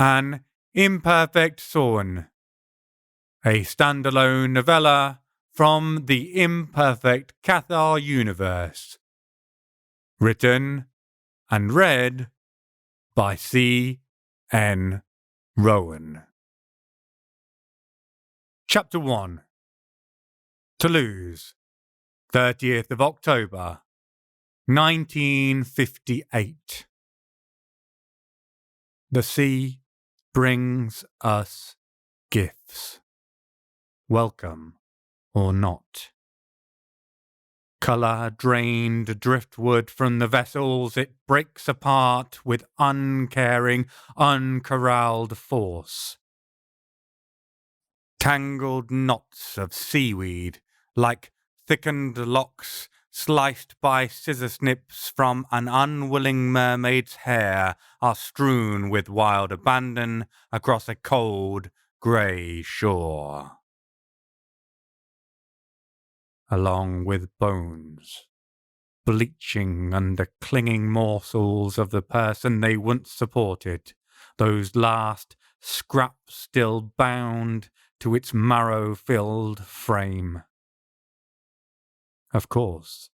An Imperfect Son, a standalone novella from the imperfect Cathar universe. Written and read by C.N. Rowan. Chapter 1. Toulouse, 30th of October, 1958. The sea brings us gifts, welcome or not. Colour-drained driftwood from the vessels it breaks apart with uncaring, uncorralled force. Tangled knots of seaweed, like thickened locks sliced by scissor snips from an unwilling mermaid's hair, are strewn with wild abandon across a cold, grey shore. Along with bones, bleaching under clinging morsels of the person they once supported, those last scraps still bound to its marrow-filled frame. Of course,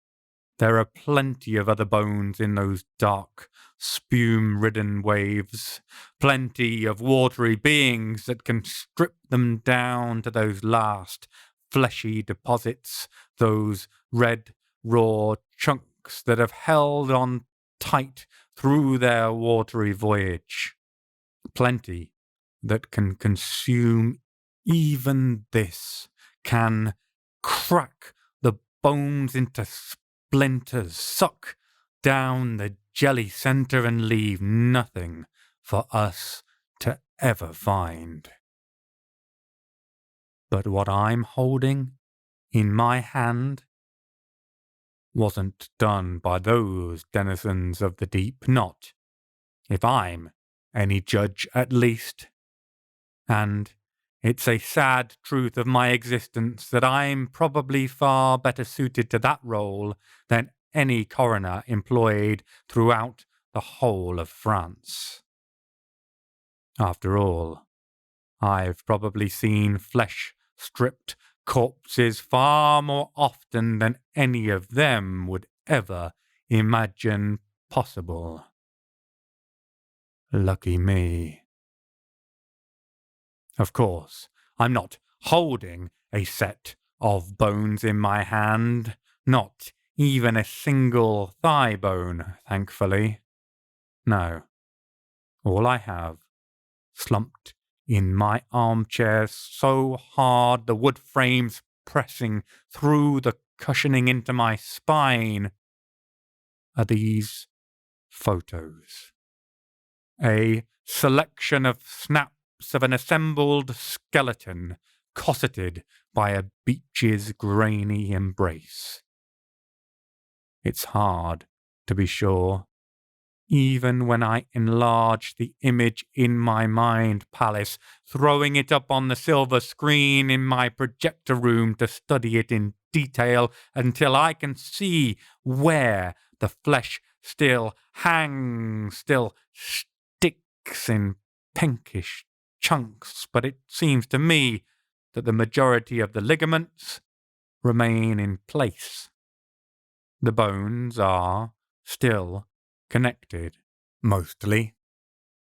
there are plenty of other bones in those dark, spume-ridden waves, plenty of watery beings that can strip them down to those last fleshy deposits, those red, raw chunks that have held on tight through their watery voyage. Plenty that can consume even this, can crack the bones into splinters, suck down the jelly centre and leave nothing for us to ever find. But what I'm holding in my hand wasn't done by those denizens of the deep, not, if I'm any judge at least. And it's a sad truth of my existence that I'm probably far better suited to that role than any coroner employed throughout the whole of France. After all, I've probably seen flesh-stripped corpses far more often than any of them would ever imagine possible. Lucky me. Of course, I'm not holding a set of bones in my hand, not even a single thigh bone, thankfully. No, all I have, slumped in my armchair so hard the wood frame's pressing through the cushioning into my spine, are these photos. A selection of snaps of an assembled skeleton, cosseted by a beach's grainy embrace. It's hard, to be sure, even when I enlarge the image in my mind palace, throwing it up on the silver screen in my projector room to study it in detail until I can see where the flesh still hangs, still sticks in pinkish chunks, but it seems to me that the majority of the ligaments remain in place. The bones are still connected, mostly,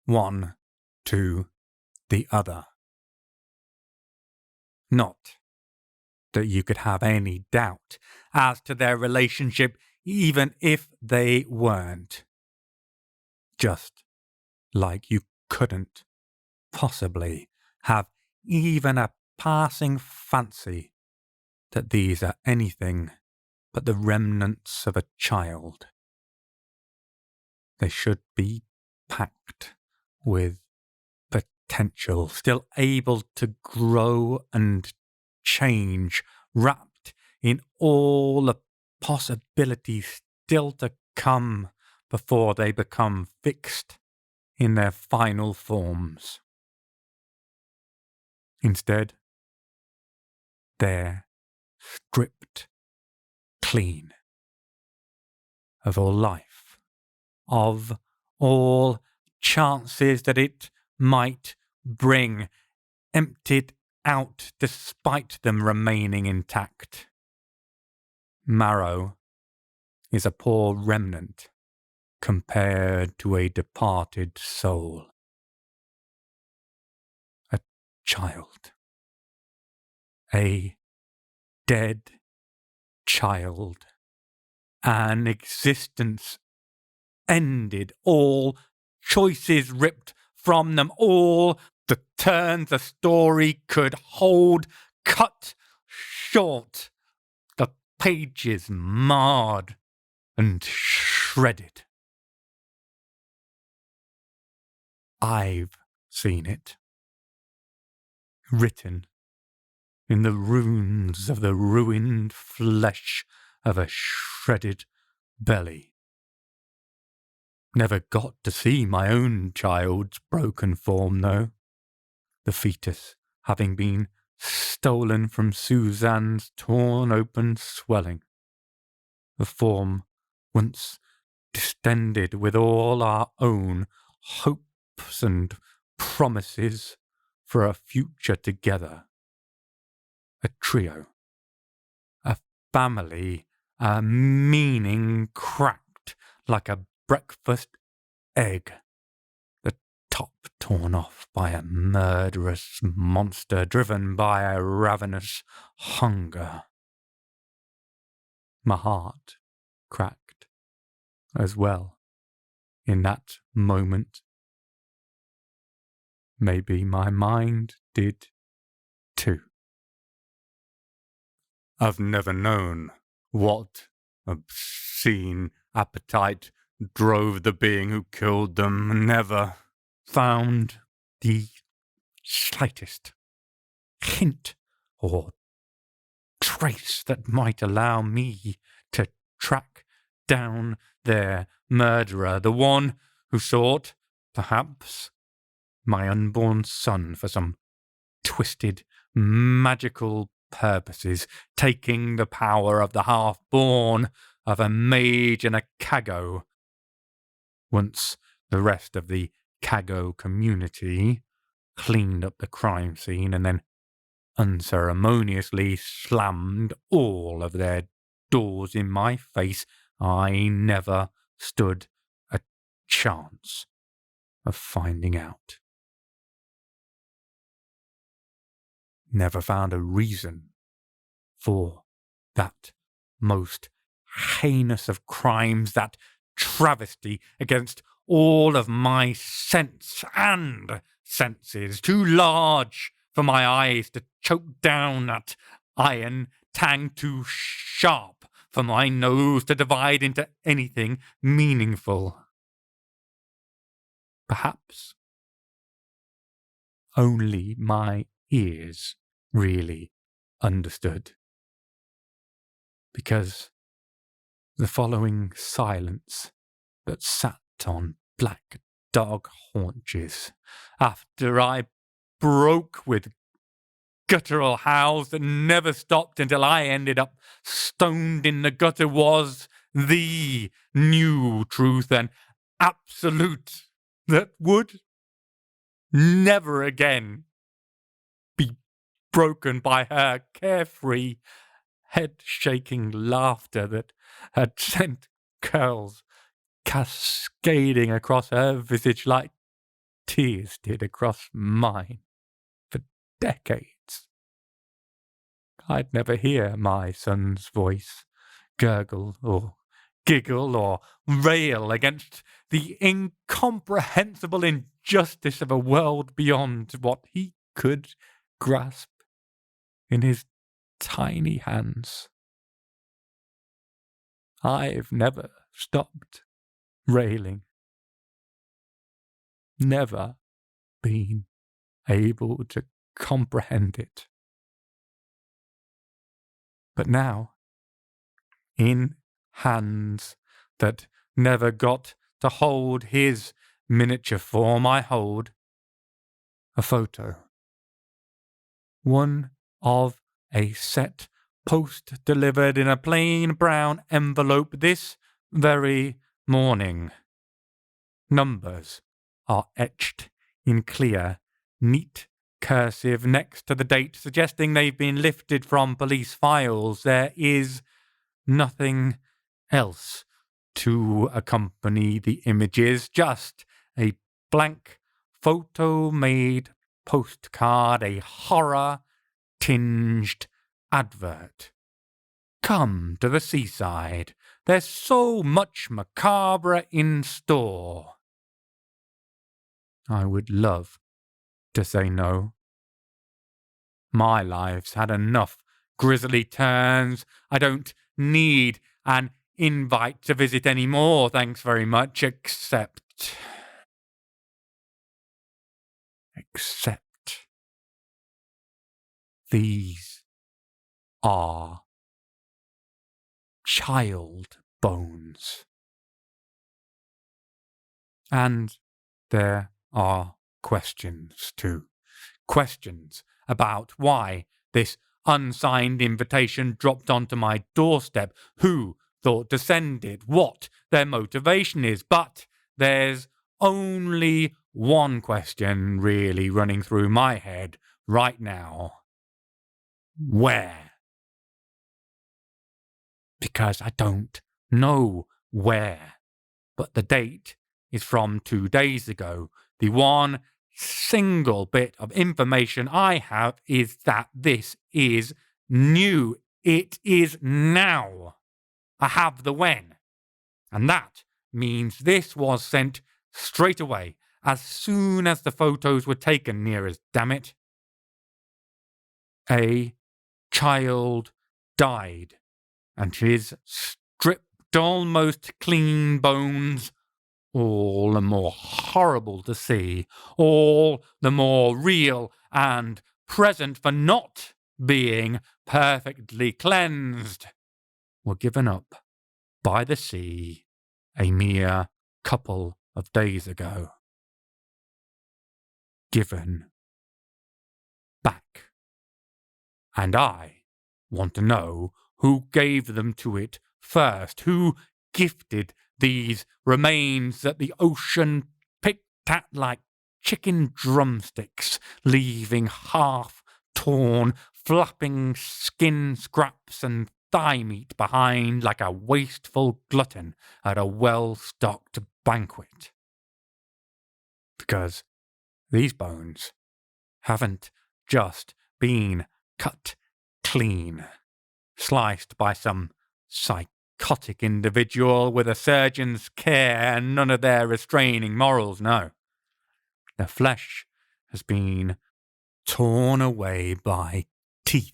one to the other. Not that you could have any doubt as to their relationship, even if they weren't. Just like you couldn't possibly have even a passing fancy that these are anything but the remnants of a child. They should be packed with potential, still able to grow and change, wrapped in all the possibilities still to come before they become fixed in their final forms. Instead, they're stripped clean of all life, of all chances that it might bring, emptied out despite them remaining intact. Marrow is a poor remnant compared to a departed soul. A child. A dead child. An existence ended, all choices ripped from them, all the turns a story could hold cut short, the pages marred and shredded. I've seen it, written in the runes of the ruined flesh of a shredded belly. Never got to see my own child's broken form, though, the fetus having been stolen from Suzanne's torn open swelling. The form once distended with all our own hopes and promises for a future together. A trio, a family, a meaning cracked like a breakfast egg, the top torn off by a murderous monster driven by a ravenous hunger. My heart cracked as well in that moment. Maybe my mind did too. I've never known what obscene appetite drove the being who killed them, never found the slightest hint or trace that might allow me to track down their murderer, the one who sought, perhaps, my unborn son for some twisted, magical purposes, taking the power of the half-born of a mage and a cago. Once the rest of the cago community cleaned up the crime scene and then unceremoniously slammed all of their doors in my face, I never stood a chance of finding out. Never found a reason for that most heinous of crimes, that travesty against all of my sense and senses, too large for my eyes to choke down, that iron tang too sharp for my nose to divide into anything meaningful. Perhaps only my ears really understood, because the following silence that sat on black dog haunches after I broke with guttural howls that never stopped until I ended up stoned in the gutter was the new truth and absolute that would never again be broken by her carefree, head-shaking laughter that had sent curls cascading across her visage like tears did across mine for decades. I'd never hear my son's voice gurgle or giggle or rail against the incomprehensible injustice of a world beyond what he could grasp in his tiny hands. I've never stopped railing, never been able to comprehend it. But now, in hands that never got to hold his miniature form, I hold a photo. One of a set post delivered in a plain brown envelope this very morning. Numbers are etched in clear, neat cursive next to the date, suggesting they've been lifted from police files. There is nothing else to accompany the images, just a blank photo-made postcard, a horror-tinged advert. Come to the seaside. There's so much macabre in store. I would love to say no. My life's had enough grisly turns. I don't need an invite to visit any more, thanks very much, except these are child bones. And there are questions too. Questions about why this unsigned invitation dropped onto my doorstep, who thought to send it, what their motivation is. But there's only one question really running through my head right now. Where? Because I don't know where. But the date is from 2 days ago. The one single bit of information I have is that this is new. It is now. I have the when. And that means this was sent straight away, as soon as the photos were taken, near as damn it. A child died, and his stripped almost clean bones, all the more horrible to see, all the more real and present for not being perfectly cleansed, were given up by the sea a mere couple of days ago. Given back. And I want to know who gave them to it first, who gifted these remains that the ocean picked at like chicken drumsticks, leaving half-torn, flapping skin scraps and thigh meat behind like a wasteful glutton at a well-stocked banquet. Because these bones haven't just been cut clean, sliced by some psychotic individual with a surgeon's care and none of their restraining morals, no. The flesh has been torn away by teeth,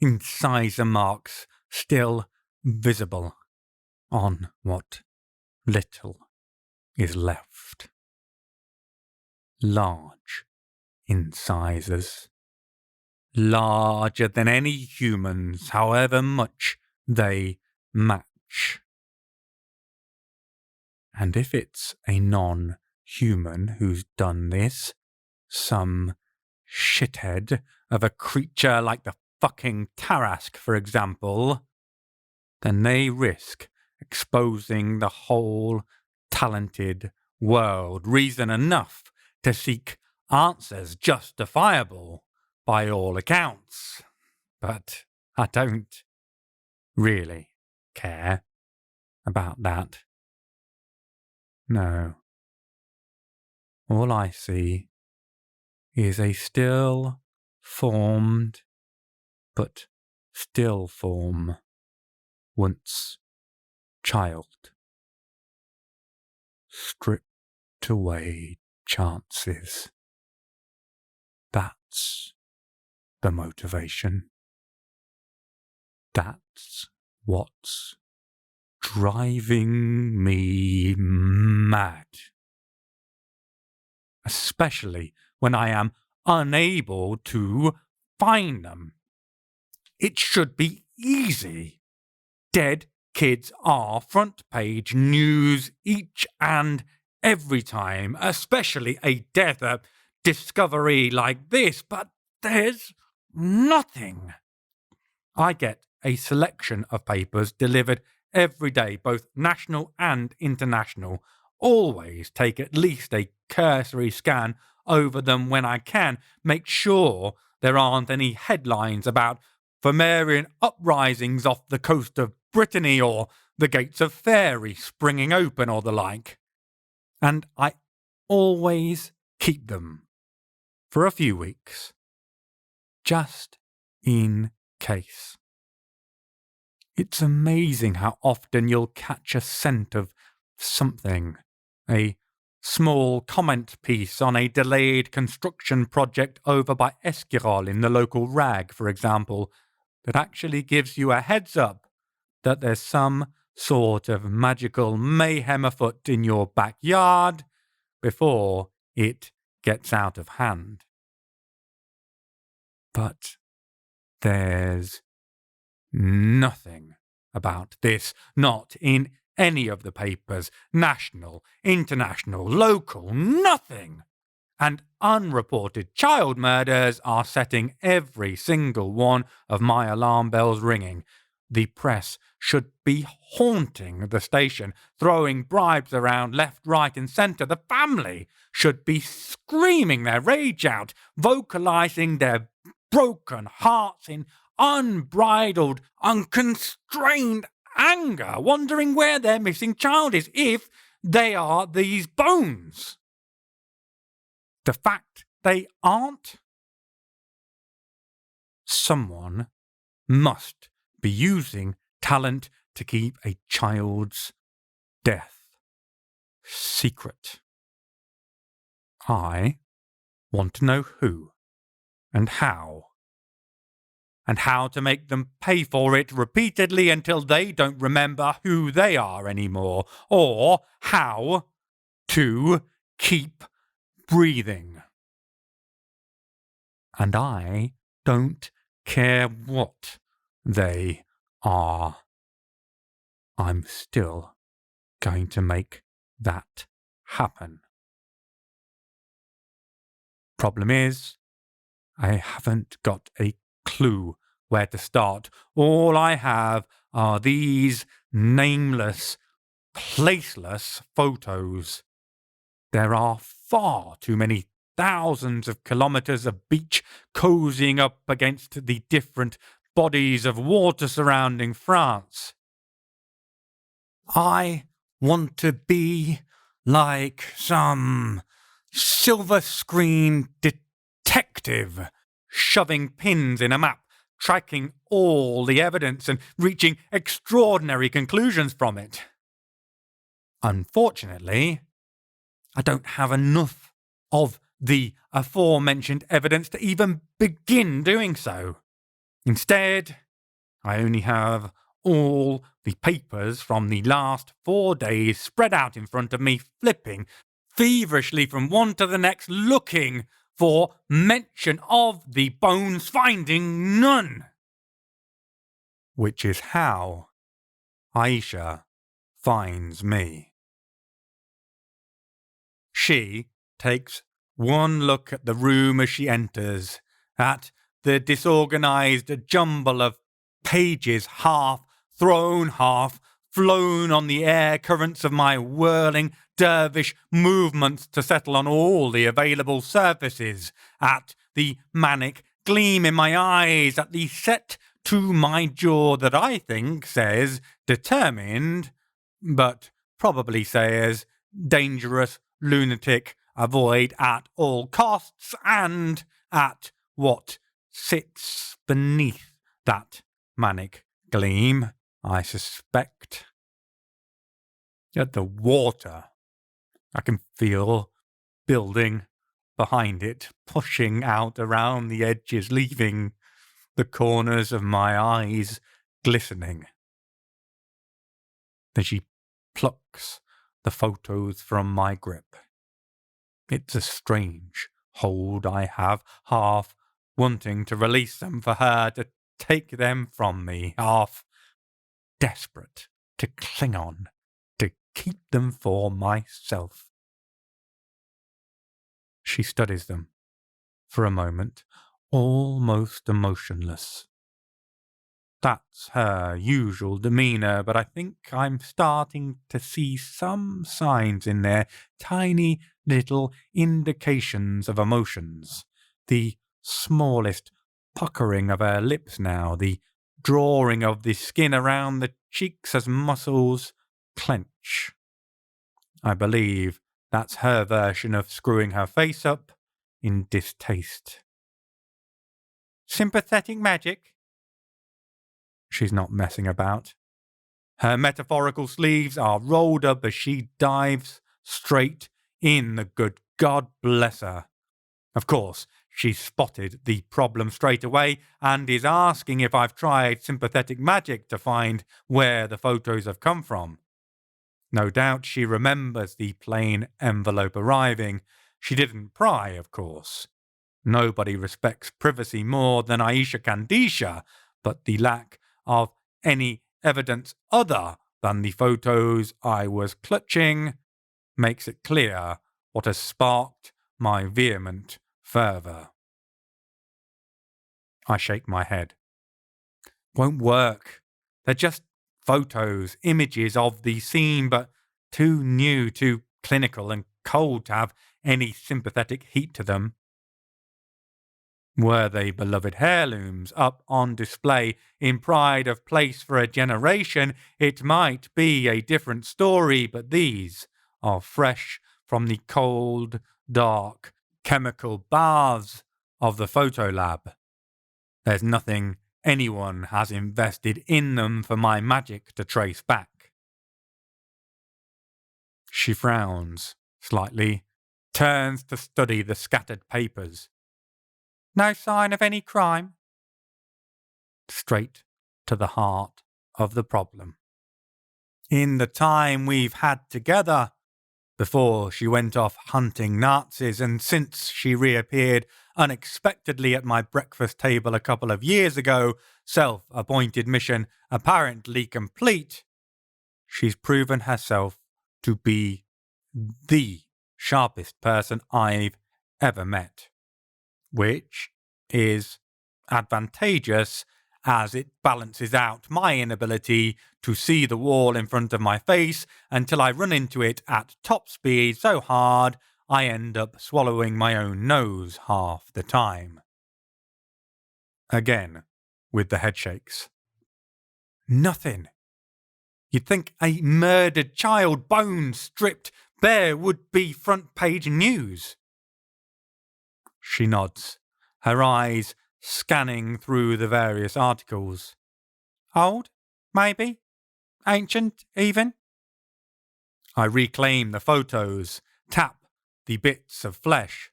incisor marks still visible on what little is left. Large incisors, larger than any humans, however much they match. And if it's a non-human who's done this, some shithead of a creature like the fucking Tarrasque, for example, then they risk exposing the whole talented world. Reason enough to seek answers justifiable by all accounts. But I don't really care about that. No. All I see is a still formed, but still form, once child. Stripped away chances. That's the motivation. That's what's driving me mad. Especially when I am unable to find them. It should be easy. Dead kids are front page news each and every time, especially a death discovery like this, but there's nothing. I get a selection of papers delivered every day, both national and international. Always take at least a cursory scan over them when I can, make sure there aren't any headlines about Phoenician uprisings off the coast of Brittany or the gates of Faerie springing open or the like. And I always keep them for a few weeks, just in case. It's amazing how often you'll catch a scent of something, a small comment piece on a delayed construction project over by Esquirol in the local rag, for example, that actually gives you a heads up that there's some sort of magical mayhem afoot in your backyard before it gets out of hand. But there's nothing about this, not in any of the papers, national, international, local, nothing. And unreported child murders are setting every single one of my alarm bells ringing. The press should be haunting the station, throwing bribes around left, right, and centre. The family should be screaming their rage out, vocalising their broken hearts in unbridled, unconstrained anger, wondering where their missing child is, if they are these bones. The fact they aren't? Someone must be using talent to keep a child's death secret. I want to know who and how to make them pay for it repeatedly until they don't remember who they are anymore, or how to keep breathing. And I don't care what they are. I'm still going to make that happen. Problem is, I haven't got a clue where to start. All I have are these nameless, placeless photos. There are far too many thousands of kilometres of beach cozying up against the different bodies of water surrounding France. I want to be like some silver screen detective, shoving pins in a map, tracking all the evidence and reaching extraordinary conclusions from it. Unfortunately, I don't have enough of the aforementioned evidence to even begin doing so. Instead, I only have all the papers from the last 4 days spread out in front of me, flipping feverishly from one to the next, looking for mention of the bones, finding none. Which is how Aicha finds me. She takes one look at the room as she enters, at the disorganized jumble of pages, half thrown, half flown on the air currents of my whirling dervish movements to settle on all the available surfaces, at the manic gleam in my eyes, at the set to my jaw that I think says determined, but probably says dangerous lunatic, avoid at all costs, and at what sits beneath that manic gleam, I suspect. At the water, I can feel building behind it, pushing out around the edges, leaving the corners of my eyes glistening. Then she plucks the photos from my grip. It's a strange hold I have, half wanting to release them for her to take them from me, half desperate to cling on, to keep them for myself. She studies them for a moment, almost emotionless. That's her usual demeanour, but I think I'm starting to see some signs in there, tiny little indications of emotions, the smallest puckering of her lips now, the drawing of the skin around the cheeks as muscles clench. I believe that's her version of screwing her face up in distaste. Sympathetic magic? She's not messing about. Her metaphorical sleeves are rolled up as she dives straight in, the good God bless her. Of course, she's spotted the problem straight away and is asking if I've tried sympathetic magic to find where the photos have come from. No doubt she remembers the plain envelope arriving. She didn't pry, of course. Nobody respects privacy more than Aicha Kandisha, but the lack of any evidence other than the photos I was clutching makes it clear what has sparked my vehement fervour. I shake my head. Won't work. They're just photos, images of the scene, but too new, too clinical and cold to have any sympathetic heat to them. Were they beloved heirlooms up on display in pride of place for a generation, it might be a different story, but these are fresh from the cold, dark, chemical baths of the photo lab. There's nothing anyone has invested in them for my magic to trace back. She frowns slightly, turns to study the scattered papers. No sign of any crime? Straight to the heart of the problem. In the time we've had together, before she went off hunting Nazis and since she reappeared unexpectedly at my breakfast table a couple of years ago, self-appointed mission apparently complete, she's proven herself to be the sharpest person I've ever met. Which is advantageous as it balances out my inability to see the wall in front of my face until I run into it at top speed so hard I end up swallowing my own nose half the time. Again, with the headshakes. Nothing. You'd think a murdered child, bones stripped bare, would be front page news. She nods, her eyes scanning through the various articles. Old, maybe? Ancient, even? I reclaim the photos, tap the bits of flesh.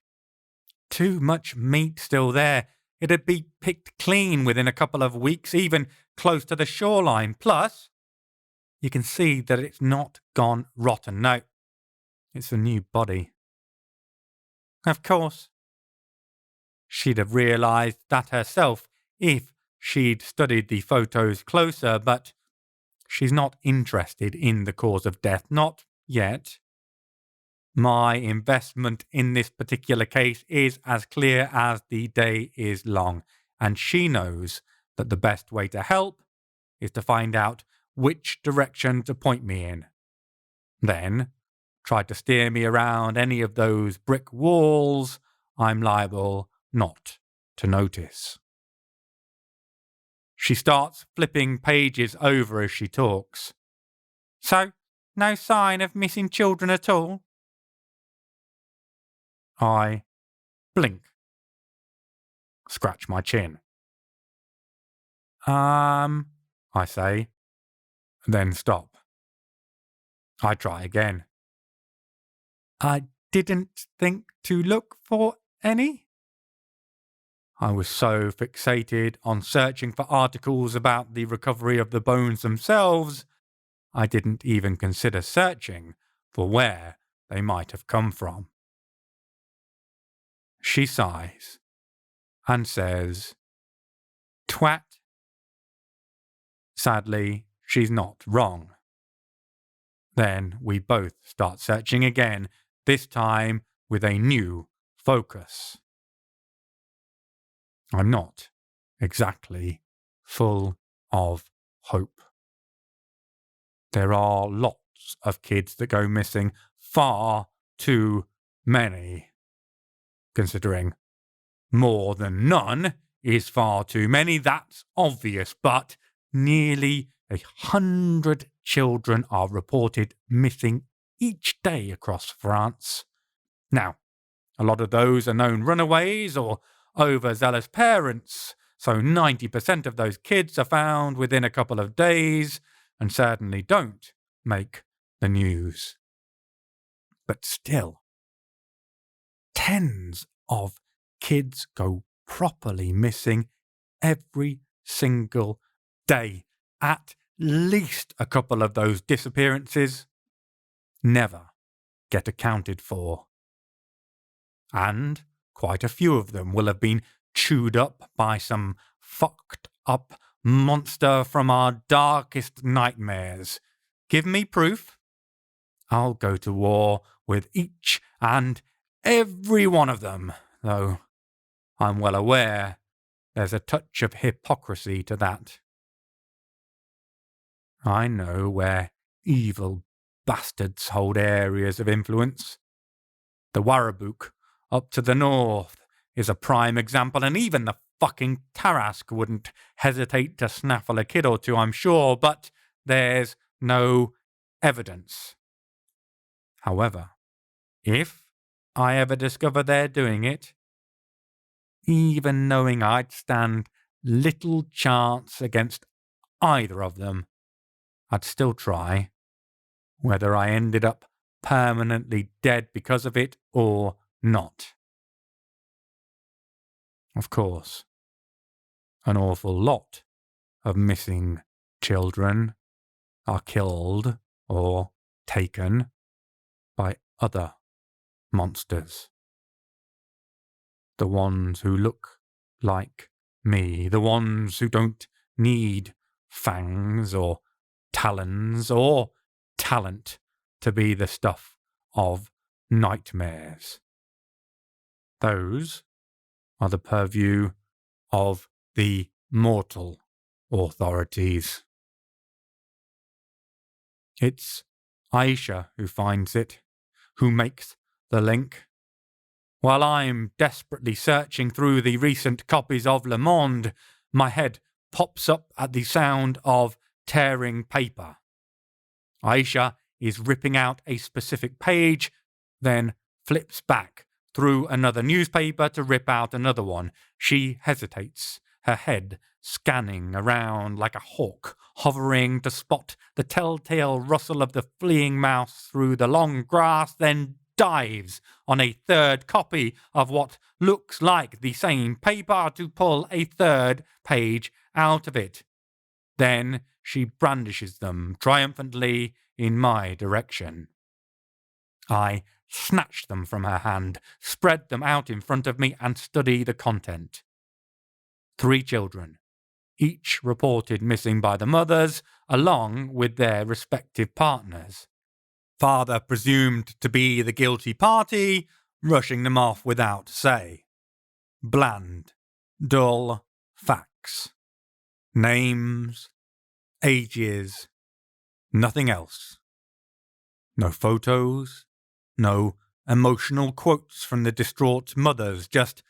Too much meat still there. It'd be picked clean within a couple of weeks, even close to the shoreline. Plus, you can see that it's not gone rotten. No, it's a new body. Of course. She'd have realised that herself if she'd studied the photos closer, but she's not interested in the cause of death, not yet. My investment in this particular case is as clear as the day is long, and she knows that the best way to help is to find out which direction to point me in. Then try to steer me around any of those brick walls I'm liable not to notice. She starts flipping pages over as she talks. So, no sign of missing children at all? I blink. Scratch my chin. I say, then stop. I try again. I didn't think to look for any? I was so fixated on searching for articles about the recovery of the bones themselves, I didn't even consider searching for where they might have come from. She sighs and says, Twat. Sadly, she's not wrong. Then we both start searching again, this time with a new focus. I'm not exactly full of hope. There are lots of kids that go missing, far too many, considering more than none is far too many, that's obvious, but nearly 100 children are reported missing each day across France. Now, a lot of those are known runaways or overzealous parents, so 90% of those kids are found within a couple of days and certainly don't make the news. But still, tens of kids go properly missing every single day. At least a couple of those disappearances never get accounted for. And quite a few of them will have been chewed up by some fucked up monster from our darkest nightmares. Give me proof. I'll go to war with each and every one of them, though I'm well aware there's a touch of hypocrisy to that. I know where evil bastards hold areas of influence. The Warabuk up to the north is a prime example, and even the fucking Tarasque wouldn't hesitate to snaffle a kid or two, I'm sure, but there's no evidence. However, if I ever discover they're doing it, even knowing I'd stand little chance against either of them, I'd still try, whether I ended up permanently dead because of it or not. Of course, an awful lot of missing children are killed or taken by other monsters. The ones who look like me, the ones who don't need fangs or talons or talent to be the stuff of nightmares. Those are the purview of the mortal authorities. It's Aicha who finds it, who makes the link. While I'm desperately searching through the recent copies of Le Monde, my head pops up at the sound of tearing paper. Aicha is ripping out a specific page, then flips back through another newspaper to rip out another one. She hesitates, her head scanning around like a hawk, hovering to spot the telltale rustle of the fleeing mouse through the long grass, then dives on a third copy of what looks like the same paper to pull a third page out of it. Then she brandishes them triumphantly in my direction. I snatch them from her hand, spread them out in front of me, and study the content. 3 children, each reported missing by the mothers, along with their respective partners. Father presumed to be the guilty party, rushing them off without say. Bland, dull facts. Names, ages, nothing else. No photos, no emotional quotes from the distraught mothers, just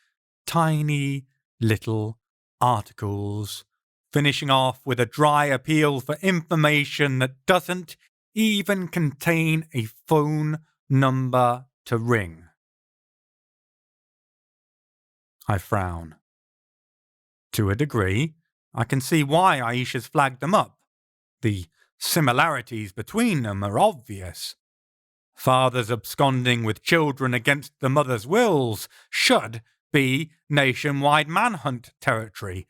tiny little articles, finishing off with a dry appeal for information that doesn't even contain a phone number to ring. I frown. To a degree, I can see why Aicha's flagged them up. The similarities between them are obvious. Fathers absconding with children against the mother's wills should be nationwide manhunt territory.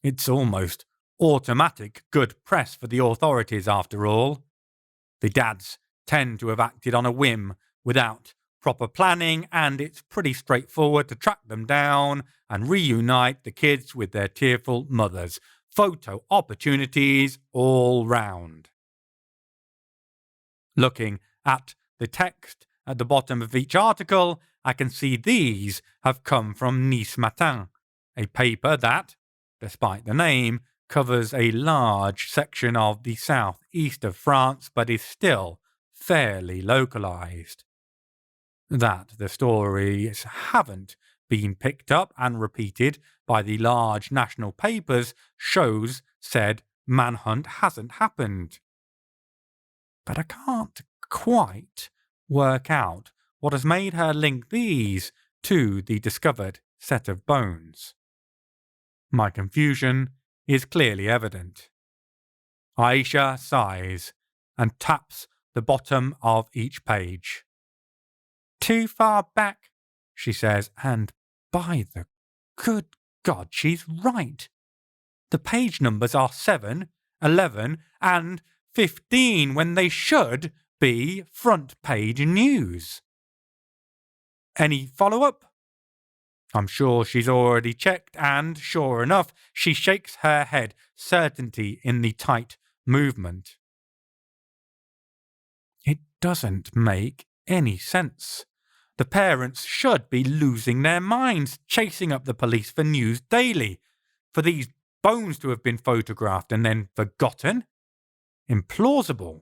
It's almost automatic good press for the authorities, after all. The dads tend to have acted on a whim without proper planning, and it's pretty straightforward to track them down and reunite the kids with their tearful mothers. Photo opportunities all round. Looking at the text at the bottom of each article, I can see these have come from Nice Matin, a paper that, despite the name, covers a large section of the southeast of France, but is still fairly localized. That the stories haven't been picked up and repeated by the large national papers shows said manhunt hasn't happened. But I can't quite work out what has made her link these to the discovered set of bones. My confusion is clearly evident. Aicha sighs and taps the bottom of each page. Too far back, she says, and by the good God, she's right. The page numbers are 7, 11, and 15 when they should be front page news. Any follow-up? I'm sure she's already checked, and sure enough, she shakes her head, certainty in the tight movement. It doesn't make any sense. The parents should be losing their minds, chasing up the police for news daily, for these bones to have been photographed and then forgotten. Implausible.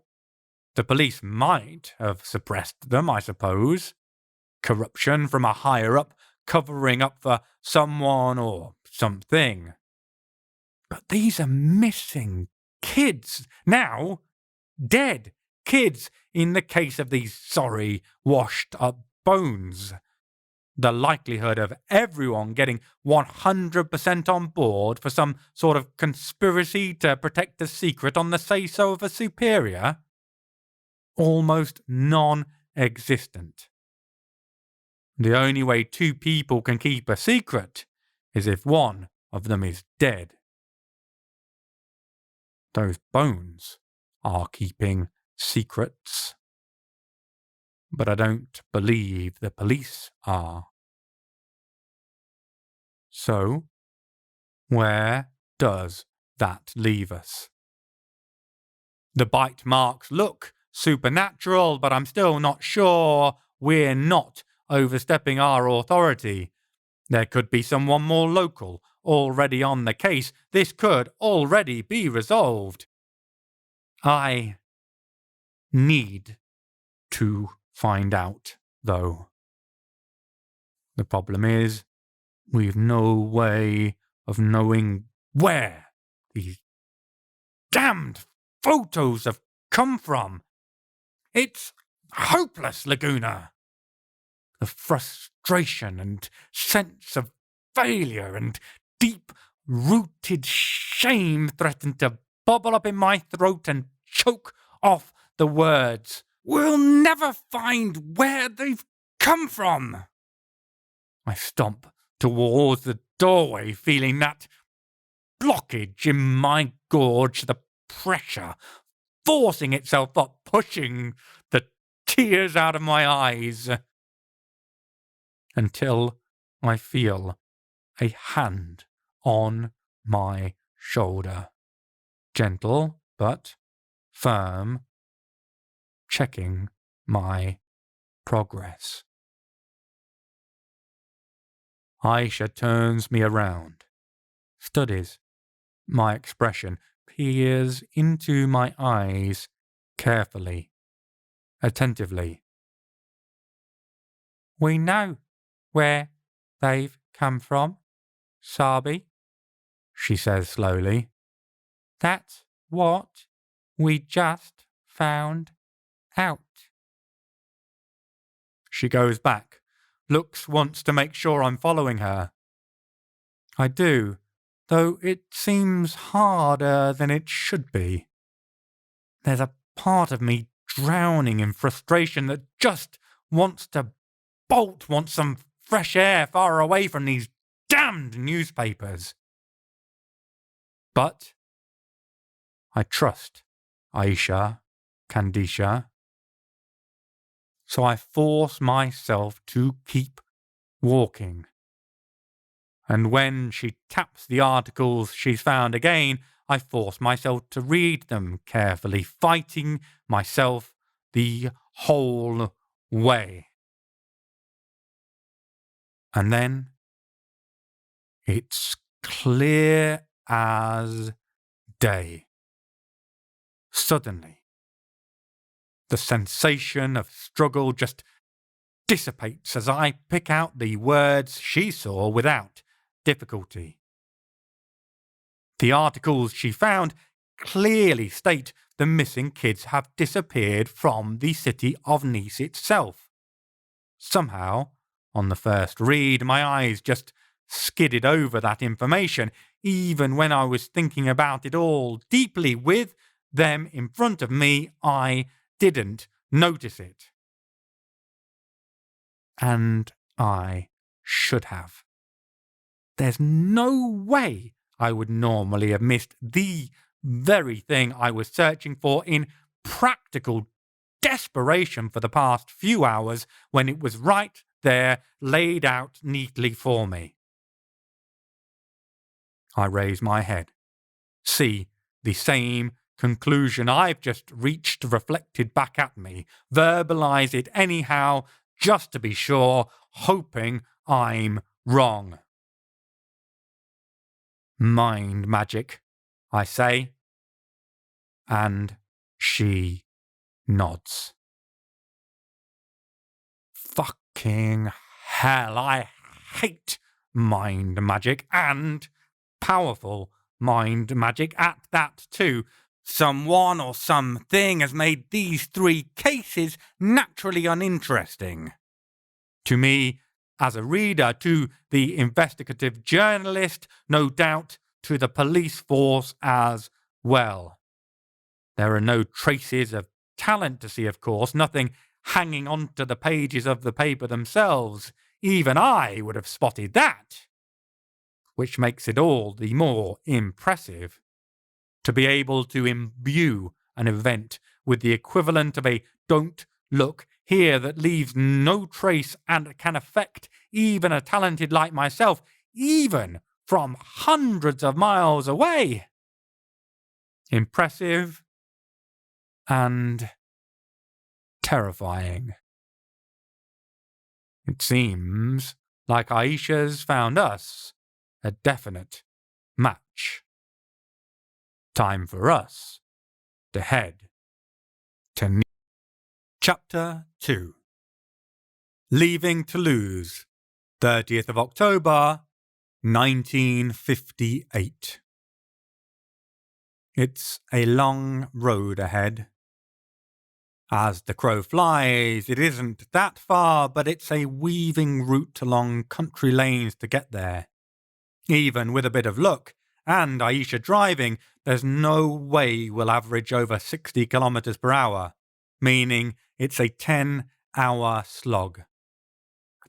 The police might have suppressed them, I suppose. Corruption from a higher-up covering up for someone or something. But these are missing kids now. Dead kids in the case of these sorry, washed-up bones. The likelihood of everyone getting 100% on board for some sort of conspiracy to protect a secret on the say-so of a superior? Almost non-existent. The only way two people can keep a secret is if one of them is dead. Those bones are keeping secrets. But I don't believe the police are. So, where does that leave us? The bite marks look supernatural, but I'm still not sure we're not overstepping our authority. There could be someone more local, already on the case. This could already be resolved. I need to find out, though. The problem is, we've no way of knowing where these damned photos have come from. It's hopeless, Laguna. The frustration and sense of failure and deep-rooted shame threaten to bubble up in my throat and choke off the words. We'll never find where they've come from. I stomp towards the doorway, feeling that blockage in my gorge, the pressure forcing itself up, pushing the tears out of my eyes, until I feel a hand on my shoulder, gentle but firm, checking my progress. Aicha turns me around, studies my expression, peers into my eyes carefully, attentively. We know where they've come from, Sabi, she says slowly. That's what we just found out. She goes back, looks once to make sure I'm following her. I do, though it seems harder than it should be. There's a part of me drowning in frustration that just wants to bolt, wants some fresh air far away from these damned newspapers. But I trust Aicha, Candisha, so I force myself to keep walking. And when she taps the articles she's found again, I force myself to read them carefully, fighting myself the whole way. And then it's clear as day. Suddenly, the sensation of struggle just dissipates as I pick out the words she saw without difficulty. The articles she found clearly state the missing kids have disappeared from the city of Nice itself. Somehow, on the first read, my eyes just skidded over that information, even when I was thinking about it all deeply with them in front of me. I didn't notice it. And I should have. There's no way I would normally have missed the very thing I was searching for in practical desperation for the past few hours when it was right there, laid out neatly for me. I raise my head, see the same conclusion I've just reached reflected back at me, verbalize it anyhow, just to be sure, hoping I'm wrong. Mind magic, I say, and she nods. Fucking hell, I hate mind magic, and powerful mind magic at that too. Someone or something has made these three cases naturally uninteresting. To me, as a reader, to the investigative journalist, no doubt to the police force as well. There are no traces of talent to see, of course, nothing hanging onto the pages of the paper themselves. Even I would have spotted that. Which makes it all the more impressive. To be able to imbue an event with the equivalent of a don't look here that leaves no trace and can affect even a talented like myself, even from hundreds of miles away. Impressive and terrifying. It seems like Aicha's found us a definite match. Time for us to head to Nice. Chapter 2. Leaving Toulouse, 30th of October, 1958. It's a long road ahead. As the crow flies, it isn't that far, but it's a weaving route along country lanes to get there. Even with a bit of luck, and Aicha driving, there's no way we'll average over 60 kilometers per hour, meaning it's a 10-hour slog.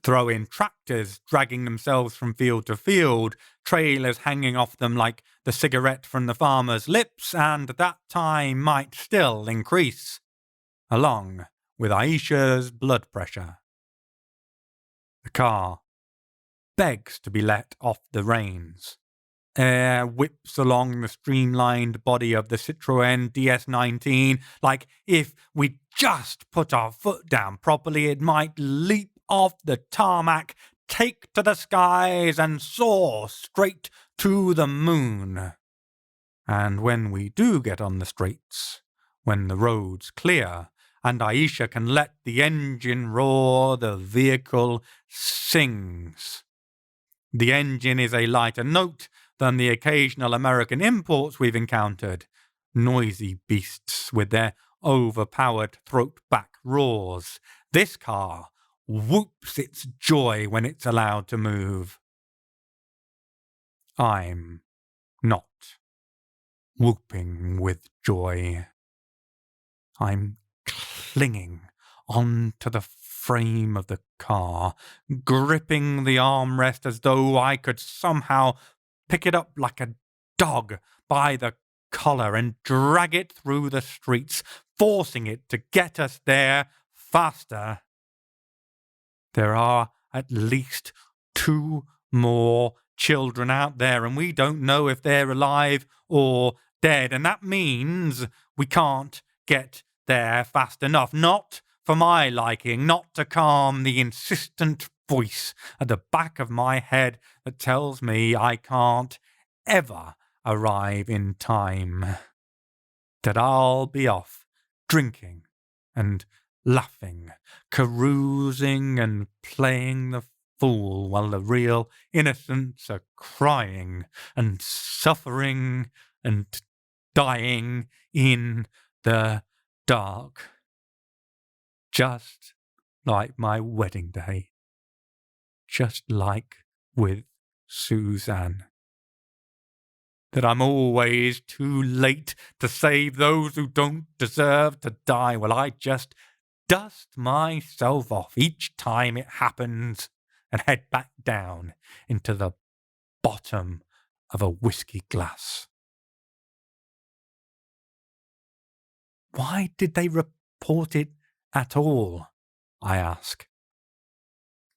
Throw in tractors dragging themselves from field to field, trailers hanging off them like the cigarette from the farmer's lips, and that time might still increase, along with Aicha's blood pressure. The car begs to be let off the reins. Air whips along the streamlined body of the Citroën DS19 like if we just put our foot down properly it might leap off the tarmac, take to the skies and soar straight to the moon. And when we do get on the straights, when the road's clear, and Aicha can let the engine roar, the vehicle sings. The engine is a lighter note than the occasional American imports we've encountered. Noisy beasts with their overpowered throat-back roars. This car whoops its joy when it's allowed to move. I'm not whooping with joy. I'm clinging onto the frame of the car, gripping the armrest as though I could somehow pick it up like a dog by the collar and drag it through the streets, forcing it to get us there faster. There are at least 2 more children out there, and we don't know if they're alive or dead, and that means we can't get there fast enough. Not for my liking, not to calm the insistent voice at the back of my head that tells me I can't ever arrive in time. That I'll be off drinking and laughing, carousing and playing the fool while the real innocents are crying and suffering and dying in the dark. Just like my wedding day. Just like with Suzanne. That I'm always too late to save those who don't deserve to die. Well, I just dust myself off each time it happens and head back down into the bottom of a whiskey glass. Why did they report it at all? I ask.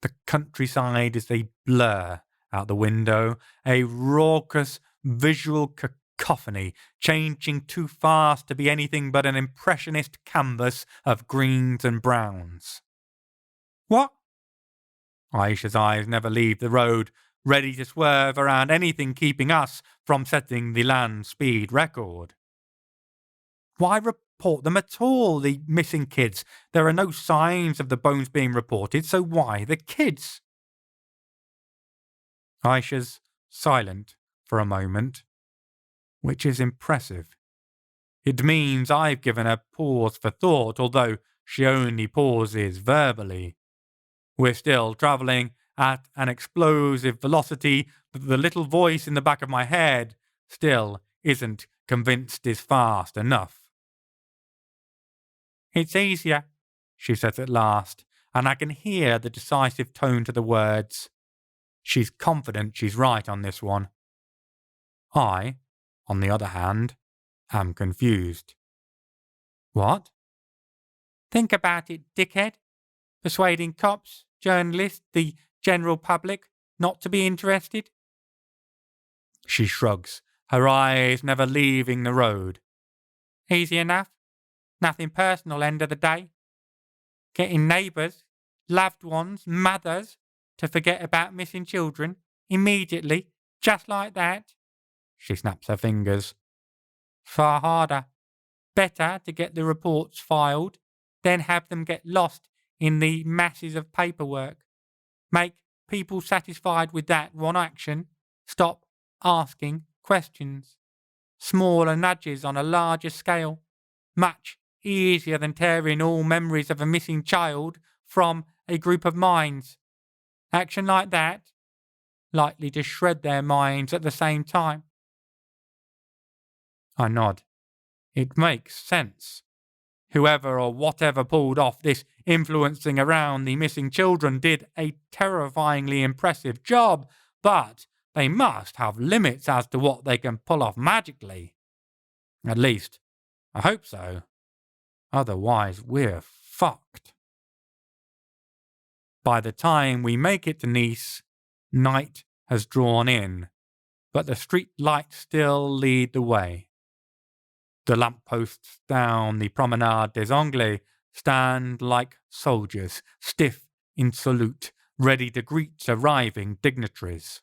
The countryside is a blur out the window, a raucous visual cacophony, changing too fast to be anything but an impressionist canvas of greens and browns. What? Aicha's eyes never leave the road, ready to swerve around anything keeping us from setting the land speed record. Why report them at all, the missing kids? There are no signs of the bones being reported, so why the kids? Aicha's silent for a moment, which is impressive. It means I've given her pause for thought, although she only pauses verbally. We're still travelling at an explosive velocity that the little voice in the back of my head still isn't convinced is fast enough. It's easier, she says at last, and I can hear the decisive tone to the words. She's confident she's right on this one. I, on the other hand, am confused. What? Think about it, dickhead. Persuading cops, journalists, the general public not to be interested? She shrugs, her eyes never leaving the road. Easy enough. Nothing personal, end of the day. Getting neighbours, loved ones, mothers to forget about missing children immediately, just like that. She snaps her fingers. Far harder. Better to get the reports filed, then have them get lost in the masses of paperwork. Make people satisfied with that one action. Stop asking questions. Smaller nudges on a larger scale. Much easier than tearing all memories of a missing child from a group of minds. Action like that, likely to shred their minds at the same time. I nod. It makes sense. Whoever or whatever pulled off this influencing around the missing children did a terrifyingly impressive job, but they must have limits as to what they can pull off magically. At least, I hope so. Otherwise, we're fucked. By the time we make it to Nice, night has drawn in, but the street lights still lead the way. The lampposts down the Promenade des Anglais stand like soldiers, stiff in salute, ready to greet arriving dignitaries.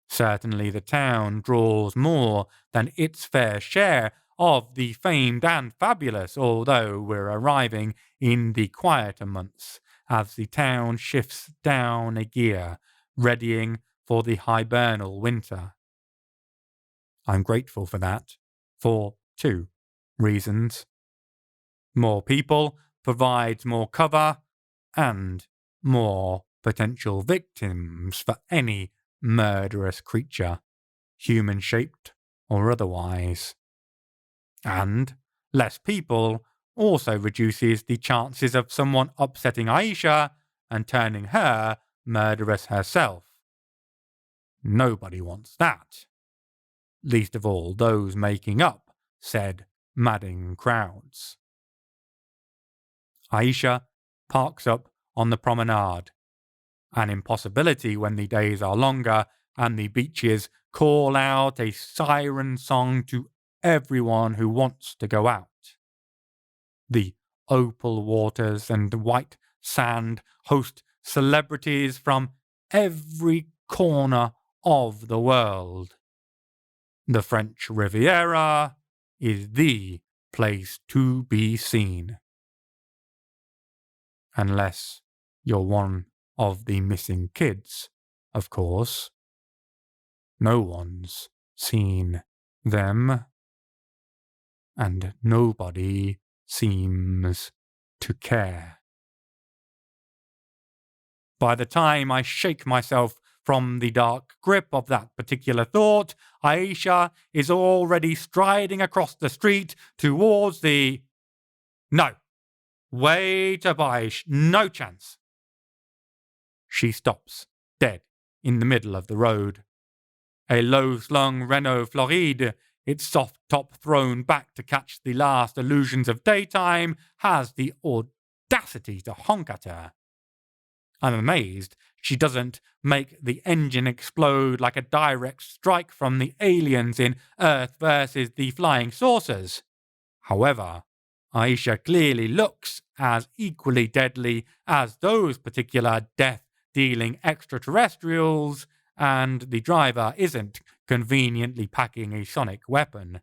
Certainly the town draws more than its fair share of the famed and fabulous, although we're arriving in the quieter months as the town shifts down a gear, readying for the hibernal winter. I'm grateful for that, for 2 reasons. More people provides more cover and more potential victims for any murderous creature, human-shaped or otherwise. And less people also reduces the chances of someone upsetting Aicha and turning her murderous herself. Nobody wants that. Least of all those making up said madding crowds. Aicha parks up on the promenade, an impossibility when the days are longer and the beaches call out a siren song to everyone who wants to go out. The opal waters and white sand host celebrities from every corner of the world. The French Riviera is the place to be seen. Unless you're one of the missing kids, of course. No one's seen them, and nobody seems to care. By the time I shake myself from the dark grip of that particular thought, Aicha is already striding across the street towards the... No. Wait, Aicha. No chance. She stops, dead, in the middle of the road. A low-slung Renault Floride, its soft top thrown back to catch the last illusions of daytime, has the audacity to honk at her. I'm amazed she doesn't make the engine explode like a direct strike from the aliens in Earth versus the Flying Saucers. However, Aicha clearly looks as equally deadly as those particular death-dealing extraterrestrials, and the driver isn't conveniently packing a sonic weapon.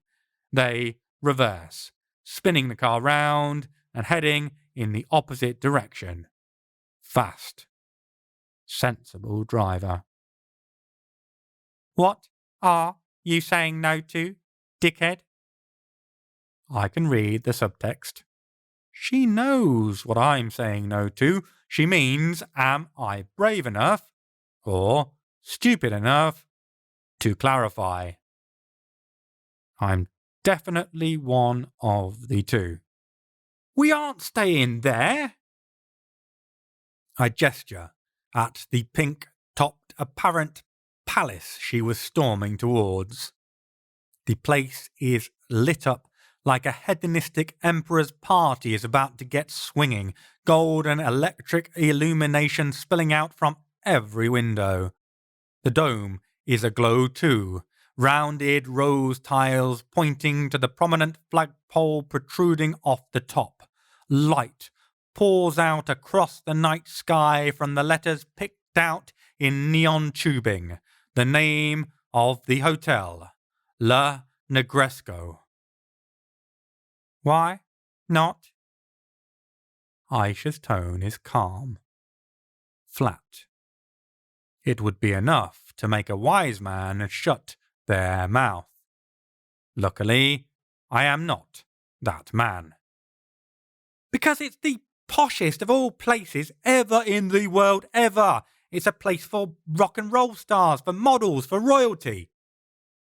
They reverse, spinning the car round and heading in the opposite direction. Fast. Sensible driver. What are you saying no to, dickhead? I can read the subtext. She knows what I'm saying no to. She means, am I brave enough, or stupid enough, to clarify? I'm definitely one of the two. We aren't staying there. I gesture at the pink-topped apparent palace she was storming towards. The place is lit up like a hedonistic emperor's party is about to get swinging, gold and electric illumination spilling out from every window. The dome is aglow too, rounded rose tiles pointing to the prominent flagpole protruding off the top. Light pours out across the night sky from the letters picked out in neon tubing, the name of the hotel, Le Negresco. Why not? Aicha's tone is calm, flat. It would be enough to make a wise man shut their mouth. Luckily, I am not that man. Because it's the poshest of all places ever in the world, ever. It's a place for rock and roll stars, for models, for royalty.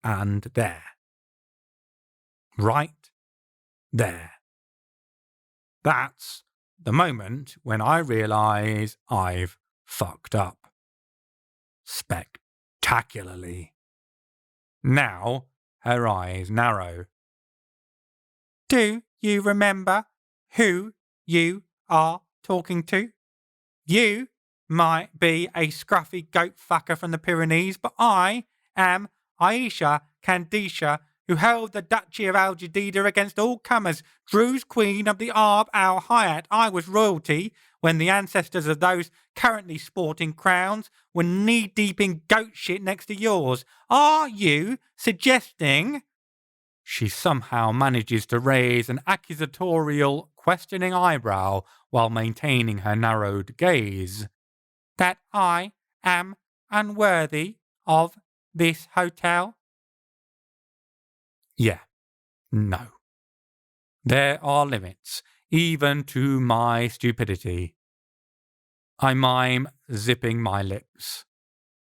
And there. Right there. That's the moment when I realise I've fucked up. Spectacularly. Now her eyes narrow. Do you remember who you are talking to? You might be a scruffy goat fucker from the Pyrenees, but I am Aicha Candisha, who held the Duchy of Al-Jadida against all comers, Drew's queen of the Arb al-Hayat. I was royalty when the ancestors of those currently sporting crowns were knee-deep in goat shit next to yours. Are you suggesting... She somehow manages to raise an accusatorial, questioning eyebrow while maintaining her narrowed gaze. That I am unworthy of this hotel? Yeah. No. There are limits, even to my stupidity. I mime zipping my lips.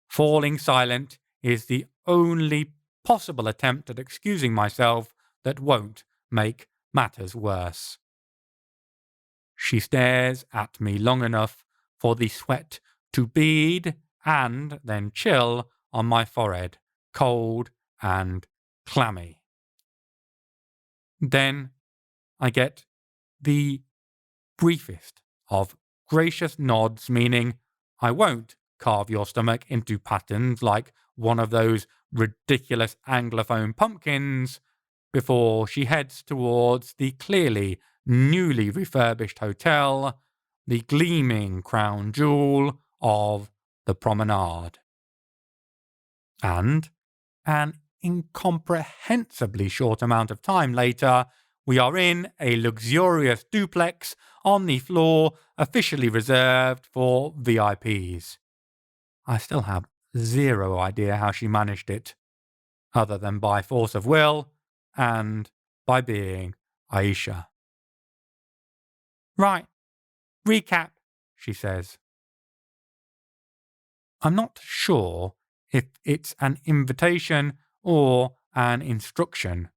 Falling silent is the only possible attempt at excusing myself that won't make matters worse. She stares at me long enough for the sweat to bead and then chill on my forehead, cold and clammy. Then I get the briefest of gracious nods, meaning I won't carve your stomach into patterns like one of those ridiculous Anglophone pumpkins, before she heads towards the clearly newly refurbished hotel, the gleaming crown jewel of the promenade. And an incomprehensibly short amount of time later, we are in a luxurious duplex on the floor officially reserved for VIPs. I still have zero idea how she managed it, other than by force of will and by being Aicha. Right, recap, she says. I'm not sure if it's an invitation or an instruction.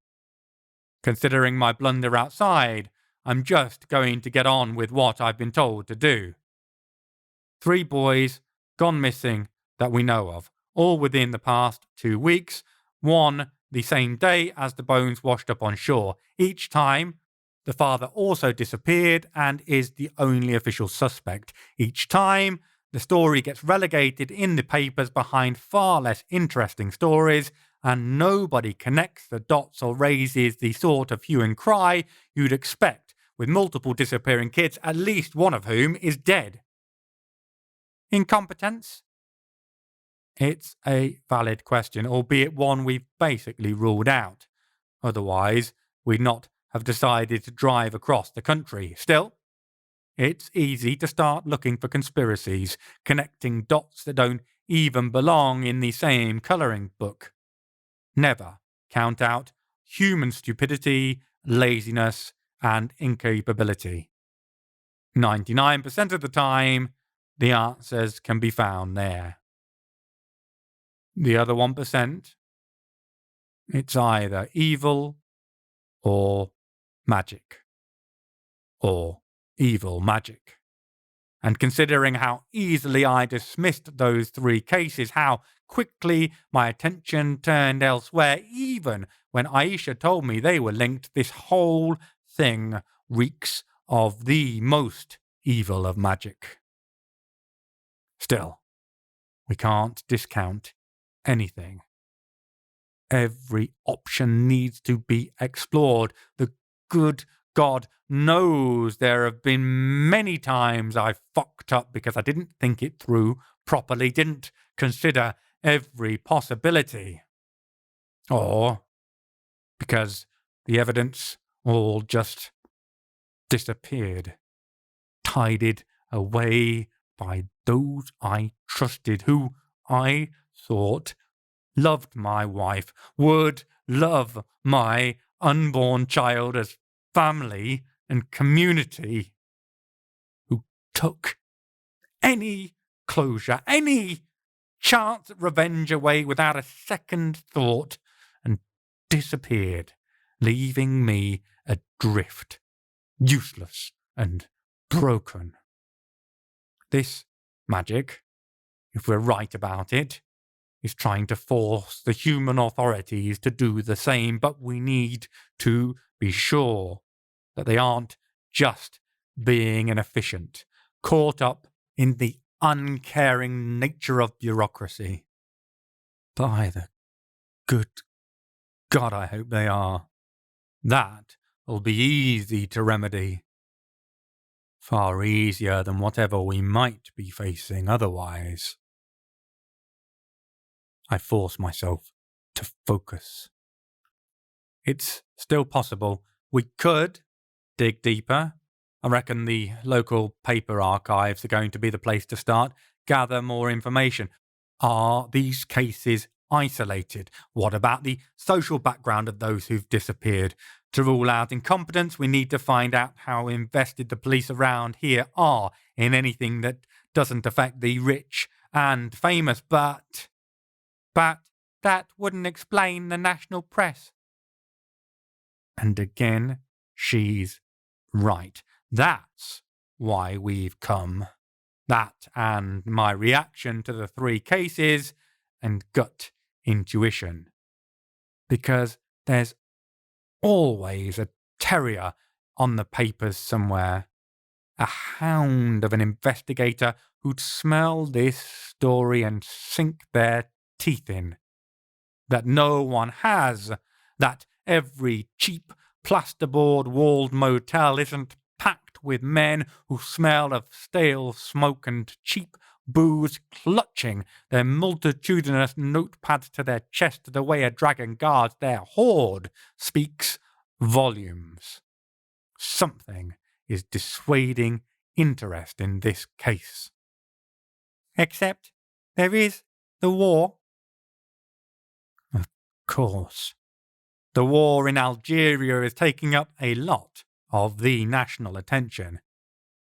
Considering my blunder outside, I'm just going to get on with what I've been told to do. 3 boys gone missing that we know of, all within the past 2 weeks, one the same day as the bones washed up on shore. Each time, the father also disappeared and is the only official suspect. Each time, the story gets relegated in the papers behind far less interesting stories, and nobody connects the dots or raises the sort of hue and cry you'd expect with multiple disappearing kids, at least one of whom is dead. Incompetence? It's a valid question, albeit one we've basically ruled out. Otherwise, we'd not have decided to drive across the country. Still, it's easy to start looking for conspiracies, connecting dots that don't even belong in the same colouring book. Never count out human stupidity, laziness, and incapability. 99% of the time, the answers can be found there. The other 1%, it's either evil or magic. Or evil magic. And considering how easily I dismissed those 3 cases, how quickly my attention turned elsewhere, even when Aicha told me they were linked, this whole thing reeks of the most evil of magic. Still, we can't discount anything. Every option needs to be explored. The good God knows there have been many times I fucked up because I didn't think it through properly, didn't consider every possibility. Or because the evidence all just disappeared, tided away by those I trusted, who I thought loved my wife, would love my unborn child as family and community, who took any closure, any chance at revenge away without a second thought and disappeared, leaving me adrift, useless and broken. This magic, if we're right about it, is trying to force the human authorities to do the same, but we need to be sure that they aren't just being inefficient, caught up in the uncaring nature of bureaucracy. By the good God, I hope they are. That will be easy to remedy. Far easier than whatever we might be facing otherwise. I force myself to focus. It's still possible. We could dig deeper. I reckon the local paper archives are going to be the place to start. Gather more information. Are these cases isolated? What about the social background of those who've disappeared? To rule out incompetence, we need to find out how invested the police around here are in anything that doesn't affect the rich and famous, but that wouldn't explain the national press. And again, she's right. That's why we've come. That and my reaction to the 3 cases and gut intuition. Because there's always a terrier on the papers somewhere. A hound of an investigator who'd smell this story and sink their teeth in. That no one has. That every cheap plasterboard walled motel isn't packed with men who smell of stale smoke and cheap booze, clutching their multitudinous notepads to their chest the way a dragon guards their hoard, speaks volumes. Something is dissuading interest in this case. Except there is the war. Of course. The war in Algeria is taking up a lot of the national attention.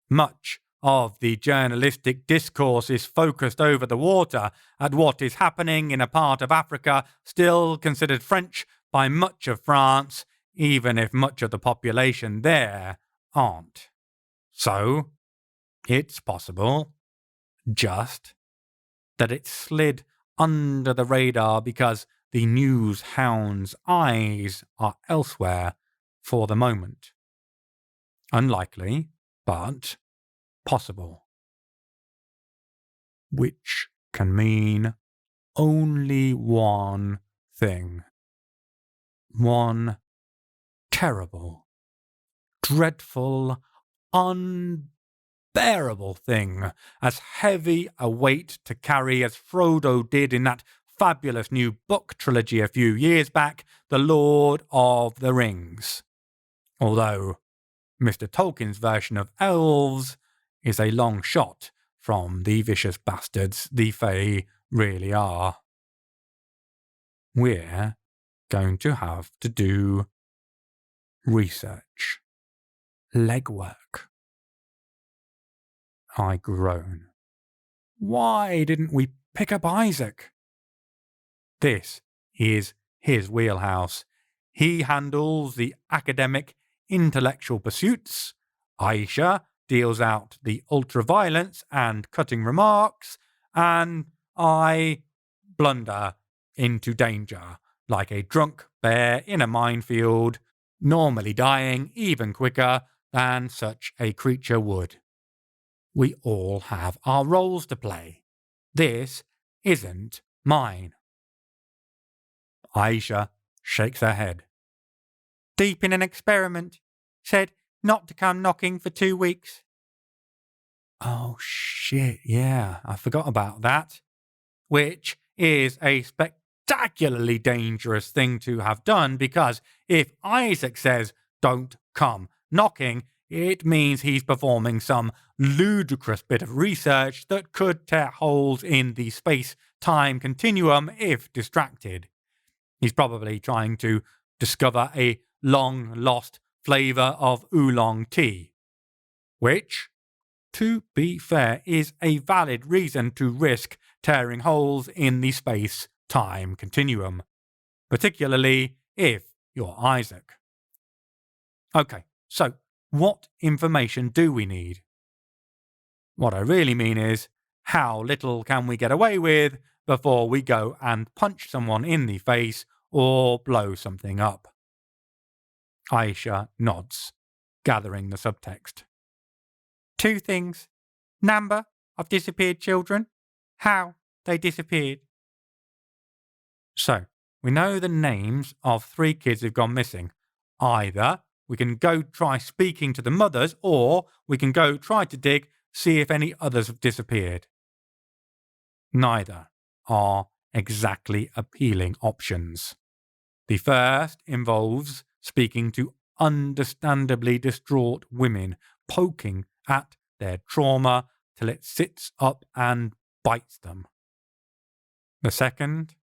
Much of the journalistic discourse is focused over the water at what is happening in a part of Africa still considered French by much of France, even if much of the population there aren't. So, it's possible, just, that it slid under the radar because the news hound's eyes are elsewhere for the moment. Unlikely, but possible. Which can mean only one thing. One terrible, dreadful, unbearable thing, as heavy a weight to carry as Frodo did in that fabulous new book trilogy a few years back, The Lord of the Rings. Although Mr. Tolkien's version of elves is a long shot from the vicious bastards the Fae really are. We're going to have to do research. Legwork. I groan. Why didn't we pick up Isaac? This is his wheelhouse. He handles the academic, intellectual pursuits. Aicha deals out the ultra-violence and cutting remarks, and I blunder into danger like a drunk bear in a minefield, normally dying even quicker than such a creature would. We all have our roles to play. This isn't mine. Aicha shakes her head. Deep in an experiment. Said not to come knocking for 2 weeks. Oh shit, yeah, I forgot about that. Which is a spectacularly dangerous thing to have done, because if Isaac says don't come knocking, it means he's performing some ludicrous bit of research that could tear holes in the space-time continuum if distracted. He's probably trying to discover a long-lost flavour of oolong tea, which, to be fair, is a valid reason to risk tearing holes in the space-time continuum, particularly if you're Isaac. Okay, so what information do we need? What I really mean is, how little can we get away with before we go and punch someone in the face or blow something up? Aicha nods, gathering the subtext. 2 things. Number of disappeared children. How they disappeared. So, we know the names of 3 kids who've gone missing. Either we can go try speaking to the mothers, or we can go try to dig, see if any others have disappeared. Neither are exactly appealing options. The first involves speaking to understandably distraught women, poking at their trauma till it sits up and bites them. The second,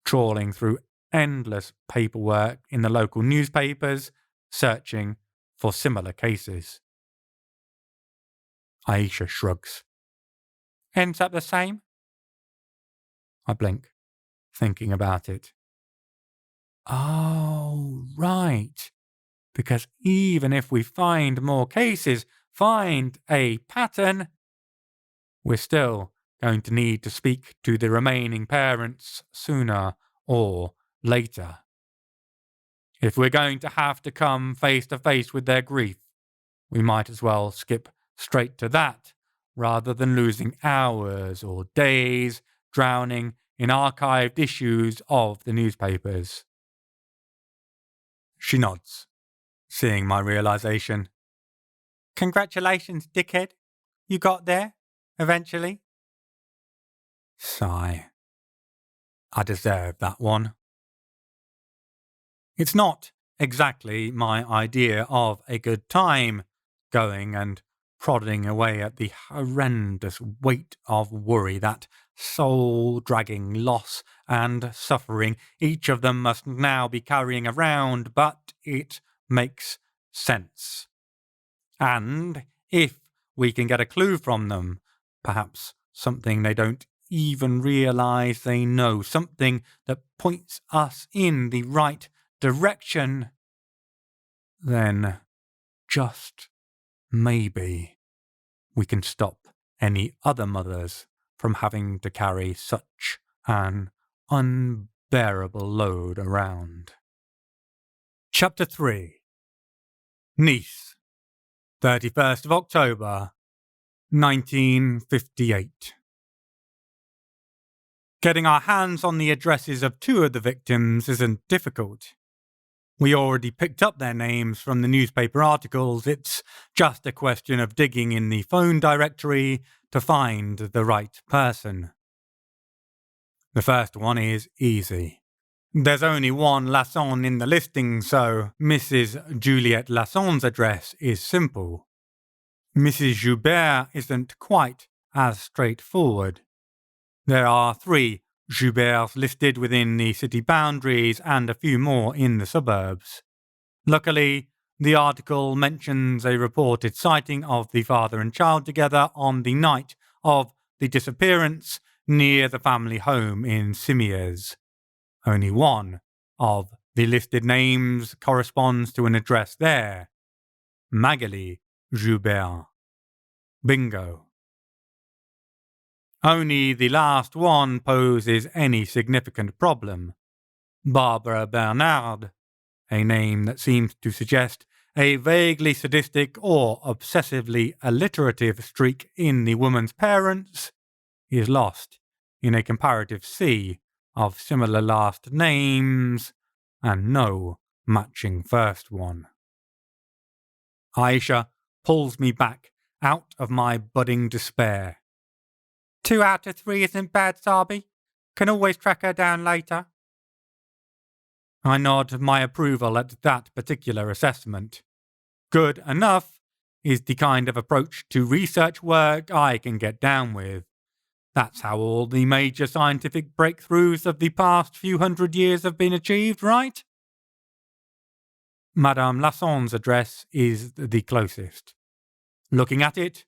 trawling through endless paperwork in the local newspapers, searching for similar cases. Aicha shrugs. Ends up the same? I blink, thinking about it. Oh, right. Because even if we find more cases, find a pattern, we're still going to need to speak to the remaining parents sooner or later. If we're going to have to come face to face with their grief, we might as well skip straight to that, rather than losing hours or days drowning in archived issues of the newspapers. She nods, seeing my realization. Congratulations, dickhead. You got there, eventually. Sigh. I deserve that one. It's not exactly my idea of a good time, going and prodding away at the horrendous weight of worry, that soul-dragging loss and suffering each of them must now be carrying around, but it makes sense. And if we can get a clue from them, perhaps something they don't even realize they know, something that points us in the right direction, then just maybe we can stop any other mothers from having to carry such an unbearable load around. Chapter 3. Nice, 31st of October, 1958. Getting our hands on the addresses of two of the victims isn't difficult. We already picked up their names from the newspaper articles. It's just a question of digging in the phone directory to find the right person. The first one is easy. There's only one Lasson in the listing, so Mrs. Juliette Lasson's address is simple. Mrs. Joubert isn't quite as straightforward. There are 3 Jouberts listed within the city boundaries and a few more in the suburbs. Luckily, the article mentions a reported sighting of the father and child together on the night of the disappearance near the family home in Simiez. Only one of the listed names corresponds to an address there. Magali Joubert. Bingo. Only the last one poses any significant problem. Barbara Bernard, a name that seems to suggest a vaguely sadistic or obsessively alliterative streak in the woman's parents, is lost in a comparative sea of similar last names and no matching first one. Aicha pulls me back out of my budding despair. 2 out of 3 isn't bad, Sarby. Can always track her down later. I nod my approval at that particular assessment. Good enough is the kind of approach to research work I can get down with. That's how all the major scientific breakthroughs of the past few hundred years have been achieved, right? Madame Lasson's address is the closest. Looking at it,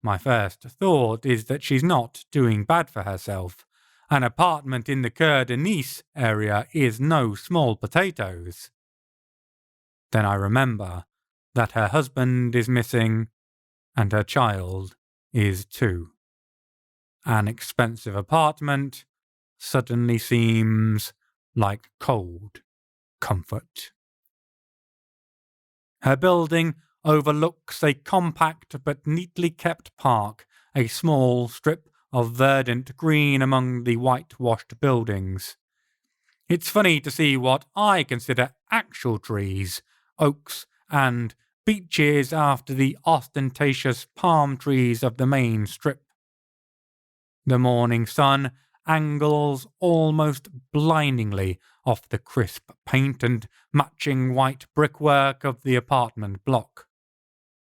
my first thought is that she's not doing bad for herself. An apartment in the Cœur de Nice area is no small potatoes. Then I remember that her husband is missing and her child is too. An expensive apartment suddenly seems like cold comfort. Her building overlooks a compact but neatly kept park, a small strip of verdant green among the whitewashed buildings. It's funny to see what I consider actual trees, oaks and beeches after the ostentatious palm trees of the main strip. The morning sun angles almost blindingly off the crisp paint and matching white brickwork of the apartment block.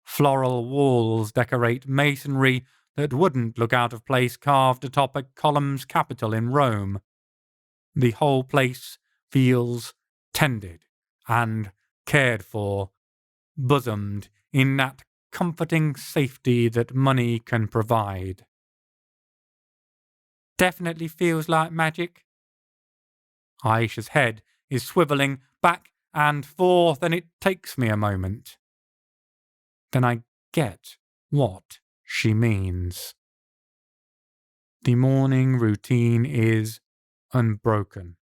Floral walls decorate masonry that wouldn't look out of place carved atop a column's capital in Rome. The whole place feels tended and cared for, bosomed in that comforting safety that money can provide. Definitely feels like magic. Aisha's head is swivelling back and forth, and it takes me a moment. Then I get what she means. The morning routine is unbroken.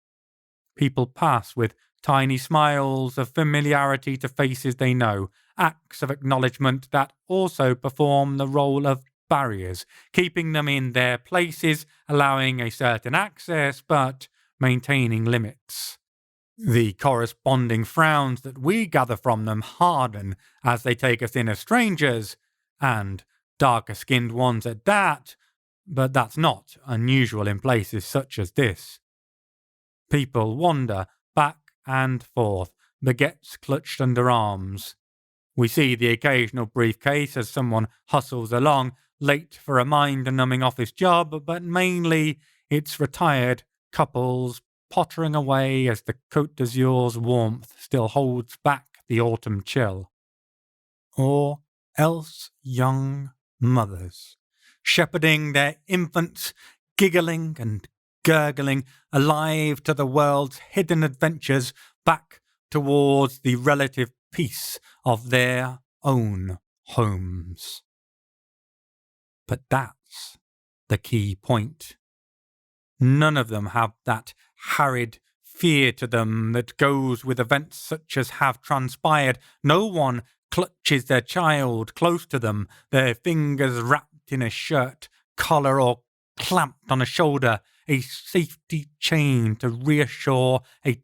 People pass with tiny smiles of familiarity to faces they know, acts of acknowledgement that also perform the role of barriers, keeping them in their places, allowing a certain access, but maintaining limits. The corresponding frowns that we gather from them harden as they take us in as strangers, and darker-skinned ones at that, but that's not unusual in places such as this. People wander back and forth, baguettes clutched under arms. We see the occasional briefcase as someone hustles along, late for a mind-numbing office job, but mainly it's retired couples pottering away as the Côte d'Azur's warmth still holds back the autumn chill. Or else young mothers, shepherding their infants, giggling and gurgling, alive to the world's hidden adventures, back towards the relative peace of their own homes. But that's the key point. None of them have that harried fear to them that goes with events such as have transpired. No one clutches their child close to them, their fingers wrapped in a shirt collar or clamped on a shoulder, a safety chain to reassure a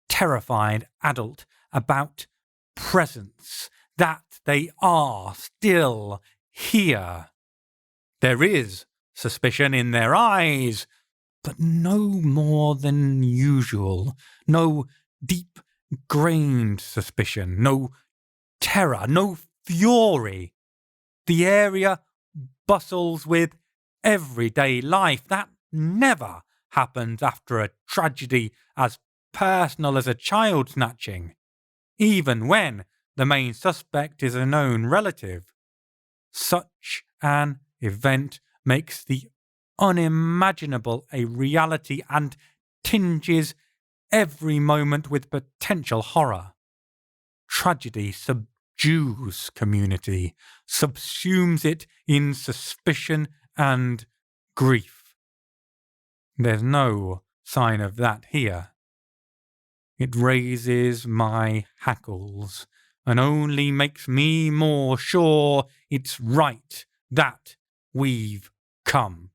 terrified adult about presence, that they are still here. There is suspicion in their eyes, but no more than usual, no deep-grained suspicion, no terror, no fury. The area bustles with everyday life. That never happens after a tragedy as personal as a child snatching, even when the main suspect is a known relative. Such an event makes the unimaginable a reality and tinges every moment with potential horror. Tragedy subdues community, subsumes it in suspicion and grief. There's no sign of that here. It raises my hackles and only makes me more sure it's right that we've come.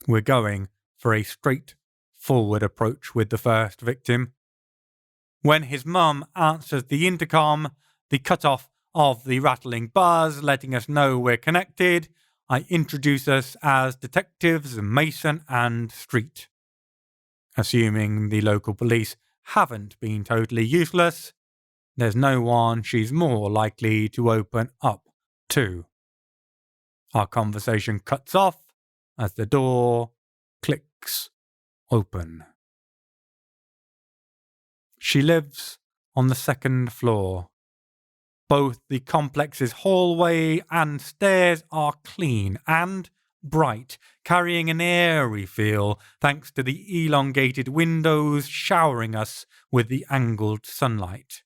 We're going for a straightforward approach with the first victim. When his mum answers the intercom, the cut-off of the rattling buzz letting us know we're connected, I introduce us as detectives Mason and Street. Assuming the local police haven't been totally useless, there's no one she's more likely to open up to. Our conversation cuts off as the door clicks open. She lives on the second floor. Both the complex's hallway and stairs are clean and bright, carrying an airy feel thanks to the elongated windows showering us with the angled sunlight.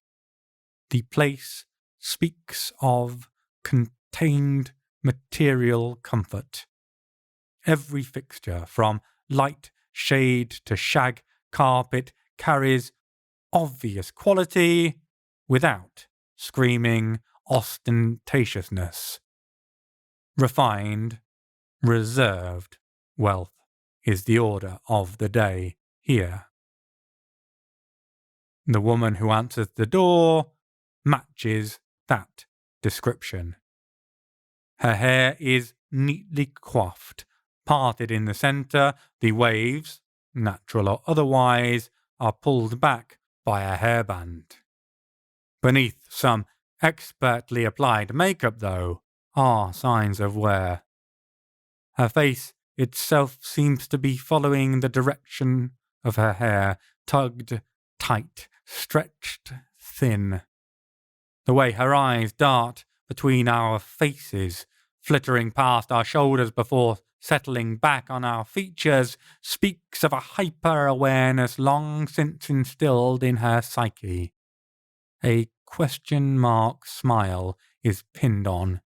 The place speaks of contained material comfort. Every fixture, from light shade to shag carpet, carries obvious quality without screaming ostentatiousness. Refined, reserved wealth is the order of the day here. The woman who answers the door matches that description. Her hair is neatly coiffed, parted in the centre. The waves, natural or otherwise, are pulled back by a hairband. Beneath some expertly applied makeup, though, are signs of wear. Her face itself seems to be following the direction of her hair, tugged tight, stretched thin. The way her eyes dart between our faces, flittering past our shoulders before settling back on our features, speaks of a hyper-awareness long since instilled in her psyche. A question mark smile is pinned on.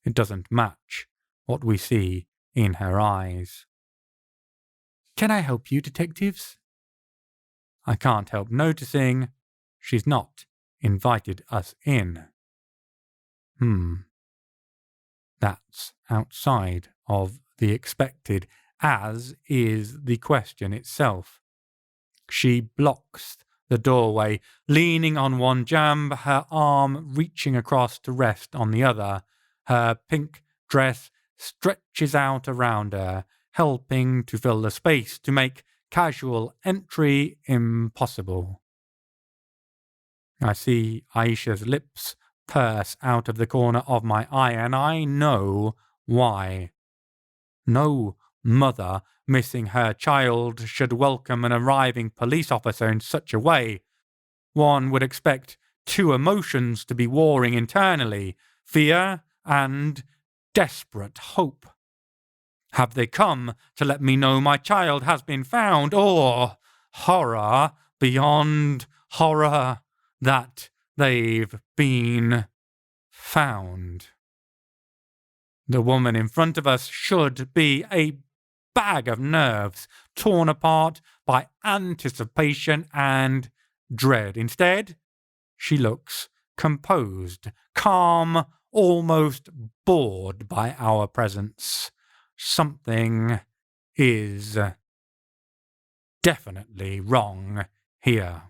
It doesn't match what we see in her eyes. "Can I help you, detectives?" I can't help noticing she's not invited us in. That's outside of the expected, as is the question itself. She blocks the doorway, leaning on one jamb, her arm reaching across to rest on the other. Her pink dress stretches out around her, helping to fill the space to make casual entry impossible. I see Aicha's lips purse out of the corner of my eye, and I know why. No mother missing her child should welcome an arriving police officer in such a way. One would expect two emotions to be warring internally, fear and desperate hope. Have they come to let me know my child has been found, or horror beyond horror that they've been found? The woman in front of us should be a bag of nerves torn apart by anticipation and dread. Instead, she looks composed, calm, almost bored by our presence. Something is definitely wrong here.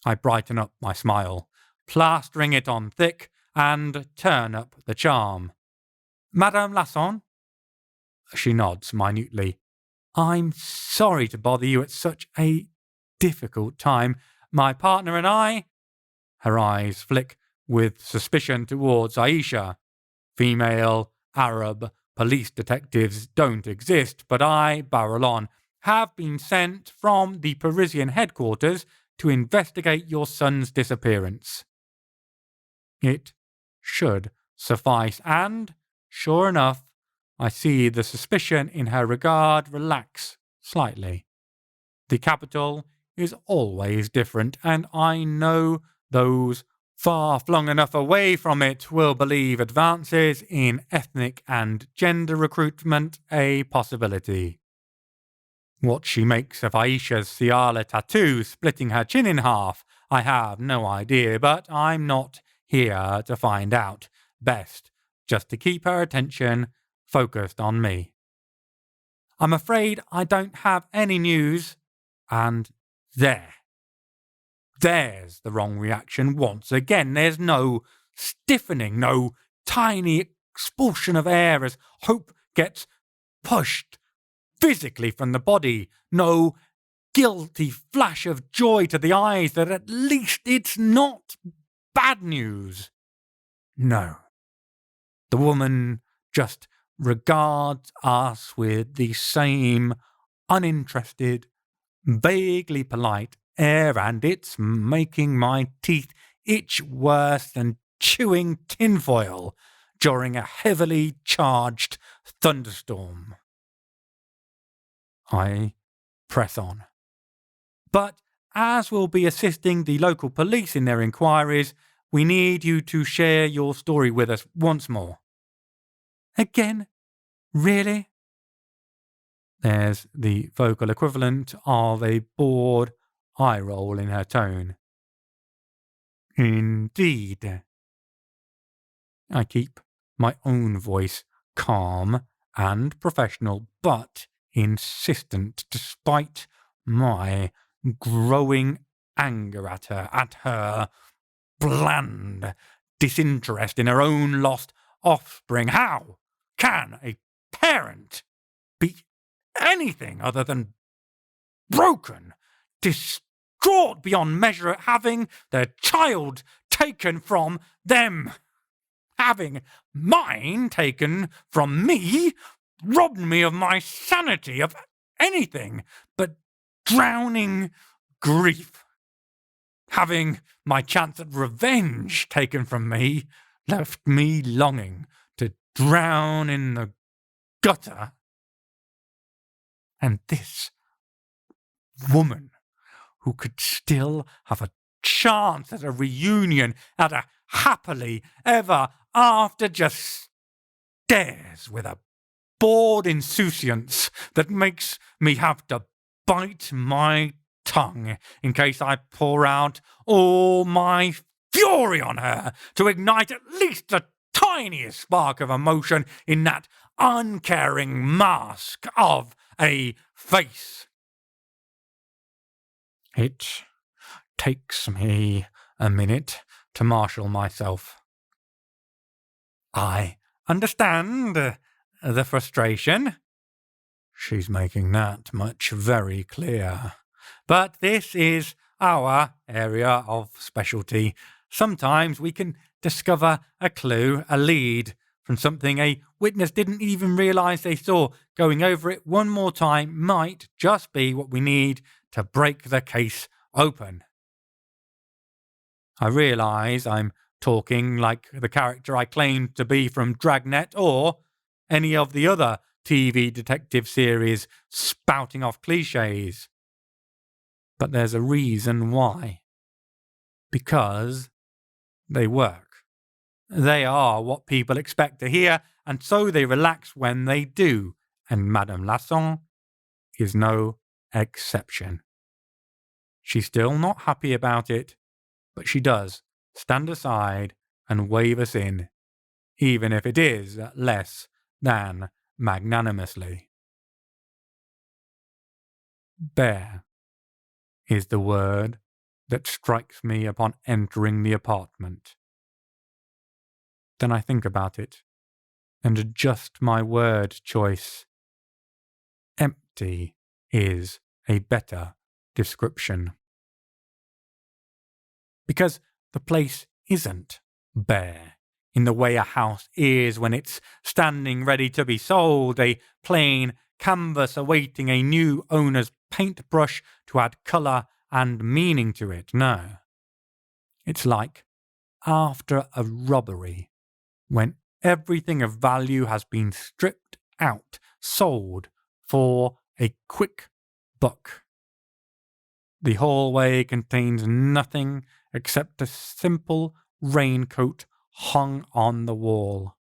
I brighten up my smile, plastering it on thick, and turn up the charm. Madame Lasson? She nods minutely. I'm sorry to bother you at such a difficult time. My partner and I... Her eyes flick with suspicion towards Aicha. Female, Arab, police detectives don't exist, but I barrel on. Have been sent from the Parisian headquarters to investigate your son's disappearance. It should suffice, and, sure enough, I see the suspicion in her regard relax slightly. The capital is always different, and I know those far flung enough away from it will believe advances in ethnic and gender recruitment a possibility. What she makes of Aicha's Ciala tattoo splitting her chin in half, I have no idea, but I'm not here to find out. Best just to keep her attention focused on me. I'm afraid I don't have any news, and there's the wrong reaction once again. There's no stiffening, no tiny expulsion of air as hope gets pushed physically from the body, no guilty flash of joy to the eyes that at least it's not bad news. No. The woman just regards us with the same uninterested, vaguely polite air, and it's making my teeth itch worse than chewing tinfoil during a heavily charged thunderstorm. I press on. But as we'll be assisting the local police in their inquiries, we need you to share your story with us once more. Again? Really? There's the vocal equivalent of a bored eye roll in her tone. Indeed. I keep my own voice calm and professional, but insistent despite my growing anger at her bland disinterest in her own lost offspring. How can a parent be anything other than broken, distraught beyond measure at having their child taken from them? Having mine taken from me robbed me of my sanity, of anything but drowning grief. Having my chance at revenge taken from me left me longing to drown in the gutter. And this woman, who could still have a chance at a reunion, at a happily ever after, just stares with a bored insouciance that makes me have to bite my tongue in case I pour out all my fury on her to ignite at least the tiniest spark of emotion in that uncaring mask of a face. It takes me a minute to marshal myself. I understand the frustration. She's making that much very clear. But this is our area of specialty. Sometimes we can discover a clue, a lead, from something a witness didn't even realise they saw. Going over it one more time might just be what we need to break the case open. I realise I'm talking like the character I claimed to be from Dragnet or any of the other TV detective series spouting off cliches. But there's a reason why. Because they work. They are what people expect to hear, and so they relax when they do, and Madame Lasson is no exception. She's still not happy about it, but she does stand aside and wave us in, even if it is less than magnanimously. Bear is the word that strikes me upon entering the apartment. Then I think about it and adjust my word choice. Empty is a better description. Because the place isn't bare in the way a house is when it's standing ready to be sold, a plain canvas awaiting a new owner's paintbrush to add colour and meaning to it. No. It's like after a robbery, when everything of value has been stripped out, sold for a quick buck. The hallway contains nothing except a simple raincoat hung on the wall.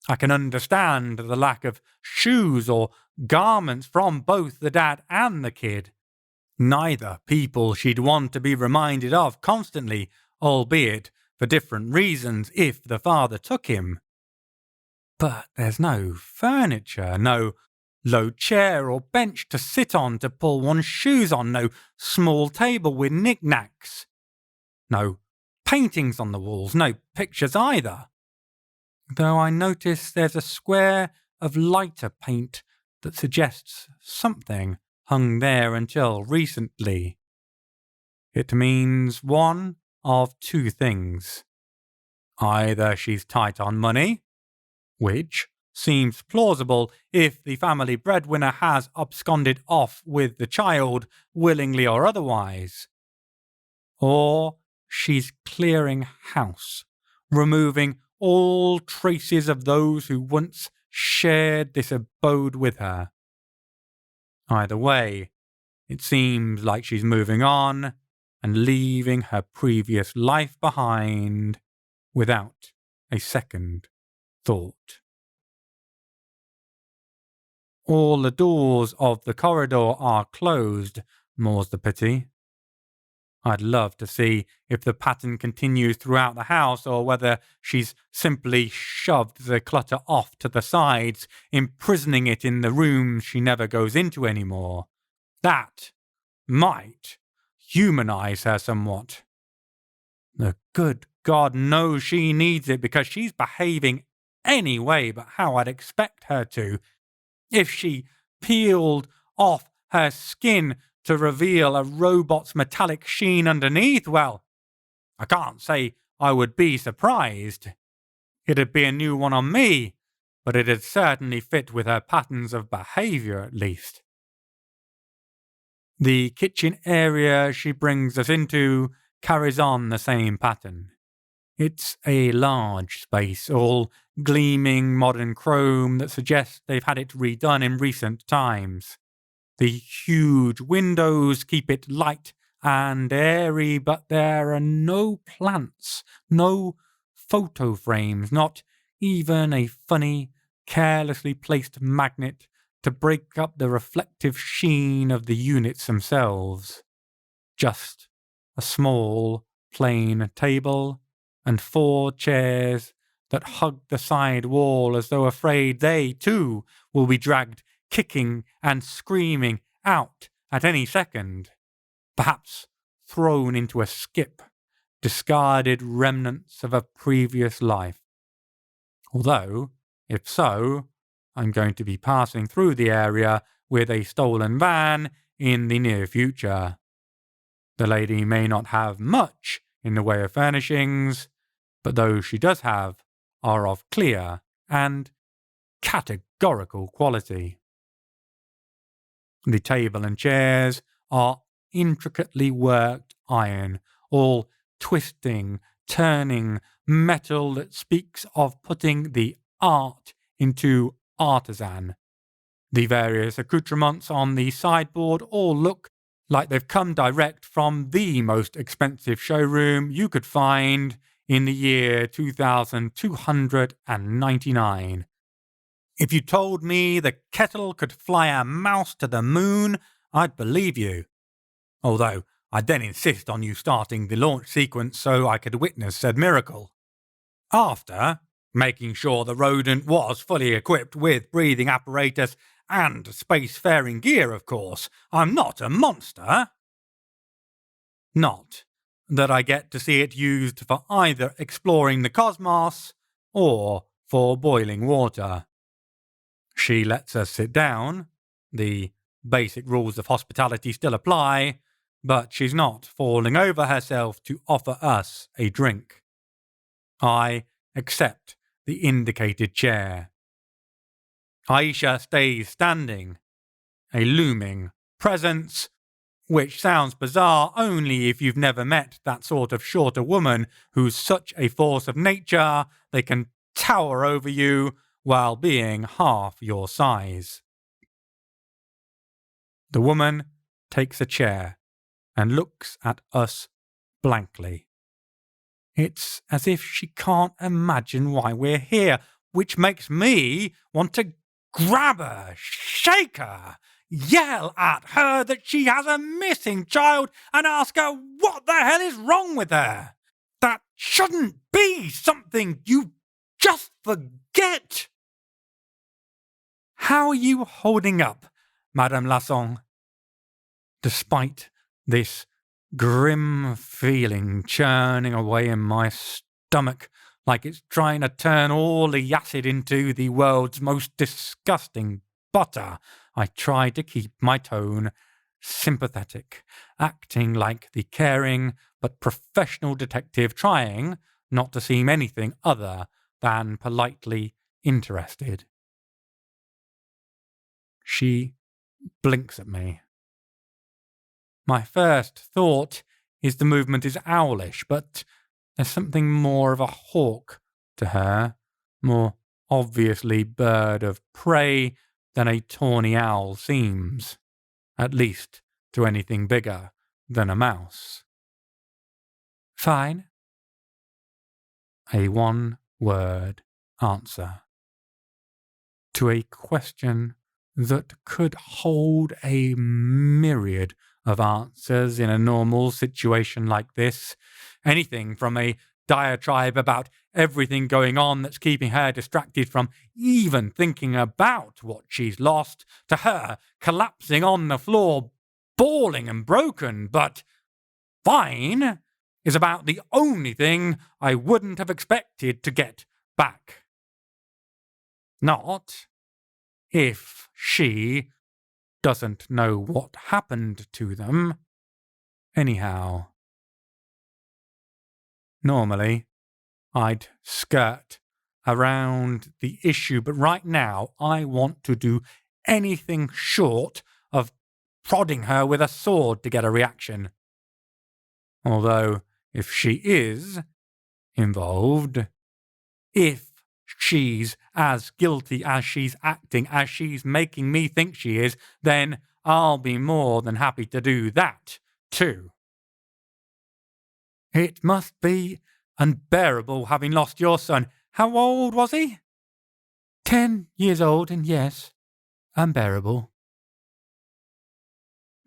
I can understand the lack of shoes or garments from both the dad and the kid. Neither people she'd want to be reminded of constantly, albeit for different reasons if the father took him. But there's no furniture, no low chair or bench to sit on to pull one's shoes on, no small table with knickknacks, no paintings on the walls, no pictures either. Though I notice there's a square of lighter paint that suggests something hung there until recently. It means one of two things. Either she's tight on money, which seems plausible if the family breadwinner has absconded off with the child, willingly or otherwise, or she's clearing house, removing all traces of those who once shared this abode with her. Either way, it seems like she's moving on and leaving her previous life behind without a second thought. All the doors of the corridor are closed, more's the pity. I'd love to see if the pattern continues throughout the house or whether she's simply shoved the clutter off to the sides, imprisoning it in the rooms she never goes into anymore. That might humanize her somewhat. The good God knows she needs it because she's behaving anyway but how I'd expect her to. If she peeled off her skin to reveal a robot's metallic sheen underneath, well, I can't say I would be surprised. It'd be a new one on me, but it'd certainly fit with her patterns of behaviour at least. The kitchen area she brings us into carries on the same pattern. It's a large space, all gleaming modern chrome that suggests they've had it redone in recent times. The huge windows keep it light and airy, but there are no plants, no photo frames, not even a funny, carelessly placed magnet to break up the reflective sheen of the units themselves. Just a small, plain table and 4 chairs that hug the side wall as though afraid they, too, will be dragged kicking and screaming out at any second, perhaps thrown into a skip, discarded remnants of a previous life. Although, if so, I'm going to be passing through the area with a stolen van in the near future. The lady may not have much in the way of furnishings, but those she does have are of clear and categorical quality. The table and chairs are intricately worked iron, all twisting, turning metal that speaks of putting the art into artisan. The various accoutrements on the sideboard all look like they've come direct from the most expensive showroom you could find in the year 2299. If you told me the kettle could fly a mouse to the moon, I'd believe you. Although I'd then insist on you starting the launch sequence so I could witness said miracle. After making sure the rodent was fully equipped with breathing apparatus and spacefaring gear, of course. I'm not a monster. Not that I get to see it used for either exploring the cosmos or for boiling water. She lets us sit down. The basic rules of hospitality still apply, but she's not falling over herself to offer us a drink. I accept the indicated chair. Aicha stays standing, a looming presence, which sounds bizarre only if you've never met that sort of shorter woman who's such a force of nature they can tower over you while being half your size. The woman takes a chair and looks at us blankly. It's as if she can't imagine why we're here, which makes me want to grab her, shake her, yell at her that she has a missing child and ask her what the hell is wrong with her. That shouldn't be something you just forget. How are you holding up, Madame Lasson? Despite this grim feeling churning away in my stomach like it's trying to turn all the acid into the world's most disgusting butter, I try to keep my tone sympathetic, acting like the caring but professional detective trying not to seem anything other than politely interested. She blinks at me. My first thought is the movement is owlish, but there's something more of a hawk to her, more obviously bird of prey than a tawny owl seems, at least to anything bigger than a mouse. Fine. A one-word answer to a question that could hold a myriad of answers in a normal situation like this. Anything from a diatribe about everything going on that's keeping her distracted from even thinking about what she's lost, to her collapsing on the floor, bawling and broken, but fine is about the only thing I wouldn't have expected to get back. Not if she doesn't know what happened to them. Anyhow, normally I'd skirt around the issue, but right now I want to do anything short of prodding her with a sword to get a reaction. Although, if she is involved, if she's as guilty as she's acting, as she's making me think she is, then I'll be more than happy to do that, too. It must be unbearable having lost your son. How old was he? 10 years old, and yes, unbearable.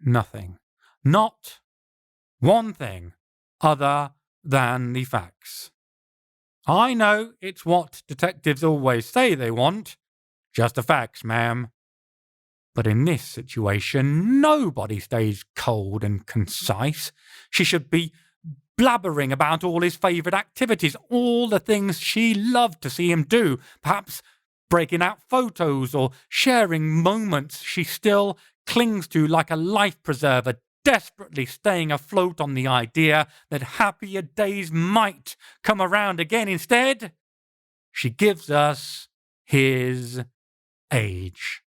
Nothing. Not one thing other than the facts. I know it's what detectives always say they want. Just the facts, ma'am. But in this situation, nobody stays cold and concise. She should be blabbering about all his favourite activities, all the things she loved to see him do, perhaps breaking out photos or sharing moments she still clings to like a life preserver, desperately staying afloat on the idea that happier days might come around again. Instead, she gives us his age.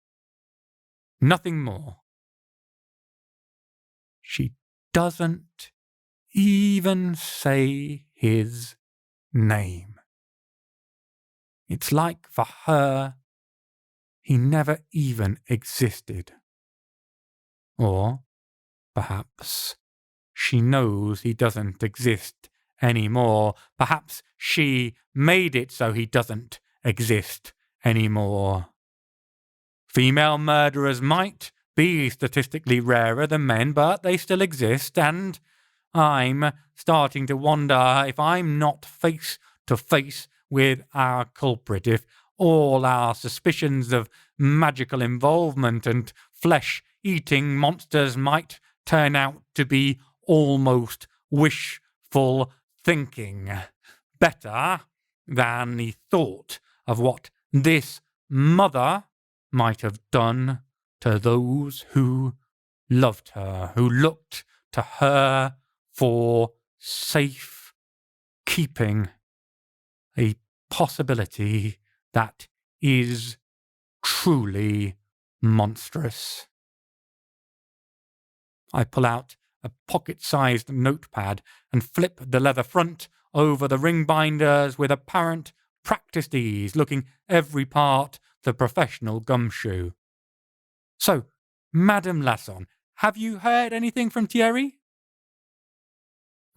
Nothing more. She doesn't even say his name. It's like for her, he never even existed. Or perhaps she knows he doesn't exist anymore. Perhaps she made it so he doesn't exist anymore. Female murderers might be statistically rarer than men, but they still exist, and I'm starting to wonder if I'm not face to face with our culprit, if all our suspicions of magical involvement and flesh-eating monsters might turn out to be almost wishful thinking. Better than the thought of what this mother might have done to those who loved her, who looked to her for safe keeping. A possibility that is truly monstrous. I pull out a pocket-sized notepad and flip the leather front over the ring binders with apparent practiced ease, looking every part the professional gumshoe. So, Madame Lasson, have you heard anything from Thierry?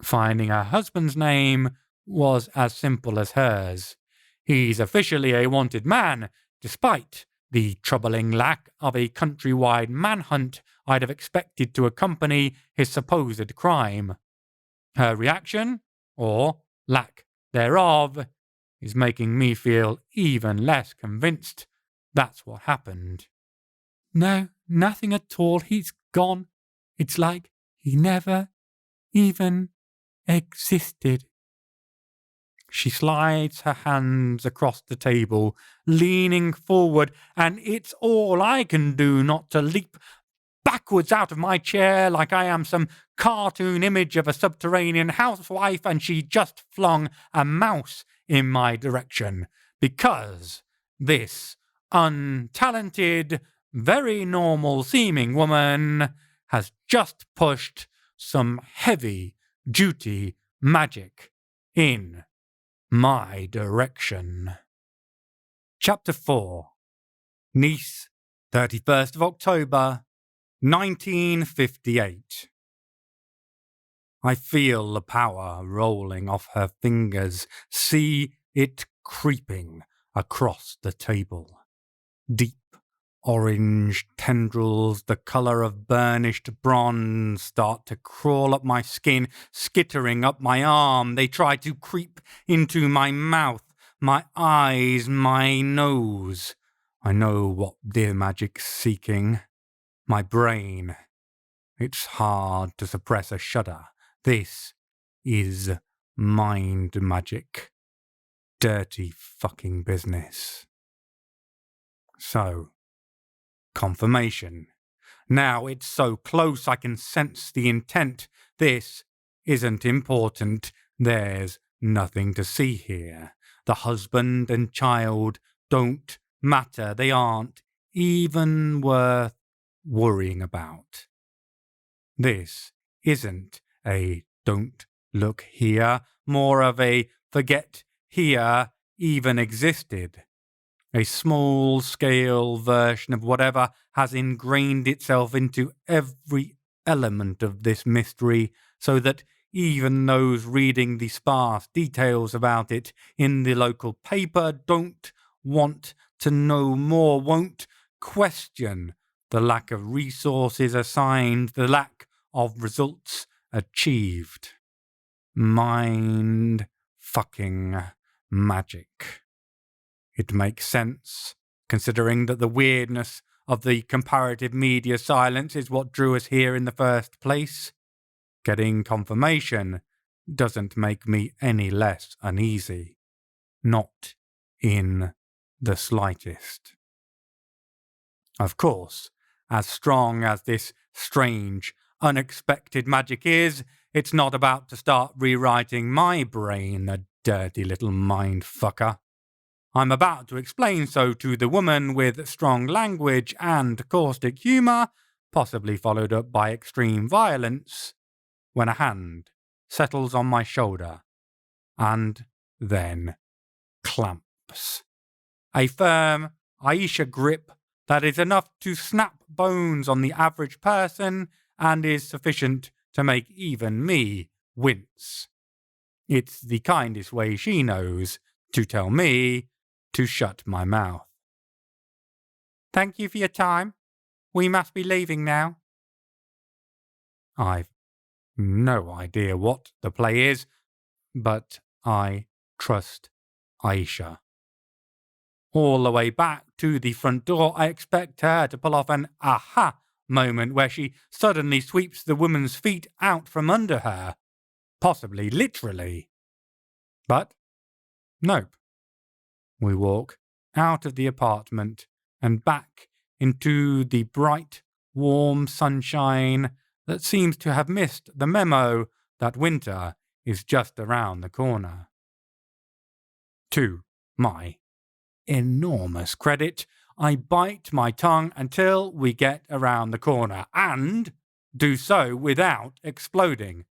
Finding her husband's name was as simple as hers. He's officially a wanted man, despite the troubling lack of a countrywide manhunt I'd have expected to accompany his supposed crime. Her reaction, or lack thereof, is making me feel even less convinced that's what happened. No, nothing at all. He's gone. It's like he never even existed. She slides her hands across the table, leaning forward, and it's all I can do not to leap backwards out of my chair like I am some cartoon image of a subterranean housewife and she just flung a mouse in my direction, because this untalented, very normal-seeming woman has just pushed some heavy-duty magic in my direction. Chapter 4. Nice, 31st of October, 1958. I feel the power rolling off her fingers, see it creeping across the table. Deep orange tendrils, the colour of burnished bronze, start to crawl up my skin, skittering up my arm. They try to creep into my mouth, my eyes, my nose. I know what their magic's seeking. My brain. It's hard to suppress a shudder. This is mind magic. Dirty fucking business. So, confirmation. Now it's so close I can sense the intent. This isn't important. There's nothing to see here. The husband and child don't matter. They aren't even worth worrying about. This isn't a don't look here, more of a forget here even existed. A small-scale version of whatever has ingrained itself into every element of this mystery, so that even those reading the sparse details about it in the local paper don't want to know more, won't question the lack of resources assigned, the lack of results achieved. Mind fucking magic. It makes sense, considering that the weirdness of the comparative media silence is what drew us here in the first place. Getting confirmation doesn't make me any less uneasy. Not in the slightest. Of course, as strong as this strange, unexpected magic is, it's not about to start rewriting my brain, the dirty little mind fucker. I'm about to explain so to the woman with strong language and caustic humour, possibly followed up by extreme violence, when a hand settles on my shoulder and then clamps. A firm Aicha grip that is enough to snap bones on the average person and is sufficient to make even me wince. It's the kindest way she knows to tell me to shut my mouth. Thank you for your time. We must be leaving now. I've no idea what the play is, but I trust Aicha. All the way back to the front door, I expect her to pull off an aha moment where she suddenly sweeps the woman's feet out from under her, possibly literally. But nope. We walk out of the apartment and back into the bright, warm sunshine that seems to have missed the memo that winter is just around the corner. To my enormous credit, I bite my tongue until we get around the corner and do so without exploding.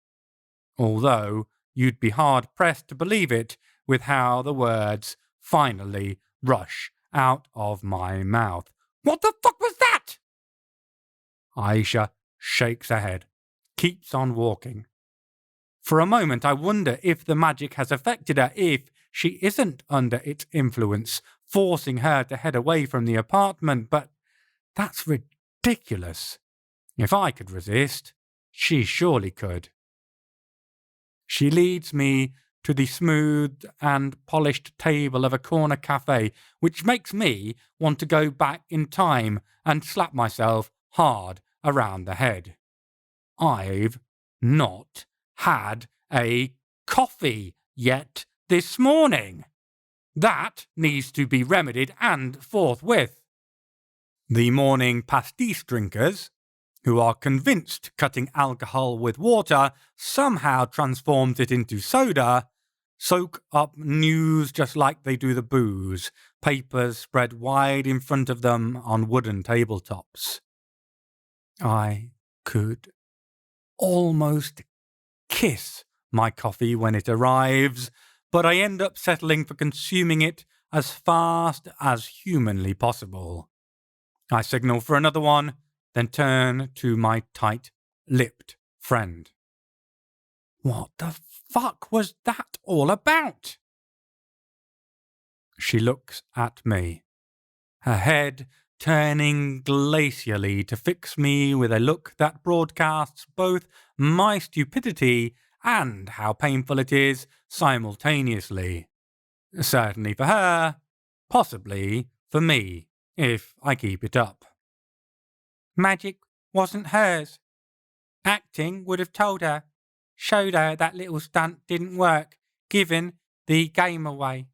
Although you'd be hard-pressed to believe it with how the words finally rush out of my mouth. What the fuck was that? Aicha shakes her head, keeps on walking. For a moment I wonder if the magic has affected her, if she isn't under its influence, forcing her to head away from the apartment, but that's ridiculous. If I could resist, she surely could. She leads me to the smooth and polished table of a corner cafe, which makes me want to go back in time and slap myself hard around the head. I've not had a coffee yet this morning. That needs to be remedied and forthwith. The morning pastis drinkers, who are convinced cutting alcohol with water somehow transforms it into soda, soak up news just like they do the booze, papers spread wide in front of them on wooden tabletops. I could almost kiss my coffee when it arrives, but I end up settling for consuming it as fast as humanly possible. I signal for another one, then turn to my tight-lipped friend. What the fuck was that all about? She looks at me, her head turning glacially to fix me with a look that broadcasts both my stupidity and how painful it is simultaneously. Certainly for her, possibly for me, if I keep it up. Magic wasn't hers. Acting would have told her, showed her that little stunt didn't work, given the game away.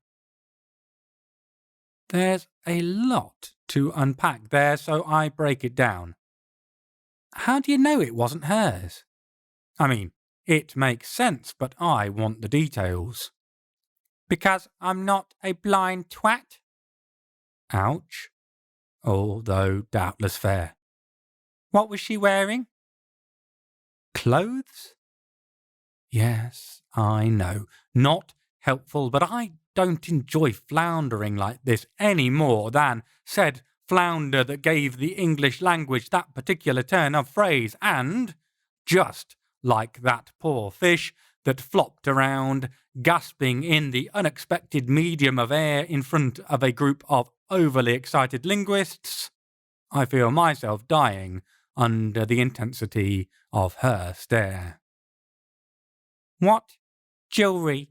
There's a lot to unpack there, so I break it down. How do you know it wasn't hers? I mean, it makes sense, but I want the details. Because I'm not a blind twat? Ouch. Although doubtless fair. What was she wearing? Clothes? Yes, I know. Not helpful, but I don't enjoy floundering like this any more than said flounder that gave the English language that particular turn of phrase, and, just like that poor fish that flopped around, gasping in the unexpected medium of air in front of a group of overly excited linguists, I feel myself dying under the intensity of her stare. What jewellery?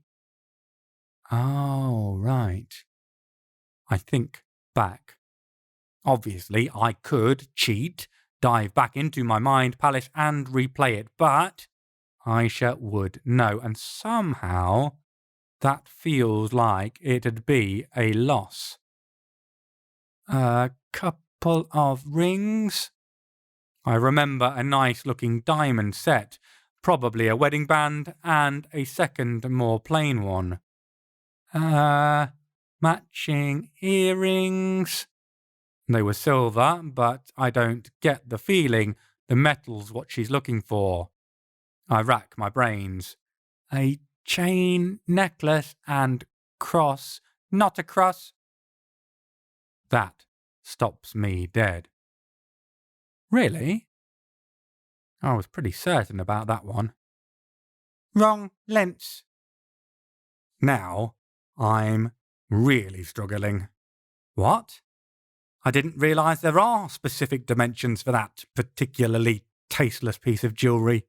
Oh, right. I think back. Obviously, I could cheat, dive back into my mind palace and replay it, but Aicha would know, and somehow that feels like it'd be a loss. A couple of rings? I remember a nice-looking diamond set, probably a wedding band, and a second, more plain one. Matching earrings. They were silver, but I don't get the feeling the metal's what she's looking for. I rack my brains. A chain, necklace, and cross. Not a cross. That stops me dead. Really? I was pretty certain about that one. Wrong lengths. Now I'm really struggling. What? I didn't realise there are specific dimensions for that particularly tasteless piece of jewellery.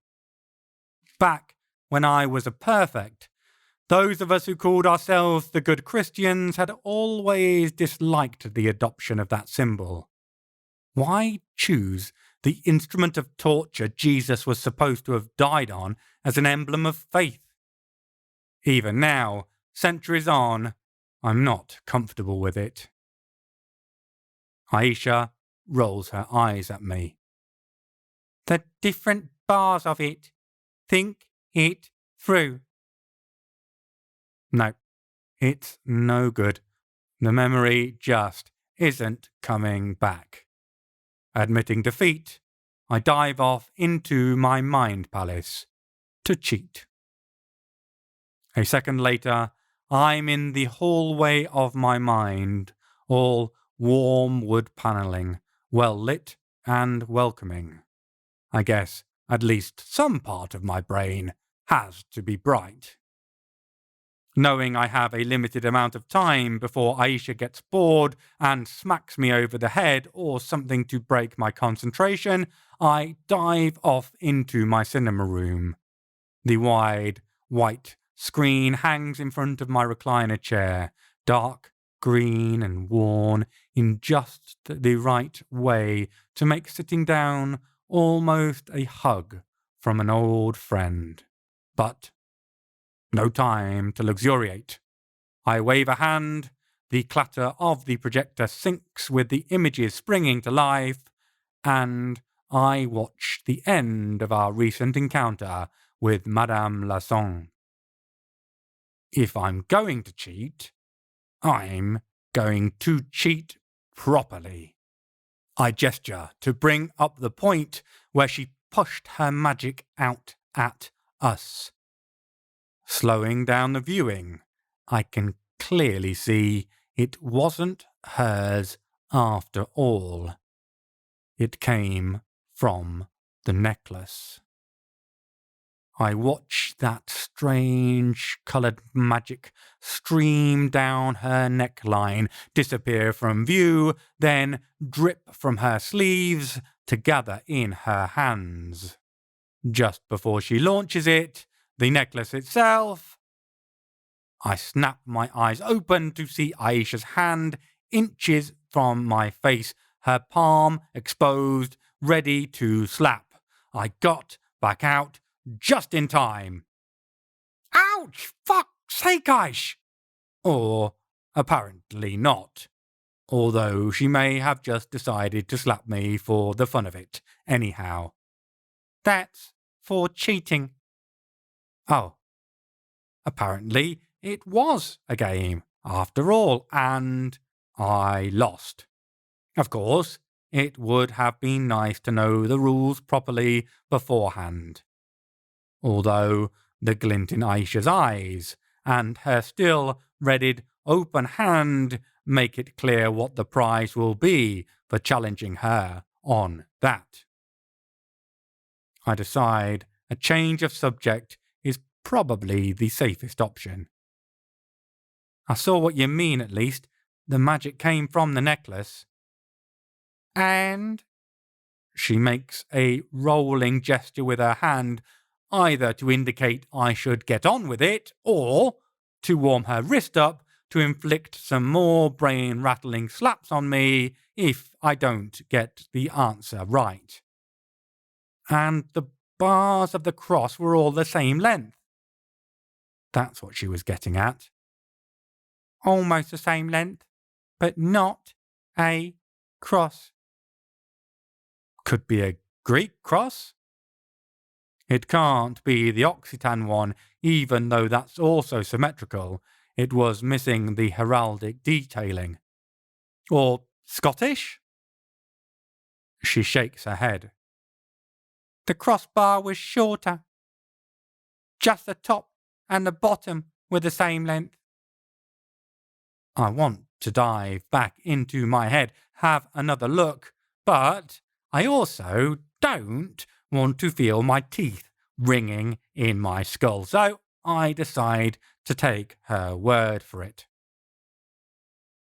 Back when I was a perfect, those of us who called ourselves the good Christians had always disliked the adoption of that symbol. Why choose the instrument of torture Jesus was supposed to have died on as an emblem of faith? Even now, centuries on, I'm not comfortable with it. Aicha rolls her eyes at me. The different bars of it. Think it through. No, it's no good. The memory just isn't coming back. Admitting defeat, I dive off into my mind palace to cheat. A second later, I'm in the hallway of my mind, all warm wood panelling, well lit and welcoming. I guess at least some part of my brain has to be bright. Knowing I have a limited amount of time before Aicha gets bored and smacks me over the head or something to break my concentration, I dive off into my cinema room. The wide, white screen hangs in front of my recliner chair, dark, green and worn in just the right way to make sitting down almost a hug from an old friend. But no time to luxuriate. I wave a hand, the clatter of the projector syncs with the images springing to life, and I watch the end of our recent encounter with Madame Lasson. If I'm going to cheat, I'm going to cheat properly. I gesture to bring up the point where she pushed her magic out at us. Slowing down the viewing, I can clearly see it wasn't hers after all. It came from the necklace. I watch that strange coloured magic stream down her neckline, disappear from view, then drip from her sleeves to gather in her hands. Just before she launches it, the necklace itself. I snap my eyes open to see Aicha's hand inches from my face, her palm exposed, ready to slap. I got back out just in time. Ouch! Fuck's sake, Aish! Or apparently not. Although she may have just decided to slap me for the fun of it, anyhow. That's for cheating. Oh. Apparently, it was a game, after all, and I lost. Of course, it would have been nice to know the rules properly beforehand. Although the glint in Aicha's eyes and her still readied open hand make it clear what the prize will be for challenging her on that. I decide a change of subject is probably the safest option. I saw what you mean, at least. The magic came from the necklace. And she makes a rolling gesture with her hand, either to indicate I should get on with it, or to warm her wrist up to inflict some more brain-rattling slaps on me if I don't get the answer right. And the bars of the cross were all the same length. That's what she was getting at. Almost the same length, but not a cross. Could be a Greek cross? It can't be the Occitan one, even though that's also symmetrical. It was missing the heraldic detailing. Or Scottish? She shakes her head. The crossbar was shorter. Just the top and the bottom were the same length. I want to dive back into my head, have another look, but I also don't want to feel my teeth ringing in my skull, so I decide to take her word for it.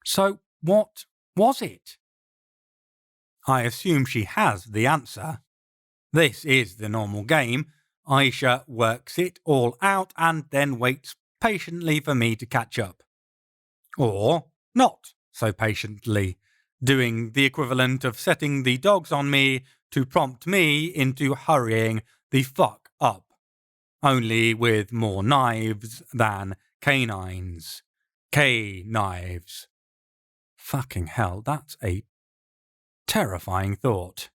So what was it? I assume she has the answer. This is the normal game. Aicha works it all out and then waits patiently for me to catch up. Or not so patiently, doing the equivalent of setting the dogs on me to prompt me into hurrying the fuck up. Only with more knives than canines. K-knives. Fucking hell, that's a terrifying thought.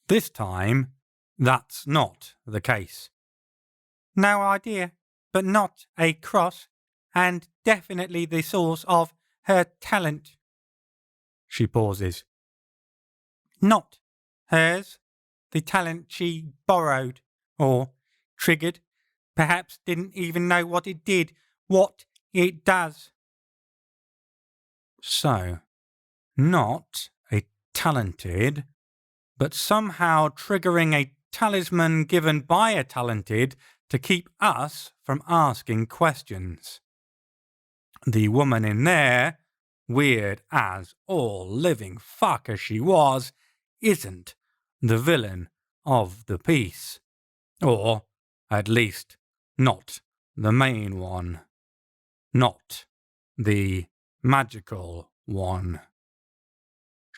This time, that's not the case. No idea, but not a cross, and definitely the source of her talent. She pauses. Not hers, the talent she borrowed, or triggered, perhaps didn't even know what it did, what it does. So, not a talented, but somehow triggering a talisman given by a talented to keep us from asking questions. The woman in there, weird as all living fuck as she was, isn't the villain of the piece. Or, at least, not the main one. Not the magical one.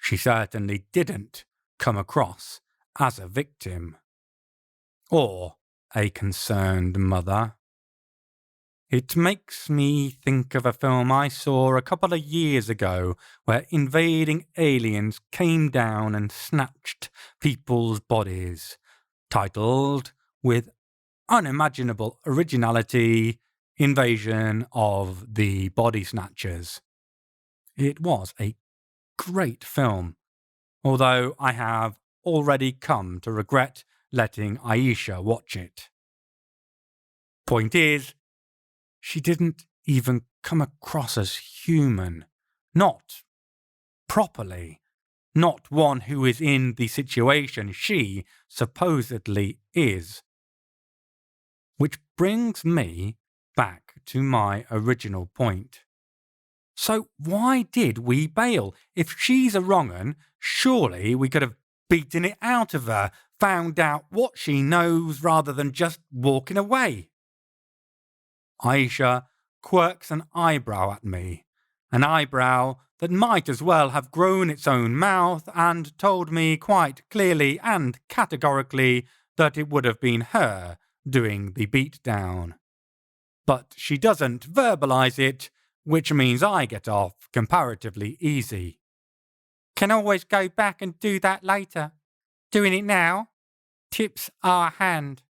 She certainly didn't come across as a victim. Or a concerned mother. It makes me think of a film I saw a couple of years ago where invading aliens came down and snatched people's bodies, titled, with unimaginable originality, Invasion of the Body Snatchers. It was a great film, although I have already come to regret letting Aicha watch it. Point is, she didn't even come across as human. Not properly. Not one who is in the situation she supposedly is. Which brings me back to my original point. So why did we bail? If she's a wrong'un, surely we could have beaten it out of her, found out what she knows rather than just walking away. Aicha quirks an eyebrow at me, an eyebrow that might as well have grown its own mouth and told me quite clearly and categorically that it would have been her doing the beatdown. But she doesn't verbalise it, which means I get off comparatively easy. Can always go back and do that later. Doing it now tips our hand.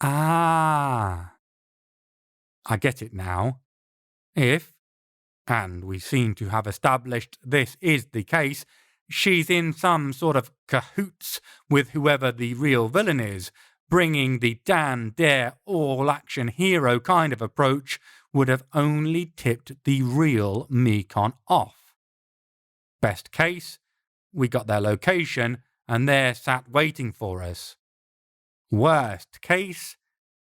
Ah. I get it now. If, and we seem to have established this is the case, she's in some sort of cahoots with whoever the real villain is, bringing the Dan Dare all-action hero kind of approach would have only tipped the real Mekon off. Best case, we got their location and they're sat waiting for us. Worst case,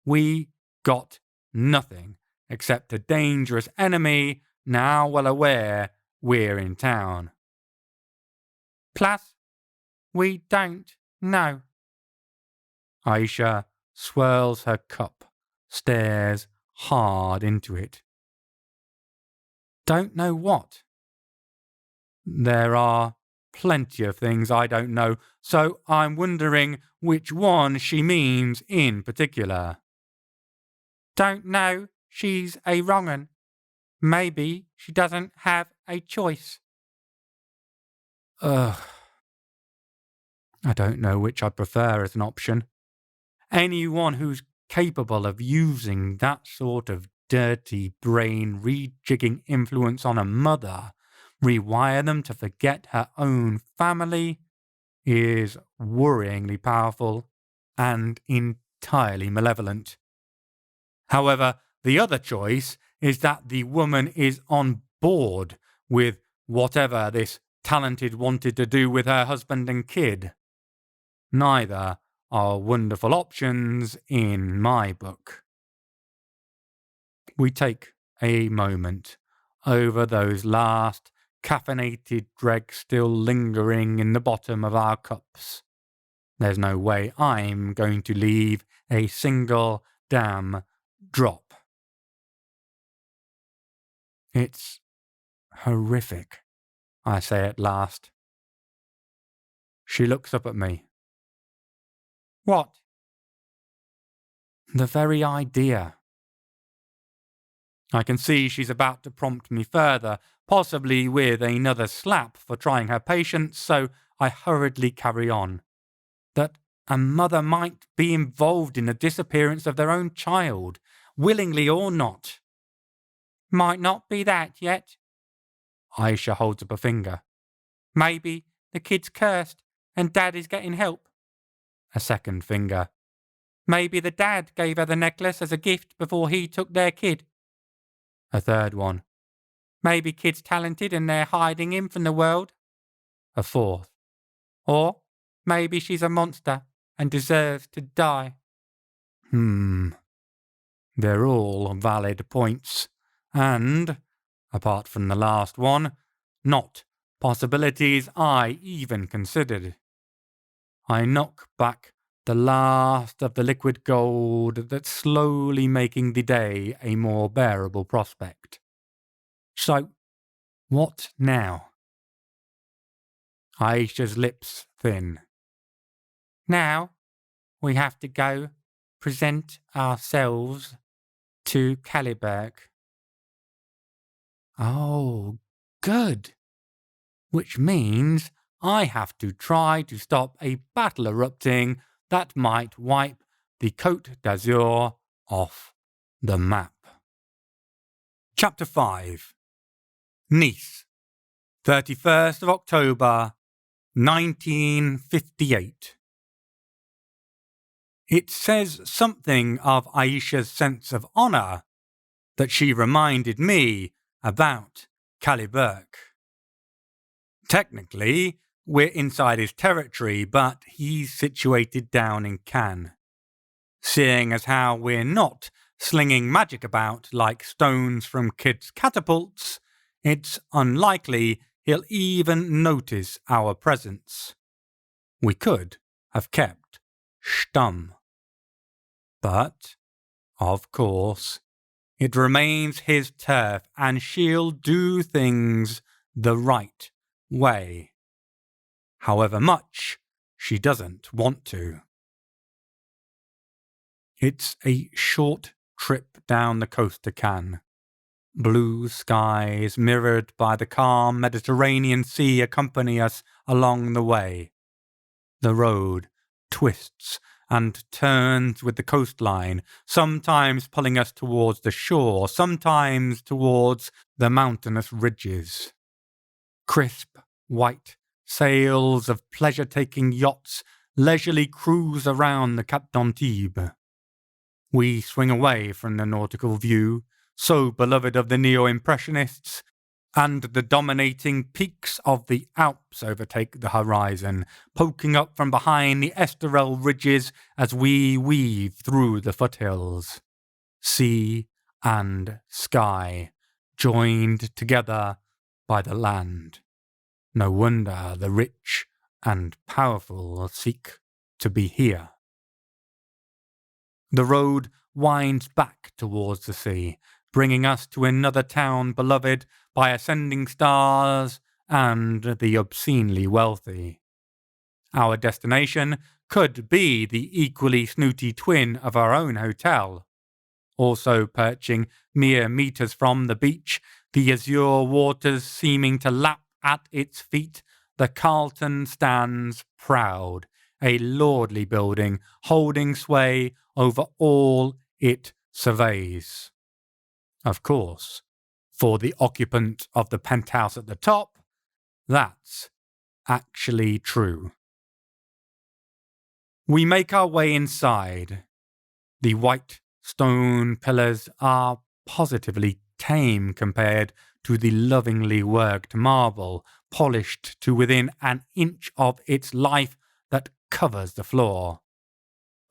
we got nothing except a dangerous enemy now well aware we're in town. Plus, we don't know. Aicha swirls her cup, stares hard into it. Don't know what? There are plenty of things I don't know, so I'm wondering which one she means in particular. Don't know she's a wrong'un. Maybe she doesn't have a choice. Ugh. I don't know which I prefer as an option. Anyone who's capable of using that sort of dirty brain rejigging influence on a mother, rewire them to forget her own family, is worryingly powerful and entirely malevolent. However, the other choice is that the woman is on board with whatever this talented wanted to do with her husband and kid. Neither are wonderful options in my book. We take a moment over those last caffeinated dregs still lingering in the bottom of our cups. There's no way I'm going to leave a single damn drop. It's horrific, I say at last. She looks up at me. What? The very idea. I can see she's about to prompt me further, possibly with another slap for trying her patience, so I hurriedly carry on. That a mother might be involved in the disappearance of their own child, willingly or not. Might not be that yet. Aicha holds up a finger. Maybe the kid's cursed and Dad is getting help. A second finger. Maybe the dad gave her the necklace as a gift before he took their kid. A third one. Maybe kid's talented and they're hiding him from the world. A fourth. Or maybe she's a monster and deserves to die. They're all valid points. And, apart from the last one, not possibilities I even considered. I knock back the last of the liquid gold that's slowly making the day a more bearable prospect. So, what now? Aicha's lips thin. Now, we have to go present ourselves to Caliburg. Oh, good. Which means I have to try to stop a battle erupting that might wipe the Côte d'Azur off the map. Chapter 5. Nice, 31st of October, 1958. It says something of Aicha's sense of honour that she reminded me about Caliburg. Technically, we're inside his territory, but he's situated down in Cannes. Seeing as how we're not slinging magic about like stones from kids' catapults, it's unlikely he'll even notice our presence. We could have kept stum. But, of course, it remains his turf and she'll do things the right way. However much she doesn't want to. It's a short trip down the coast to Cannes. Blue skies mirrored by the calm Mediterranean Sea accompany us along the way. The road twists and turns with the coastline, sometimes pulling us towards the shore, sometimes towards the mountainous ridges. Crisp, white sails of pleasure-taking yachts leisurely cruise around the Cap d'Antibes. We swing away from the nautical view, so beloved of the neo-impressionists, and the dominating peaks of the Alps overtake the horizon, poking up from behind the Esterel ridges as we weave through the foothills. Sea and sky joined together by the land. No wonder the rich and powerful seek to be here. The road winds back towards the sea, bringing us to another town beloved by ascending stars and the obscenely wealthy. Our destination could be the equally snooty twin of our own hotel. Also perching mere meters from the beach, the azure waters seeming to lap at its feet, the Carlton stands proud, a lordly building holding sway over all it surveys. Of course, for the occupant of the penthouse at the top, that's actually true. We make our way inside. The white stone pillars are positively tame compared to the lovingly worked marble, polished to within an inch of its life that covers the floor.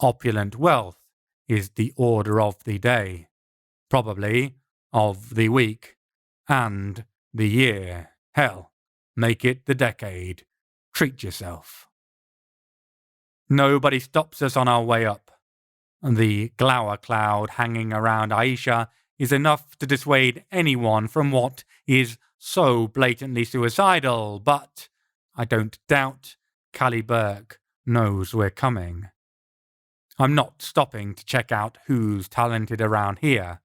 Opulent wealth is the order of the day, probably of the week, and the year. Hell, make it the decade. Treat yourself. Nobody stops us on our way up. The glower cloud hanging around Aicha is enough to dissuade anyone from what is so blatantly suicidal, but I don't doubt Callie Burke knows we're coming. I'm not stopping to check out who's talented around here.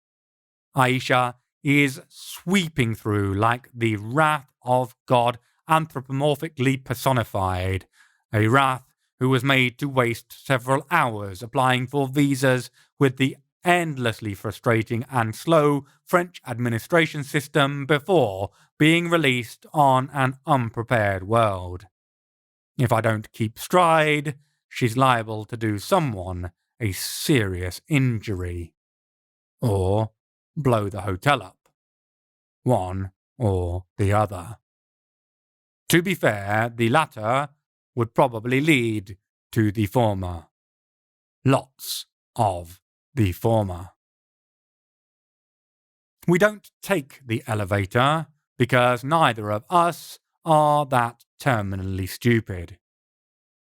Aicha is sweeping through like the wrath of God anthropomorphically personified, a wrath who was made to waste several hours applying for visas with the endlessly frustrating and slow French administration system before being released on an unprepared world. If I don't keep stride, she's liable to do someone a serious injury. Or blow the hotel up. One or the other. To be fair, the latter would probably lead to the former. Lots of the former. We don't take the elevator because neither of us are that terminally stupid.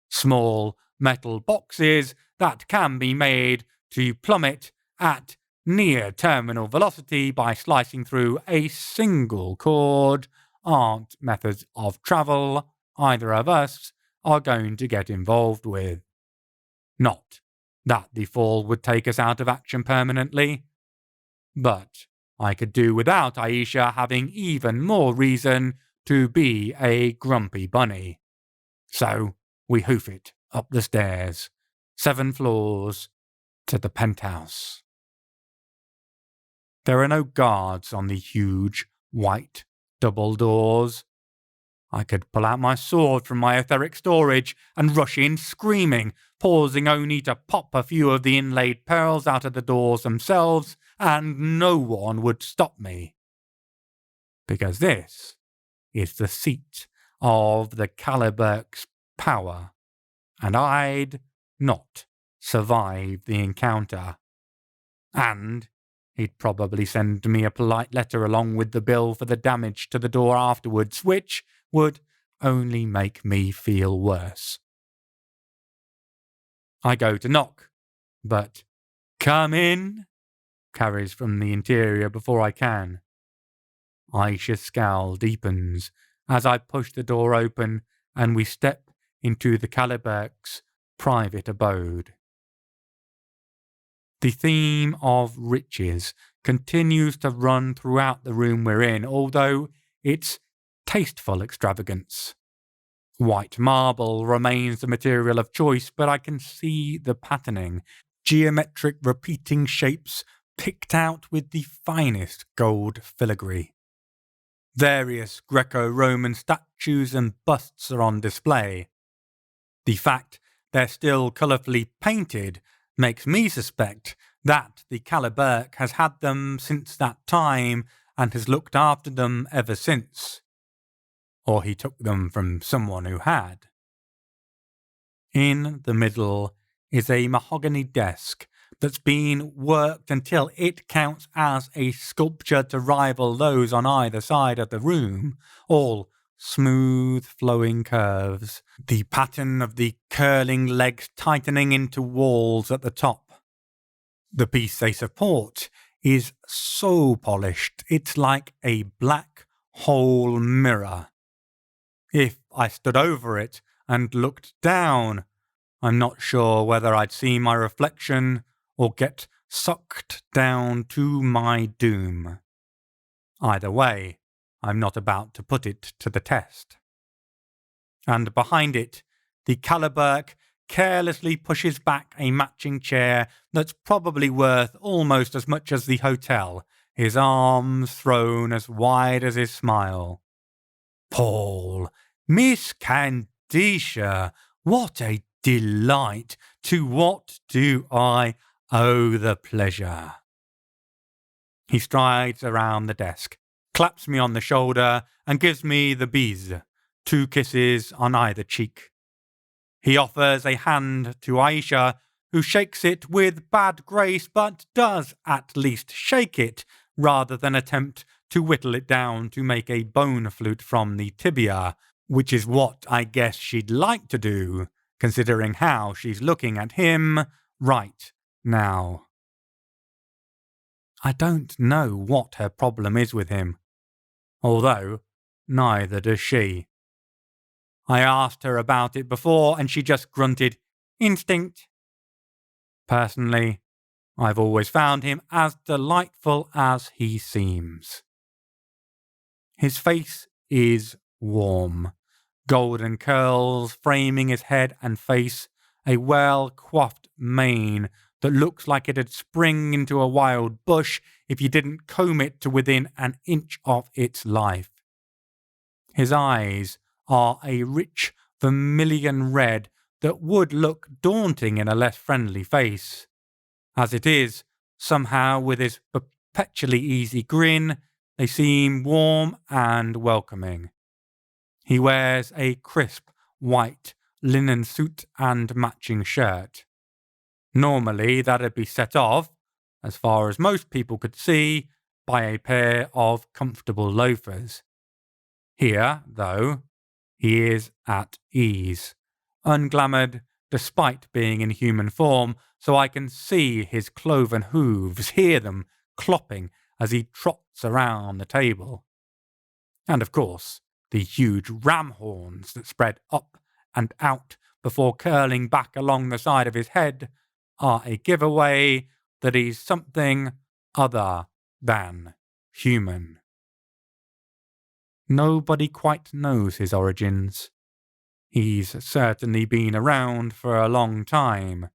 Small metal boxes that can be made to plummet at near terminal velocity by slicing through a single chord aren't methods of travel either of us are going to get involved with. Not that the fall would take us out of action permanently, but I could do without Aicha having even more reason to be a grumpy bunny. So we hoof it up the stairs, 7 floors, to the penthouse. There are no guards on the huge, white, double doors. I could pull out my sword from my etheric storage and rush in screaming, pausing only to pop a few of the inlaid pearls out of the doors themselves, and no one would stop me. Because this is the seat of the Callie Burke's power, and I'd not survive the encounter. And he'd probably send me a polite letter along with the bill for the damage to the door afterwards, which would only make me feel worse. I go to knock, but "Come in" carries from the interior before I can. Aicha's scowl deepens as I push the door open and we step into the Callie Burke's private abode. The theme of riches continues to run throughout the room we're in, although it's tasteful extravagance. White marble remains the material of choice, but I can see the patterning, geometric repeating shapes picked out with the finest gold filigree. Various Greco-Roman statues and busts are on display. The fact they're still colourfully painted makes me suspect that the Callie Burke has had them since that time and has looked after them ever since. Or he took them from someone who had. In the middle is a mahogany desk that's been worked until it counts as a sculpture to rival those on either side of the room, all smooth flowing curves, the pattern of the curling legs tightening into walls at the top. The piece they support is so polished it's like a black hole mirror. If I stood over it and looked down, I'm not sure whether I'd see my reflection or get sucked down to my doom. Either way, I'm not about to put it to the test. and behind it, the caliburk carelessly pushes back a matching chair that's probably worth almost as much as the hotel, his arms thrown as wide as his smile. Paul, Miss Candisha, what a delight! To what do I owe the pleasure? He strides around the desk, claps me on the shoulder, and gives me the bise, 2 kisses on either cheek. He offers a hand to Aicha, who shakes it with bad grace, but does at least shake it, rather than attempt to whittle it down to make a bone flute from the tibia, which is what I guess she'd like to do, considering how she's looking at him right now. I don't know what her problem is with him, although neither does she. I asked her about it before and she just grunted, "Instinct." Personally, I've always found him as delightful as he seems. His face is warm, golden curls framing his head and face, a well-coiffed mane that looks like it'd spring into a wild bush if you didn't comb it to within an inch of its life. His eyes are a rich vermilion red that would look daunting in a less friendly face. As it is, somehow with his perpetually easy grin, they seem warm and welcoming. He wears a crisp white linen suit and matching shirt. Normally that'd be set off, as far as most people could see, by a pair of comfortable loafers. Here, though, he is at ease, unglamoured despite being in human form, so I can see his cloven hooves, hear them clopping as he trots around the table. And of course, the huge ram horns that spread up and out before curling back along the side of his head are a giveaway that he's something other than human. Nobody quite knows his origins. He's certainly been around for a long time.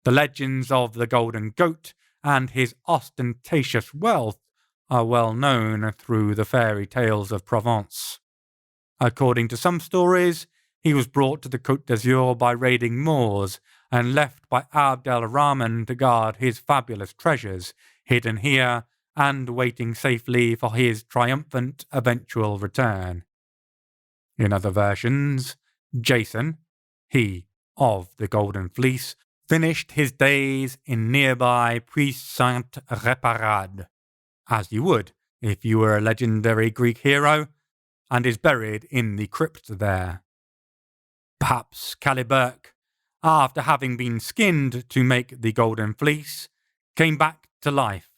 The legends of the Golden Goat and his ostentatious wealth are well known through the fairy tales of Provence. According to some stories, he was brought to the Côte d'Azur by raiding Moors and left by Abd al-Rahman to guard his fabulous treasures, hidden here and waiting safely for his triumphant eventual return. In other versions, Jason, he of the Golden Fleece, finished his days in nearby Puy-Sainte-Réparade, as you would if you were a legendary Greek hero, and is buried in the crypt there. Perhaps Caliburk, after having been skinned to make the Golden Fleece, came back to life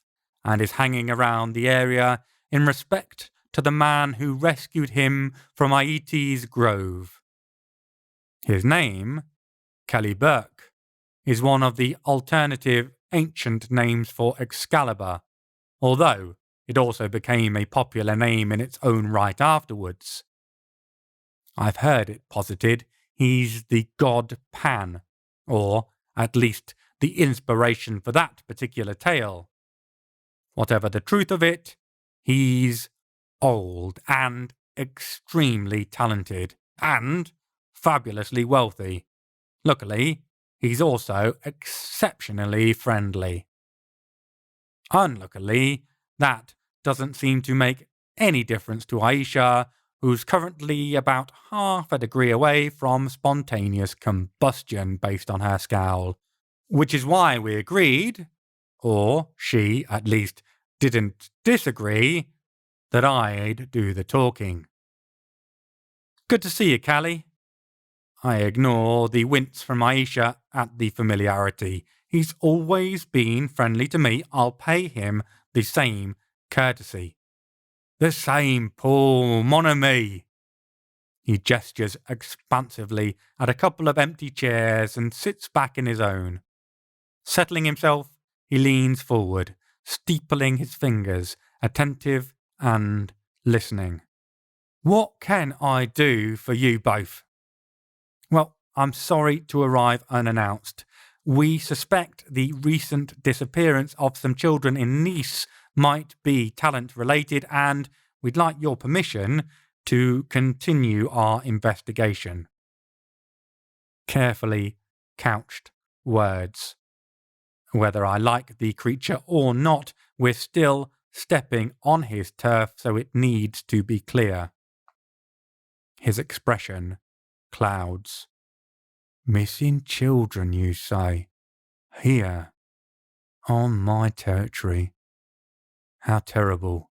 and is hanging around the area in respect to the man who rescued him from Aicha's grove. His name, Caliburk, is one of the alternative ancient names for Excalibur, although it also became a popular name in its own right afterwards. I've heard it posited he's the god Pan, or at least the inspiration for that particular tale. Whatever the truth of it, he's old and extremely talented and fabulously wealthy. Luckily, he's also exceptionally friendly. Unluckily, that doesn't seem to make any difference to Aicha, who's currently about half a degree away from spontaneous combustion based on her scowl, which is why we agreed, or she at least didn't disagree, that I'd do the talking. Good to see you, Callie. I ignore the wince from Aicha at the familiarity. He's always been friendly to me. I'll pay him the same courtesy. The same, Paul, mon ami. He gestures expansively at a couple of empty chairs and sits back in his own. Settling himself, he leans forward, steepling his fingers, attentive and listening. What can I do for you both? Well, I'm sorry to arrive unannounced. We suspect the recent disappearance of some children in Nice might be talent-related, and we'd like your permission to continue our investigation. Carefully couched words. Whether I like the creature or not, we're still stepping on his turf, so it needs to be clear. His expression clouds. Missing children, you say? Here, on my territory. How terrible.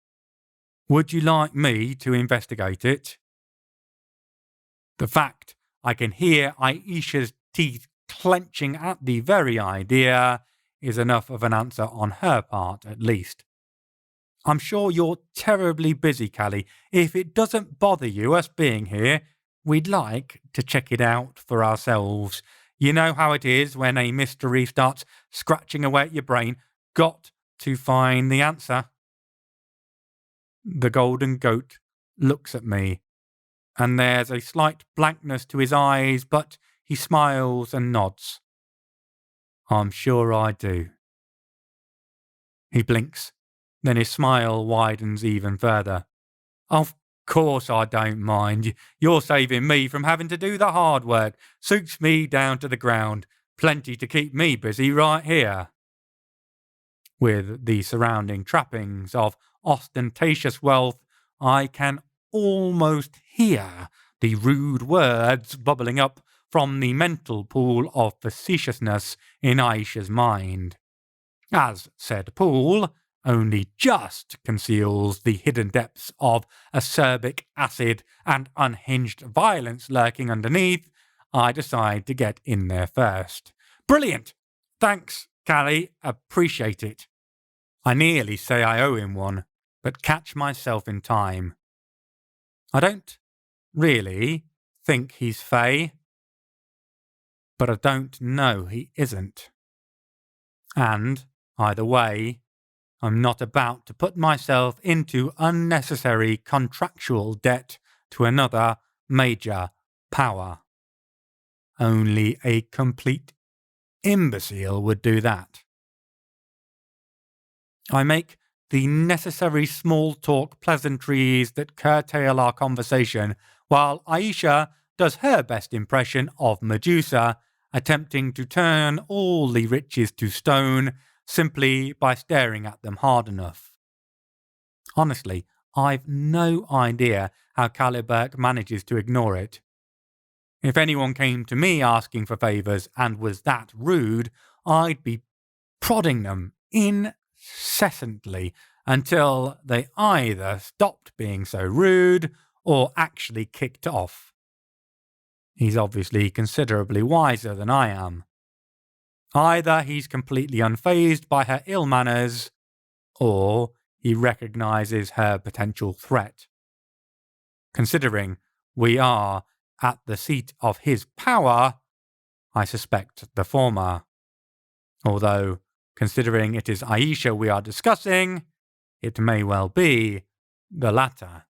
Would you like me to investigate it? The fact I can hear Aicha's teeth clenching at the very idea is enough of an answer on her part, at least. I'm sure you're terribly busy, Callie. If it doesn't bother you, us being here, we'd like to check it out for ourselves. You know how it is when a mystery starts scratching away at your brain. Got to find the answer. The golden goat looks at me, and there's a slight blankness to his eyes, but he smiles and nods. I'm sure I do. He blinks, then his smile widens even further. Of course I don't mind. You're saving me from having to do the hard work. Suits me down to the ground. Plenty to keep me busy right here. With the surrounding trappings of ostentatious wealth, I can almost hear the rude words bubbling up from the mental pool of facetiousness in Aicha's mind. As said pool only just conceals the hidden depths of acerbic acid and unhinged violence lurking underneath, I decide to get in there first. Brilliant! Thanks, Callie. Appreciate it. I nearly say I owe him one, but catch myself in time. I don't really think he's fey, but I don't know he isn't. And, either way, I'm not about to put myself into unnecessary contractual debt to another major power. Only a complete imbecile would do that. I make the necessary small talk pleasantries that curtail our conversation, while Aicha does her best impression of Medusa, attempting to turn all the riches to stone simply by staring at them hard enough. Honestly, I've no idea how Caliburk manages to ignore it. If anyone came to me asking for favours and was that rude, I'd be prodding them incessantly until they either stopped being so rude or actually kicked off. He's obviously considerably wiser than I am. Either he's completely unfazed by her ill manners, or he recognises her potential threat. Considering we are at the seat of his power, I suspect the former. Although, considering it is Aicha we are discussing, it may well be the latter.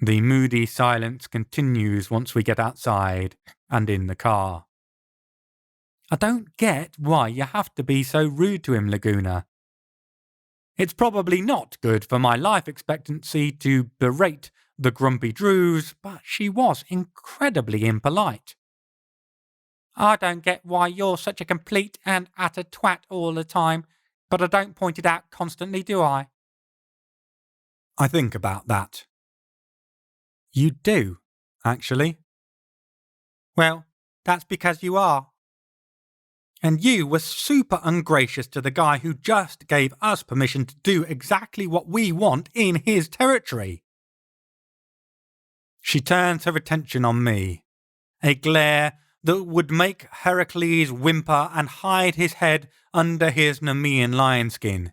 The moody silence continues once we get outside and in the car. I don't get why you have to be so rude to him, Laguna. It's probably not good for my life expectancy to berate the grumpy Drews, but she was incredibly impolite. I don't get why you're such a complete and utter twat all the time, but I don't point it out constantly, do I? I think about that. You do, actually. Well, that's because you are. And you were super ungracious to the guy who just gave us permission to do exactly what we want in his territory. She turns her attention on me, a glare that would make Heracles whimper and hide his head under his Nemean lion skin.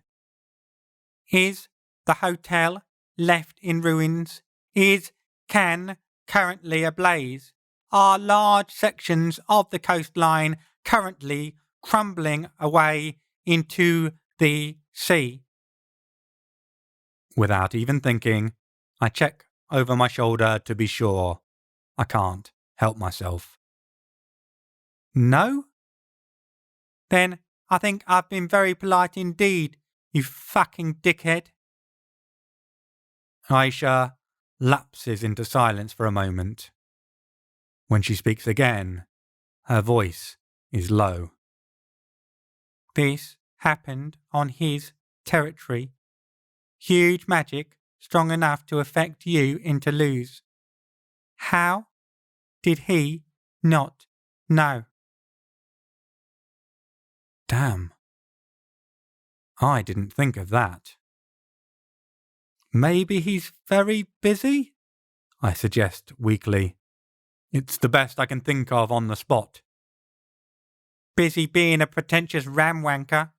Is the hotel left in ruins? Is Cannes currently ablaze? Are large sections of the coastline currently crumbling away into the sea? Without even thinking, I check over my shoulder to be sure. I can't help myself. No? Then I think I've been very polite indeed, you fucking dickhead. Aicha lapses into silence for a moment. When she speaks again, her voice is low. This happened on his territory. Huge magic, strong enough to affect you into lose. How did he not know? Damn. I didn't think of that. Maybe he's very busy? I suggest weakly. It's the best I can think of on the spot. Busy being a pretentious ramwanker?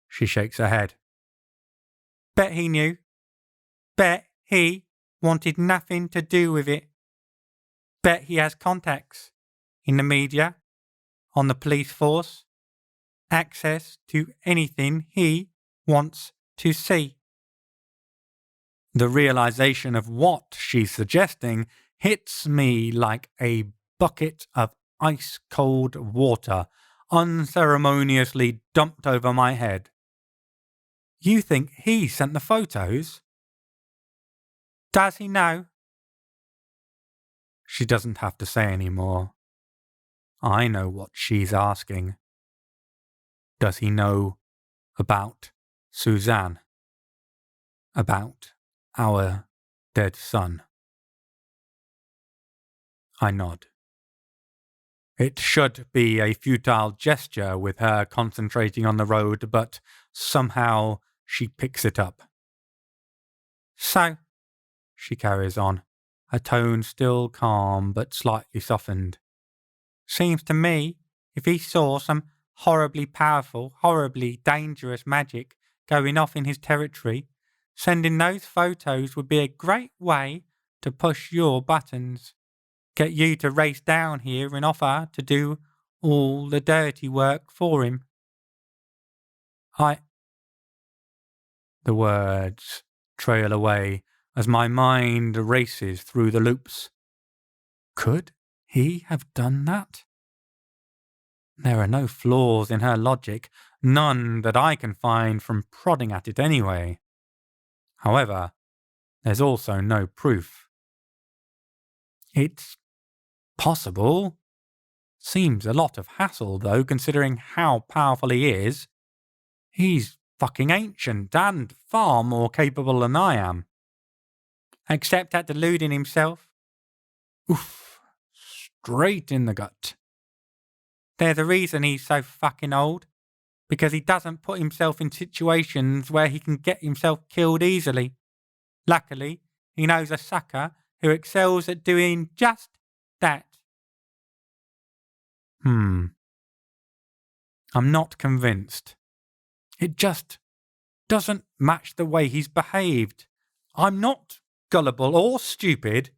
She shakes her head. Bet he knew. Bet he wanted nothing to do with it. Bet he has contacts in the media, on the police force, access to anything he wants to see. The realization of what she's suggesting hits me like a bucket of ice-cold water unceremoniously dumped over my head. You think he sent the photos? Does he know? She doesn't have to say any more. I know what she's asking. Does he know about Suzanne? About our dead son? I nod. It should be a futile gesture with her concentrating on the road, but somehow she picks it up. So, she carries on, her tone still calm but slightly softened. Seems to me, if he saw some horribly powerful, horribly dangerous magic going off in his territory, sending those photos would be a great way to push your buttons. Get you to race down here and offer to do all the dirty work for him. The words trail away as my mind races through the loops. Could he have done that? There are no flaws in her logic, none that I can find from prodding at it anyway. However, there's also no proof. It's possible. Seems a lot of hassle, though, considering how powerful he is. He's fucking ancient and far more capable than I am. Except at deluding himself. Oof. Straight in the gut. There's a reason he's so fucking old. Because he doesn't put himself in situations where he can get himself killed easily. Luckily, he knows a sucker who excels at doing just that. I'm not convinced. It just doesn't match the way he's behaved. I'm not gullible or stupid.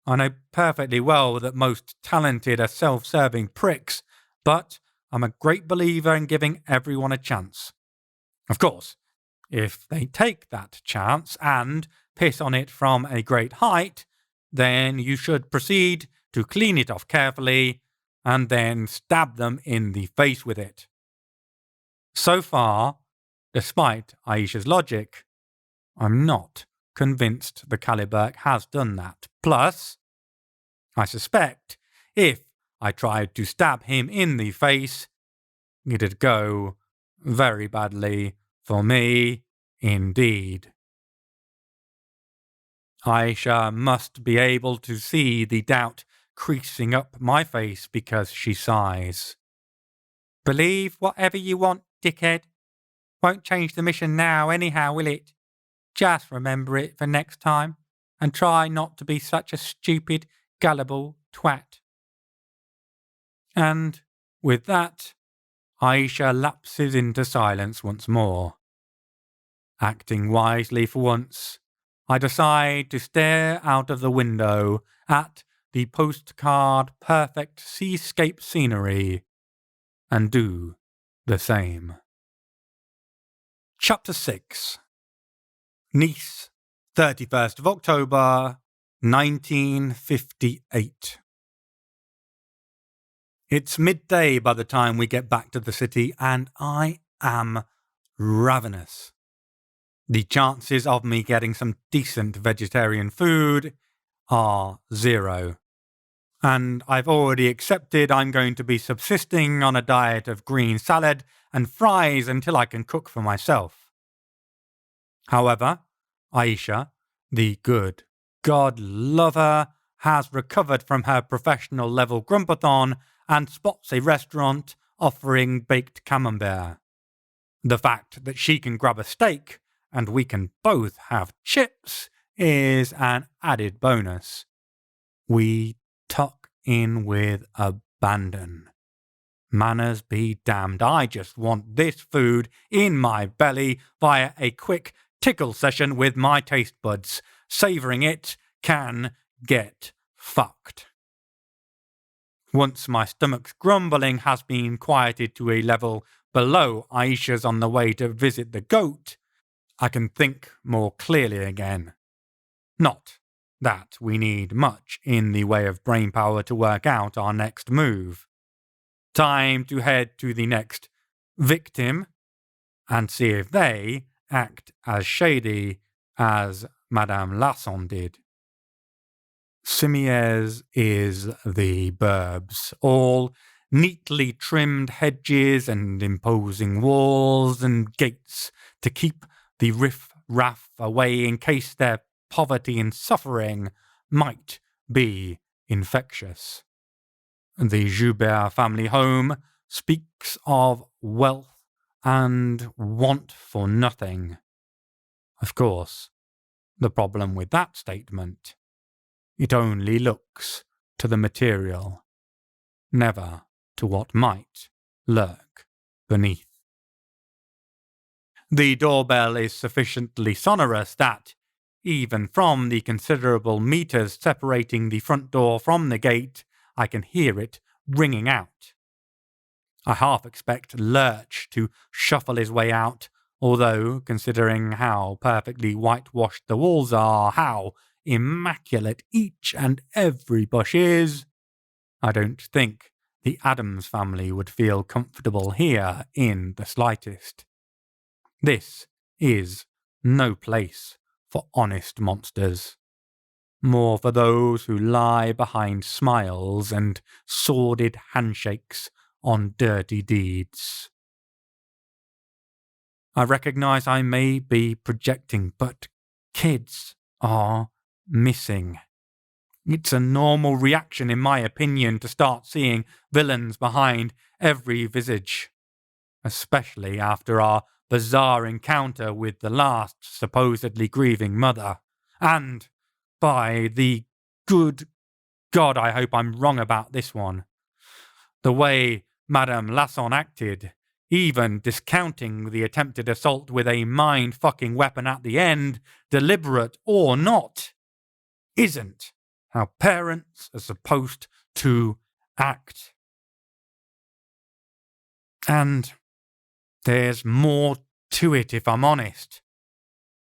I know perfectly well that most talented are self-serving pricks, but I'm a great believer in giving everyone a chance. Of course, if they take that chance and piss on it from a great height, then you should proceed to clean it off carefully and then stab them in the face with it. So far, despite Aicha's logic, I'm not convinced the Caliburk has done that. Plus, I suspect if I tried to stab him in the face, it'd go very badly for me indeed. Aicha must be able to see the doubt creasing up my face because she sighs. Believe whatever you want, dickhead. Won't change the mission now anyhow, will it? Just remember it for next time, and try not to be such a stupid, gullible twat. And with that, Aicha lapses into silence once more. Acting wisely for once, I decide to stare out of the window at the postcard perfect seascape scenery and do the same. Chapter 6. Nice, 31st of October, 1958. It's midday by the time we get back to the city, and I am ravenous. The chances of me getting some decent vegetarian food are 0. And I've already accepted I'm going to be subsisting on a diet of green salad and fries until I can cook for myself. However, Aicha, the good God lover, has recovered from her professional level grumpathon and spots a restaurant offering baked camembert. The fact that she can grab a steak and we can both have chips is an added bonus. We tuck in with abandon. Manners be damned, I just want this food in my belly via a quick tickle session with my taste buds. Savouring it can get fucked. Once my stomach's grumbling has been quieted to a level below Aicha's on the way to visit the goat, I can think more clearly again. Not that we need much in the way of brainpower to work out our next move. Time to head to the next victim and see if they act as shady as Madame Lasson did. Simiers is the burbs, all neatly trimmed hedges and imposing walls and gates to keep the riff-raff away in case their poverty and suffering might be infectious. The Joubert family home speaks of wealth and want for nothing. Of course, the problem with that statement, it only looks to the material, never to what might lurk beneath. The doorbell is sufficiently sonorous that, even from the considerable meters separating the front door from the gate, I can hear it ringing out. I half expect Lurch to shuffle his way out, although, considering how perfectly whitewashed the walls are, how immaculate each and every bush is, I don't think the Addams family would feel comfortable here in the slightest. This is no place for honest monsters. More for those who lie behind smiles and sordid handshakes on dirty deeds. I recognize I may be projecting, but kids are missing. It's a normal reaction, in my opinion, to start seeing villains behind every visage, especially after our bizarre encounter with the last supposedly grieving mother. And, by the good God, I hope I'm wrong about this one, the way Madame Lasson acted, even discounting the attempted assault with a mind-fucking weapon at the end, deliberate or not, isn't how parents are supposed to act. And there's more to it, if I'm honest,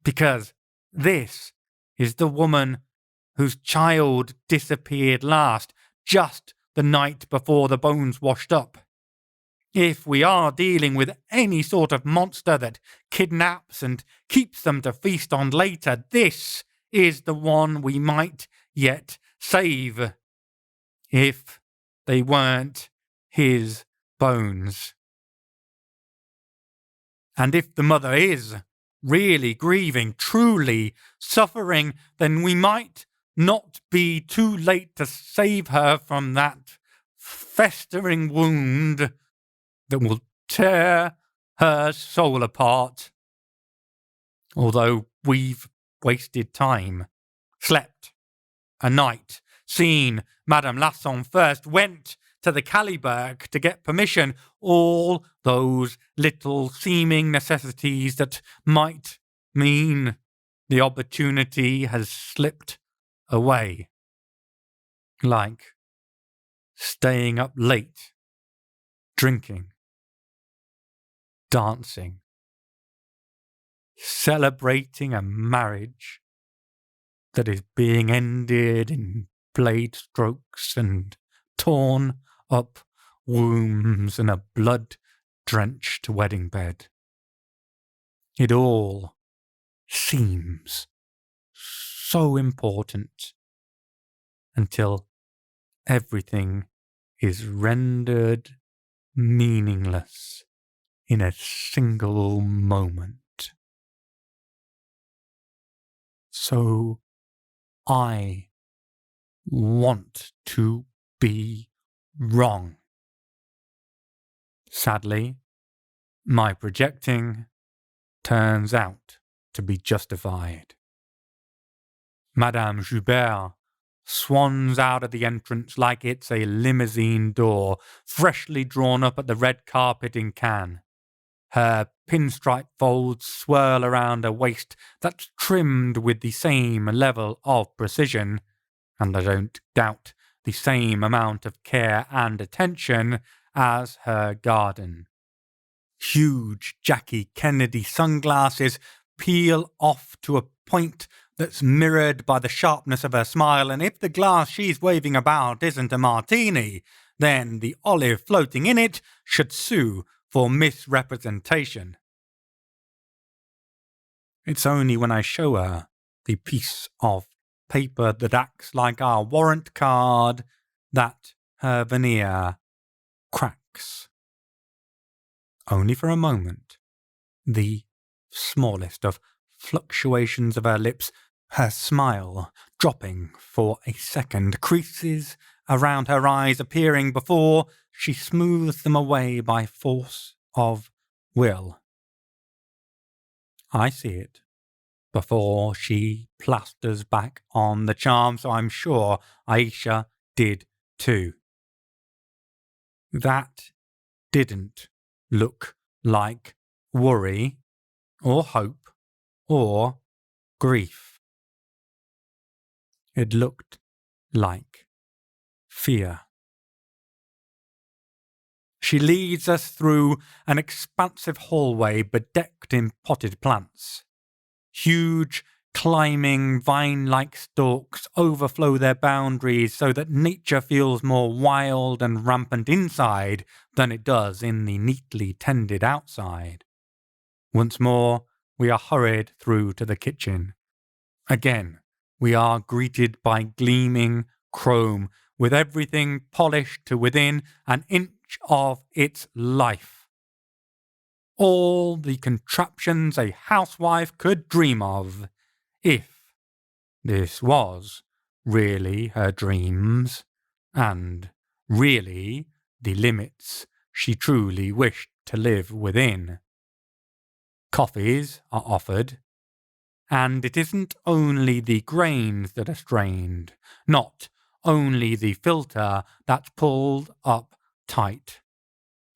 because this is the woman whose child disappeared last, just the night before the bones washed up. If we are dealing with any sort of monster that kidnaps and keeps them to feast on later, this is the one we might yet save, if they weren't his bones. And if the mother is really grieving, truly suffering, then we might not be too late to save her from that festering wound that will tear her soul apart. Although we've wasted time, slept a night, seen Madame Lasson first, went to the Caliberg to get permission, all those little seeming necessities that might mean the opportunity has slipped away. Like staying up late, drinking, dancing, celebrating a marriage that is being ended in blade strokes and torn up wombs and a blood-drenched wedding bed. It all seems so important until everything is rendered meaningless in a single moment. So I want to be wrong. Sadly, my projecting turns out to be justified. Madame Joubert swans out of the entrance like it's a limousine door, freshly drawn up at the red carpet in Cannes. Her pinstripe folds swirl around a waist that's trimmed with the same level of precision, and I don't doubt the same amount of care and attention as her garden. Huge Jackie Kennedy sunglasses peel off to a point that's mirrored by the sharpness of her smile, and if the glass she's waving about isn't a martini, then the olive floating in it should sue for misrepresentation. It's only when I show her the piece of paper that acts like our warrant card that her veneer cracks. Only for a moment. The smallest of fluctuations of her lips, her smile dropping for a second, creases around her eyes appearing before she smooths them away by force of will. I see it before she plasters back on the charm, so I'm sure Aicha did too. That didn't look like worry or hope or grief. It looked like fear. She leads us through an expansive hallway bedecked in potted plants. Huge, climbing, vine-like stalks overflow their boundaries so that nature feels more wild and rampant inside than it does in the neatly tended outside. Once more, we are hurried through to the kitchen. Again, we are greeted by gleaming chrome, with everything polished to within an inch of its life. All the contraptions a housewife could dream of, if this was really her dreams, and really the limits she truly wished to live within. Coffees are offered, and it isn't only the grains that are strained, not only the filter that's pulled up tight.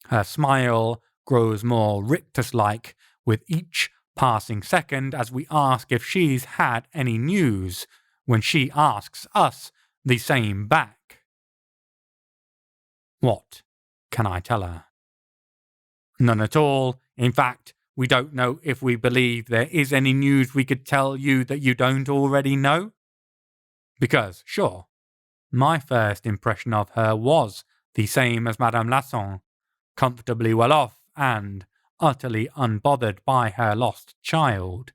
Her smile grows more rictus-like with each passing second as we ask if she's had any news, when she asks us the same back. What can I tell her? None at all. In fact, we don't know if we believe there is any news we could tell you that you don't already know. Because, sure, my first impression of her was the same as Madame Lasson, comfortably well off and utterly unbothered by her lost child,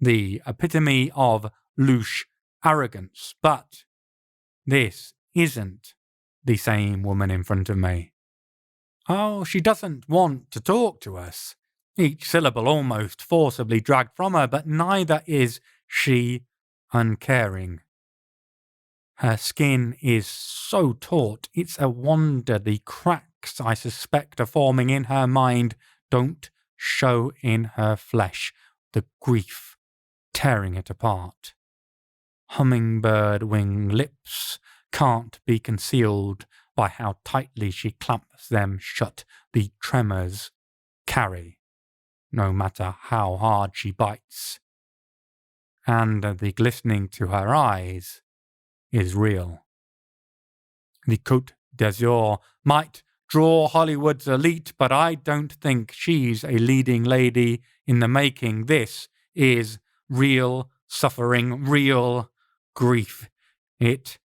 the epitome of louche arrogance. But this isn't the same woman in front of me. Oh, she doesn't want to talk to us. Each syllable almost forcibly dragged from her, but neither is she uncaring. Her skin is so taut, it's a wonder the cracks I suspect are forming in her mind don't show in her flesh, the grief tearing it apart. Hummingbird wing lips can't be concealed by how tightly she clamps them shut. The tremors carry, no matter how hard she bites. And the glistening to her eyes is real. The Côte d'Azur might draw Hollywood's elite, but I don't think she's a leading lady in the making. This is real suffering, real grief. It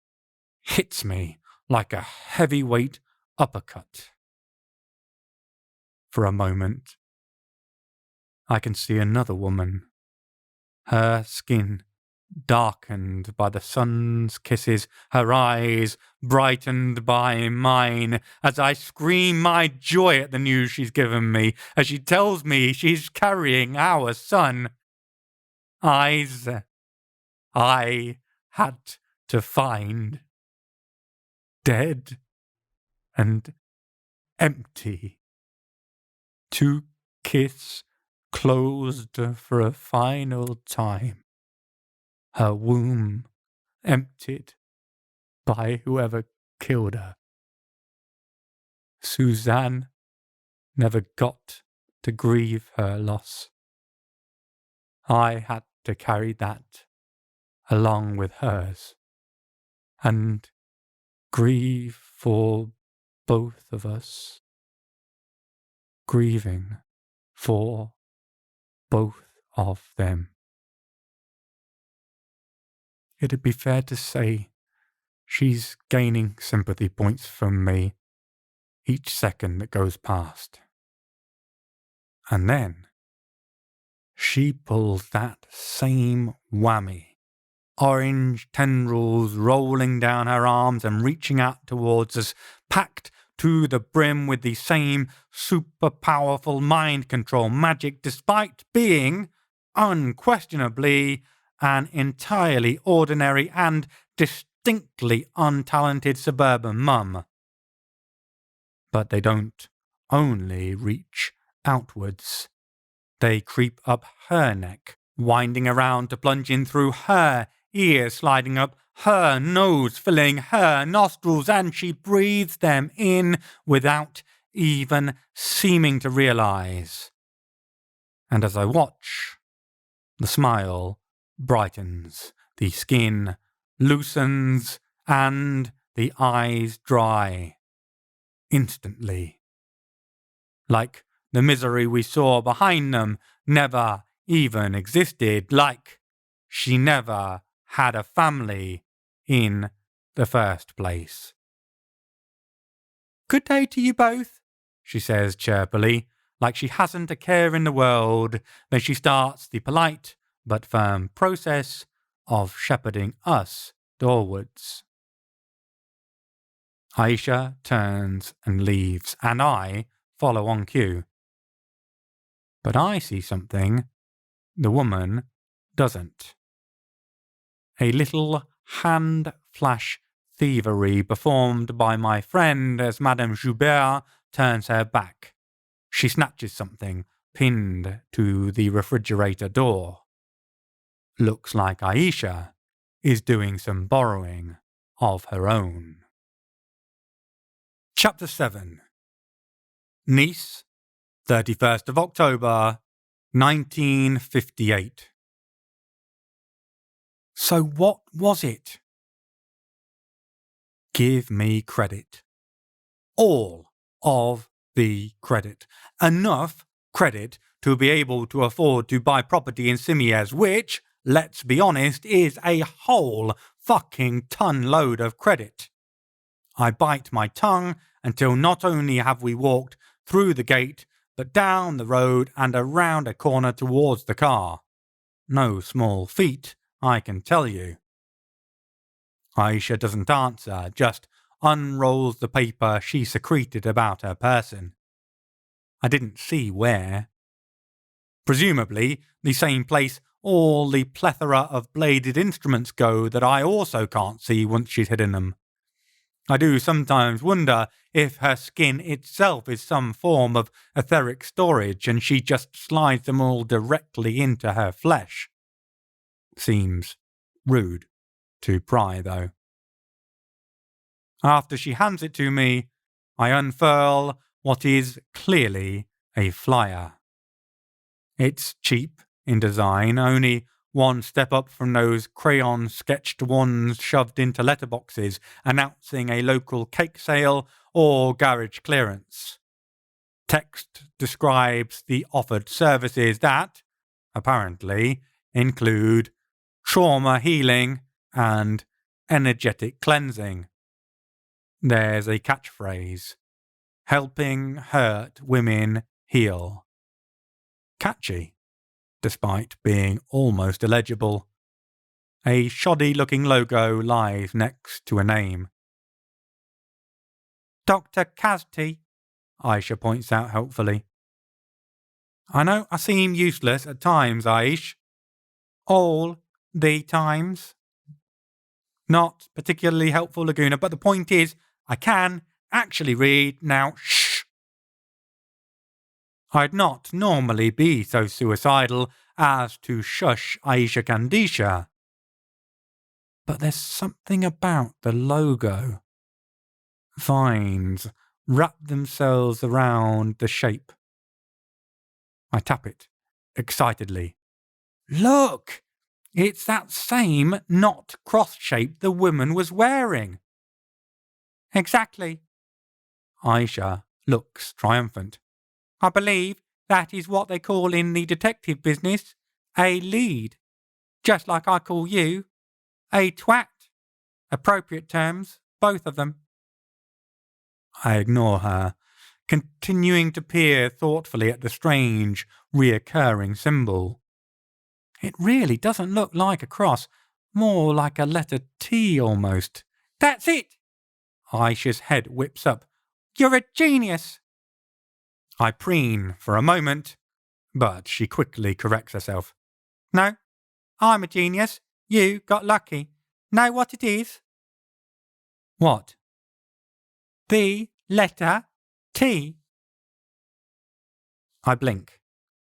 hits me like a heavyweight uppercut. For a moment, I can see another woman, her skin darkened by the sun's kisses, her eyes brightened by mine, as I scream my joy at the news she's given me, as she tells me she's carrying our son. Eyes I had to find, dead and empty, to kiss closed for a final time, her womb emptied by whoever killed her. Suzanne never got to grieve her loss. I had to carry that along with hers and grieve for both of us, grieving for both of them. It'd be fair to say she's gaining sympathy points from me each second that goes past. And then she pulls that same whammy, orange tendrils rolling down her arms and reaching out towards us, packed to the brim with the same super powerful mind control magic, despite being, unquestionably, an entirely ordinary and distinctly untalented suburban mum. But they don't only reach outwards. They creep up her neck, winding around to plunge in through her ears, sliding up her nose, filling her nostrils, and she breathes them in without even seeming to realize. And as I watch, the smile brightens, the skin loosens, and the eyes dry instantly. Like the misery we saw behind them never even existed, like she never had a family in the first place. "Good day to you both," she says chirpily, like she hasn't a care in the world. Then she starts the polite but firm process of shepherding us doorwards. Aicha turns and leaves, and I follow on cue. But I see something the woman doesn't. A little hand flash thievery performed by my friend as Madame Joubert turns her back. She snatches something pinned to the refrigerator door. Looks like Aicha is doing some borrowing of her own. Chapter 7. Nice, 31st of October, 1958. So what was it? Give me credit. All of the credit. Enough credit to be able to afford to buy property in Simiez, which, let's be honest, is a whole fucking ton load of credit. I bite my tongue until not only have we walked through the gate, but down the road and around a corner towards the car. No small feat, I can tell you. Aicha doesn't answer, just unrolls the paper she secreted about her person. I didn't see where. Presumably, the same place all the plethora of bladed instruments go that I also can't see once she's hidden them. I do sometimes wonder if her skin itself is some form of etheric storage and she just slides them all directly into her flesh. Seems rude to pry, though. After she hands it to me, I unfurl what is clearly a flyer. It's cheap in design, only one step up from those crayon-sketched ones shoved into letterboxes announcing a local cake sale or garage clearance. Text describes the offered services that, apparently, include trauma healing and energetic cleansing. There's a catchphrase, helping hurt women heal. Catchy, despite being almost illegible. A shoddy-looking logo lies next to a name. Dr. Kazti, Aicha points out helpfully. I know I seem useless at times, Aish. All the times. Not particularly helpful, Laguna, but the point is, I can actually read now. Shh! I'd not normally be so suicidal as to shush Aicha Kandisha. But there's something about the logo. Vines wrap themselves around the shape. I tap it, excitedly. Look! It's that same knot cross shape the woman was wearing. Exactly. Aicha looks triumphant. I believe that is what they call in the detective business a lead. Just like I call you a twat. Appropriate terms, both of them. I ignore her, continuing to peer thoughtfully at the strange, reoccurring symbol. It really doesn't look like a cross, more like a letter T almost. That's it! Aisha's head whips up. You're a genius! I preen for a moment, but she quickly corrects herself. No, I'm a genius. You got lucky. Know what it is? What? The letter T. I blink,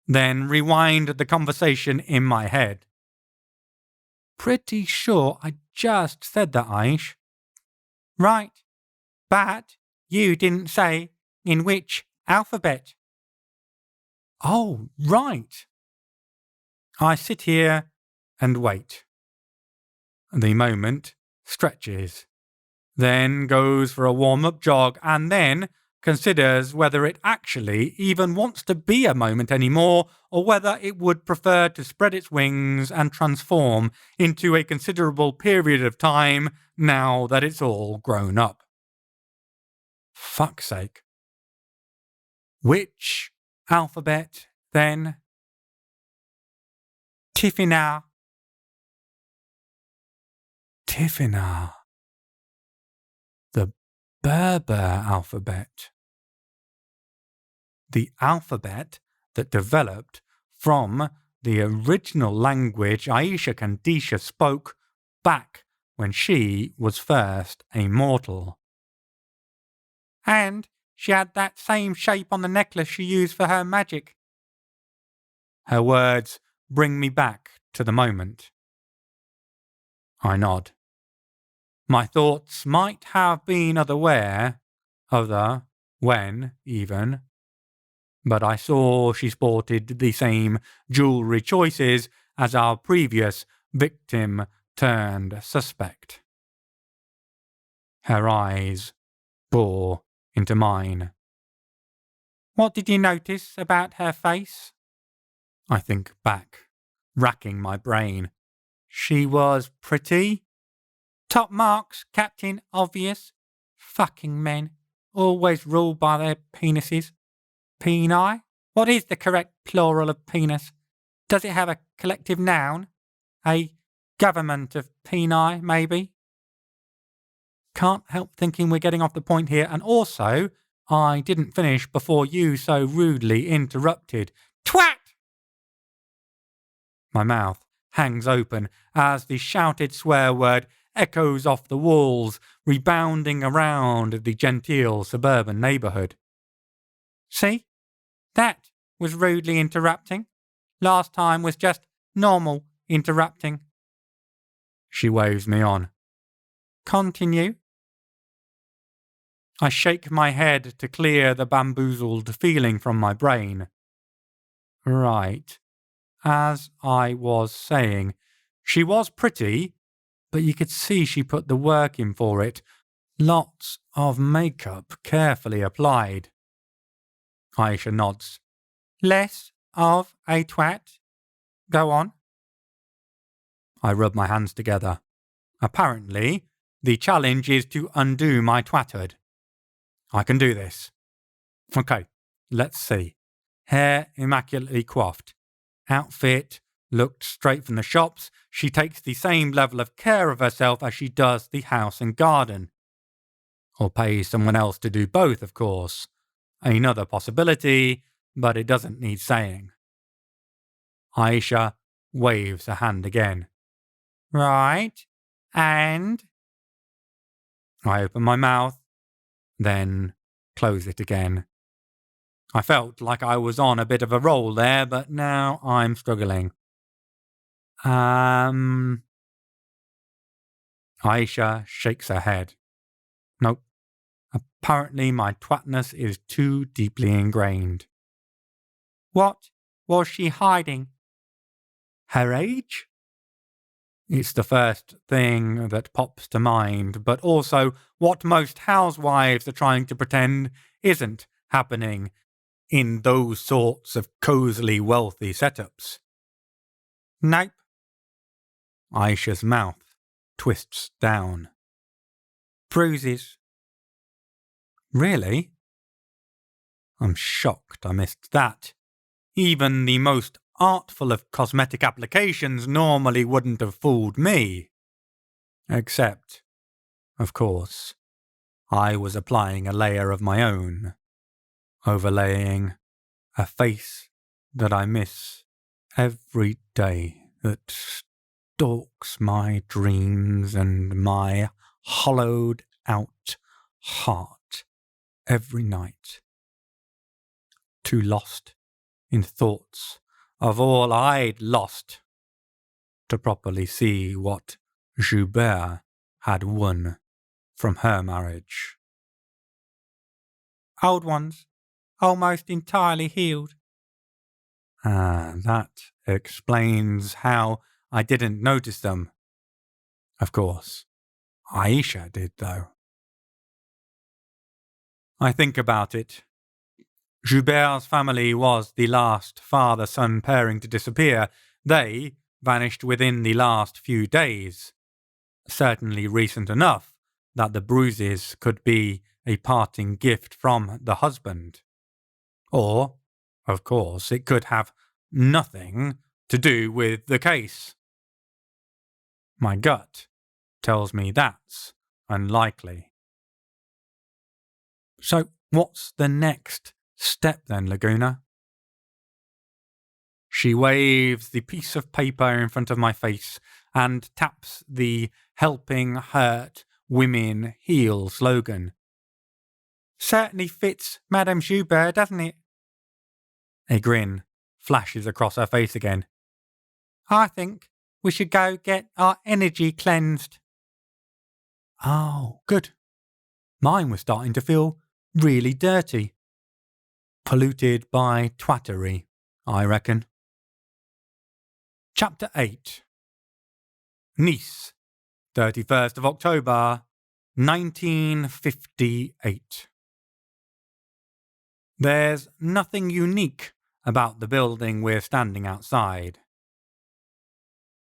then rewind the conversation in my head. Pretty sure I just said that, Aish. Right, but you didn't say in which alphabet. Oh, right. I sit here and wait. The moment stretches, then goes for a warm-up jog, and then considers whether it actually even wants to be a moment anymore, or whether it would prefer to spread its wings and transform into a considerable period of time now that it's all grown up. Fuck's sake. Which alphabet, then? Tifinagh. Tifinagh. The Berber alphabet. The alphabet that developed from the original language Aicha Kandisha spoke back when she was first a mortal. And she had that same shape on the necklace she used for her magic. Her words bring me back to the moment. I nod. My thoughts might have been other when even, but I saw she sported the same jewellery choices as our previous victim turned suspect. Her eyes bore into mine. What did you notice about her face? I think back, racking my brain. She was pretty. Top marks, Captain Obvious. Fucking men. Always ruled by their penises. Peni? What is the correct plural of penis? Does it have a collective noun? A government of peni, maybe? Can't help thinking we're getting off the point here, and also, I didn't finish before you so rudely interrupted. Twat! My mouth hangs open as the shouted swear word echoes off the walls, rebounding around the genteel suburban neighbourhood. See? That was rudely interrupting. Last time was just normal interrupting. She waves me on. Continue. I shake my head to clear the bamboozled feeling from my brain. Right. As I was saying, she was pretty, but you could see she put the work in for it. Lots of makeup carefully applied. Aicha nods. Less of a twat. Go on. I rub my hands together. Apparently, the challenge is to undo my twathood. I can do this. Okay, let's see. Hair immaculately coiffed. Outfit looked straight from the shops. She takes the same level of care of herself as she does the house and garden. Or pays someone else to do both, of course. Another possibility, but it doesn't need saying. Aicha waves her hand again. Right, and? I open my mouth, then close it again. I felt like I was on a bit of a roll there, but now I'm struggling. Aicha shakes her head. Nope. Apparently my twatness is too deeply ingrained. What was she hiding? Her age? It's the first thing that pops to mind, but also what most housewives are trying to pretend isn't happening in those sorts of cozily wealthy setups. Nope. Aisha's mouth twists down. Bruises. Really? I'm shocked I missed that. Even the most artful of cosmetic applications normally wouldn't have fooled me. Except, of course, I was applying a layer of my own, overlaying a face that I miss every day, that stalks my dreams and my hollowed out heart every night. Too lost in thoughts of all I'd lost to properly see what Joubert had won from her marriage. Old ones, almost entirely healed. That explains how I didn't notice them. Of course, Aicha did, though. I think about it. Joubert's family was the last father-son pairing to disappear. They vanished within the last few days. Certainly recent enough that the bruises could be a parting gift from the husband. Or, of course, it could have nothing to do with the case. My gut tells me that's unlikely. So, what's the next step then, Laguna? She waves the piece of paper in front of my face and taps the Helping Hurt Women Heal slogan. Certainly fits Madame Joubert, doesn't it? A grin flashes across her face again. I think we should go get our energy cleansed. Oh, good. Mine was starting to feel really dirty. Polluted by twattery, I reckon. Chapter 8. Nice, 31st of October, 1958. There's nothing unique about the building we're standing outside.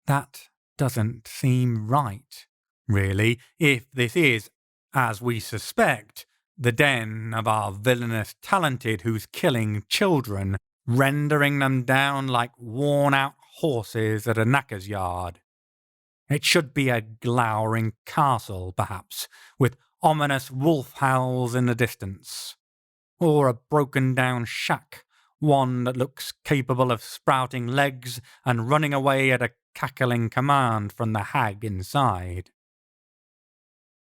That doesn't seem right, really, if this is, as we suspect, the den of our villainous talented who's killing children, rendering them down like worn-out horses at a knacker's yard. It should be a glowering castle, perhaps, with ominous wolf howls in the distance. Or a broken-down shack, one that looks capable of sprouting legs and running away at a cackling command from the hag inside.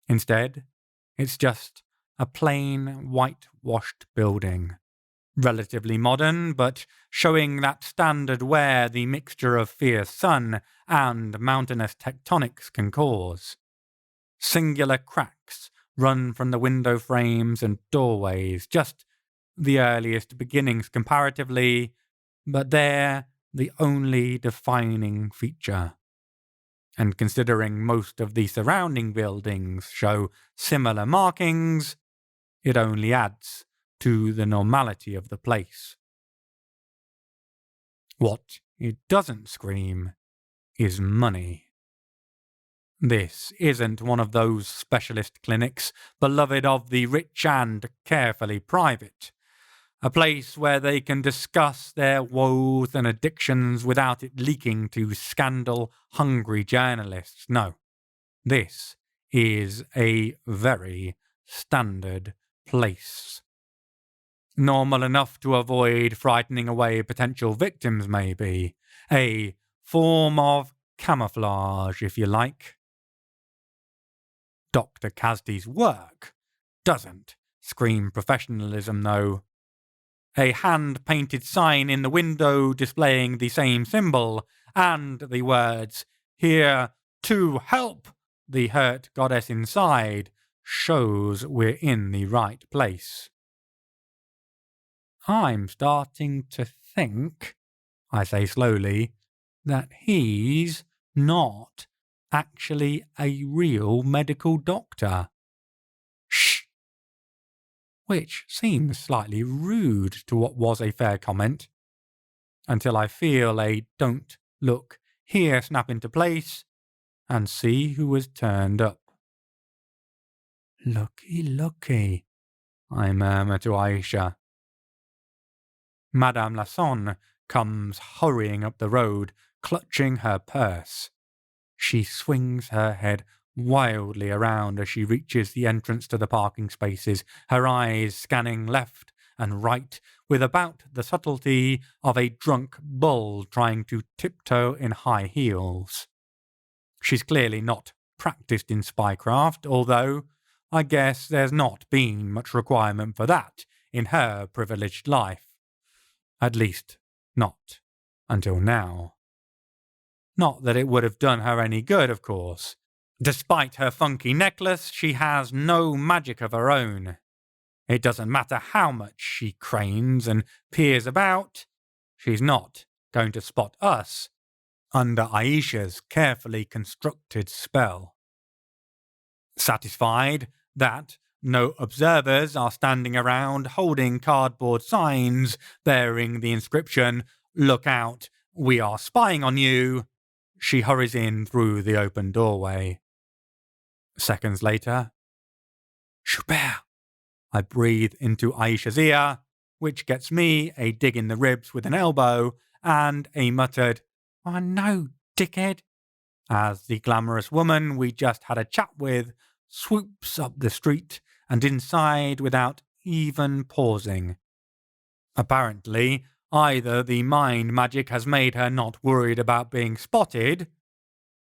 Instead, it's just a plain whitewashed building. Relatively modern, but showing that standard wear the mixture of fierce sun and mountainous tectonics can cause. Singular cracks run from the window frames and doorways, just the earliest beginnings comparatively, but they're the only defining feature. And considering most of the surrounding buildings show similar markings, it only adds to the normality of the place. What it doesn't scream is money. This isn't one of those specialist clinics beloved of the rich and carefully private. A place where they can discuss their woes and addictions without it leaking to scandal-hungry journalists. No, this is a very standard place. Normal enough to avoid frightening away potential victims, maybe. A form of camouflage, if you like. Dr. Kasdi's work doesn't scream professionalism, though. A hand-painted sign in the window displaying the same symbol, and the words, "Here to help the hurt goddess inside," shows we're in the right place. I'm starting to think, I say slowly, that he's not actually a real medical doctor. Shh! Which seems slightly rude to what was a fair comment, until I feel a "don't look here" snap into place and see who has turned up. "Looky, looky," I murmur to Aicha. Madame Lasson comes hurrying up the road, clutching her purse. She swings her head wildly around as she reaches the entrance to the parking spaces, her eyes scanning left and right with about the subtlety of a drunk bull trying to tiptoe in high heels. She's clearly not practiced in spycraft, although I guess there's not been much requirement for that in her privileged life. At least, not until now. Not that it would have done her any good, of course. Despite her funky necklace, she has no magic of her own. It doesn't matter how much she cranes and peers about, she's not going to spot us under Aicha's carefully constructed spell. Satisfied that no observers are standing around holding cardboard signs bearing the inscription, "Look out, we are spying on you," she hurries in through the open doorway. Seconds later, "Schubert," I breathe into Aicha's ear, which gets me a dig in the ribs with an elbow and a muttered, "I know, dickhead," as the glamorous woman we just had a chat with swoops up the street and inside without even pausing. Apparently, either the mind magic has made her not worried about being spotted,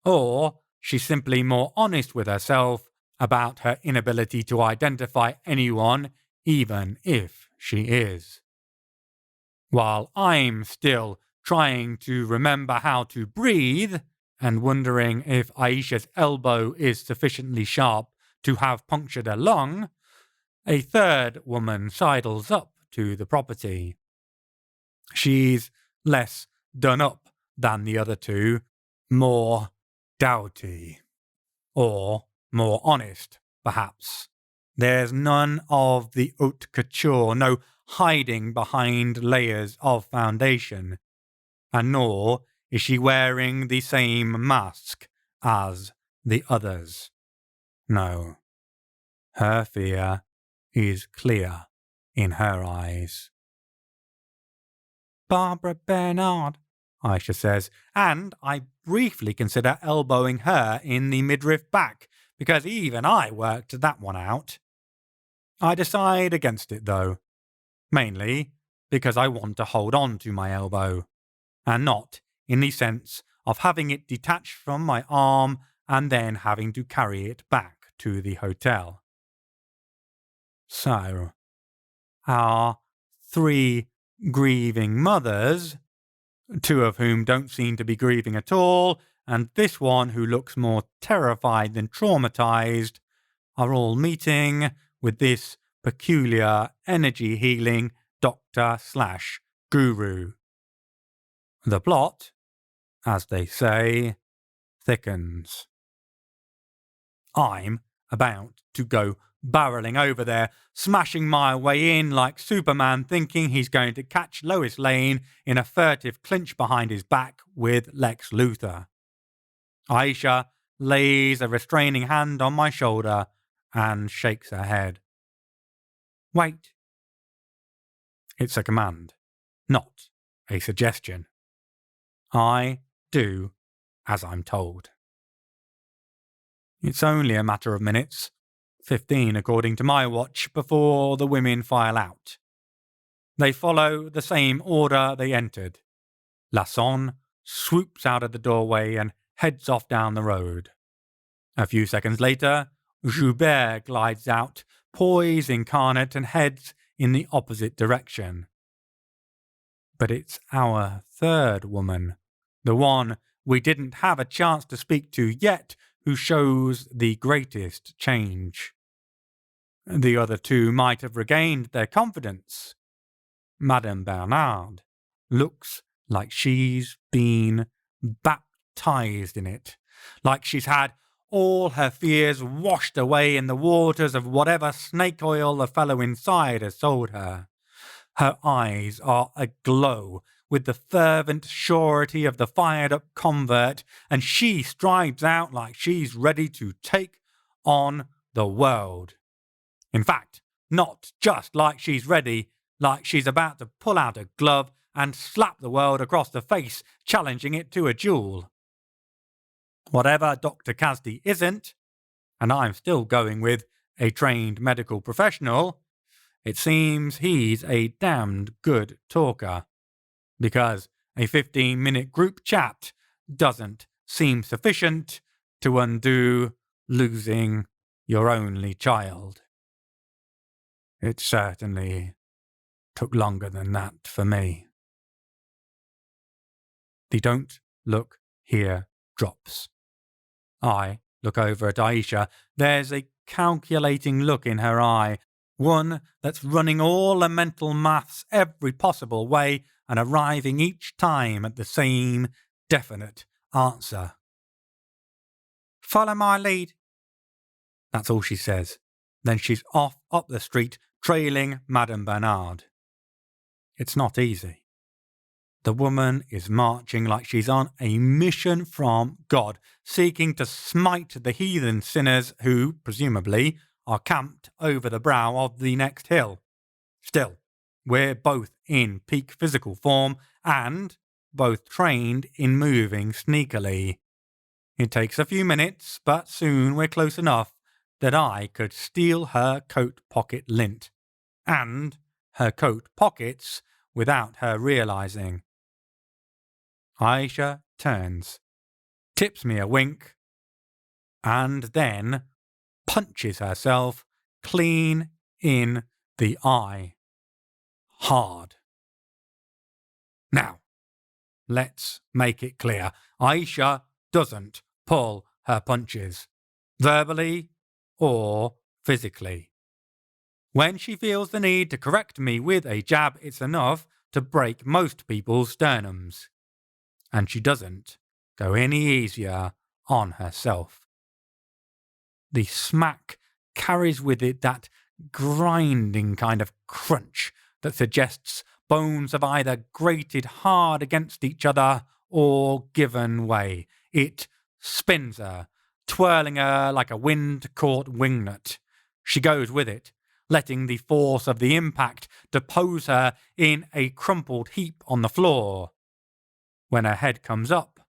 or she's simply more honest with herself about her inability to identify anyone, even if she is. While I'm still trying to remember how to breathe and wondering if Aicha's elbow is sufficiently sharp to have punctured a lung, a third woman sidles up to the property. She's less done up than the other two, more dowdy. Or more honest, perhaps. There's none of the haute couture, no hiding behind layers of foundation, and nor is she wearing the same mask as the others. No, her fear is clear in her eyes. "Barbara Bernard," Aicha says, and I briefly consider elbowing her in the midriff back, because even I worked that one out. I decide against it, though, mainly because I want to hold on to my elbow, and not in the sense of having it detached from my arm and then having to carry it back to the hotel. So, our 3 grieving mothers, 2 of whom don't seem to be grieving at all, and this one who looks more terrified than traumatized, are all meeting with this peculiar energy healing doctor/guru. The plot, as they say, thickens. I'm about to go barreling over there, smashing my way in like Superman, thinking he's going to catch Lois Lane in a furtive clinch behind his back with Lex Luthor. Aicha lays a restraining hand on my shoulder and shakes her head. Wait. It's a command, not a suggestion. I do as I'm told. It's only a matter of minutes, 15 according to my watch, before the women file out. They follow the same order they entered. Lasson swoops out of the doorway and heads off down the road. A few seconds later, Joubert glides out, poise incarnate, and heads in the opposite direction. But it's our third woman, the one we didn't have a chance to speak to yet, who shows the greatest change. The other two might have regained their confidence. Madame Bernard looks like she's been baptized in it, like she's had all her fears washed away in the waters of whatever snake oil the fellow inside has sold her. Her eyes are aglow with the fervent surety of the fired-up convert, and she strides out like she's ready to take on the world. In fact, not just like she's ready, like she's about to pull out a glove and slap the world across the face, challenging it to a duel. Whatever Dr. Casdy isn't, and I'm still going with a trained medical professional, it seems he's a damned good talker, because a 15-minute group chat doesn't seem sufficient to undo losing your only child. It certainly took longer than that for me. The "don't look here" drops. I look over at Aicha. There's a calculating look in her eye, one that's running all the mental maths every possible way and arriving each time at the same definite answer. Follow my lead. That's all she says. Then she's off up the street, trailing Madame Bernard. It's not easy. The woman is marching like she's on a mission from God, seeking to smite the heathen sinners who, presumably, are camped over the brow of the next hill. Still, we're both in peak physical form and both trained in moving sneakily. It takes a few minutes, but soon we're close enough that I could steal her coat pocket lint, and her coat pockets, without her realizing. Aicha turns, tips me a wink, and then punches herself clean in the eye. Hard. Now, let's make it clear. Aicha doesn't pull her punches, verbally or physically. When she feels the need to correct me with a jab, it's enough to break most people's sternums. And she doesn't go any easier on herself. The smack carries with it that grinding kind of crunch that suggests bones have either grated hard against each other or given way. It spins her, twirling her like a wind-caught wingnut. She goes with it, letting the force of the impact depose her in a crumpled heap on the floor. When her head comes up,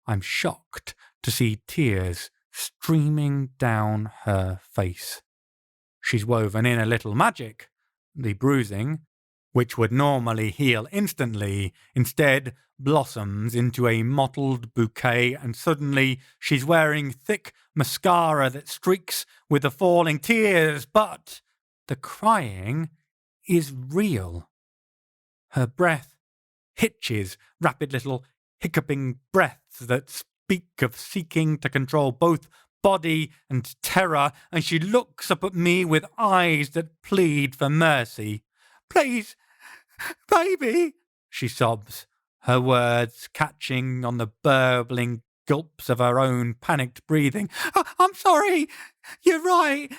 I'm shocked to see tears streaming down her face. She's woven in a little magic. The bruising, which would normally heal instantly, instead blossoms into a mottled bouquet, and suddenly she's wearing thick mascara that streaks with the falling tears, but the crying is real. Her breath hitches, rapid little hiccuping breaths that speak of seeking to control both body and terror, and she looks up at me with eyes that plead for mercy. Please, baby, she sobs, her words catching on the burbling gulps of her own panicked breathing. I'm sorry. You're right.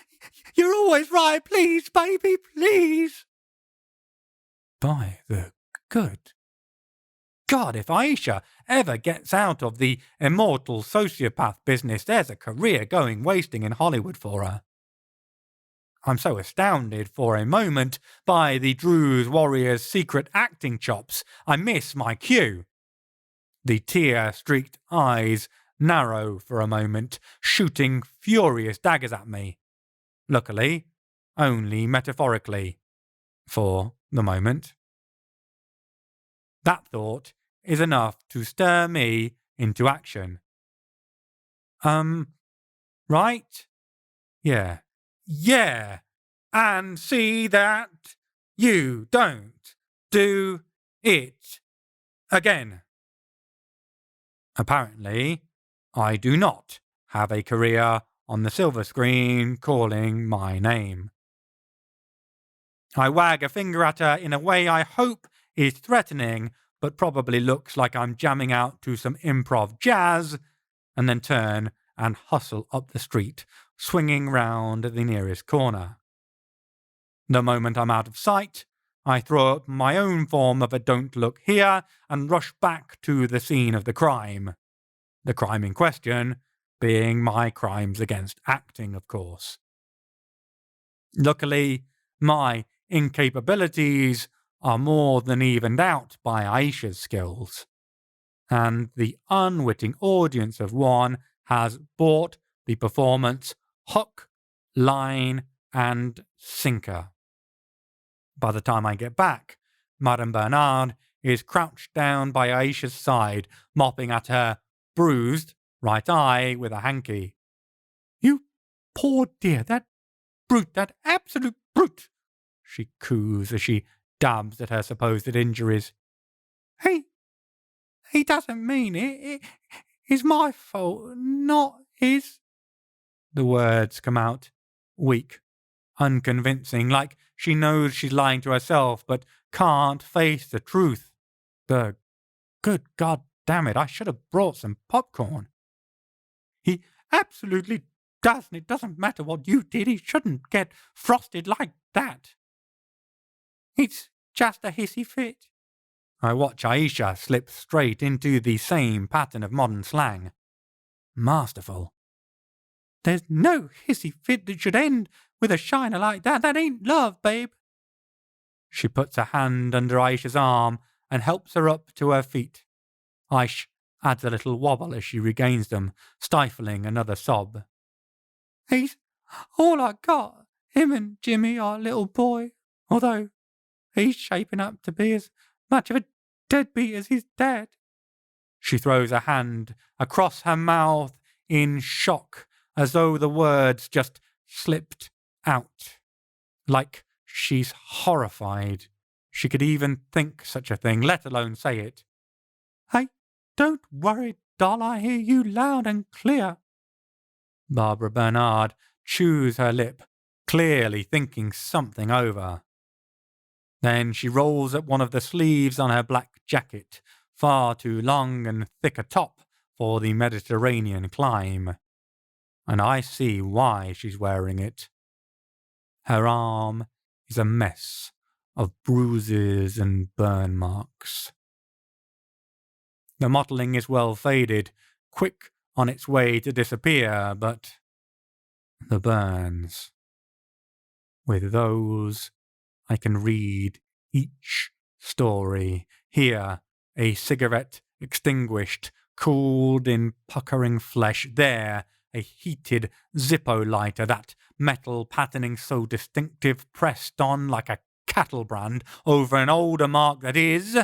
You're always right. Please, baby, please. By the good God, if Aicha ever gets out of the immortal sociopath business, there's a career going wasting in Hollywood for her. I'm so astounded for a moment by the Druze warrior's secret acting chops, I miss my cue. The tear-streaked eyes narrow for a moment, shooting furious daggers at me. Luckily, only metaphorically. For the moment. That thought is enough to stir me into action. Right? Yeah. Yeah. And see that you don't do it again. Apparently, I do not have a career on the silver screen calling my name. I wag a finger at her in a way I hope is threatening, but probably looks like I'm jamming out to some improv jazz, and then turn and hustle up the street, swinging round the nearest corner. The moment I'm out of sight, I throw up my own form of a don't look here and rush back to the scene of the crime. The crime in question being my crimes against acting, of course. Luckily, my incapabilities are more than evened out by Aicha's skills, and the unwitting audience of one has bought the performance hook, line, and sinker. By the time I get back, Madame Bernard is crouched down by Aicha's side, mopping at her bruised right eye with a hanky. "You poor dear, that brute, that absolute brute!" she coos as she dabs at her supposed injuries. He doesn't mean it. It's my fault, not his. The words come out, weak, unconvincing, like she knows she's lying to herself, but can't face the truth. Good God damn it, I should have brought some popcorn. He absolutely doesn't. It doesn't matter what you did. He shouldn't get frosted like that. It's just a hissy fit. I watch Aicha slip straight into the same pattern of modern slang. Masterful. There's no hissy fit that should end with a shiner like that. That ain't love, babe. She puts a hand under Aisha's arm and helps her up to her feet. Aish adds a little wobble as she regains them, stifling another sob. He's all I got. Him and Jimmy, our little boy. Although he's shaping up to be as much of a deadbeat as his dad. She throws a hand across her mouth in shock, as though the words just slipped out. Like she's horrified she could even think such a thing, let alone say it. Hey, don't worry, doll, I hear you loud and clear. Barbara Bernard chews her lip, clearly thinking something over. Then she rolls up one of the sleeves on her black jacket, far too long and thick a top for the Mediterranean clime. And I see why she's wearing it. Her arm is a mess of bruises and burn marks. The mottling is well faded, quick on its way to disappear, but the burns. With those, I can read each story, hear a cigarette extinguished, cooled in puckering flesh, there a heated Zippo lighter, that metal patterning so distinctive, pressed on like a cattle brand over an older mark that is,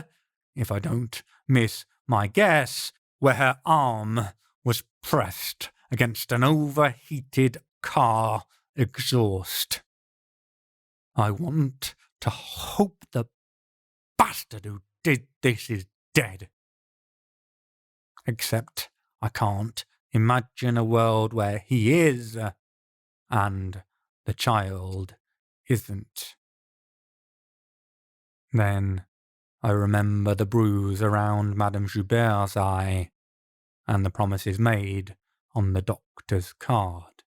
if I don't miss my guess, where her arm was pressed against an overheated car exhaust. I want to hope the bastard who did this is dead. Except I can't imagine a world where he is, and the child isn't. Then I remember the bruise around Madame Joubert's eye, and the promises made on the doctor's card.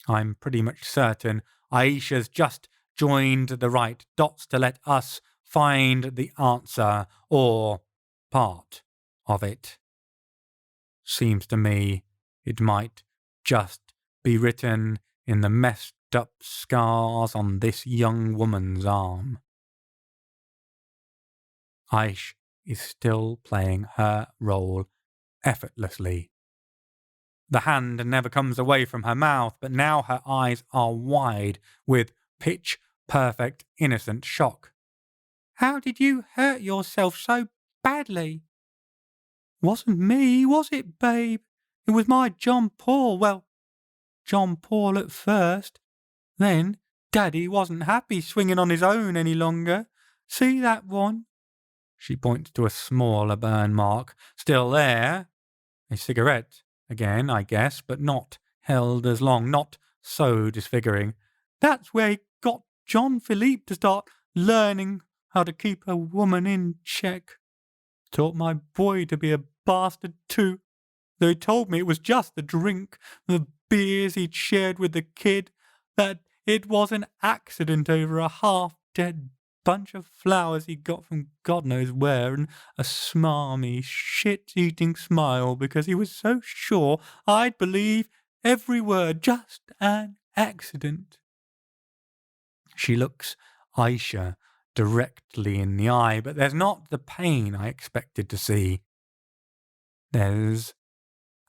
I'm pretty much certain Aisha's just joined the right dots to let us find the answer, or part of it. Seems to me it might just be written in the messed up scars on this young woman's arm. Aicha is still playing her role effortlessly. The hand never comes away from her mouth, but now her eyes are wide with pitch-perfect innocent shock. How did you hurt yourself so badly? Wasn't me, was it, babe? It was my John Paul. Well, John Paul at first. Then Daddy wasn't happy swinging on his own any longer. See that one? She points to a smaller burn mark, still there. A cigarette, again, I guess, but not held as long, not so disfiguring. That's where he got John Philippe to start learning how to keep a woman in check. Taught my boy to be a bastard too, though he told me it was just the drink, the beers he'd shared with the kid, that it was an accident over a half-dead bunch of flowers he got from God knows where, and a smarmy, shit-eating smile because he was so sure I'd believe every word, just an accident. She looks Aicha directly in the eye, but there's not the pain I expected to see. There's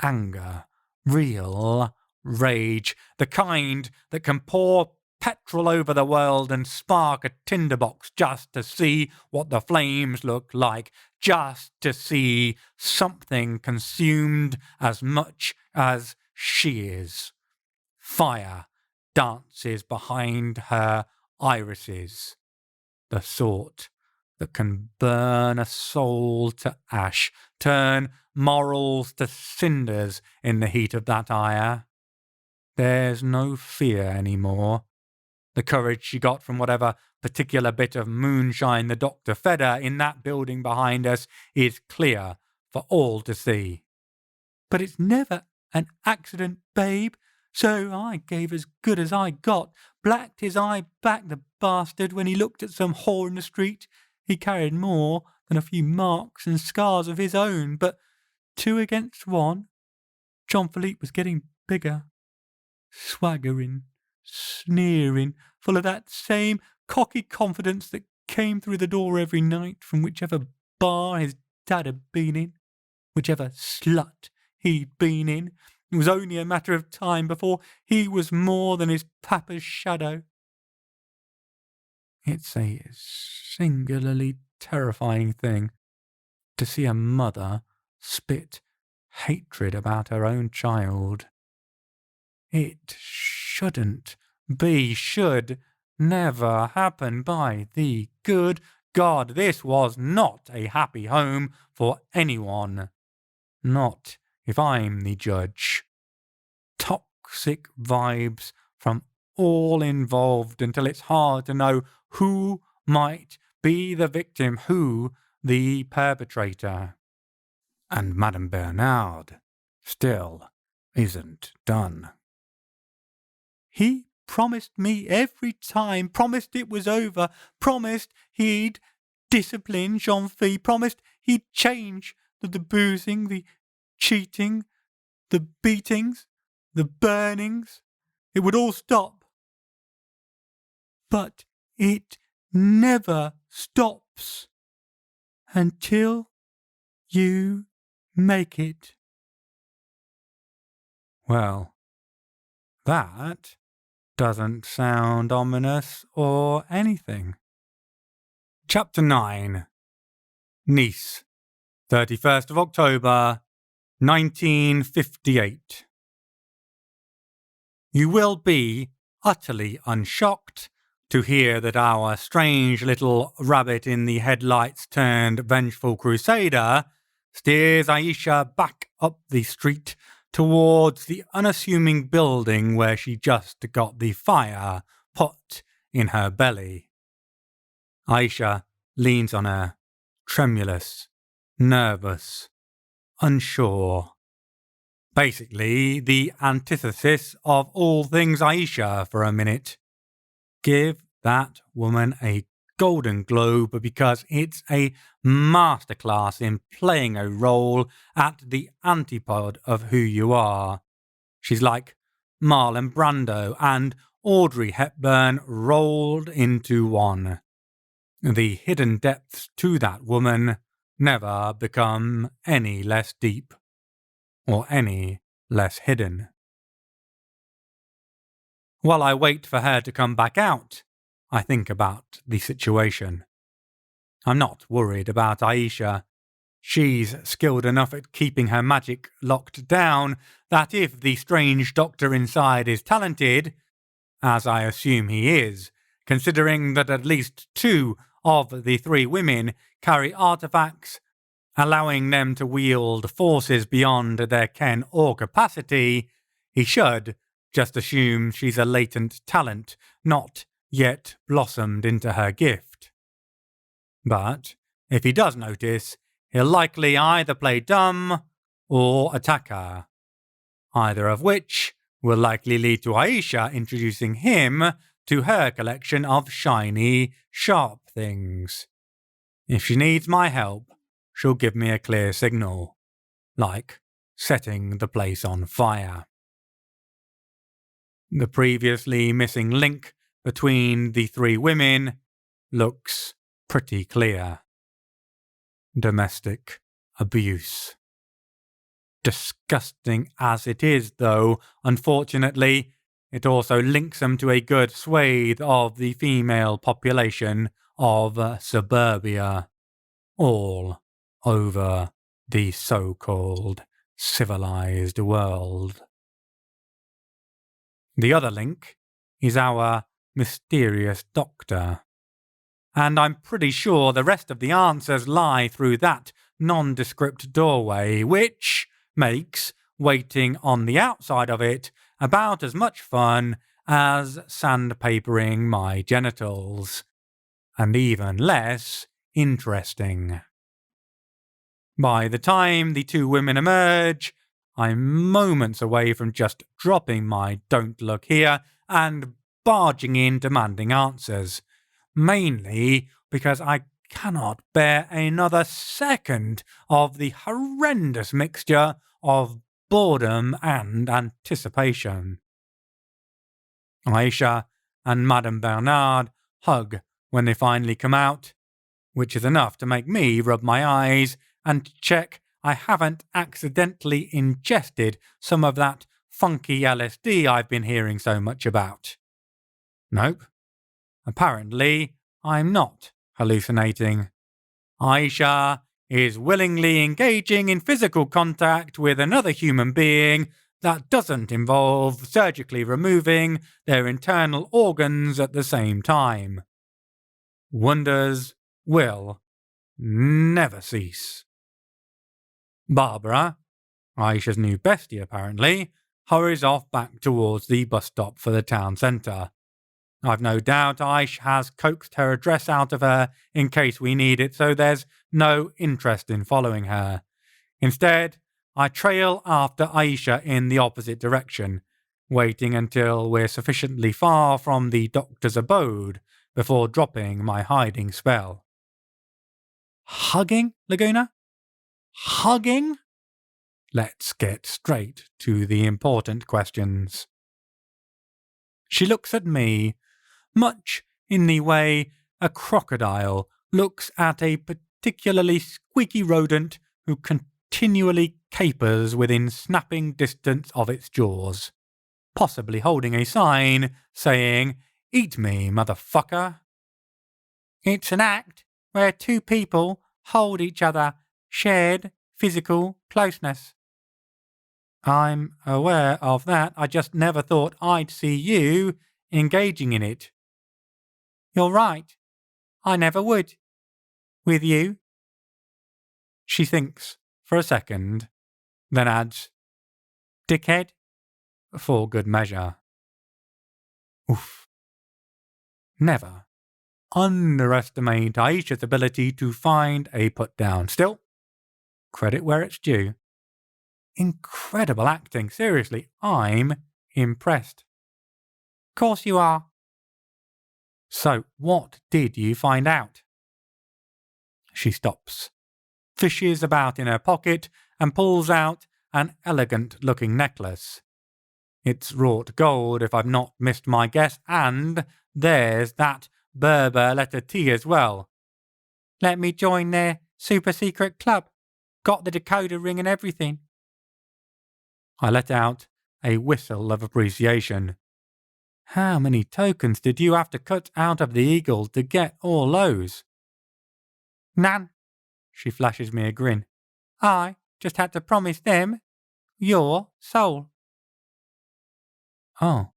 anger, real rage, the kind that can pour petrol over the world and spark a tinderbox just to see what the flames look like, just to see something consumed as much as she is. Fire dances behind her irises, the sort that can burn a soul to ash, turn morals to cinders in the heat of that ire. There's no fear anymore. The courage she got from whatever particular bit of moonshine the doctor fed her in that building behind us is clear for all to see. But it's never an accident, babe, so I gave as good as I got, blacked his eye back, the bastard, when he looked at some whore in the street. He carried more than a few marks and scars of his own, but 2 against 1. John Philippe was getting bigger, swaggering, sneering, full of that same cocky confidence that came through the door every night from whichever bar his dad had been in, whichever slut he'd been in. It was only a matter of time before he was more than his papa's shadow. It's a singularly terrifying thing to see a mother spit hatred about her own child. It shouldn't be, should never happen. By the good God, this was not a happy home for anyone. Not if I'm the judge. Toxic vibes from all involved until it's hard to know who might be the victim, who the perpetrator. And Madame Bernard still isn't done. He promised me every time, promised it was over, promised he'd discipline Jean-Philippe, promised he'd change the boozing, the cheating, the beatings, the burnings. It would all stop. But it never stops until you make it. Well, that doesn't sound ominous or anything. Chapter 9. Nice, 31st of October, 1958. You will be utterly unshocked to hear that our strange little rabbit in the headlights turned vengeful crusader steers Aicha back up the street towards the unassuming building where she just got the fire put in her belly. Aicha leans on her, tremulous, nervous, unsure. Basically, the antithesis of all things Aicha for a minute. Give that woman a Golden Globe because it's a masterclass in playing a role at the antipode of who you are. She's like Marlon Brando and Audrey Hepburn rolled into one. The hidden depths to that woman never become any less deep or any less hidden. While I wait for her to come back out, I think about the situation. I'm not worried about Aicha. She's skilled enough at keeping her magic locked down that if the strange doctor inside is talented, as I assume he is, considering that at least 2 of the 3 women carry artifacts, allowing them to wield forces beyond their ken or capacity, he should just assume she's a latent talent, not yet blossomed into her gift. But if he does notice, he'll likely either play dumb or attack her, either of which will likely lead to Aicha introducing him to her collection of shiny, sharp things. If she needs my help, she'll give me a clear signal, like setting the place on fire. The previously missing link between the 3 women looks pretty clear. Domestic abuse. Disgusting as it is, though, unfortunately, it also links them to a good swathe of the female population of suburbia, all over the so-called civilized world. The other link is our mysterious doctor. And I'm pretty sure the rest of the answers lie through that nondescript doorway, which makes waiting on the outside of it about as much fun as sandpapering my genitals, and even less interesting. By the time the 2 women emerge, I'm moments away from just dropping my "don't look here" and barging in demanding answers, mainly because I cannot bear another second of the horrendous mixture of boredom and anticipation. Aicha and Madame Bernard hug when they finally come out, which is enough to make me rub my eyes and check I haven't accidentally ingested some of that funky LSD I've been hearing so much about. Nope. Apparently, I'm not hallucinating. Aicha is willingly engaging in physical contact with another human being that doesn't involve surgically removing their internal organs at the same time. Wonders will never cease. Barbara, Aisha's new bestie apparently, hurries off back towards the bus stop for the town centre. I've no doubt Aish has coaxed her address out of her in case we need it, so there's no interest in following her. Instead, I trail after Aicha in the opposite direction, waiting until we're sufficiently far from the doctor's abode before dropping my hiding spell. Hugging, Laguna? Hugging? Let's get straight to the important questions. She looks at me, much in the way a crocodile looks at a particularly squeaky rodent who continually capers within snapping distance of its jaws, possibly holding a sign saying, "Eat me, motherfucker." It's an act where 2 people hold each other, shared physical closeness. I'm aware of that. I just never thought I'd see you engaging in it. You're right. I never would. With you. She thinks for a second, then adds, "Dickhead," for good measure. Oof. Never underestimate Aisha's ability to find a put-down. Still, credit where it's due. Incredible acting. Seriously, I'm impressed. Course you are. So, what did you find out? She stops, fishes about in her pocket, and pulls out an elegant-looking necklace. It's wrought gold, if I've not missed my guess, and there's that Berber letter T as well. Let me join their super-secret club. Got the decoder ring and everything. I let out a whistle of appreciation. How many tokens did you have to cut out of the eagle to get all those? None. She flashes me a grin. I just had to promise them your soul. Oh.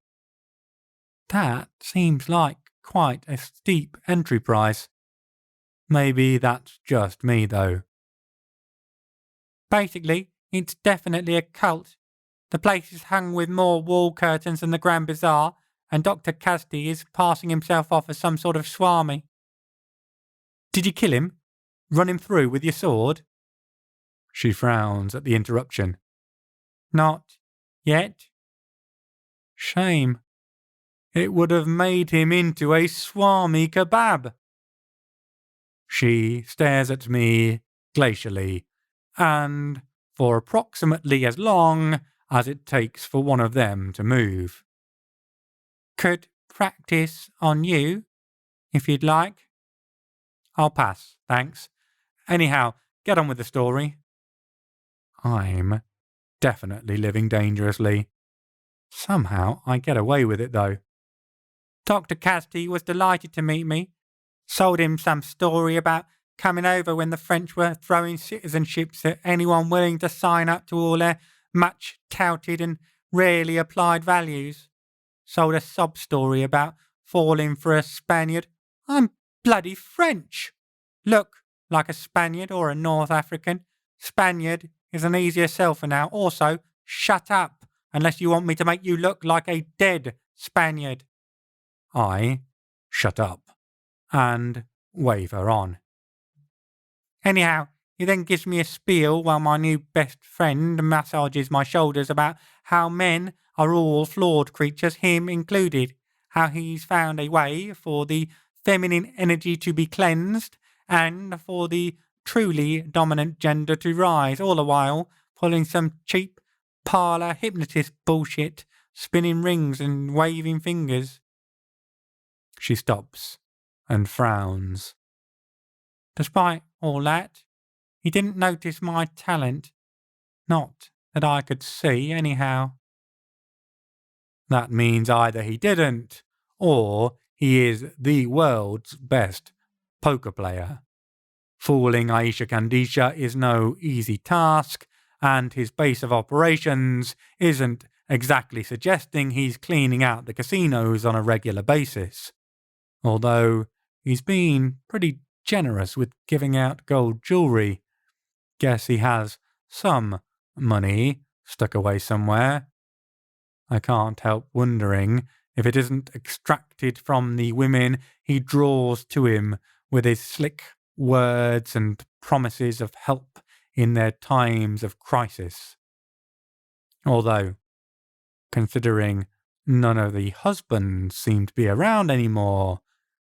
That seems like quite a steep entry price. Maybe that's just me, though. Basically, it's definitely a cult. The place is hung with more wall curtains than the Grand Bazaar, and Dr. Kazdi is passing himself off as some sort of swami. Did you kill him? Run him through with your sword? She frowns at the interruption. Not yet. Shame. It would have made him into a swami kebab. She stares at me glacially, and for approximately as long as it takes for one of them to move. Could practice on you, if you'd like. I'll pass, thanks. Anyhow, get on with the story. I'm definitely living dangerously. Somehow I get away with it, though. Dr. Kazdi was delighted to meet me. Sold him some story about coming over when the French were throwing citizenships at anyone willing to sign up to all their much-touted and rarely applied values. Sold a sob story about falling for a Spaniard. I'm bloody French. Look like a Spaniard or a North African. Spaniard is an easier sell for now. Also, shut up, unless you want me to make you look like a dead Spaniard. I shut up and wave her on. Anyhow, he then gives me a spiel while my new best friend massages my shoulders about how men are all flawed creatures, him included, how he's found a way for the feminine energy to be cleansed and for the truly dominant gender to rise, all the while pulling some cheap parlour hypnotist bullshit, spinning rings and waving fingers. She stops and frowns. Despite all that, he didn't notice my talent. Not that I could see, anyhow. That means either he didn't, or he is the world's best poker player. Fooling Aicha Kandisha is no easy task, and his base of operations isn't exactly suggesting he's cleaning out the casinos on a regular basis. Although he's been pretty generous with giving out gold jewelry. Guess he has some money stuck away somewhere. I can't help wondering if it isn't extracted from the women he draws to him with his slick words and promises of help in their times of crisis. Although, considering none of the husbands seem to be around anymore,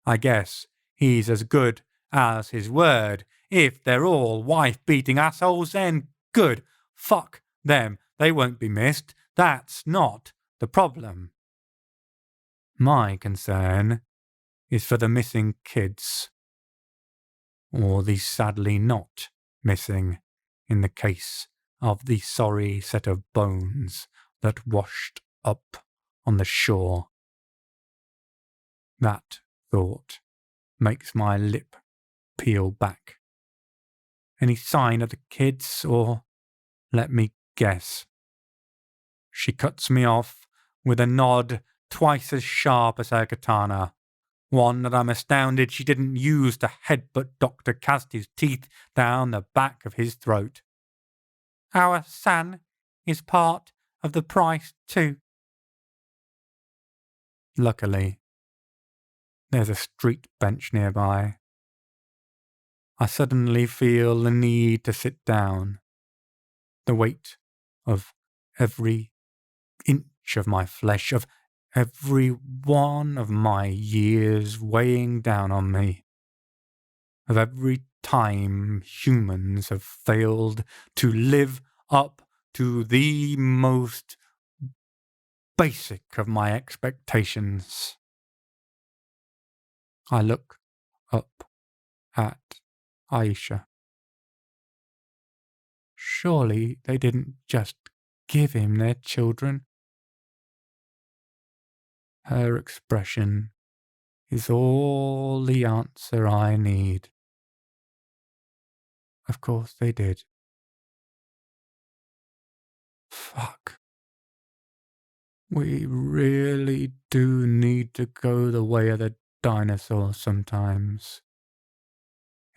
I guess he's as good as his word. If they're all wife-beating assholes, then good. Fuck them. They won't be missed. That's not the problem. My concern is for the missing kids. Or the sadly not missing, in the case of the sorry set of bones that washed up on the shore. That thought makes my lip peel back. Any sign of the kids, or let me guess? She cuts me off with a nod twice as sharp as her katana, one that I'm astounded she didn't use to headbutt Dr. Kazdi's teeth down the back of his throat. Our son is part of the price too. Luckily, there's a street bench nearby. I suddenly feel the need to sit down. The weight of every inch of my flesh, of every one of my years weighing down on me, of every time humans have failed to live up to the most basic of my expectations. I look up at Aicha. Surely they didn't just give him their children. Her expression is all the answer I need. Of course they did. Fuck. We really do need to go the way of the dinosaurs sometimes.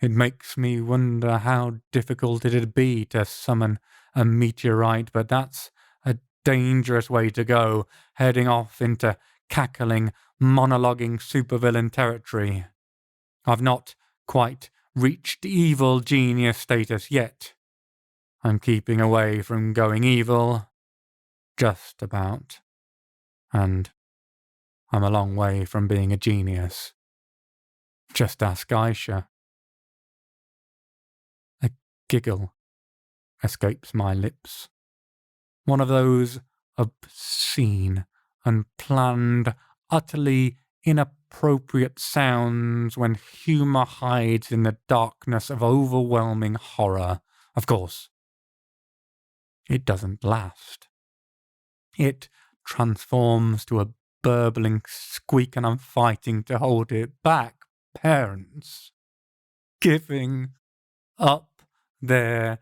It makes me wonder how difficult it'd be to summon a meteorite, but that's a dangerous way to go, heading off into cackling, monologuing supervillain territory. I've not quite reached evil genius status yet. I'm keeping away from going evil, just about. And I'm a long way from being a genius. Just ask Aicha. A giggle escapes my lips. One of those obscene, unplanned, utterly inappropriate sounds when humour hides in the darkness of overwhelming horror. Of course, it doesn't last. It transforms to a burbling squeak, and I'm fighting to hold it back. Parents giving up their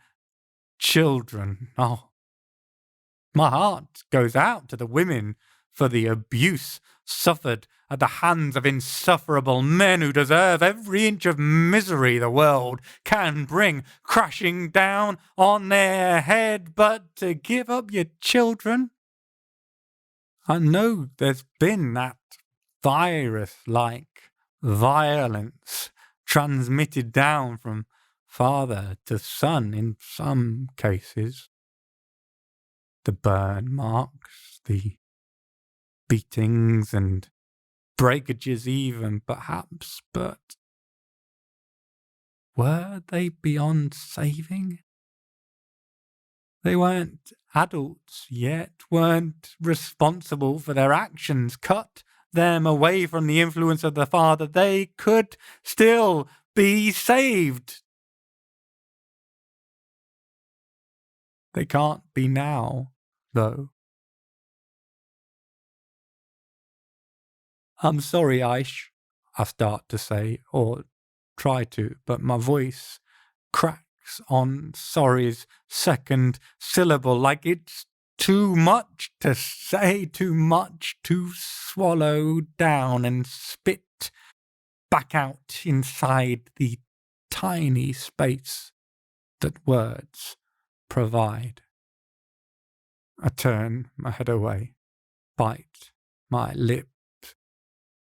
children. Oh, my heart goes out to the women for the abuse suffered at the hands of insufferable men who deserve every inch of misery the world can bring crashing down on their head. But to give up your children? I know there's been that virus-like violence transmitted down from father to son in some cases. The burn marks, the beatings and breakages even, perhaps, but were they beyond saving? They weren't adults yet, weren't responsible for their actions. Cut them away from the influence of the father. They could still be saved. They can't be now, though. I'm sorry, Aish, I start to say, or try to, but my voice cracks on sorry's second syllable, like it's too much to say, too much to swallow down and spit back out inside the tiny space that words provide. I turn my head away, bite my lip,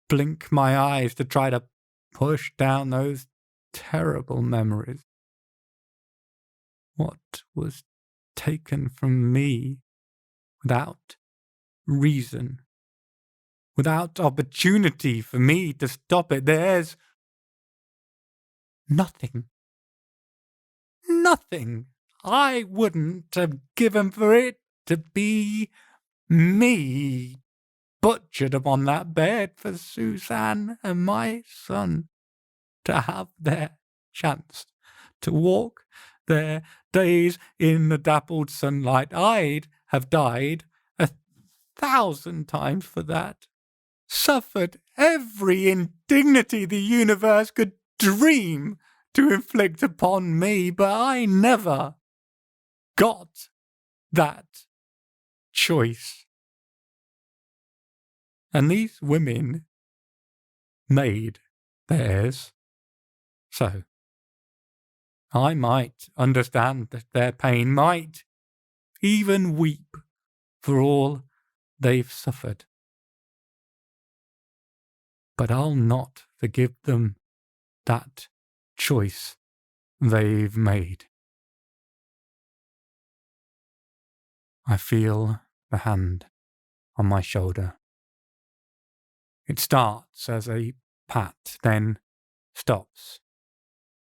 blink my eyes to try to push down those terrible memories. What was taken from me without reason, without opportunity for me to stop it? There's nothing. Nothing I wouldn't have given for it to be me, butchered upon that bed for Suzanne and my son to have their chance to walk their days in the dappled sunlight. I'd have died 1,000 times for that. Suffered every indignity the universe could dream to inflict upon me, but I never got that choice. And these women made theirs. So, I might understand their pain, might even weep for all they've suffered. But I'll not forgive them that choice they've made. I feel the hand on my shoulder. It starts as a pat, then stops,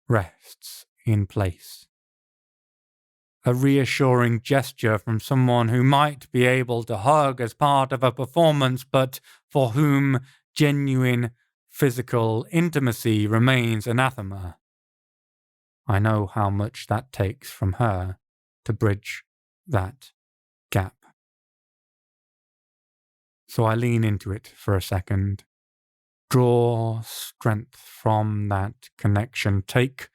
rests in place. A reassuring gesture from someone who might be able to hug as part of a performance, but for whom genuine physical intimacy remains anathema. I know how much that takes from her to bridge that gap. So I lean into it for a second, draw strength from that connection, take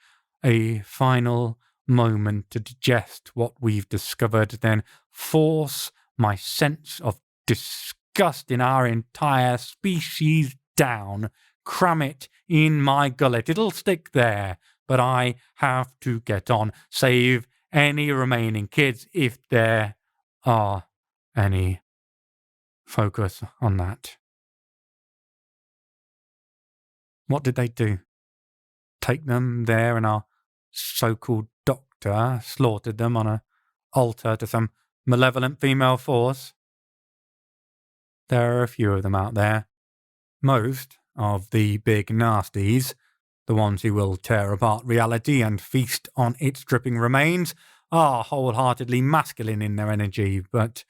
a final moment to digest what we've discovered, then force my sense of disgust in our entire species down, cram it in my gullet. It'll stick there, but I have to get on, save any remaining kids if there are any. Focus on that. What did they do? Take them there and our so-called doctor slaughtered them on an altar to some malevolent female force? There are a few of them out there. Most of the big nasties, the ones who will tear apart reality and feast on its dripping remains, are wholeheartedly masculine in their energy, but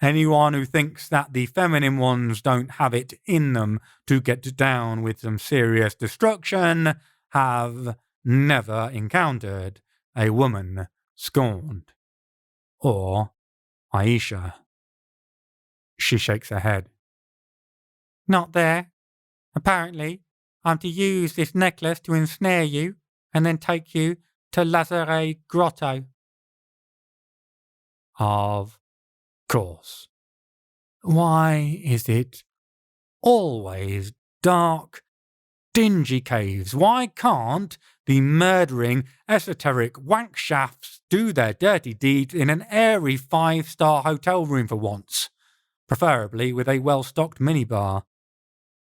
anyone who thinks that the feminine ones don't have it in them to get down with some serious destruction have never encountered a woman scorned. Or Aicha. She shakes her head. Not there. Apparently, I'm to use this necklace to ensnare you and then take you to Lazare Grotto. Of course. Why is it always dark, dingy caves? Why can't the murdering, esoteric wankshafts do their dirty deeds in an airy 5-star hotel room for once? Preferably with a well-stocked minibar.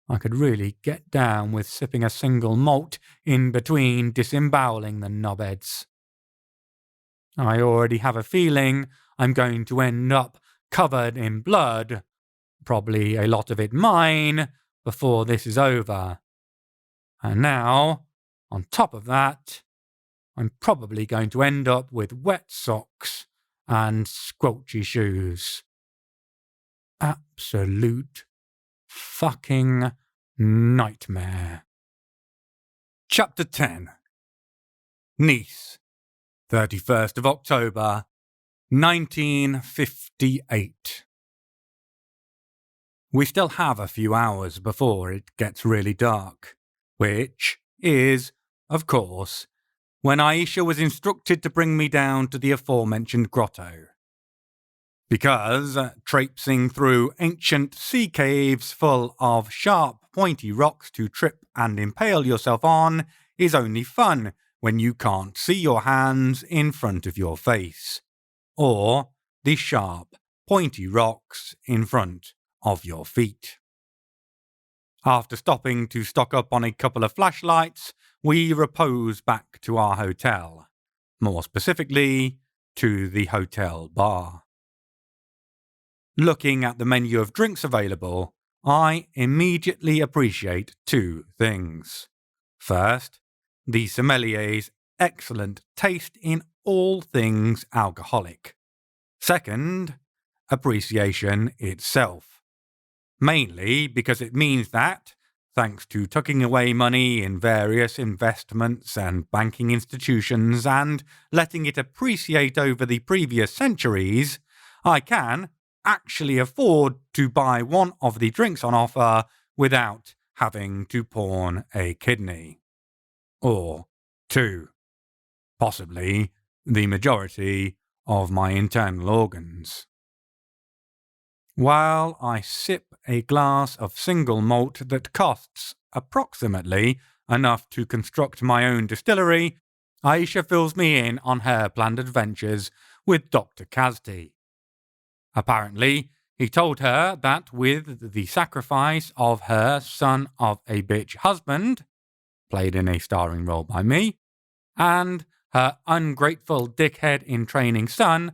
I could really get down with sipping a single malt in between disemboweling the knobheads. I already have a feeling I'm going to end up covered in blood, probably a lot of it mine, before this is over. And now, on top of that, I'm probably going to end up with wet socks and squelchy shoes. Absolute fucking nightmare. Chapter 10. Nice, 31st of October, 1958. We still have a few hours before it gets really dark, which is, of course, when Aicha was instructed to bring me down to the aforementioned grotto. Because traipsing through ancient sea caves full of sharp, pointy rocks to trip and impale yourself on is only fun when you can't see your hands in front of your face, or the sharp, pointy rocks in front of your feet. After stopping to stock up on a couple of flashlights, we repose back to our hotel, more specifically, to the hotel bar. Looking at the menu of drinks available, I immediately appreciate two things. First, the sommelier's excellent taste in all things alcoholic. Second, appreciation itself. Mainly because it means that, thanks to tucking away money in various investments and banking institutions and letting it appreciate over the previous centuries, I can actually afford to buy one of the drinks on offer without having to pawn a kidney. Or two. Possibly the majority of my internal organs. While I sip a glass of single malt that costs approximately enough to construct my own distillery, Aicha fills me in on her planned adventures with Dr. Kazti. Apparently, he told her that with the sacrifice of her son of a bitch husband, played in a starring role by me, and her ungrateful dickhead in training son,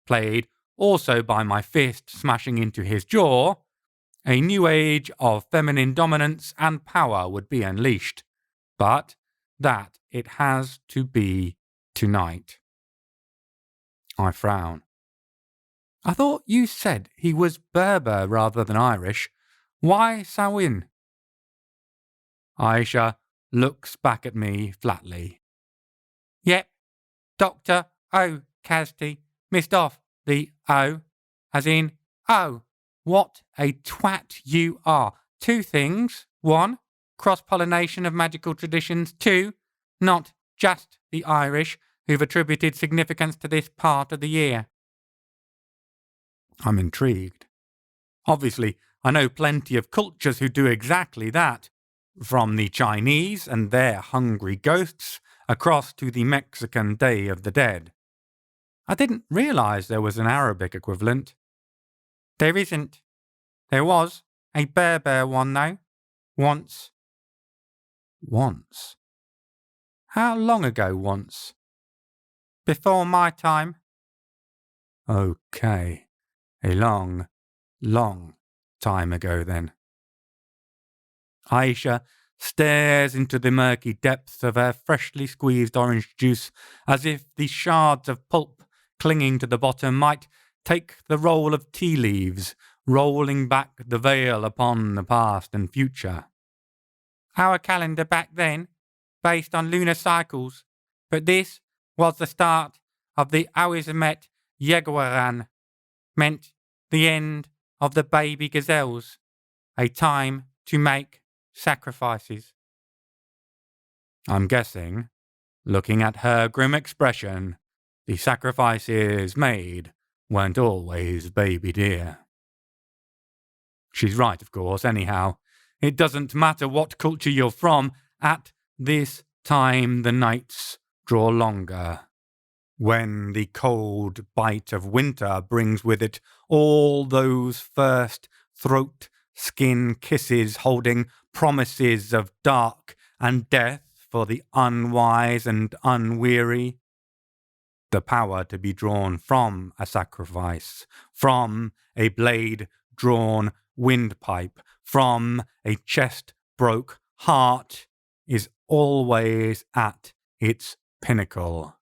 played also by my fist smashing into his jaw, A new age of feminine dominance and power would be unleashed, but that it has to be tonight. I frown. I thought you said he was Berber rather than Irish. Why Samhain? Aicha looks back at me flatly. Yep, Dr. O. Kazti missed off the O, as in, oh, what a twat you are. 2 things. 1, cross-pollination of magical traditions. 2, not just the Irish who've attributed significance to this part of the year. I'm intrigued. Obviously, I know plenty of cultures who do exactly that, from the Chinese and their hungry ghosts across to the Mexican Day of the Dead. I didn't realise there was an Arabic equivalent. There isn't. There was a Berber one, though. Once. Once? How long ago once? Before my time. Okay. A long, long time ago then. Aicha stares into the murky depths of her freshly squeezed orange juice as if the shards of pulp clinging to the bottom might take the role of tea leaves, rolling back the veil upon the past and future. Our calendar back then, based on lunar cycles, but this was the start of the Awizamet Yeguaran, meant the end of the baby gazelles, a time to make sacrifices. I'm guessing, looking at her grim expression, the sacrifices made weren't always baby deer. She's right, of course, anyhow. It doesn't matter what culture you're from, at this time the nights draw longer. When the cold bite of winter brings with it all those first throat skin kisses holding promises of dark and death for the unwise and unweary. The power to be drawn from a sacrifice, from a blade-drawn windpipe, from a chest-broke heart, is always at its pinnacle.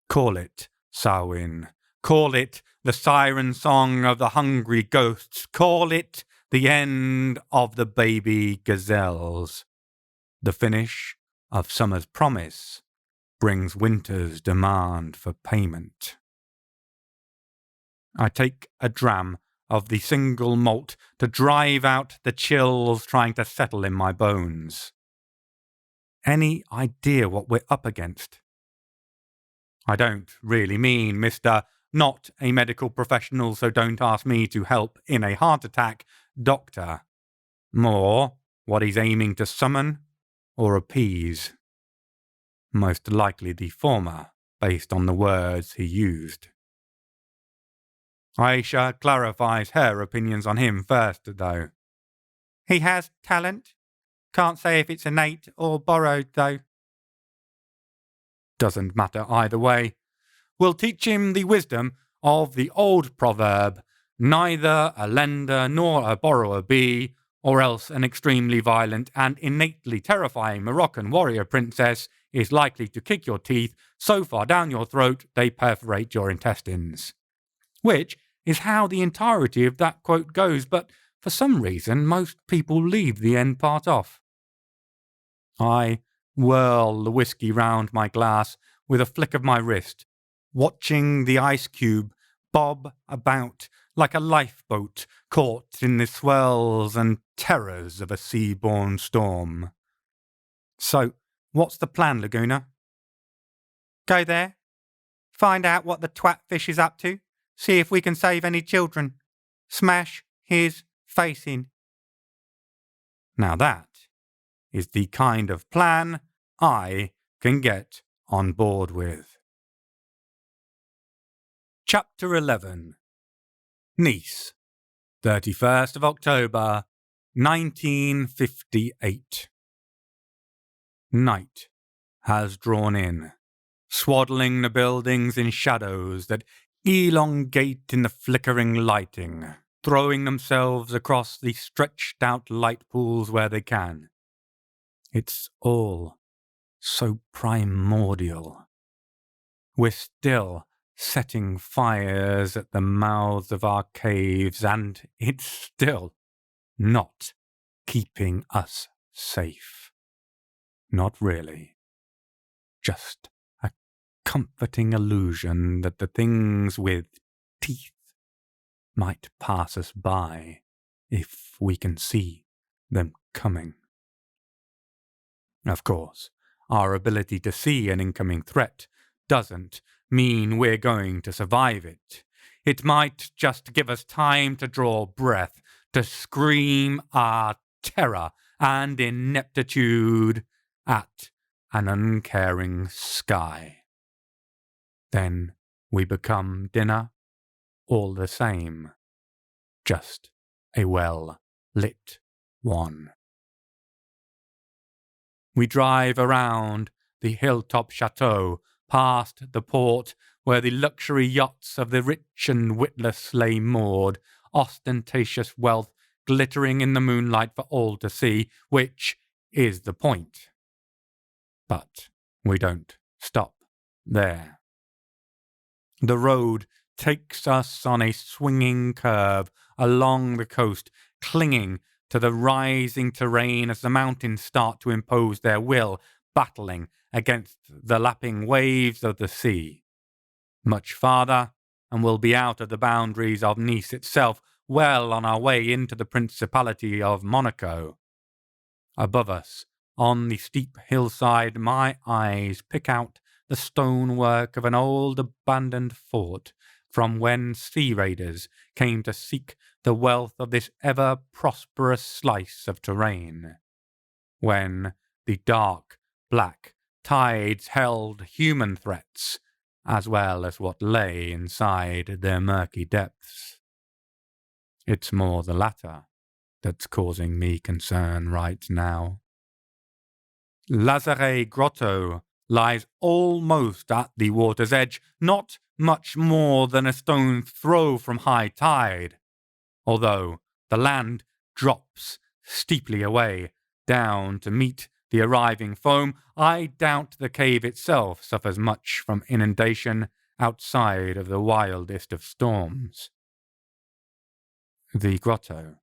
Call it Samhain. Call it the siren song of the hungry ghosts. Call it the end of the baby gazelles. The finish of summer's promise brings winter's demand for payment. I take a dram of the single malt to drive out the chills trying to settle in my bones. Any idea what we're up against? I don't really mean Mr. Not a medical professional, so don't ask me to help in a heart attack, doctor. More what he's aiming to summon or appease. Most likely the former, based on the words he used. Aicha clarifies her opinions on him first, though. He has talent. Can't say if it's innate or borrowed, though. Doesn't matter either way. We'll teach him the wisdom of the old proverb, neither a lender nor a borrower be, or else an extremely violent and innately terrifying Moroccan warrior princess is likely to kick your teeth so far down your throat they perforate your intestines. Which is how the entirety of that quote goes, but for some reason most people leave the end part off. I whirl the whiskey round my glass with a flick of my wrist, watching the ice cube bob about like a lifeboat caught in the swells and terrors of a sea-born storm. So, what's the plan, Laguna? Go there, find out what the twat fish is up to, see if we can save any children, smash his face in. Now that is the kind of plan I can get on board with. Chapter 11. Nice, 31st of October, 1958. Night has drawn in, swaddling the buildings in shadows that elongate in the flickering lighting. throwing themselves across the stretched-out light pools where they can. It's all so primordial. We're still setting fires at the mouths of our caves, and it's still not keeping us safe. Not really. Just a comforting illusion that the things with teeth might pass us by if we can see them coming. Of course, our ability to see an incoming threat doesn't mean we're going to survive it. It might just give us time to draw breath, to scream our terror and ineptitude at an uncaring sky. Then we become dinner all the same, just a well-lit one. We drive around the hilltop chateau, past the port where the luxury yachts of the rich and witless lay moored, ostentatious wealth glittering in the moonlight for all to see, which is the point. But we don't stop there. The road takes us on a swinging curve along the coast, clinging to the rising terrain as the mountains start to impose their will, battling against the lapping waves of the sea. Much farther, and we'll be out of the boundaries of Nice itself, well on our way into the Principality of Monaco. Above us, on the steep hillside, my eyes pick out the stonework of an old abandoned fort from when sea raiders came to seek the wealth of this ever-prosperous slice of terrain. When the dark, black tides held human threats, as well as what lay inside their murky depths. It's more the latter that's causing me concern right now. Lazare Grotto lies almost at the water's edge, not much more than a stone's throw from high tide, although the land drops steeply away down to meet the arriving foam. I doubt the cave itself suffers much from inundation outside of the wildest of storms. The grotto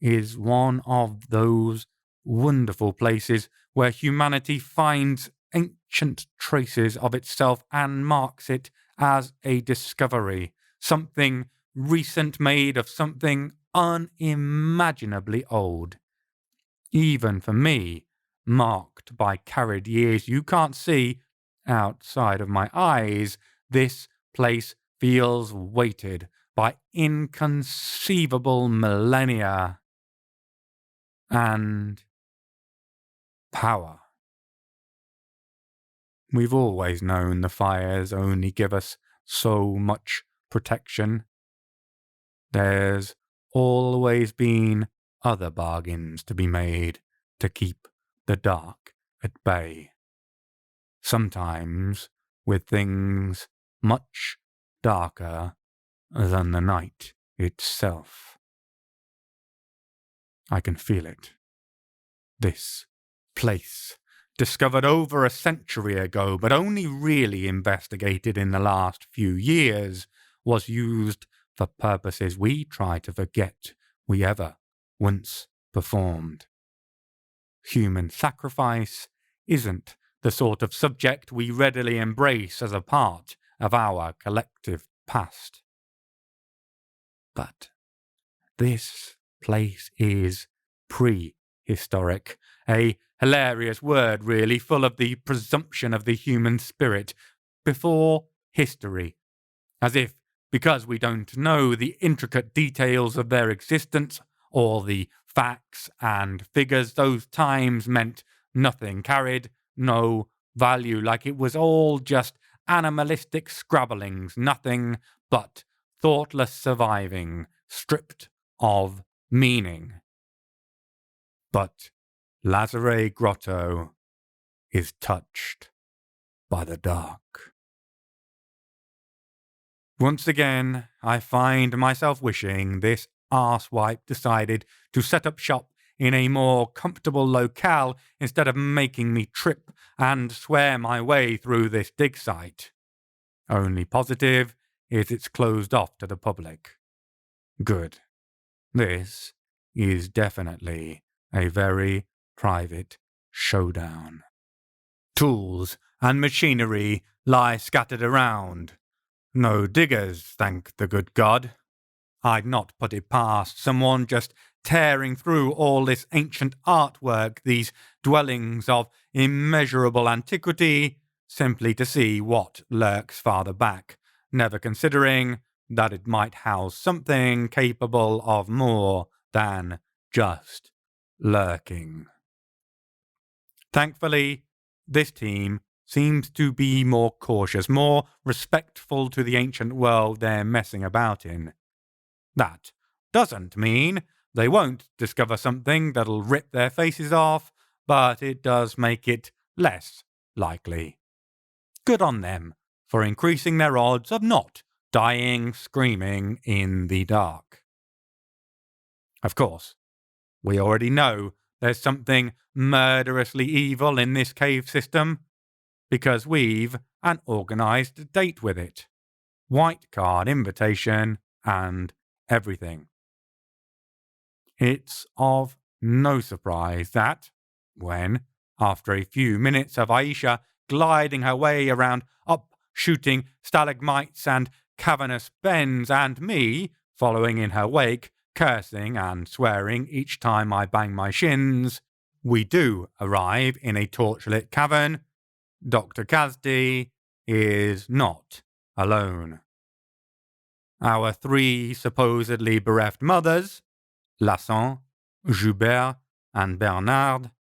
is one of those wonderful places where humanity finds ancient traces of itself and marks it as a discovery, something recent made of something unimaginably old. Even for me, marked by carried years you can't see outside of my eyes, this place feels weighted by inconceivable millennia and power. We've always known the fires only give us so much protection. There's always been other bargains to be made to keep the dark at bay. Sometimes with things much darker than the night itself. I can feel it. This place, discovered over a century ago, but only really investigated in the last few years, was used for purposes we try to forget we ever once performed. Human sacrifice isn't the sort of subject we readily embrace as a part of our collective past. But this place is prehistoric, a hilarious word really, full of the presumption of the human spirit, before history, as if, because we don't know the intricate details of their existence, or the facts and figures, those times meant nothing, carried no value, like it was all just animalistic scrabblings, nothing but thoughtless surviving, stripped of meaning. But Lazare Grotto is touched by the dark. Once again, I find myself wishing this arsewipe decided to set up shop in a more comfortable locale instead of making me trip and swear my way through this dig site. Only positive is it's closed off to the public. Good. This is definitely a very private showdown. Tools and machinery lie scattered around. No diggers, thank the good God. I'd not put it past someone just tearing through all this ancient artwork, these dwellings of immeasurable antiquity, simply to see what lurks farther back, never considering that it might house something capable of more than just lurking. Thankfully, this team seems to be more cautious, more respectful to the ancient world they're messing about in. That doesn't mean they won't discover something that'll rip their faces off, but it does make it less likely. Good on them for increasing their odds of not dying screaming in the dark. Of course, we already know there's something murderously evil in this cave system, because we've an organised date with it. White card invitation and everything. It's of no surprise that, when, after a few minutes of Aicha gliding her way around up-shooting stalagmites and cavernous bends, and me following in her wake, cursing and swearing each time I bang my shins, we do arrive in a torchlit cavern, Dr. Kazdi is not alone. Our three supposedly bereft mothers, Lasson, Joubert, and Bernard,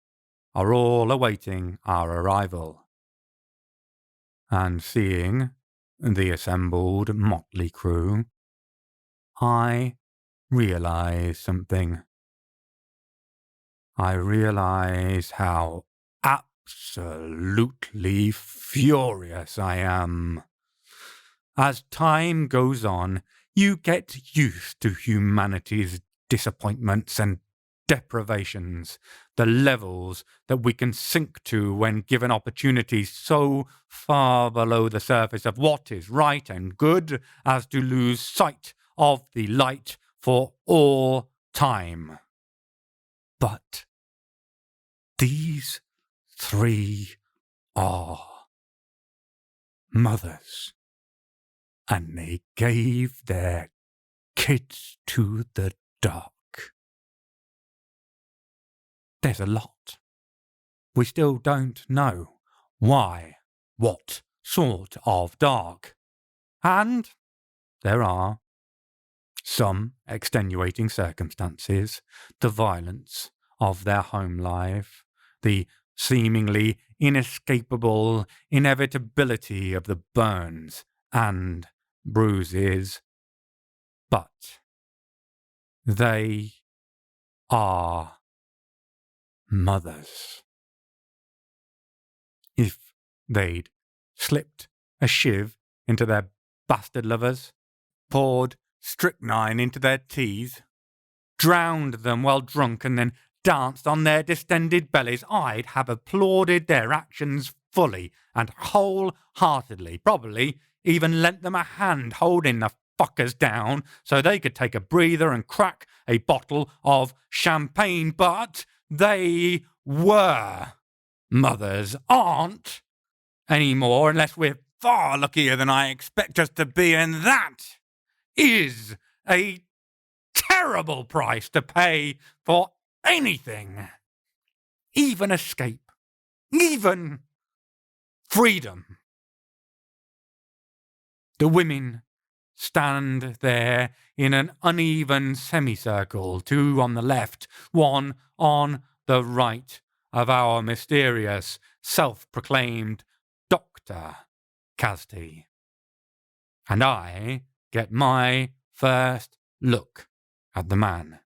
are all awaiting our arrival. And seeing the assembled motley crew, I realize something. I realize how absolutely furious I am. As time goes on, you get used to humanity's disappointments and deprivations, the levels that we can sink to when given opportunities so far below the surface of what is right and good as to lose sight of the light for all time. But these three are mothers, and they gave their kids to the dark. There's a lot. We still don't know why, what sort of dark. And there are some extenuating circumstances, the violence of their home life, the seemingly inescapable inevitability of the burns and bruises. But they are mothers. If they'd slipped a shiv into their bastard lovers, poured strychnine into their teas, drowned them while drunk, and then danced on their distended bellies, I'd have applauded their actions fully and wholeheartedly, probably even lent them a hand holding the fuckers down so they could take a breather and crack a bottle of champagne, but they were. Mothers aren't anymore unless we're far luckier than I expect us to be, and that is a terrible price to pay for anything. Even escape. Even freedom. The women stand there in an uneven semicircle, two on the left, one on the right of our mysterious, self-proclaimed Dr. Kazdi. And I get my first look at the man.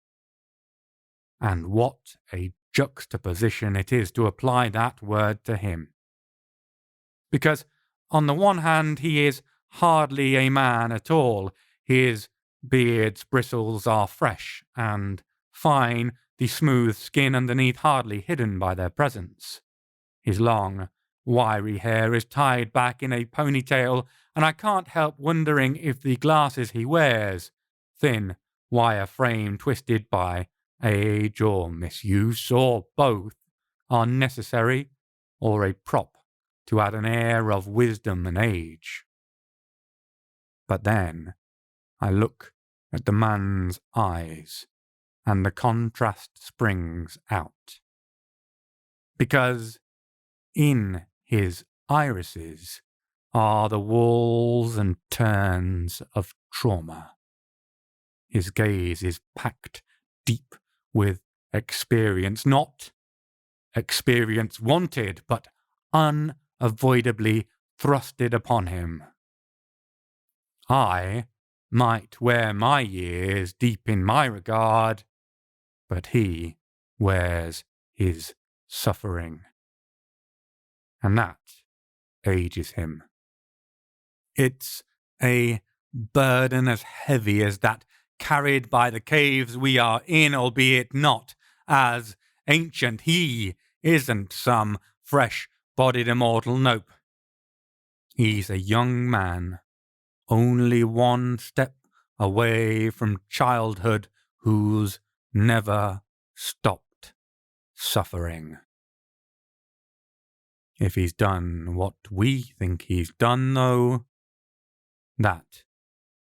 And what a juxtaposition it is to apply that word to him. Because on the one hand, he is hardly a man at all. His beard's bristles are fresh and fine, the smooth skin underneath hardly hidden by their presence. His long, wiry hair is tied back in a ponytail, and I can't help wondering if the glasses he wears, thin, wire frame twisted by age or misuse, or both, are necessary or a prop to add an air of wisdom and age. But then I look at the man's eyes, and the contrast springs out. Because in his irises are the whorls and turns of trauma. His gaze is packed deep with experience, not experience wanted, but unavoidably thrusted upon him. I might wear my years deep in my regard, but he wears his suffering. And that ages him. It's a burden as heavy as that carried by the caves we are in, albeit not as ancient. He isn't some fresh-bodied immortal, nope. He's a young man, only one step away from childhood, who's never stopped suffering. If he's done what we think he's done, though, that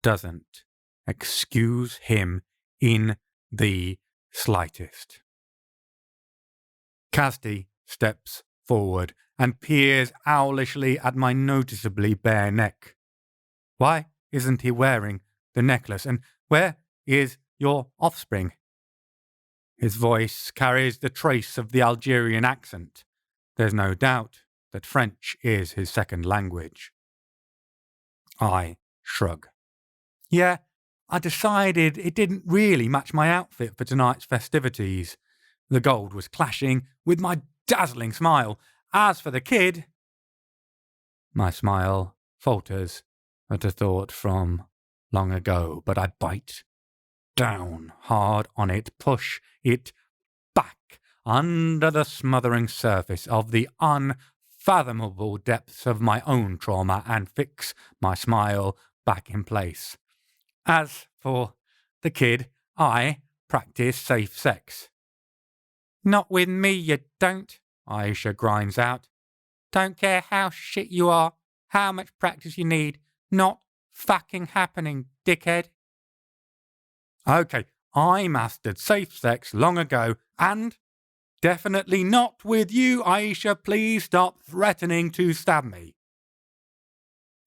doesn't excuse him in the slightest. Casti steps forward and peers owlishly at my noticeably bare neck. Why isn't he wearing the necklace, and where is your offspring? His voice carries the trace of the Algerian accent. There's no doubt that French is his second language. I shrug. Yeah, I decided it didn't really match my outfit for tonight's festivities. The gold was clashing with my dazzling smile. As for the kid... My smile falters at a thought from long ago, but I bite down hard on it, push it back under the smothering surface of the unfathomable depths of my own trauma, and fix my smile back in place. As for the kid, I practice safe sex. Not with me, you don't, Aicha grinds out. Don't care how shit you are, how much practice you need. Not fucking happening, dickhead. Okay, I mastered safe sex long ago, and definitely not with you, Aicha. Please stop threatening to stab me.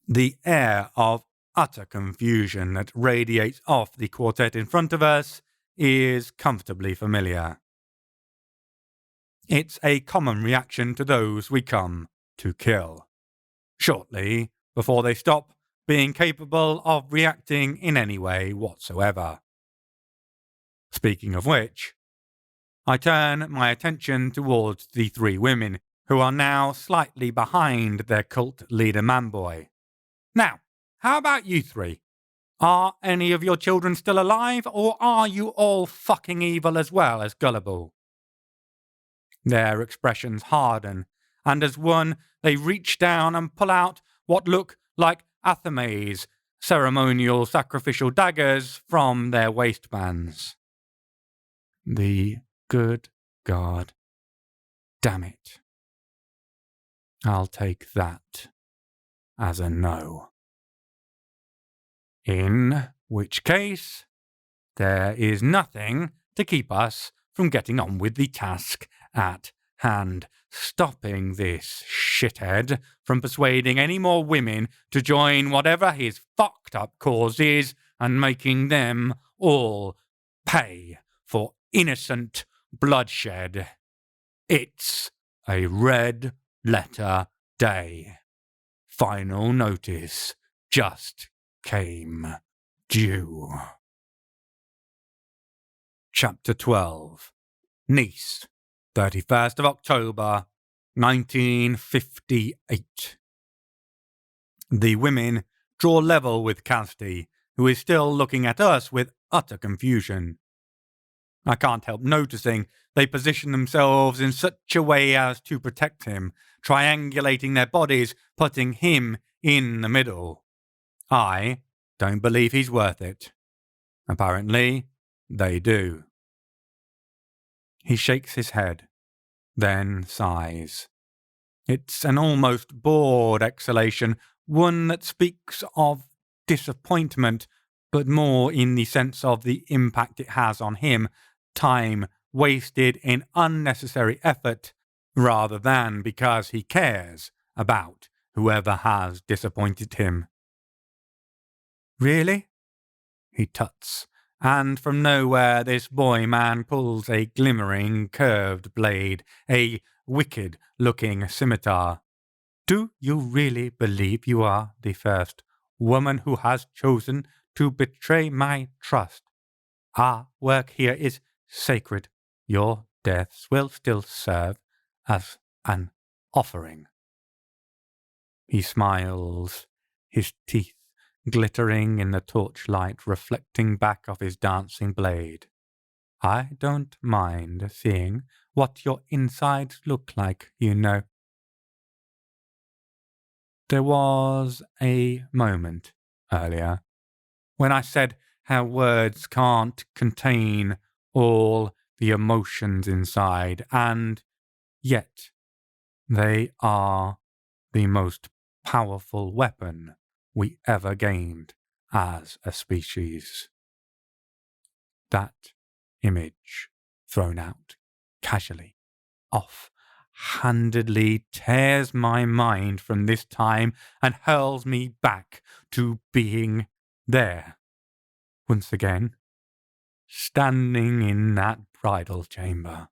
The air of utter confusion that radiates off the quartet in front of us is comfortably familiar. It's a common reaction to those we come to kill, shortly before they stop being capable of reacting in any way whatsoever. Speaking of which, I turn my attention towards the three women, who are now slightly behind their cult leader manboy. Now, how about you three? Are any of your children still alive, or are you all fucking evil as well as gullible? Their expressions harden, and as one, they reach down and pull out what look like Athame's ceremonial sacrificial daggers from their waistbands. The good God damn it. I'll take that as a no. In which case, there is nothing to keep us from getting on with the task at hand, stopping this shithead from persuading any more women to join whatever his fucked up cause is, and making them all pay for innocent bloodshed. It's a red letter day. Final notice just came due. Chapter 12. Nice, 31st of October, 1958. The women draw level with Casti, who is still looking at us with utter confusion. I can't help noticing they position themselves in such a way as to protect him, triangulating their bodies, putting him in the middle. I don't believe he's worth it. Apparently, they do. He shakes his head, then sighs. It's an almost bored exhalation, one that speaks of disappointment, but more in the sense of the impact it has on him, time wasted in unnecessary effort, rather than because he cares about whoever has disappointed him. Really? He tuts, and from nowhere this boy-man pulls a glimmering, curved blade, a wicked-looking scimitar. Do you really believe you are the first woman who has chosen to betray my trust? Our work here is sacred. Your deaths will still serve as an offering. He smiles, his teeth glittering in the torchlight reflecting back off his dancing blade. I don't mind seeing what your insides look like, you know. There was a moment earlier when I said how words can't contain all the emotions inside, and yet they are the most powerful weapon we ever gained as a species. That image, thrown out casually, off-handedly, tears my mind from this time and hurls me back to being there, once again, standing in that bridal chamber.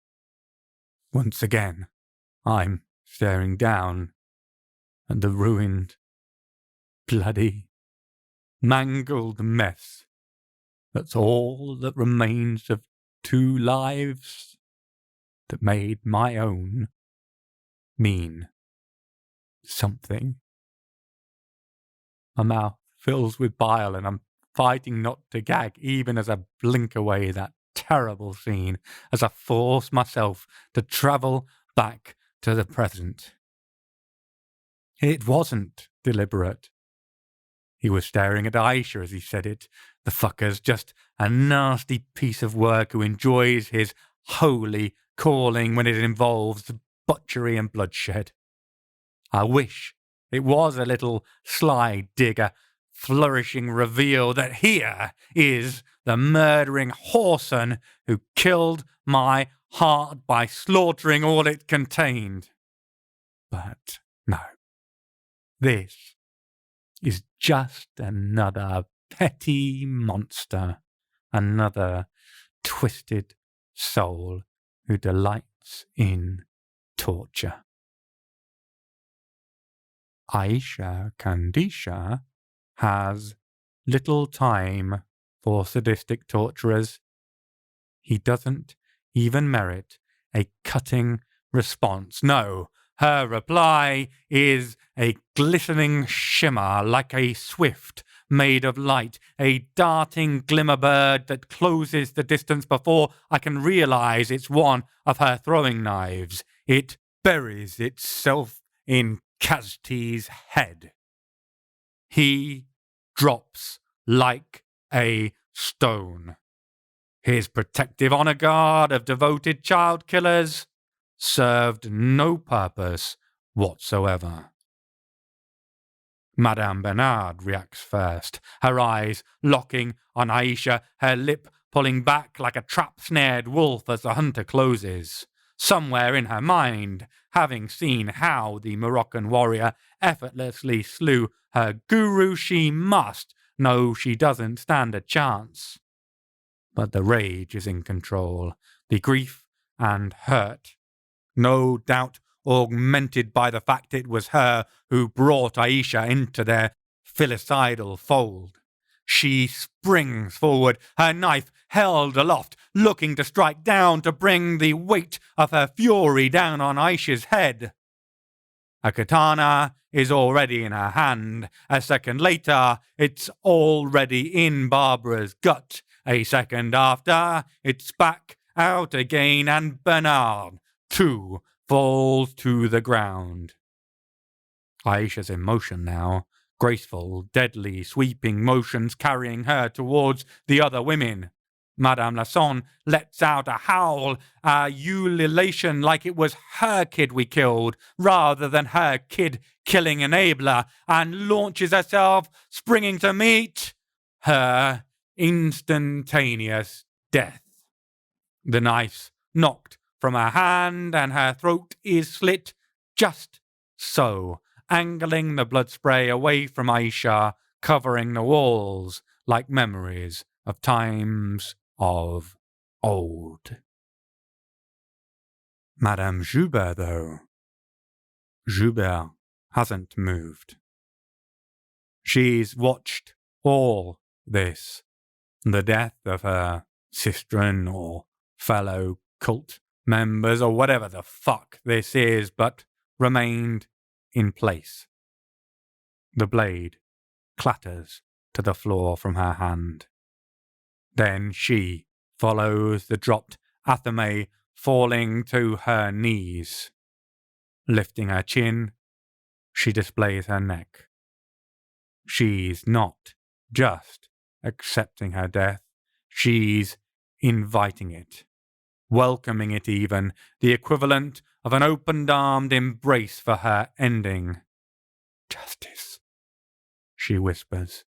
Once again, I'm staring down at the ruined, bloody, mangled mess that's all that remains of two lives that made my own mean something. My mouth fills with bile and I'm fighting not to gag even as I blink away that terrible scene, as I force myself to travel back to the present. It wasn't deliberate. He was staring at Aicha as he said it. The fucker's just a nasty piece of work who enjoys his holy calling when it involves butchery and bloodshed. I wish it was a little sly digger, flourishing reveal that here is the murdering whoreson who killed my heart by slaughtering all it contained. But no. This is just another petty monster, another twisted soul who delights in torture. Aicha Kandisha has little time for sadistic torturers. He doesn't even merit a cutting response. No, her reply is a glistening shimmer like a swift made of light, a darting glimmer bird that closes the distance before I can realize it's one of her throwing knives. It buries itself in Kazti's head. He drops like a stone. His protective honor guard of devoted child killers served no purpose whatsoever. Madame Bernard reacts first, her eyes locking on Aicha, her lip pulling back like a trap-snared wolf as the hunter closes. Somewhere in her mind, having seen how the Moroccan warrior effortlessly slew her guru, she must know she doesn't stand a chance. But the rage is in control, the grief and hurt, no doubt augmented by the fact it was her who brought Aicha into their filicidal fold. She springs forward, her knife held aloft, looking to strike down to bring the weight of her fury down on Aisha's head. A katana is already in her hand. A second later, it's already in Barbara's gut. A second after, it's back out again, and Bernard, too, falls to the ground. Aicha's in motion now, graceful, deadly, sweeping motions carrying her towards the other women. Madame Lasson lets out a howl, a ululation like it was her kid we killed, rather than her kid-killing enabler, and launches herself, springing to meet her instantaneous death. The knife's knocked from her hand, and her throat is slit just so, angling the blood spray away from Aicha, covering the walls like memories of times of old. Madame Joubert, though. Joubert hasn't moved. She's watched all this, the death of her sistren or fellow cult members or whatever the fuck this is, but remained in place. The blade clatters to the floor from her hand. Then she follows the dropped Athame, falling to her knees. Lifting her chin, she displays her neck. She's not just accepting her death, she's inviting it, welcoming it even, the equivalent of an open-armed embrace for her ending. Justice, she whispers.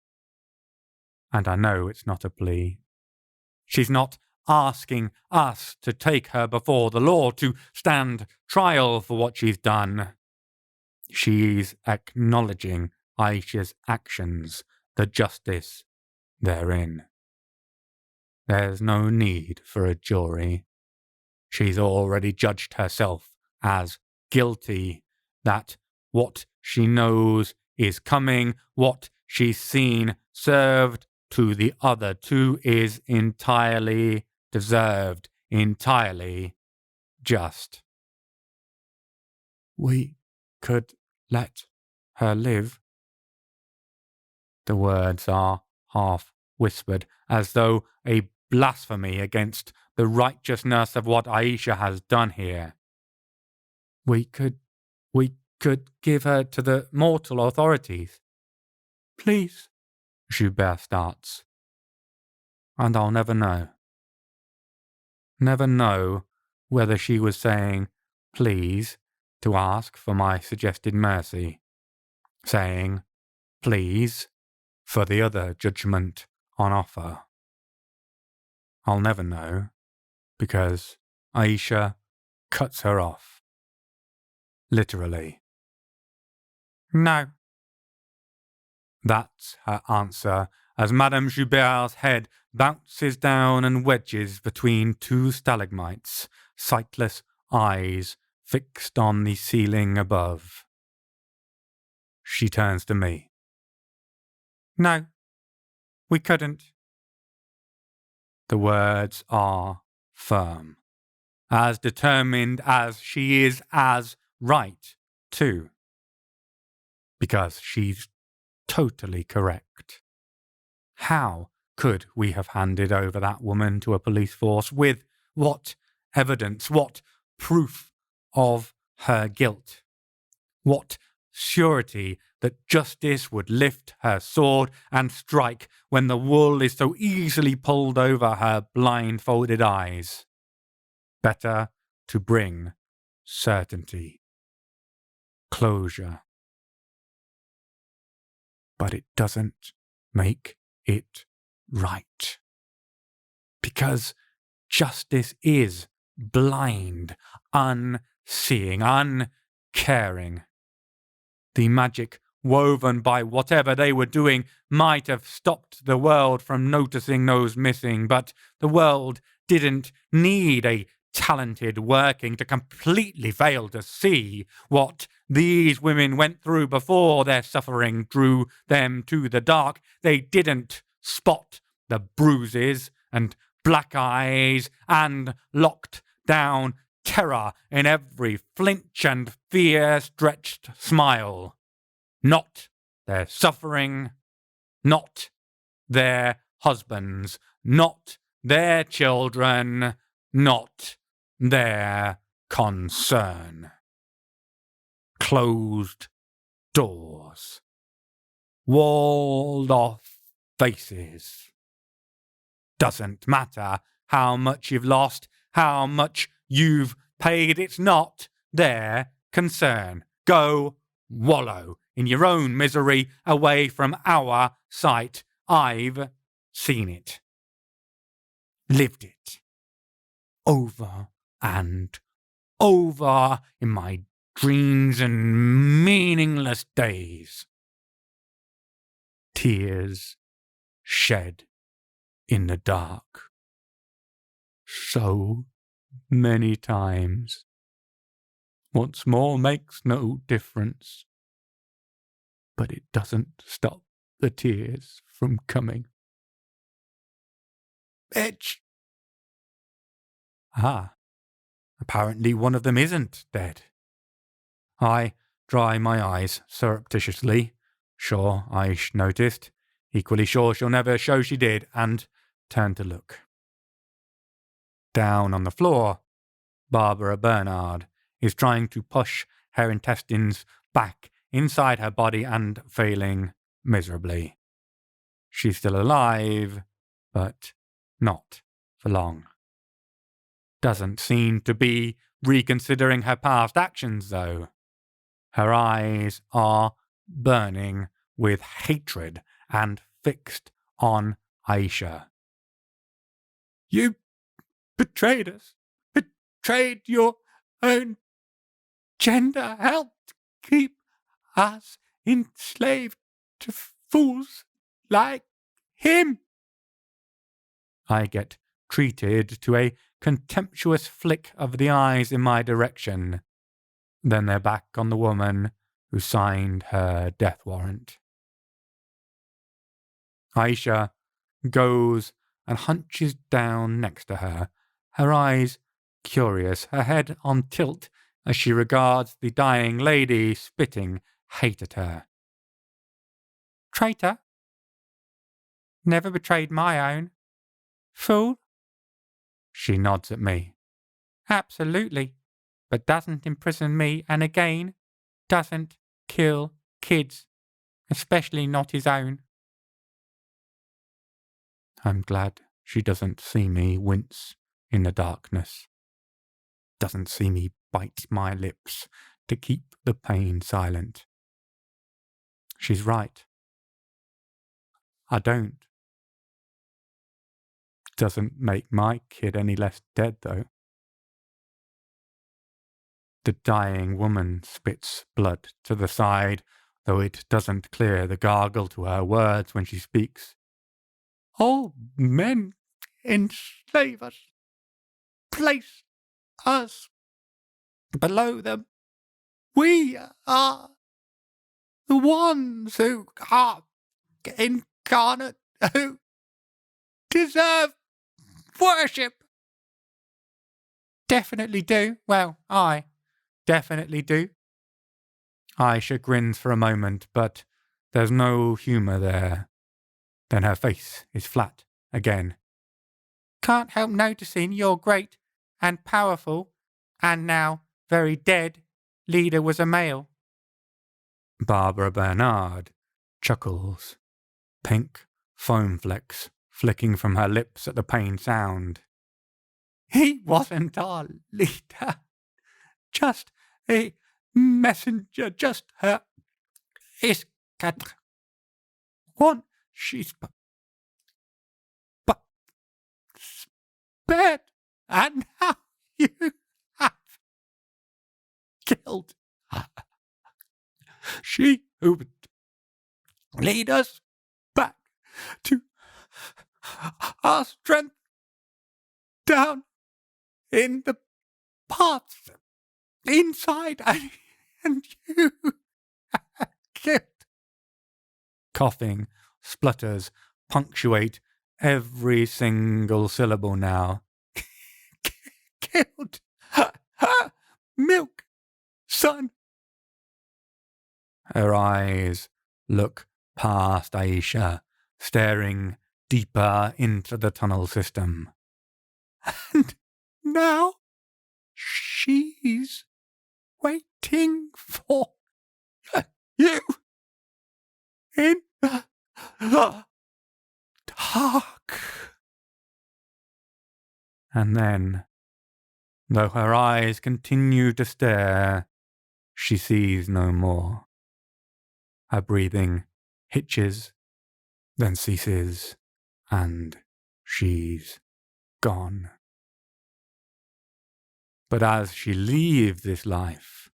And I know it's not a plea. She's not asking us to take her before the law, to stand trial for what she's done. She's acknowledging Aicha's actions, the justice therein. There's no need for a jury. She's already judged herself as guilty, that what she knows is coming, what she's seen served to the other two is entirely deserved, entirely just. We could let her live. The words are half whispered, as though a blasphemy against the righteousness of what Aicha has done here. We could give her to the mortal authorities. Please, Joubert starts. And I'll never know. Never know whether she was saying please to ask for my suggested mercy, saying please for the other judgment on offer. I'll never know, because Aicha cuts her off. Literally. No. That's her answer, as Madame Joubert's head bounces down and wedges between two stalagmites, sightless eyes fixed on the ceiling above. She turns to me. No, we couldn't. The words are firm, as determined as she is, as right, too. Because she's totally correct. How could we have handed over that woman to a police force? With what evidence? What proof of her guilt? What surety that justice would lift her sword and strike when the wool is so easily pulled over her blindfolded eyes? Better to bring certainty, closure. But it doesn't make it right. Because justice is blind, unseeing, uncaring. The magic woven by whatever they were doing might have stopped the world from noticing those missing, but the world didn't need a talented working to completely fail to see what these women went through before their suffering drew them to the dark. They didn't spot the bruises and black eyes and locked down terror in every flinch and fear-stretched smile. Not their suffering, not their husbands, not their children, not their concern. Closed doors, walled-off faces. Doesn't matter how much you've lost, how much you've paid, it's not their concern. Go wallow in your own misery away from our sight. I've seen it, lived it, over and over in my dreams and meaningless days. Tears shed in the dark. So many times. What's more makes no difference. But it doesn't stop the tears from coming. Bitch! Ah, apparently one of them isn't dead. I dry my eyes surreptitiously. Sure, Aicha noticed. Equally sure she'll never show she did, and turn to look. Down on the floor, Barbara Bernard is trying to push her intestines back inside her body and failing miserably. She's still alive, but not for long. Doesn't seem to be reconsidering her past actions, though. Her eyes are burning with hatred and fixed on Aicha. You betrayed us, betrayed your own gender, helped keep us enslaved to fools like him. I get treated to a contemptuous flick of the eyes in my direction. Then they're back on the woman who signed her death warrant. Aicha goes and hunches down next to her, her eyes curious, her head on tilt as she regards the dying lady spitting hate at her. Traitor? Never betrayed my own. Fool? She nods at me. Absolutely, but doesn't imprison me, and again, doesn't kill kids, especially not his own. I'm glad she doesn't see me wince in the darkness. Doesn't see me bite my lips to keep the pain silent. She's right. I don't. Doesn't make my kid any less dead, though. The dying woman spits blood to the side, though it doesn't clear the gargle to her words when she speaks. All men enslave us, place us below them. We are the ones who are incarnate, who deserve worship. Definitely do. Well, I definitely do. Aicha grins for a moment, but there's no humour there. Then her face is flat again. Can't help noticing your great and powerful, and now very dead, leader was a male. Barbara Bernard chuckles, pink foam flecks flicking from her lips at the pain sound. He wasn't our leader, just a messenger, just her Cathar. One she's but spared, and now you have killed her. She who would lead us back to our strength down in the paths inside, and you killed. Coughing splutters punctuate every single syllable now. Killed milk, son. Her eyes look past Aicha, staring deeper into the tunnel system. And now she's waiting for you in the dark. And then, though her eyes continue to stare, she sees no more. Her breathing hitches, then ceases, and she's gone. But as she leaves this life,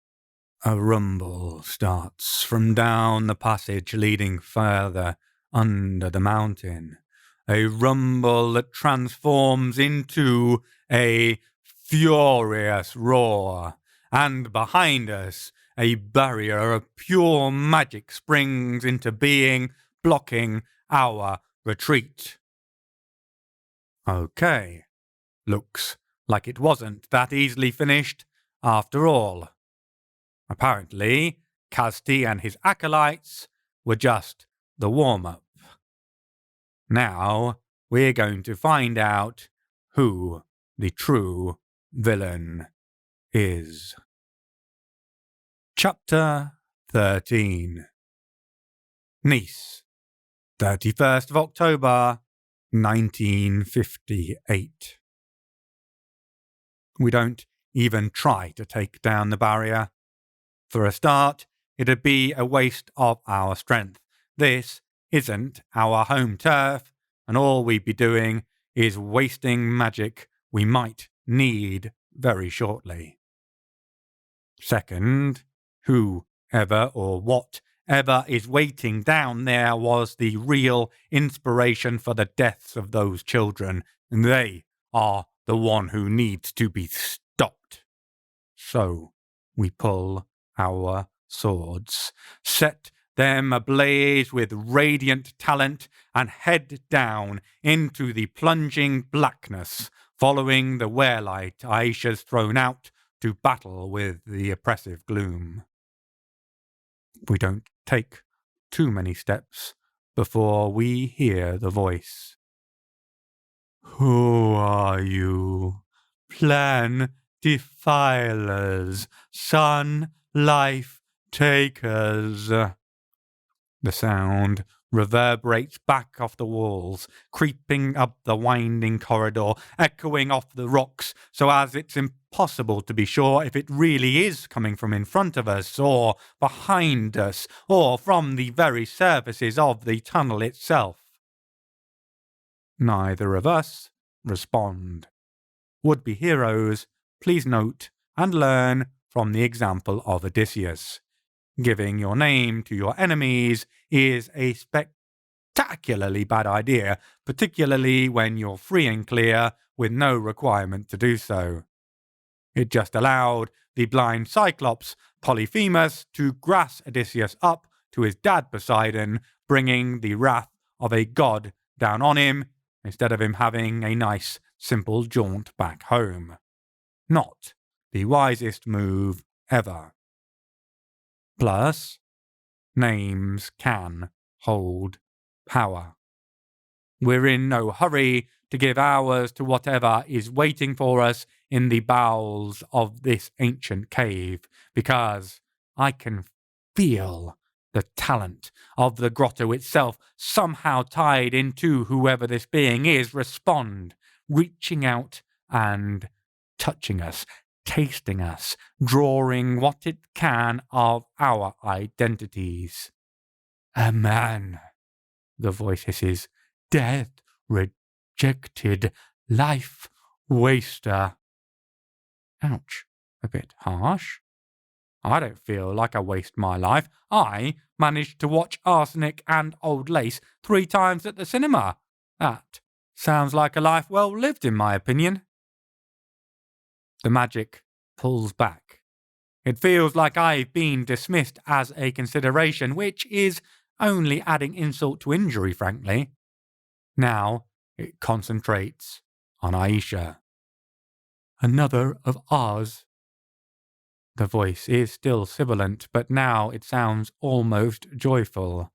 a rumble starts from down the passage leading further under the mountain. A rumble that transforms into a furious roar. And behind us, a barrier of pure magic springs into being, blocking our retreat. Okay, looks like it wasn't that easily finished after all. Apparently, Kazti and his acolytes were just the warm-up. Now, we're going to find out who the true villain is. Chapter 13. Nice, 31st of October, 1958. We don't even try to take down the barrier. For a start, it'd be a waste of our strength. This isn't our home turf, and all we'd be doing is wasting magic we might need very shortly. Second, whoever or whatever is waiting down there was the real inspiration for the deaths of those children, and they are the one who needs to be stopped. So we pull our swords, set them ablaze with radiant talent, and head down into the plunging blackness, following the wearlight Aicha's thrown out to battle with the oppressive gloom. We don't take too many steps before we hear the voice. Who are you? Plan defilers, sun life takers. The sound reverberates back off the walls, creeping up the winding corridor, echoing off the rocks, so as it's impossible to be sure if it really is coming from in front of us, or behind us, or from the very surfaces of the tunnel itself. Neither of us respond. Would-be heroes, please note and learn from the example of Odysseus. Giving your name to your enemies is a spectacularly bad idea, particularly when you're free and clear with no requirement to do so. It just allowed the blind Cyclops, Polyphemus, to grass Odysseus up to his dad Poseidon, bringing the wrath of a god down on him, instead of him having a nice, simple jaunt back home. Not the wisest move ever. Plus, names can hold power. We're in no hurry to give ours to whatever is waiting for us in the bowels of this ancient cave, because I can feel the talent of the grotto itself somehow tied into whoever this being is respond, reaching out and touching us, tasting us, drawing what it can of our identities. A man, the voice hisses, death rejected, life waster. Ouch, a bit harsh. I don't feel like I waste my life. I managed to watch Arsenic and Old Lace 3 times at the cinema. That sounds like a life well lived, in my opinion. The magic pulls back. It feels like I've been dismissed as a consideration, which is only adding insult to injury, frankly. Now it concentrates on Aicha. Another of ours. The voice is still sibilant, but now it sounds almost joyful.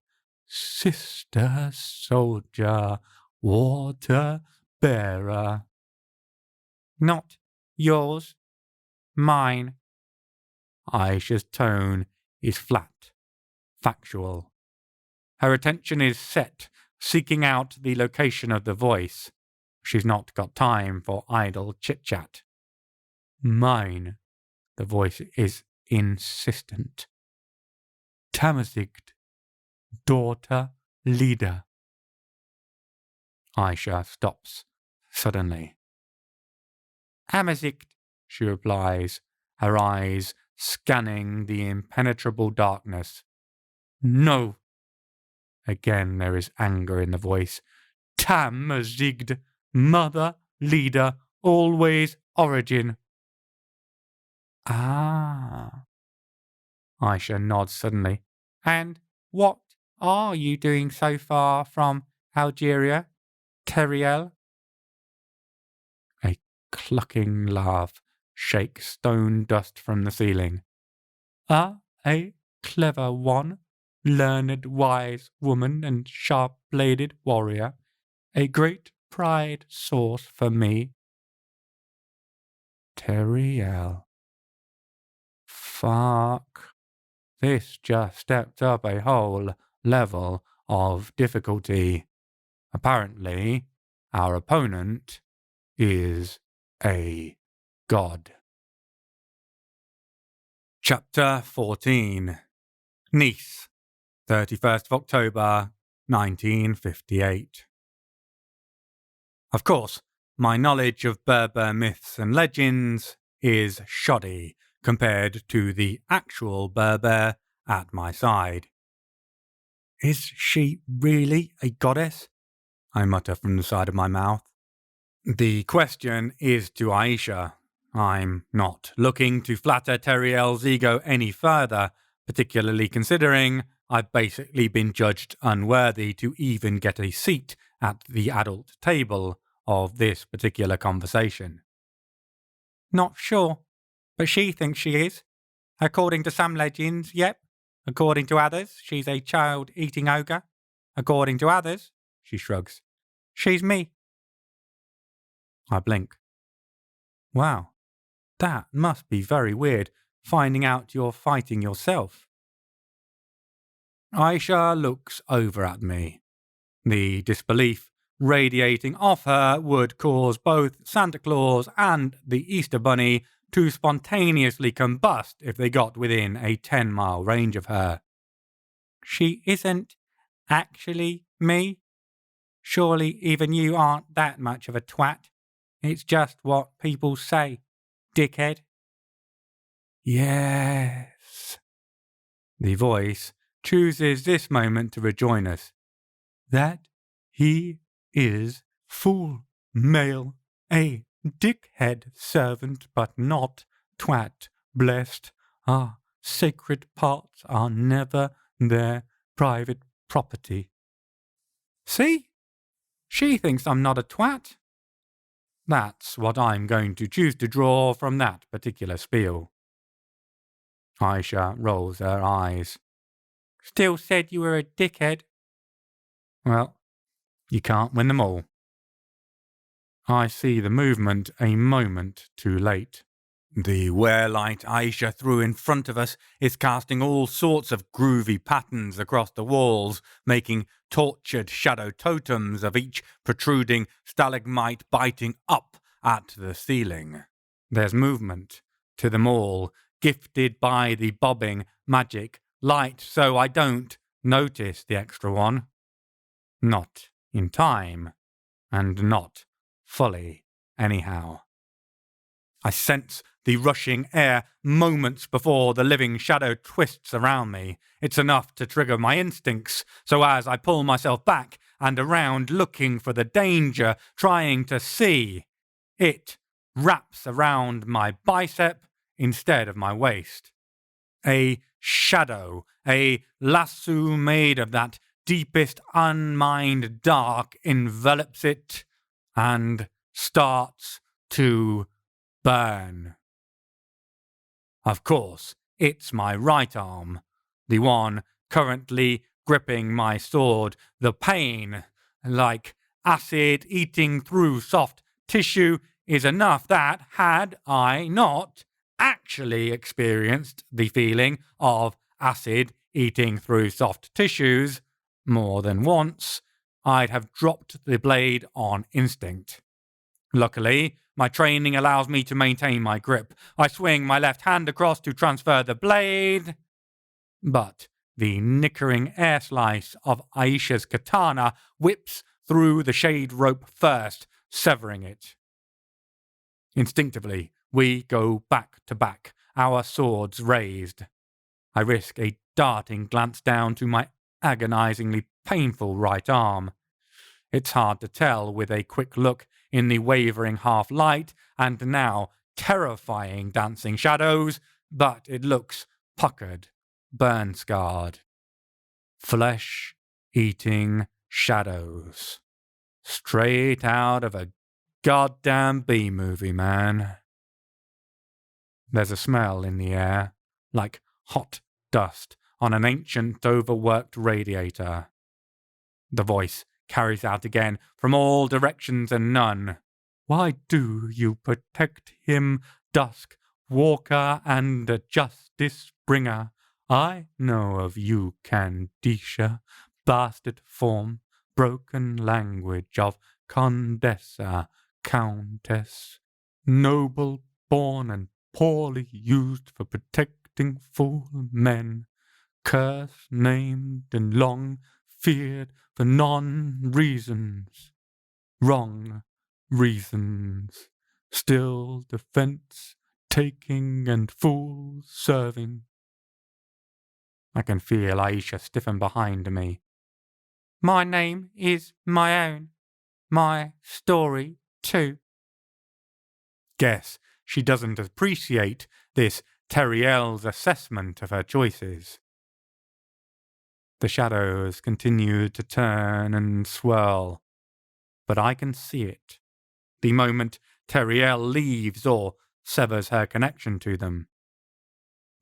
Sister soldier, water bearer. Not yours, mine. Aicha's tone is flat, factual. Her attention is set, seeking out the location of the voice. She's not got time for idle chit-chat. Mine. The voice is insistent. Tamazigd, daughter, leader. Aicha stops suddenly. Amazigd, she replies, her eyes scanning the impenetrable darkness. No. Again there is anger in the voice. Tamazigd, mother, leader, always origin. Ah. Aicha nods suddenly. And what are you doing so far from Algeria, Teriel? A clucking laugh shakes stone dust from the ceiling. A clever one, learned, wise woman and sharp-bladed warrior. A great pride source for me. Teriel. Fuck. This just stepped up a whole level of difficulty. Apparently, our opponent is a god. Chapter 14. Nice, 31st of October, 1958. Of course, my knowledge of Berber myths and legends is shoddy compared to the actual Berber at my side. Is she really a goddess? I mutter from the side of my mouth. The question is to Aicha. I'm not looking to flatter Teriel's ego any further, particularly considering I've basically been judged unworthy to even get a seat at the adult table of this particular conversation. Not sure, but she thinks she is. According to some legends, yep. According to others, she's a child-eating ogre. According to others, she shrugs, she's me. I blink. Wow, that must be very weird, finding out you're fighting yourself. Aicha looks over at me. The disbelief radiating off her would cause both Santa Claus and the Easter Bunny to spontaneously combust if they got within a 10-mile range of her. She isn't actually me. Surely even you aren't that much of a twat. It's just what people say, dickhead. Yes. The voice chooses this moment to rejoin us. That he is full male, a dickhead servant, but not twat blessed. Our sacred parts are never their private property. See? She thinks I'm not a twat. That's what I'm going to choose to draw from that particular spiel. Aicha rolls her eyes. Still said you were a dickhead. Well, you can't win them all. I see the movement a moment too late. The wear-light Aicha threw in front of us is casting all sorts of groovy patterns across the walls, making tortured shadow totems of each protruding stalagmite biting up at the ceiling. There's movement to them all, gifted by the bobbing magic light, so I don't notice the extra one. Not in time, and not fully anyhow. I sense the rushing air moments before the living shadow twists around me. It's enough to trigger my instincts, so as I pull myself back and around looking for the danger, trying to see, it wraps around my bicep instead of my waist. A shadow, a lasso made of that deepest unmined dark envelops it and starts to burn. Of course, it's my right arm, the one currently gripping my sword. The pain, like acid eating through soft tissue, is enough that, had I not actually experienced the feeling of acid eating through soft tissues more than once, I'd have dropped the blade on instinct. Luckily, my training allows me to maintain my grip. I swing my left hand across to transfer the blade, but the nickering air slice of Aicha's katana whips through the shade rope first, severing it. Instinctively, we go back to back, our swords raised. I risk a darting glance down to my agonizingly painful right arm. It's hard to tell with a quick look in the wavering half-light and now terrifying dancing shadows, but it looks puckered, burn-scarred. Flesh-eating shadows. Straight out of a goddamn B-movie, man. There's a smell in the air, like hot dust on an ancient, overworked radiator. The voice carries out again from all directions and none. Why do you protect him, dusk walker and a justice bringer? I know of you, Candisha, bastard form, broken language of Condessa, countess, noble born and poorly used for protecting fool men, curse named and long feared for non-reasons, wrong reasons, still defense taking and fool serving. I can feel Aicha stiffen behind me. My name is my own, my story too. Guess she doesn't appreciate this Teriel's assessment of her choices. The shadows continue to turn and swirl, but I can see it. The moment Teriel leaves or severs her connection to them.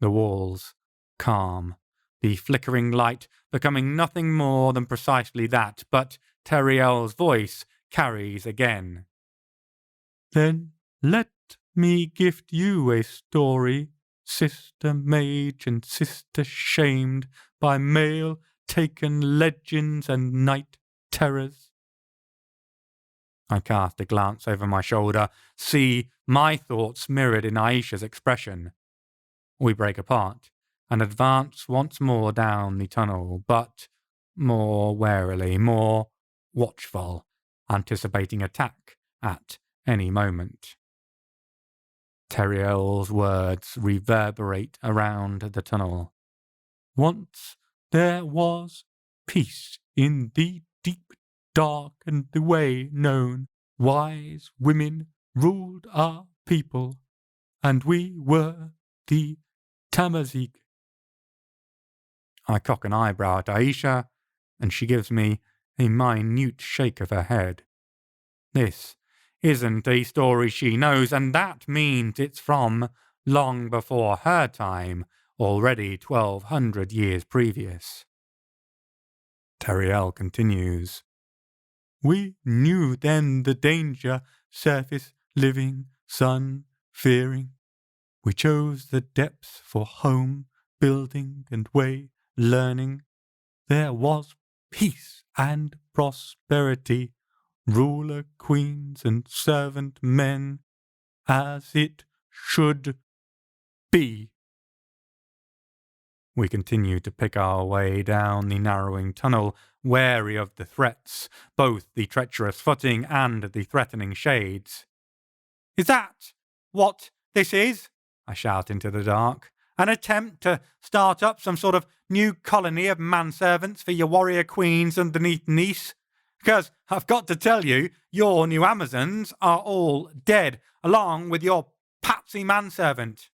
The walls calm, the flickering light becoming nothing more than precisely that, but Teriel's voice carries again. Then let me gift you a story, sister mage and sister shamed by male taken legends and night terrors. I cast a glance over my shoulder, see my thoughts mirrored in Aicha's expression. We break apart and advance once more down the tunnel, but more warily, more watchful, anticipating attack at any moment. Teriel's words reverberate around the tunnel. Once there was peace in the deep dark and the way known. Wise women ruled our people, and we were the Tamazight. I cock an eyebrow at Aicha, and she gives me a minute shake of her head. This isn't a story she knows, and that means it's from long before her time, already 1,200 years previous. Teriel continues. We knew then the danger, surface living, sun fearing. We chose the depths for home, building and way learning. There was peace and prosperity, ruler queens and servant men, as it should be. We continue to pick our way down the narrowing tunnel, wary of the threats, both the treacherous footing and the threatening shades. Is that what this is? I shout into the dark. An attempt to start up some sort of new colony of manservants for your warrior queens underneath Nice? Because I've got to tell you, your new Amazons are all dead, along with your patsy manservant.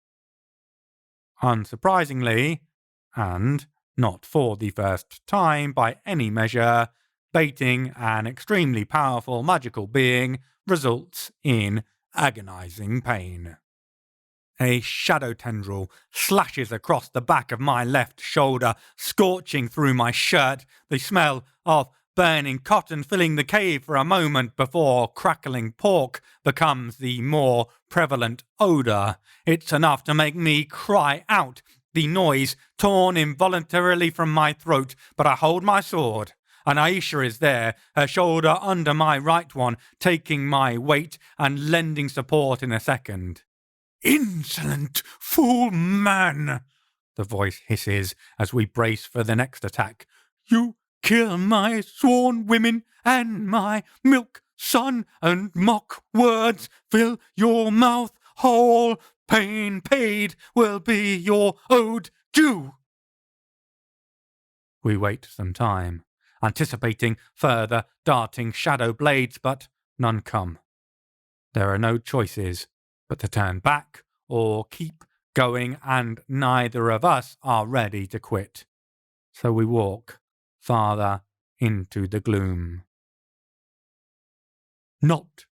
Unsurprisingly, and not for the first time by any measure, baiting an extremely powerful magical being results in agonizing pain. A shadow tendril slashes across the back of my left shoulder, scorching through my shirt, the smell of burning cotton filling the cave for a moment before crackling pork becomes the more prevalent odour. It's enough to make me cry out, the noise torn involuntarily from my throat, but I hold my sword. And Aicha is there, her shoulder under my right one, taking my weight and lending support in a second. "Insolent fool man," the voice hisses as we brace for the next attack. "You kill my sworn women and my milk son, and mock words fill your mouth whole. Pain paid will be your ode due." We wait some time, anticipating further darting shadow blades, but none come. There are no choices but to turn back or keep going, and neither of us are ready to quit. So we walk farther into the gloom. "Not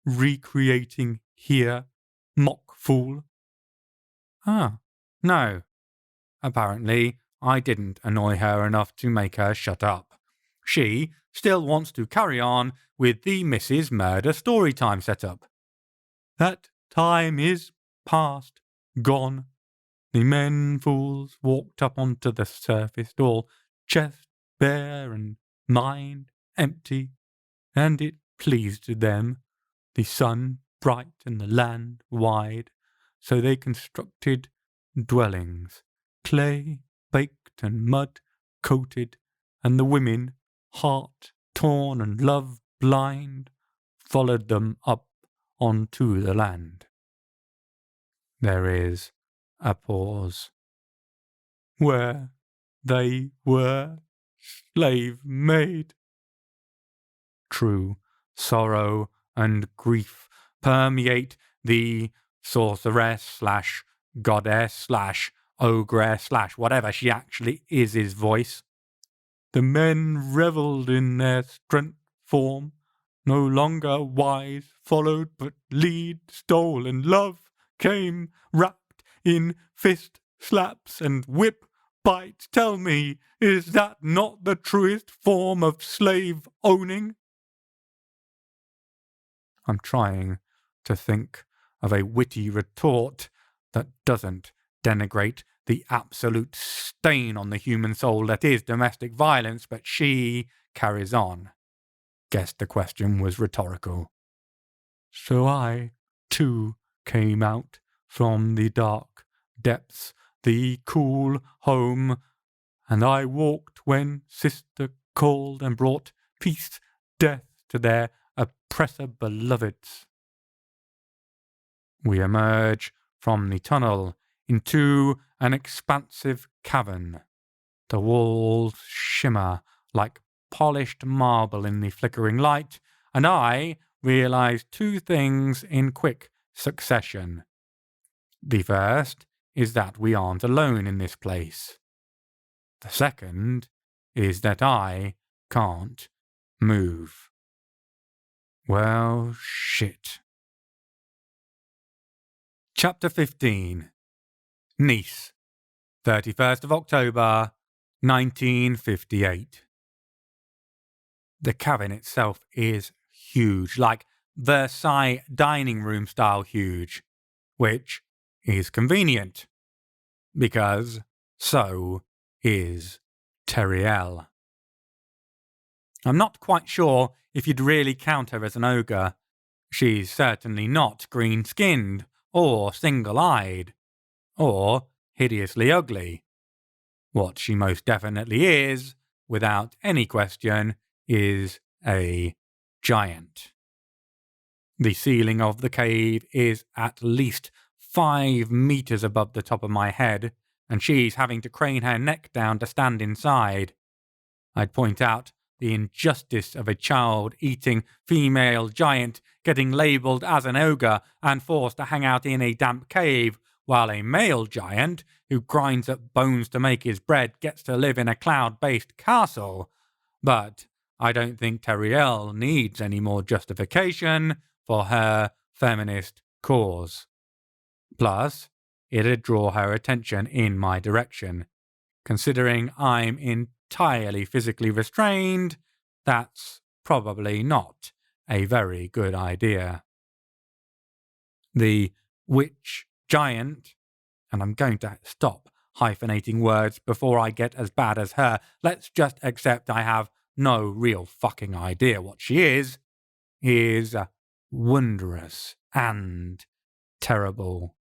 recreating here, mock fool?" Ah, no. Apparently, I didn't annoy her enough to make her shut up. She still wants to carry on with the Mrs. Murder storytime setup. "That time is past, gone. The men fools walked up onto the surface, all chest bare and mind empty, and it pleased them, the sun bright and the land wide, so they constructed dwellings, clay baked and mud coated, and the women, heart torn and love blind, followed them up onto the land." There is a pause. "Where they were slave-made." True sorrow and grief permeate the sorceress/goddess/ogress/whatever she actually is his voice. "The men revelled in their strength form, no longer wise followed but lead stole, and love came wrapped in fist slaps and whip bites. Tell me, is that not the truest form of slave owning?" I'm trying to think of a witty retort that doesn't denigrate the absolute stain on the human soul that is domestic violence, but she carries on. Guessed the question was rhetorical. "So I, too, came out from the dark depths, the cool home, and I walked when sister called and brought peace, death to their oppressor beloveds." We emerge from the tunnel into an expansive cavern. The walls shimmer like polished marble in the flickering light, and I realize two things in quick succession. The first is that we aren't alone in this place. The second is that I can't move. Well, shit. Chapter 15. Nice, 31st of October, 1958. The cabin itself is huge, like Versailles dining room style huge, which is convenient, because so is Teriel. I'm not quite sure if you'd really count her as an ogre. She's certainly not green-skinned, or single-eyed, or hideously ugly. What she most definitely is, without any question, is a giant. The ceiling of the cave is at least 5 meters above the top of my head, and she's having to crane her neck down to stand inside. I'd point out the injustice of a child-eating female giant getting labelled as an ogre and forced to hang out in a damp cave, while a male giant, who grinds up bones to make his bread, gets to live in a cloud-based castle. But I don't think Teriel needs any more justification for her feminist cause. Plus, it'd draw her attention in my direction. Considering I'm entirely physically restrained, that's probably not a very good idea. The witch giant, and I'm going to stop hyphenating words before I get as bad as her. Let's just accept I have no real fucking idea what she is wondrous and terrible.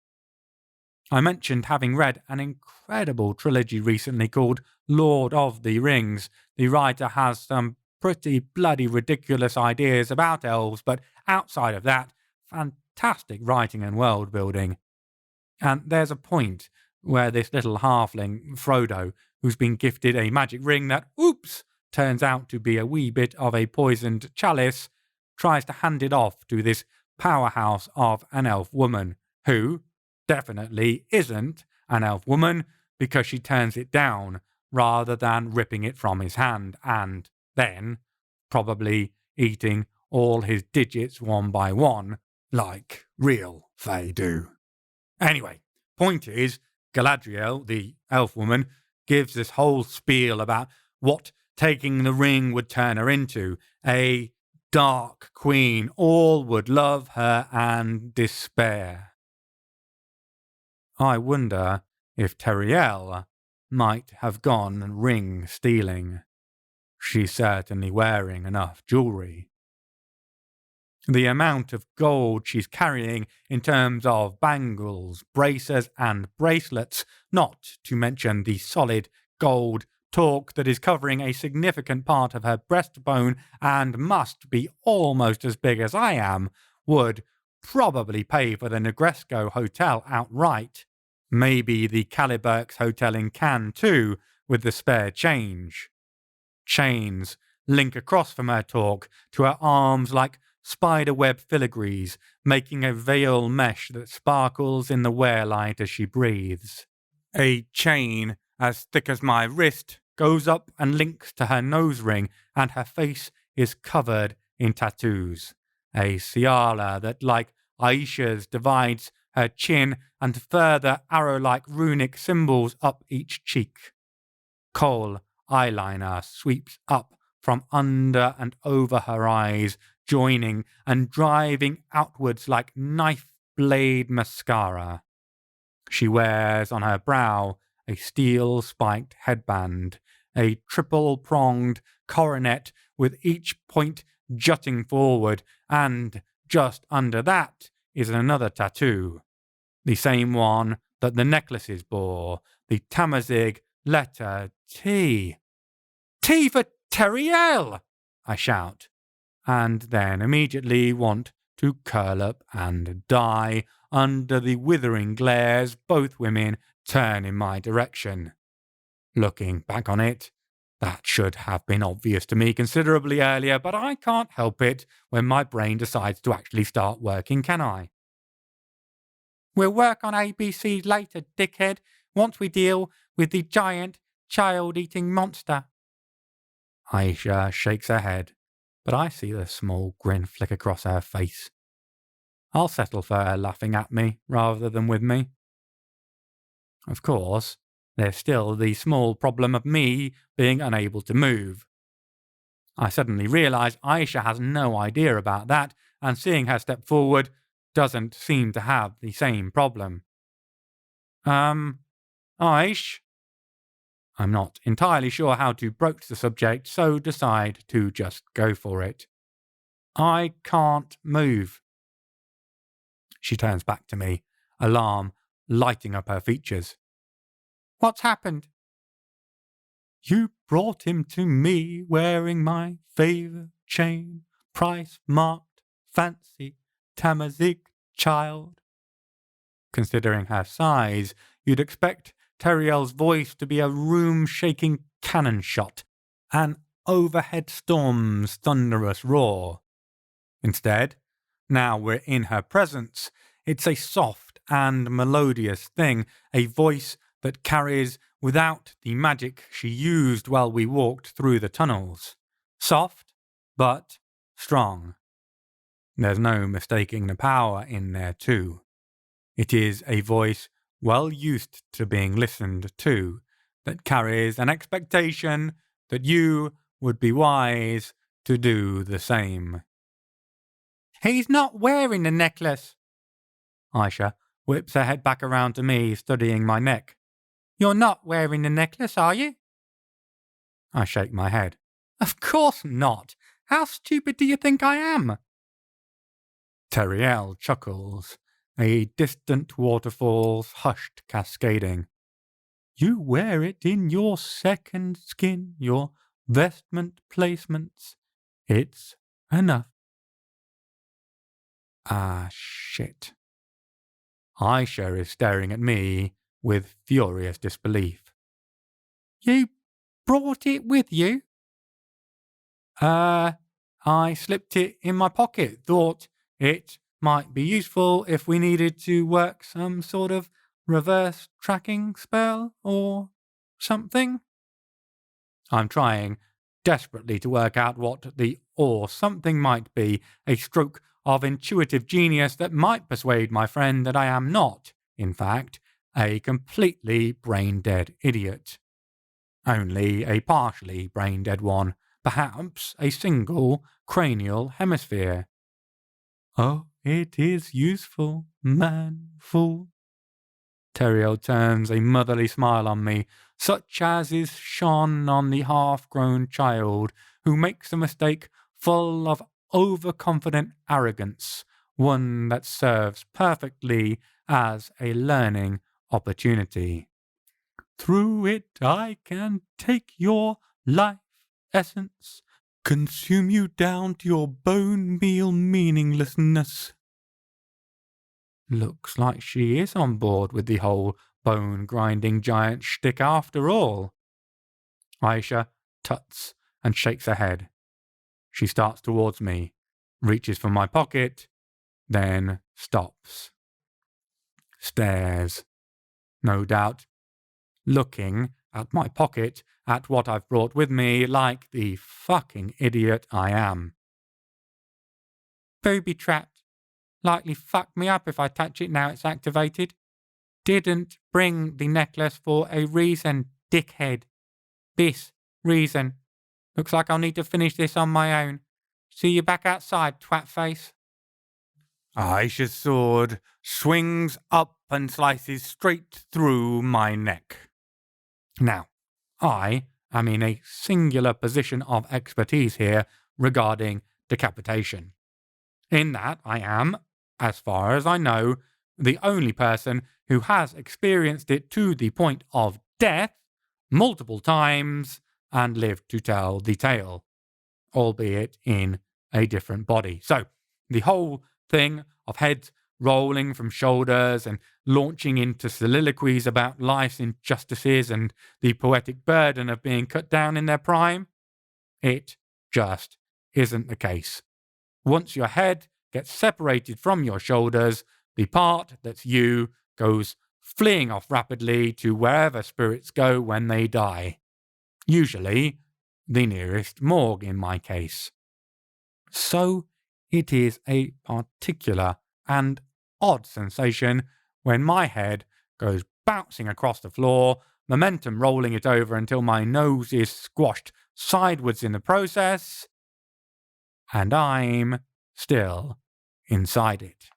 I mentioned having read an incredible trilogy recently called Lord of the Rings. The writer has some pretty bloody ridiculous ideas about elves, but outside of that, fantastic writing and world building. And there's a point where this little halfling, Frodo, who's been gifted a magic ring that, oops, turns out to be a wee bit of a poisoned chalice, tries to hand it off to this powerhouse of an elf woman, who definitely isn't an elf woman because she turns it down rather than ripping it from his hand and then probably eating all his digits one by one like real Fae do. Anyway, point is, Galadriel, the elf woman, gives this whole spiel about what taking the ring would turn her into, a dark queen. All would love her and despair. I wonder if Teriel might have gone ring stealing. She's certainly wearing enough jewelry. The amount of gold she's carrying in terms of bangles, braces and bracelets, not to mention the solid gold torque that is covering a significant part of her breastbone and must be almost as big as I am, would probably pay for the Negresco Hotel outright. Maybe the Caliburks Hotel in Cannes too, with the spare change. Chains link across from her torque to her arms like spiderweb filigrees, making a veil mesh that sparkles in the wear-light as she breathes. A chain as thick as my wrist goes up and links to her nose ring, and her face is covered in tattoos. A tiara that, like Aicha's, divides her chin and further arrow-like runic symbols up each cheek. Kohl eyeliner sweeps up from under and over her eyes, joining and driving outwards like knife-blade mascara. She wears on her brow a steel-spiked headband, a triple-pronged coronet with each point jutting forward, and just under that is another tattoo, the same one that the necklaces bore, the Tamazight letter T. T for Teriel! I shout, and then immediately want to curl up and die under the withering glares both women turn in my direction. Looking back on it, that should have been obvious to me considerably earlier, but I can't help it when my brain decides to actually start working, can I? We'll work on ABC later, dickhead, once we deal with the giant, child-eating monster. Aicha shakes her head, but I see the small grin flick across her face. I'll settle for her laughing at me rather than with me. Of course, there's still the small problem of me being unable to move. I suddenly realise Aicha has no idea about that, and seeing her step forward doesn't seem to have the same problem. Aish? I'm not entirely sure how to broach the subject, so decide to just go for it. I can't move. She turns back to me, alarm lighting up her features. What's happened? You brought him to me wearing my favourite chain, price-marked, fancy, Tamazight child. Considering her size, you'd expect Teriel's voice to be a room-shaking cannon shot, an overhead storm's thunderous roar. Instead, now we're in her presence, it's a soft and melodious thing, a voice that carries without the magic she used while we walked through the tunnels. Soft, but strong. There's no mistaking the power in there too. It is a voice well used to being listened to, that carries an expectation that you would be wise to do the same. He's not wearing the necklace. Aicha whips her head back around to me, studying my neck. You're not wearing the necklace, are you? I shake my head. Of course not. How stupid do you think I am? Teriel chuckles. A distant waterfall's hushed cascading. You wear it in your second skin, your vestment placements. It's enough. Ah, shit. Aicha is staring at me with furious disbelief. You brought it with you? I slipped it in my pocket, thought it might be useful if we needed to work some sort of reverse tracking spell or something. I'm trying desperately to work out what the or something might be, a stroke of intuitive genius that might persuade my friend that I am not, in fact, a completely brain-dead idiot. Only a partially brain-dead one, perhaps a single cranial hemisphere. Oh, it is useful, man, fool. Teriel turns a motherly smile on me, such as is shone on the half-grown child who makes a mistake full of overconfident arrogance, one that serves perfectly as a learning opportunity. Through it I can take your life essence, consume you down to your bone meal meaninglessness. Looks like she is on board with the whole bone-grinding giant shtick after all. Aicha tuts and shakes her head. She starts towards me, reaches for my pocket, then stops. Stares. No doubt looking at my pocket, at what I've brought with me, like the fucking idiot I am. Booby-trapped. Likely fuck me up if I touch it now it's activated. Didn't bring the necklace for a reason, dickhead. This reason. Looks like I'll need to finish this on my own. See you back outside, twat-face. Aisha's sword swings up and slices straight through my neck. Now, I am in a singular position of expertise here regarding decapitation. In that I am, as far as I know, the only person who has experienced it to the point of death multiple times and lived to tell the tale, albeit in a different body. So, the whole thing of heads rolling from shoulders and launching into soliloquies about life's injustices and the poetic burden of being cut down in their prime, it just isn't the case. Once your head gets separated from your shoulders, the part that's you goes fleeing off rapidly to wherever spirits go when they die. Usually, the nearest morgue in my case. So, it is a particular and odd sensation when my head goes bouncing across the floor, momentum rolling it over until my nose is squashed sideways in the process, and I'm still inside it.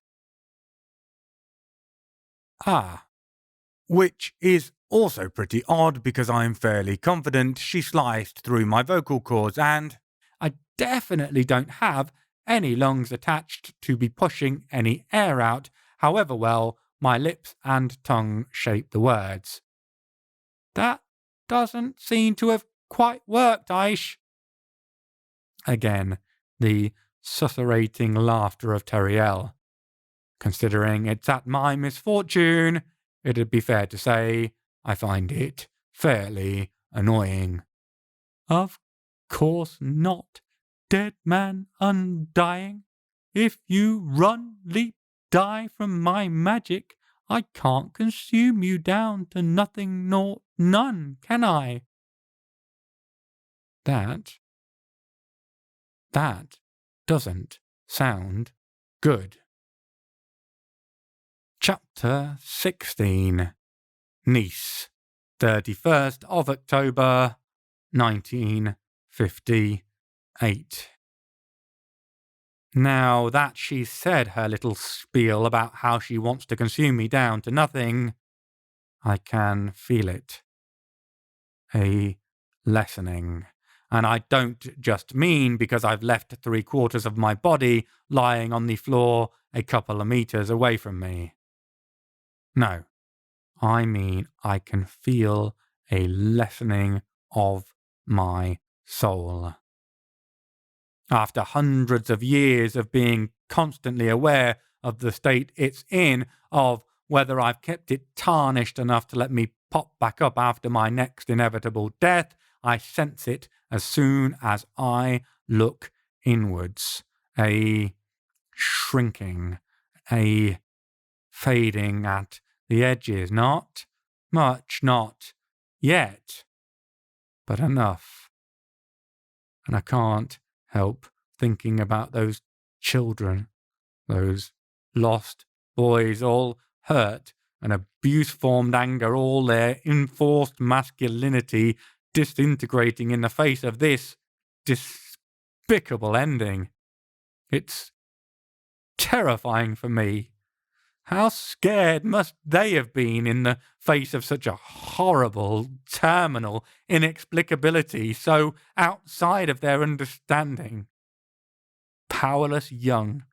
Which is also pretty odd because I'm fairly confident she sliced through my vocal cords and I definitely don't have any lungs attached to be pushing any air out, however well my lips and tongue shape the words. That doesn't seem to have quite worked, Aish. Again, the susurrating laughter of Teriel. Considering it's at my misfortune, it'd be fair to say I find it fairly annoying. Of course not, dead man undying. If you run, leap, die from my magic, I can't consume you down to nothing nor none, can I? That doesn't sound good. Chapter 16. Nice, 31st of October, 1958. Now that she's said her little spiel about how she wants to consume me down to nothing, I can feel it. A lessening. And I don't just mean because I've left 3/4 of my body lying on the floor a couple of meters away from me. No, I mean I can feel a lessening of my soul. After hundreds of years of being constantly aware of the state it's in, of whether I've kept it tarnished enough to let me pop back up after my next inevitable death, I sense it as soon as I look inwards. A shrinking, a fading at the edges. Not much, not yet, but enough. And I can't help thinking about those children, those lost boys, all hurt and abuse-formed anger, all their enforced masculinity disintegrating in the face of this despicable ending. It's terrifying for me. How scared must they have been in the face of such a horrible, terminal inexplicability so outside of their understanding? Powerless young,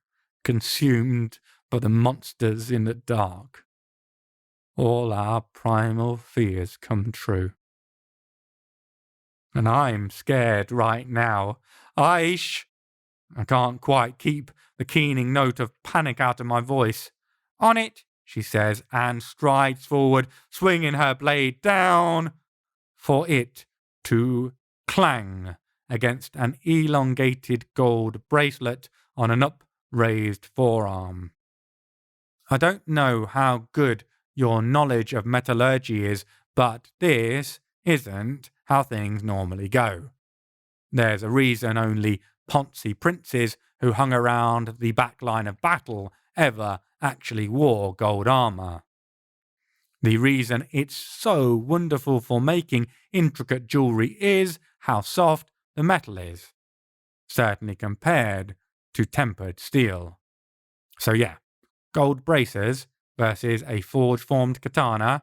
consumed by the monsters in the dark. All our primal fears come true. And I'm scared right now. Aicha! I can't quite keep the keening note of panic out of my voice. On it, she says, and strides forward, swinging her blade down for it to clang against an elongated gold bracelet on an upraised forearm. I don't know how good your knowledge of metallurgy is, but this isn't how things normally go. There's a reason only poncy princes who hung around the back line of battle ever actually wore gold armor. The reason it's so wonderful for making intricate jewelry is how soft the metal is, certainly compared to tempered steel. So yeah, gold bracers versus a forge-formed katana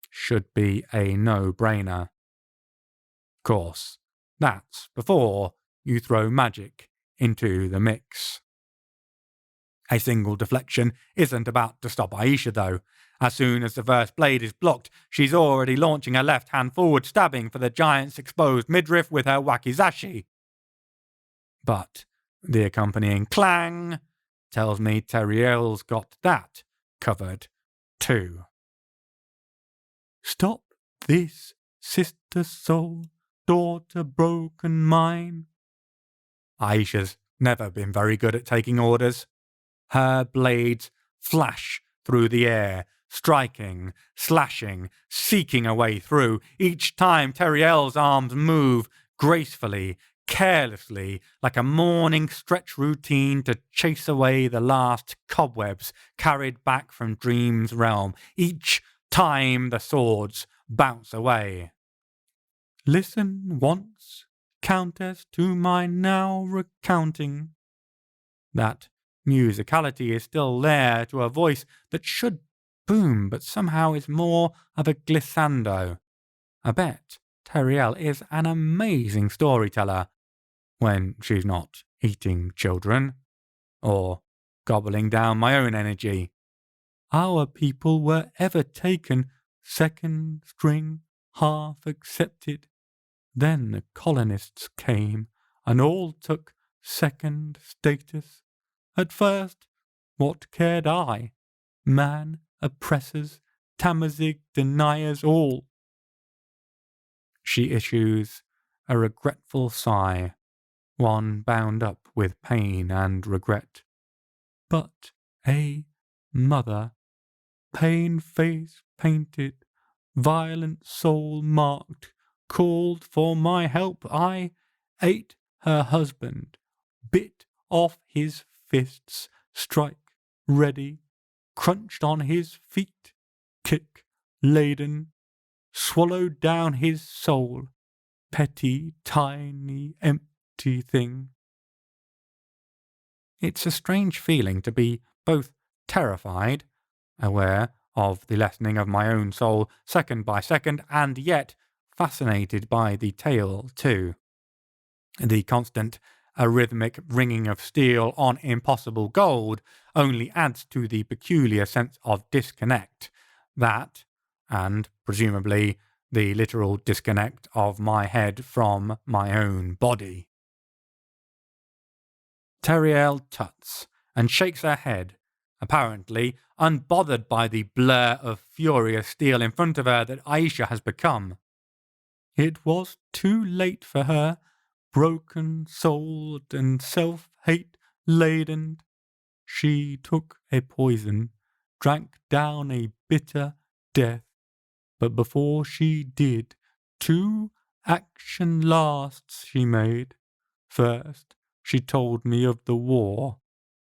should be a no-brainer. Of course, that's before you throw magic into the mix. A single deflection isn't about to stop Aicha, though. As soon as the first blade is blocked, she's already launching her left hand forward, stabbing for the giant's exposed midriff with her wakizashi. But the accompanying clang tells me Teriel's got that covered too. Stop this, sister soul, daughter broken mine. Aisha's never been very good at taking orders. Her blades flash through the air, striking, slashing, seeking a way through. Each time Teriel's arms move gracefully, carelessly, like a morning stretch routine to chase away the last cobwebs carried back from Dream's realm. Each time the swords bounce away. Listen once, Countess, to my now recounting. That musicality is still there to a voice that should boom, but somehow is more of a glissando. I bet Teriel is an amazing storyteller when she's not eating children or gobbling down my own energy. Our people were ever taken second string, half accepted. Then the colonists came and all took second status. At first, what cared I? Man, oppressors, Tamazig, deniers, all. She issues a regretful sigh, one bound up with pain and regret. But a mother, pain face painted, violent soul marked, called for my help. I ate her husband, bit off his fists, strike, ready, crunched on his feet, kick-laden, swallowed down his soul, petty, tiny, empty thing. It's a strange feeling to be both terrified, aware of the lessening of my own soul second by second, and yet fascinated by the tale too. The constant arrhythmic ringing of steel on impossible gold only adds to the peculiar sense of disconnect that, and presumably the literal disconnect of my head from my own body. Teriel tuts and shakes her head, apparently unbothered by the blur of furious steel in front of her that Aicha has become. It was too late for her, broken-souled and self-hate-laden. She took a poison, drank down a bitter death, but before she did, 2 action lasts she made. First, she told me of the war.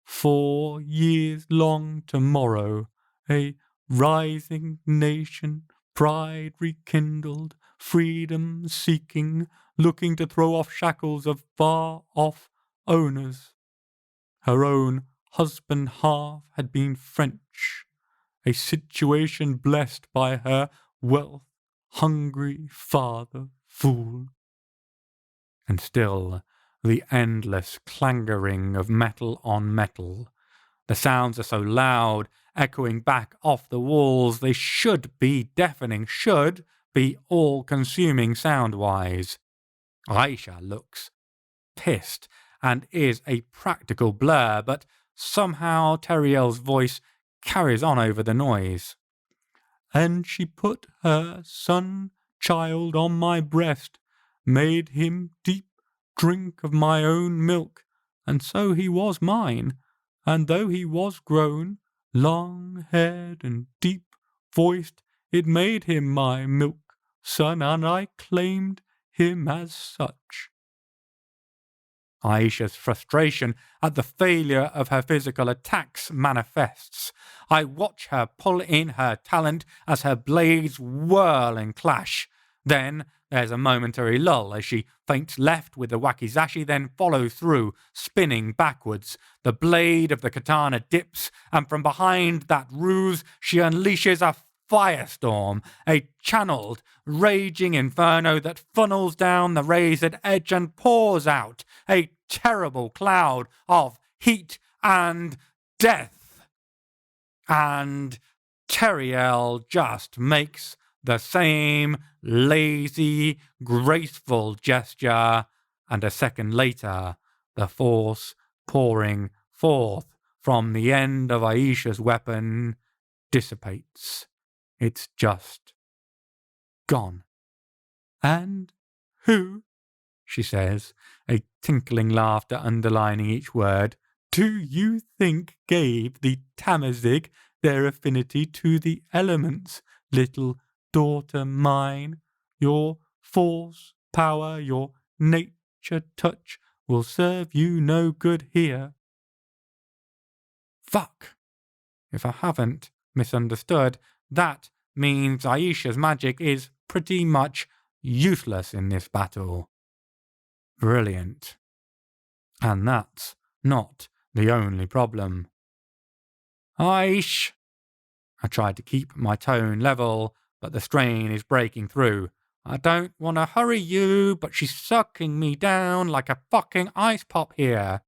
4 years long tomorrow, a rising nation, pride rekindled, freedom seeking, looking to throw off shackles of far-off owners. Her own husband half had been French, a situation blessed by her wealth-hungry father fool. And still the endless clangoring of metal on metal. The sounds are so loud, echoing back off the walls, they should be deafening, should be all-consuming sound-wise. Aicha looks pissed and is a practical blur, but somehow Teriel's voice carries on over the noise. And she put her son-child on my breast, made him deep drink of my own milk, and so he was mine, and though he was grown, long-haired and deep-voiced, it made him my milk-son, and I claimed him as such. Aicha's frustration at the failure of her physical attacks manifests. I watch her pull in her talent as her blades whirl and clash. Then there's a momentary lull as she feints left with the wakizashi, then follows through, spinning backwards. The blade of the katana dips, and from behind that ruse she unleashes a firestorm, a channeled, raging inferno that funnels down the razored edge and pours out a terrible cloud of heat and death. And Teriel just makes the same lazy, graceful gesture, and a second later, the force pouring forth from the end of Aicha's weapon dissipates. It's just gone. And who, she says, a tinkling laughter underlining each word, do you think gave the Tamazig their affinity to the elements, little daughter mine? Your force, power, your nature touch will serve you no good here. Fuck! If I haven't misunderstood, that means Aicha's magic is pretty much useless in this battle. Brilliant. And that's not the only problem. Aish! I tried to keep my tone level, but the strain is breaking through. I don't want to hurry you, but she's sucking me down like a fucking ice pop here.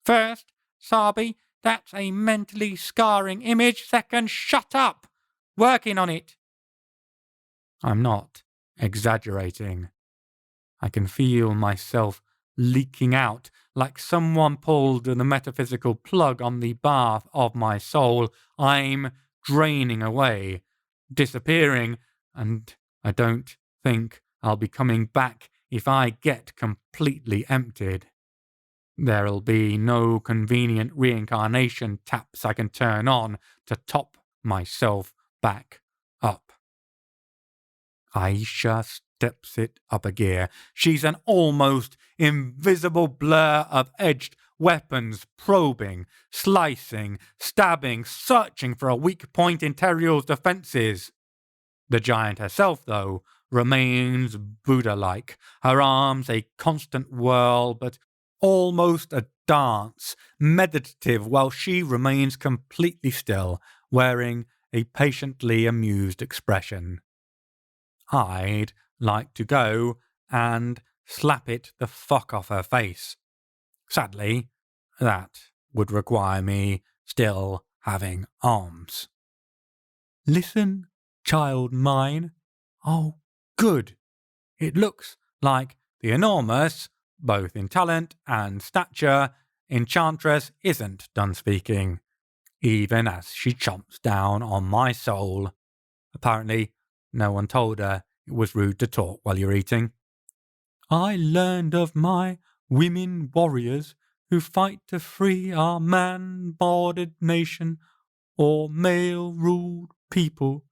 First, Sabi, that's a mentally scarring image. Second, shut up. Working on it. I'm not exaggerating. I can feel myself leaking out like someone pulled the metaphysical plug on the bath of my soul. I'm draining away, disappearing, and I don't think I'll be coming back if I get completely emptied. There'll be no convenient reincarnation taps I can turn on to top myself back up. Aicha steps it up a gear. She's an almost invisible blur of edged weapons probing, slicing, stabbing, searching for a weak point in Teriel's defences. The giant herself, though, remains Buddha-like, her arms a constant whirl, but almost a dance, meditative, while she remains completely still, wearing a patiently amused expression. I'd like to go and slap it the fuck off her face. Sadly, that would require me still having arms. Listen, child mine. Oh, good. It looks like the enormous, both in talent and stature, enchantress isn't done speaking, even as she chomps down on my soul. Apparently, no one told her it was rude to talk while you're eating. I learned of my women warriors who fight to free our man-bordered nation or male-ruled people,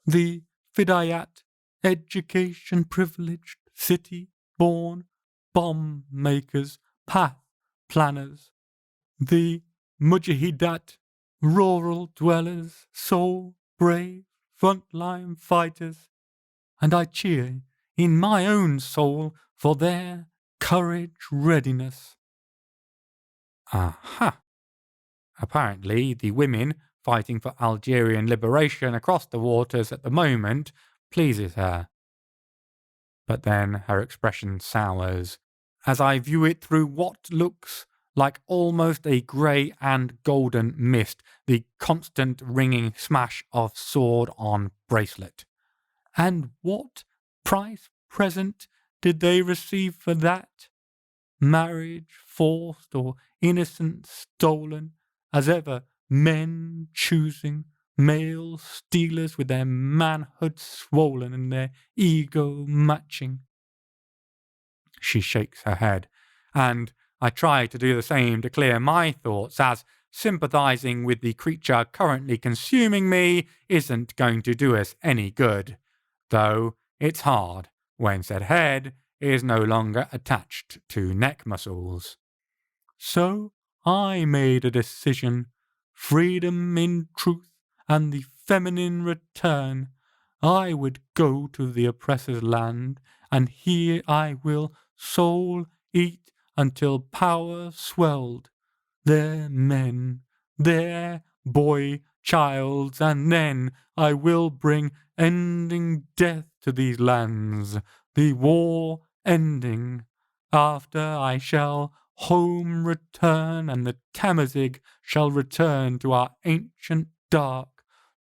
the Fidayat, education-privileged, city-born bomb-makers, path planners, the Mujahidat, rural dwellers, soul-brave, frontline fighters, and I cheer in my own soul for their courage readiness. Aha! Apparently, the women fighting for Algerian liberation across the waters at the moment pleases her. But then her expression sours, as I view it through what looks like almost a grey and golden mist, the constant ringing smash of sword on bracelet. And what price present did they receive for that? Marriage forced or innocent stolen, as ever men choosing, male stealers with their manhood swollen and their ego matching. She shakes her head, and I try to do the same to clear my thoughts, as sympathizing with the creature currently consuming me isn't going to do us any good, though it's hard when said head is no longer attached to neck muscles. So I made a decision, freedom in truth and the feminine return. I would go to the oppressor's land, and here I will soul eat until power swelled. Their men, their boy childs, and then I will bring ending death to these lands, the war ending. After I shall home return, and the Tamazig shall return to our ancient dark,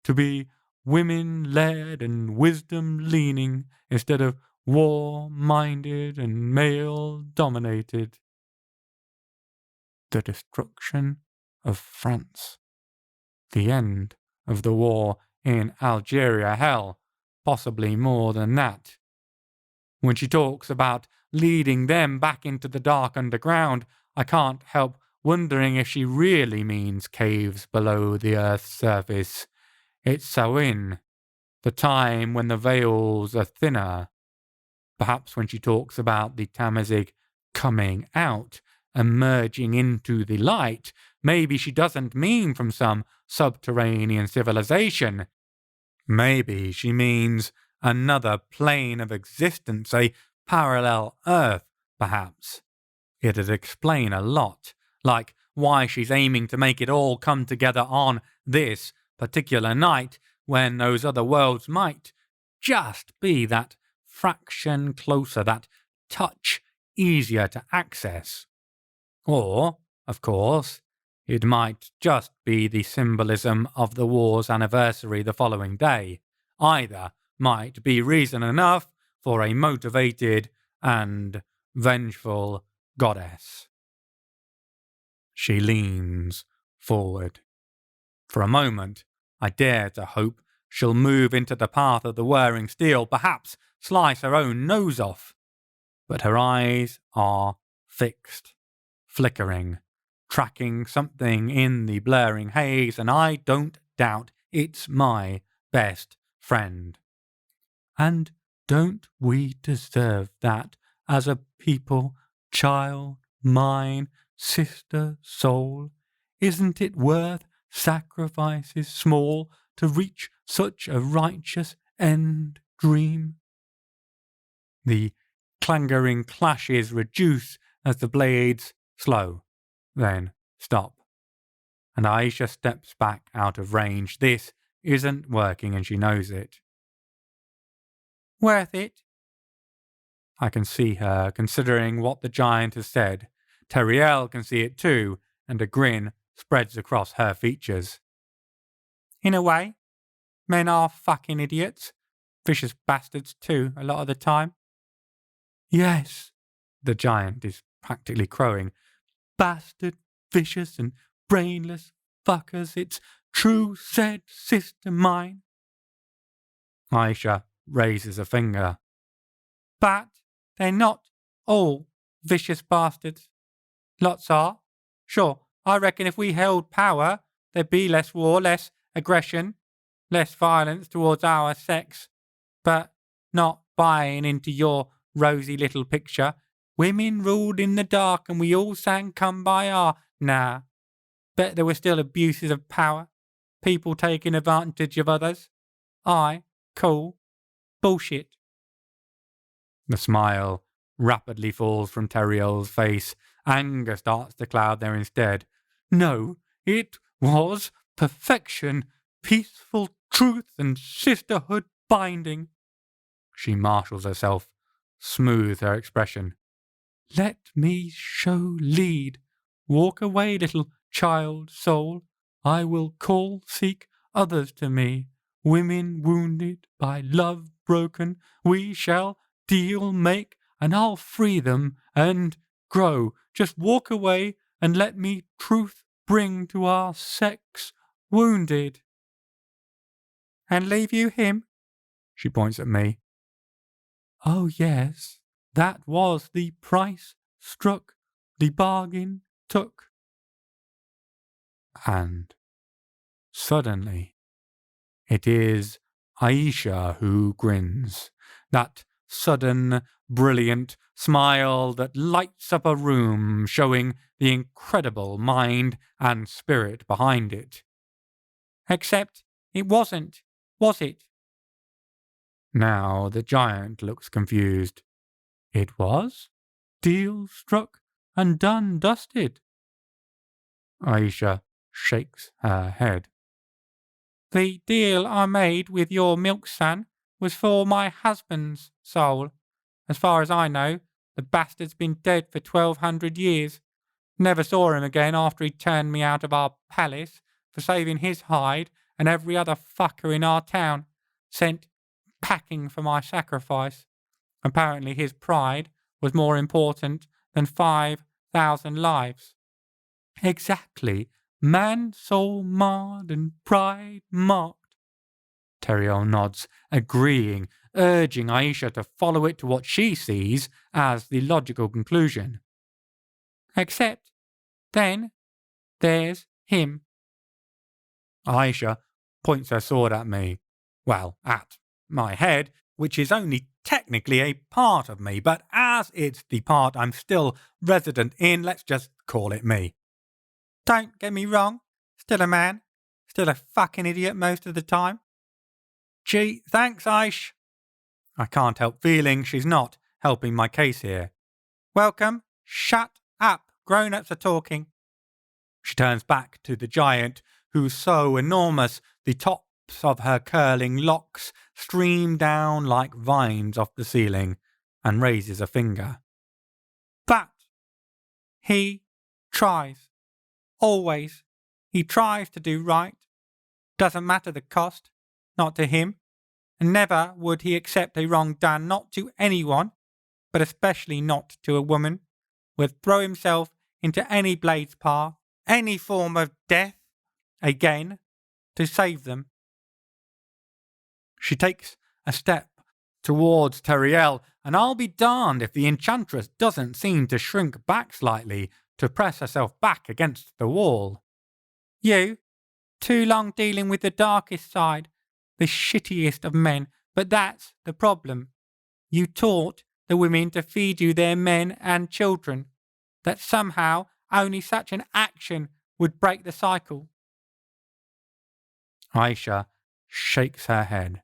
to be women-led and wisdom-leaning, instead of war-minded and male-dominated. The destruction of France. The end of the war in Algeria. Hell, possibly more than that. When she talks about leading them back into the dark underground, I can't help wondering if she really means caves below the earth's surface. It's Samhain, the time when the veils are thinner. Perhaps when she talks about the Tamazig coming out, emerging into the light, maybe she doesn't mean from some subterranean civilization. Maybe she means another plane of existence, a parallel Earth, perhaps. It'd explain a lot, like why she's aiming to make it all come together on this particular night, when those other worlds might just be that fraction closer, that touch easier to access. Or, of course, it might just be the symbolism of the war's anniversary the following day. Either might be reason enough for a motivated and vengeful goddess. She leans forward. For a moment, I dare to hope she'll move into the path of the whirring steel, perhaps slice her own nose off. But her eyes are fixed, flickering, tracking something in the blurring haze, and I don't doubt it's my best friend. And don't we deserve that as a people, child mine, sister soul? Isn't it worth sacrifices small to reach such a righteous end dream? The clangering clashes reduce as the blades slow, then stop. And Aicha steps back out of range. This isn't working and she knows it. Worth it? I can see her, considering what the giant has said. Teriel can see it too, and a grin spreads across her features. In a way, men are fucking idiots. Vicious bastards too, a lot of the time. Yes, the giant is practically crowing. Bastard, vicious and brainless fuckers, it's true said, sister mine. Aicha raises a finger. But they're not all vicious bastards. Lots are. Sure, I reckon if we held power, there'd be less war, less aggression, less violence towards our sex. But not buying into your rosy little picture. Women ruled in the dark and we all sang Kumbaya. Nah. Bet there were still abuses of power. People taking advantage of others. Cool. Bullshit. The smile rapidly falls from Teriel's face. Anger starts to cloud there instead. No, it was perfection, peaceful truth and sisterhood binding. She marshals herself, smooths her expression. Let me show lead. Walk away, little child soul. I will call, seek others to me. Women wounded, by love broken, we shall deal, make, and I'll free them and grow. Just walk away and let me truth bring to our sex wounded. And leave you him? She points at me. Oh yes, that was the price struck, the bargain took. And suddenly it is Aicha who grins. That sudden, brilliant smile that lights up a room, showing the incredible mind and spirit behind it. Except it wasn't, was it? Now the giant looks confused. It was? Deal struck and done dusted. Aicha shakes her head. The deal I made with your milk son was for my husband's soul. As far as I know, the bastard's been dead for 1,200 years. Never saw him again after he turned me out of our palace for saving his hide and every other fucker in our town. Sent packing for my sacrifice. Apparently his pride was more important than 5,000 lives. Exactly. Man soul marred and pride marked. Teriel nods, agreeing, urging Aicha to follow it to what she sees as the logical conclusion. Except, then, there's him. Aicha points her sword at me. Well, at my head, which is only technically a part of me, but as it's the part I'm still resident in, let's just call it me. Don't get me wrong, still a man, still a fucking idiot most of the time. Gee, thanks, Aish. I can't help feeling she's not helping my case here. Welcome. Shut up. Grown-ups are talking. She turns back to the giant, who's so enormous the tops of her curling locks stream down like vines off the ceiling, and raises a finger. But he tries. Always. He tries to do right. Doesn't matter the cost. Not to him. And never would he accept a wrong done, not to anyone, but especially not to a woman. Would throw himself into any blade's path, any form of death, again, to save them. She takes a step towards Teriel, and I'll be darned if the enchantress doesn't seem to shrink back slightly to press herself back against the wall. You, too long dealing with the darkest side, the shittiest of men, but that's the problem. You taught the women to feed you their men and children, that somehow only such an action would break the cycle. Aicha shakes her head,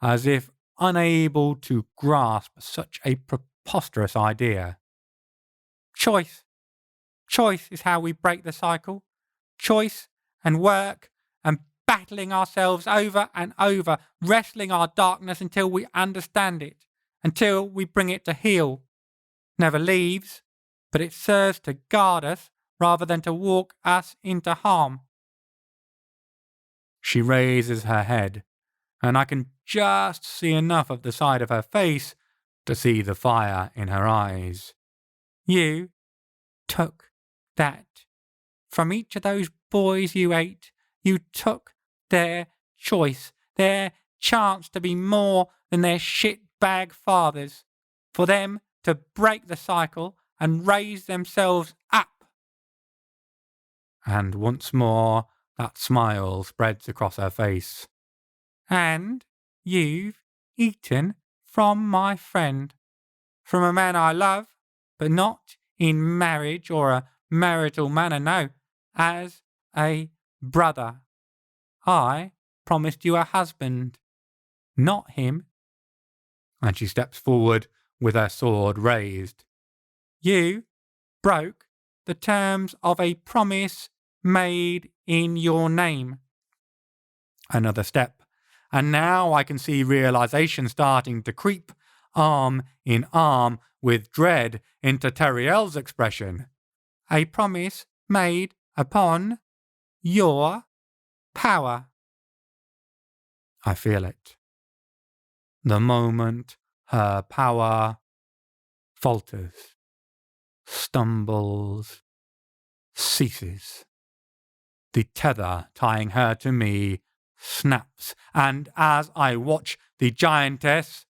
as if unable to grasp such a preposterous idea. Choice. Choice is how we break the cycle. Choice and work and battling ourselves over and over, wrestling our darkness until we understand it, until we bring it to heel. Never leaves, but it serves to guard us rather than to walk us into harm. She raises her head, and I can just see enough of the side of her face to see the fire in her eyes. You took that. From each of those boys you ate, you took their choice, their chance to be more than their shitbag fathers, for them to break the cycle and raise themselves up. And once more that smile spreads across her face. And you've eaten from my friend, from a man I love, but not in marriage or a marital manner, no, as a brother. I promised you a husband, not him. And she steps forward with her sword raised. You broke the terms of a promise made in your name. Another step, and now I can see realization starting to creep, arm in arm with dread, into Teriel's expression. A promise made upon your power. I feel it. The moment her power falters, stumbles, ceases. The tether tying her to me snaps, and as I watch, the giantess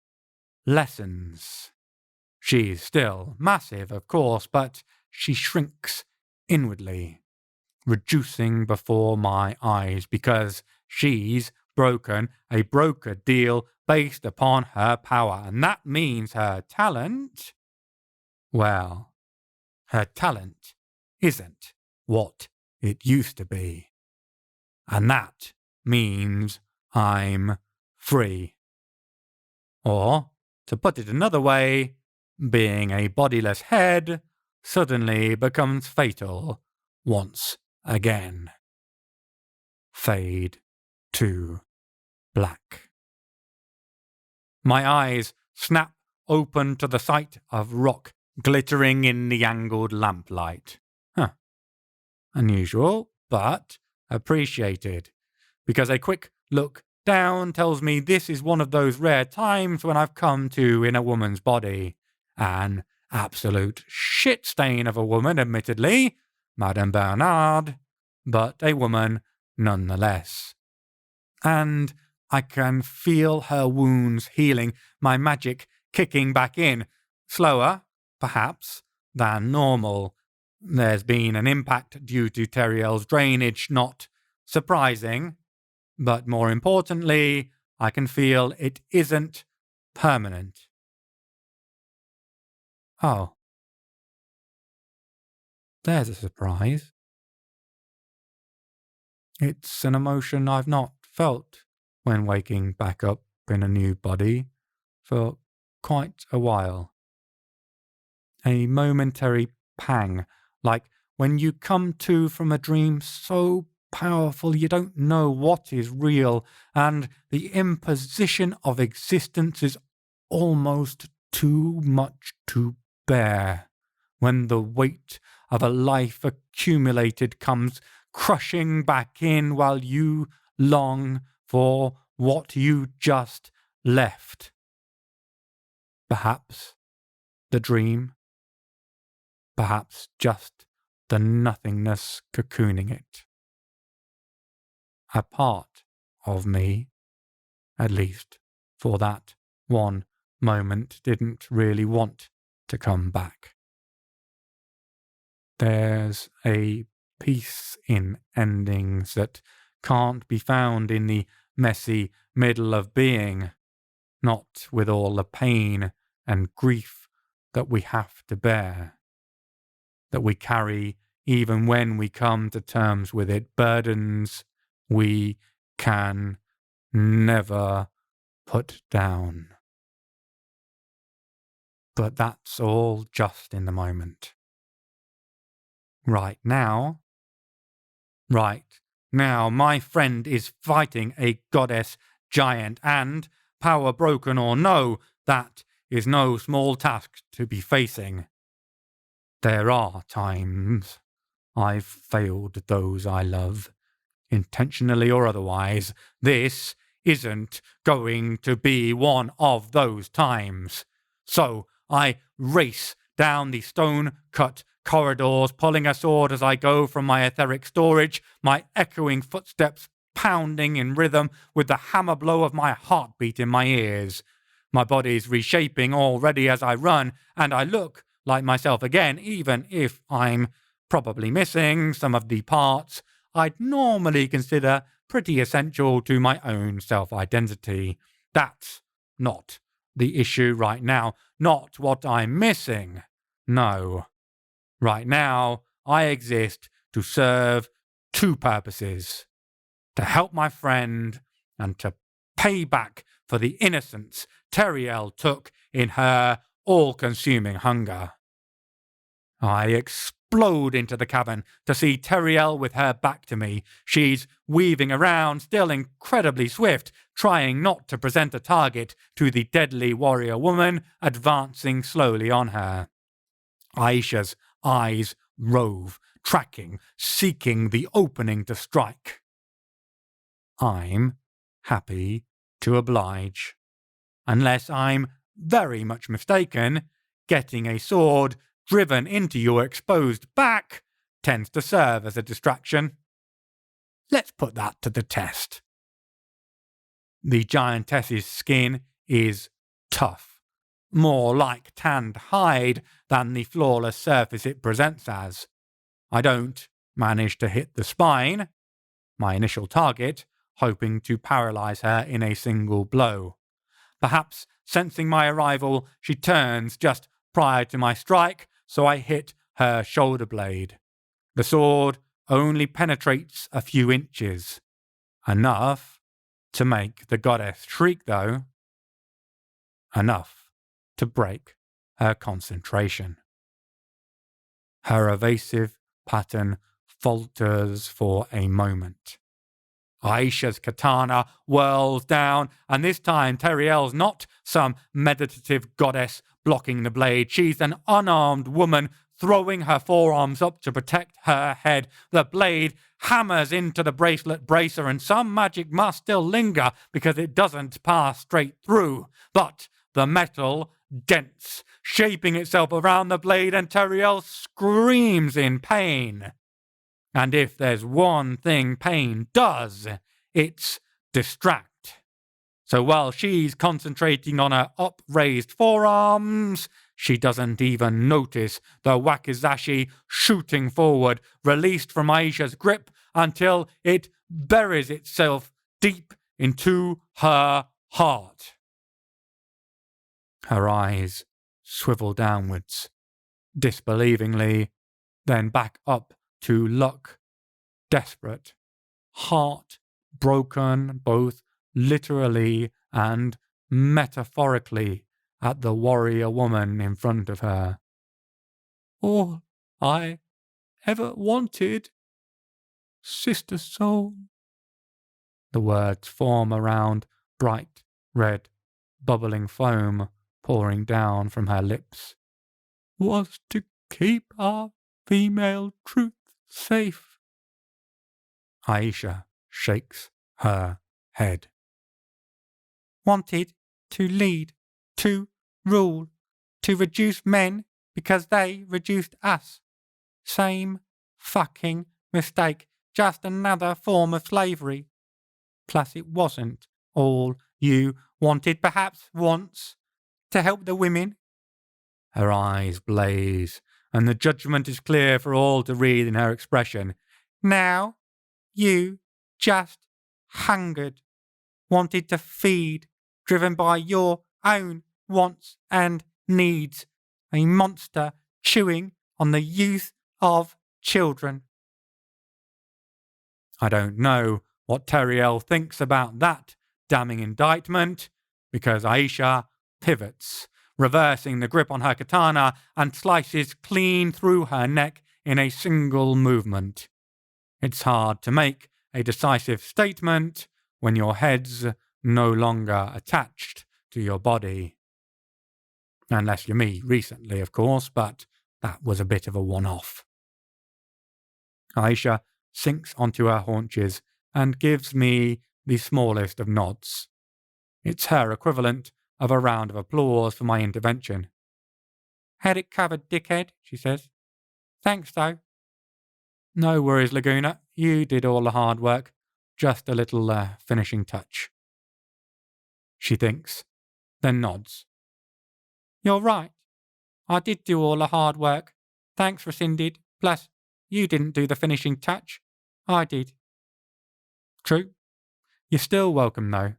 lessens. She's still massive, of course, but she shrinks inwardly, reducing before my eyes, because she's broken a broker deal based upon her power, and that means her talent. Well, her talent isn't what it used to be. And that means I'm free. Or, to put it another way, being a bodiless head suddenly becomes fatal once again. Fade to black. My eyes snap open to the sight of rock glittering in the angled lamplight. Unusual, but appreciated, because a quick look down tells me this is one of those rare times when I've come to in a woman's body. An absolute shit stain of a woman, admittedly, Madame Bernard, but a woman nonetheless. And I can feel her wounds healing, my magic kicking back in, slower, perhaps, than normal. There's been an impact due to Teriel's drainage, not surprising, but more importantly, I can feel it isn't permanent. Oh. There's a surprise. It's an emotion I've not felt when waking back up in a new body for quite a while. A momentary pang, like when you come to from a dream so powerful you don't know what is real, and the imposition of existence is almost too much to bear, when the weight of a life accumulated comes crushing back in while you long for what you just left. Perhaps the dream, perhaps just the nothingness cocooning it. A part of me, at least for that one moment, didn't really want to come back. There's a peace in endings that can't be found in the messy middle of being, not with all the pain and grief that we have to bear, that we carry even when we come to terms with it, burdens we can never put down. But that's all just in the moment. Right now, my friend is fighting a goddess giant, and, power broken or no, that is no small task to be facing. There are times I've failed those I love, intentionally or otherwise. This isn't going to be one of those times. So I race down the stone-cut corridors, pulling a sword as I go from my etheric storage, my echoing footsteps pounding in rhythm with the hammer blow of my heartbeat in my ears. My body's reshaping already as I run, and I look like myself again, even if I'm probably missing some of the parts I'd normally consider pretty essential to my own self-identity. That's not the issue right now, not what I'm missing. No. Right now, I exist to serve two purposes: to help my friend and to pay back for the innocence Teriel took in her all-consuming hunger. I explode into the cavern to see Teriel with her back to me. She's weaving around, still incredibly swift, trying not to present a target to the deadly warrior woman advancing slowly on her. Aicha's eyes rove, tracking, seeking the opening to strike. I'm happy to oblige. Unless I'm very much mistaken, getting a sword driven into your exposed back tends to serve as a distraction. Let's put that to the test. The giantess's skin is tough, more like tanned hide than the flawless surface it presents as. I don't manage to hit the spine, my initial target, hoping to paralyze her in a single blow. Perhaps sensing my arrival, she turns just prior to my strike, so I hit her shoulder blade. The sword only penetrates a few inches. Enough to make the goddess shriek, though. Enough to break her concentration. Her evasive pattern falters for a moment. Aicha's katana whirls down, and this time Teriel's not some meditative goddess blocking the blade. She's an unarmed woman throwing her forearms up to protect her head. The blade hammers into the bracelet bracer, and some magic must still linger because it doesn't pass straight through. But the metal dents, shaping itself around the blade, and Teriel screams in pain. And if there's one thing pain does, it's distract. So while she's concentrating on her upraised forearms, she doesn't even notice the wakizashi shooting forward, released from Aicha's grip until it buries itself deep into her heart. Her eyes swivel downwards, disbelievingly, then back up to look, desperate, heart broken both literally and metaphorically at the warrior woman in front of her. All I ever wanted, sister soul. The words form around bright red, bubbling foam pouring down from her lips. Was to keep our female truth safe. Aicha shakes her head. Wanted to lead, to rule, to reduce men because they reduced us. Same fucking mistake, just another form of slavery. Plus it wasn't all you wanted, perhaps once, to help the women. Her eyes blaze, and the judgment is clear for all to read in her expression. Now, you just hungered, wanted to feed, driven by your own wants and needs. A monster chewing on the youth of children. I don't know what Teriel thinks about that damning indictment, because Aicha pivots, reversing the grip on her katana, and slices clean through her neck in a single movement. It's hard to make a decisive statement when your head's no longer attached to your body. Unless you're me recently, of course, but that was a bit of a one-off. Aicha sinks onto her haunches and gives me the smallest of nods. It's her equivalent of a round of applause for my intervention. Had it covered, dickhead, she says. Thanks, though. No worries, Laguna. You did all the hard work. Just a little finishing touch. She thinks, then nods. You're right. I did do all the hard work. Thanks, Rescinded. Plus, you didn't do the finishing touch. I did. True. You're still welcome, though.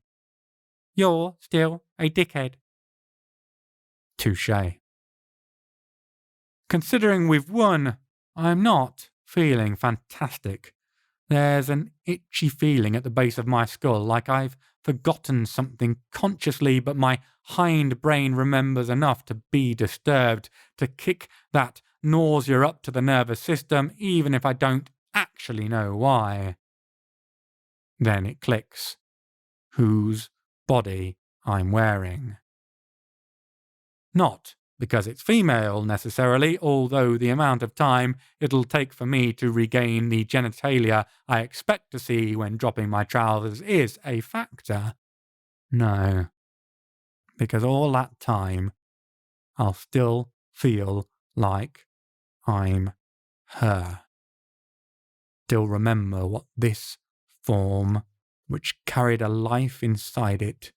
You're still a dickhead. Touché. Considering we've won, I'm not feeling fantastic. There's an itchy feeling at the base of my skull, like I've forgotten something consciously, but my hind brain remembers enough to be disturbed, to kick that nausea up to the nervous system, even if I don't actually know why. Then it clicks. Whose body I'm wearing. Not because it's female necessarily, although the amount of time it'll take for me to regain the genitalia I expect to see when dropping my trousers is a factor. No, because all that time I'll still feel like I'm her. Still remember what this form, which carried a life inside it,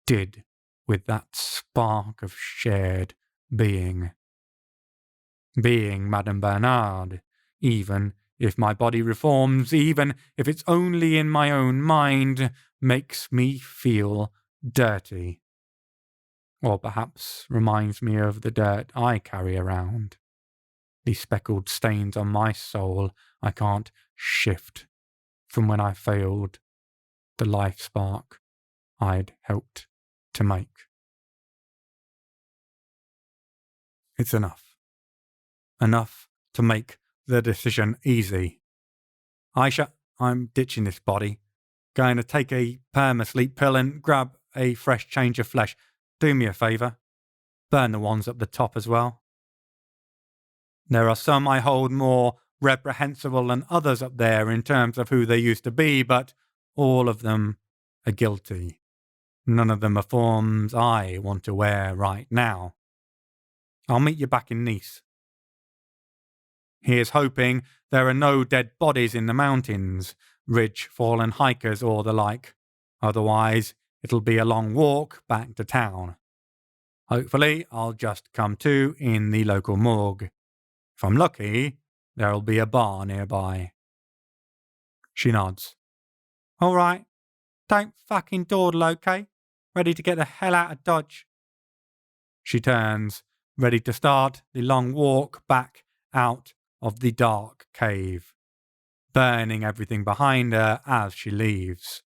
did with that spark of shared being. Being Madame Bernard, even if my body reforms, even if it's only in my own mind, makes me feel dirty. Or perhaps reminds me of the dirt I carry around. The speckled stains on my soul I can't shift from when I failed the life spark I'd helped to make. It's enough. Enough to make the decision easy. Aicha, I'm ditching this body. Going to take a perma-sleep pill and grab a fresh change of flesh. Do me a favour. Burn the ones up the top as well. There are some I hold more reprehensible than others up there in terms of who they used to be, but all of them are guilty. None of them are forms I want to wear right now. I'll meet you back in Nice. Here's hoping there are no dead bodies in the mountains, ridge fallen hikers or the like. Otherwise, it'll be a long walk back to town. Hopefully, I'll just come to in the local morgue. If I'm lucky, there'll be a bar nearby. She nods. All right. Don't fucking dawdle, okay? Ready to get the hell out of Dodge. She turns, ready to start the long walk back out of the dark cave, burning everything behind her as she leaves.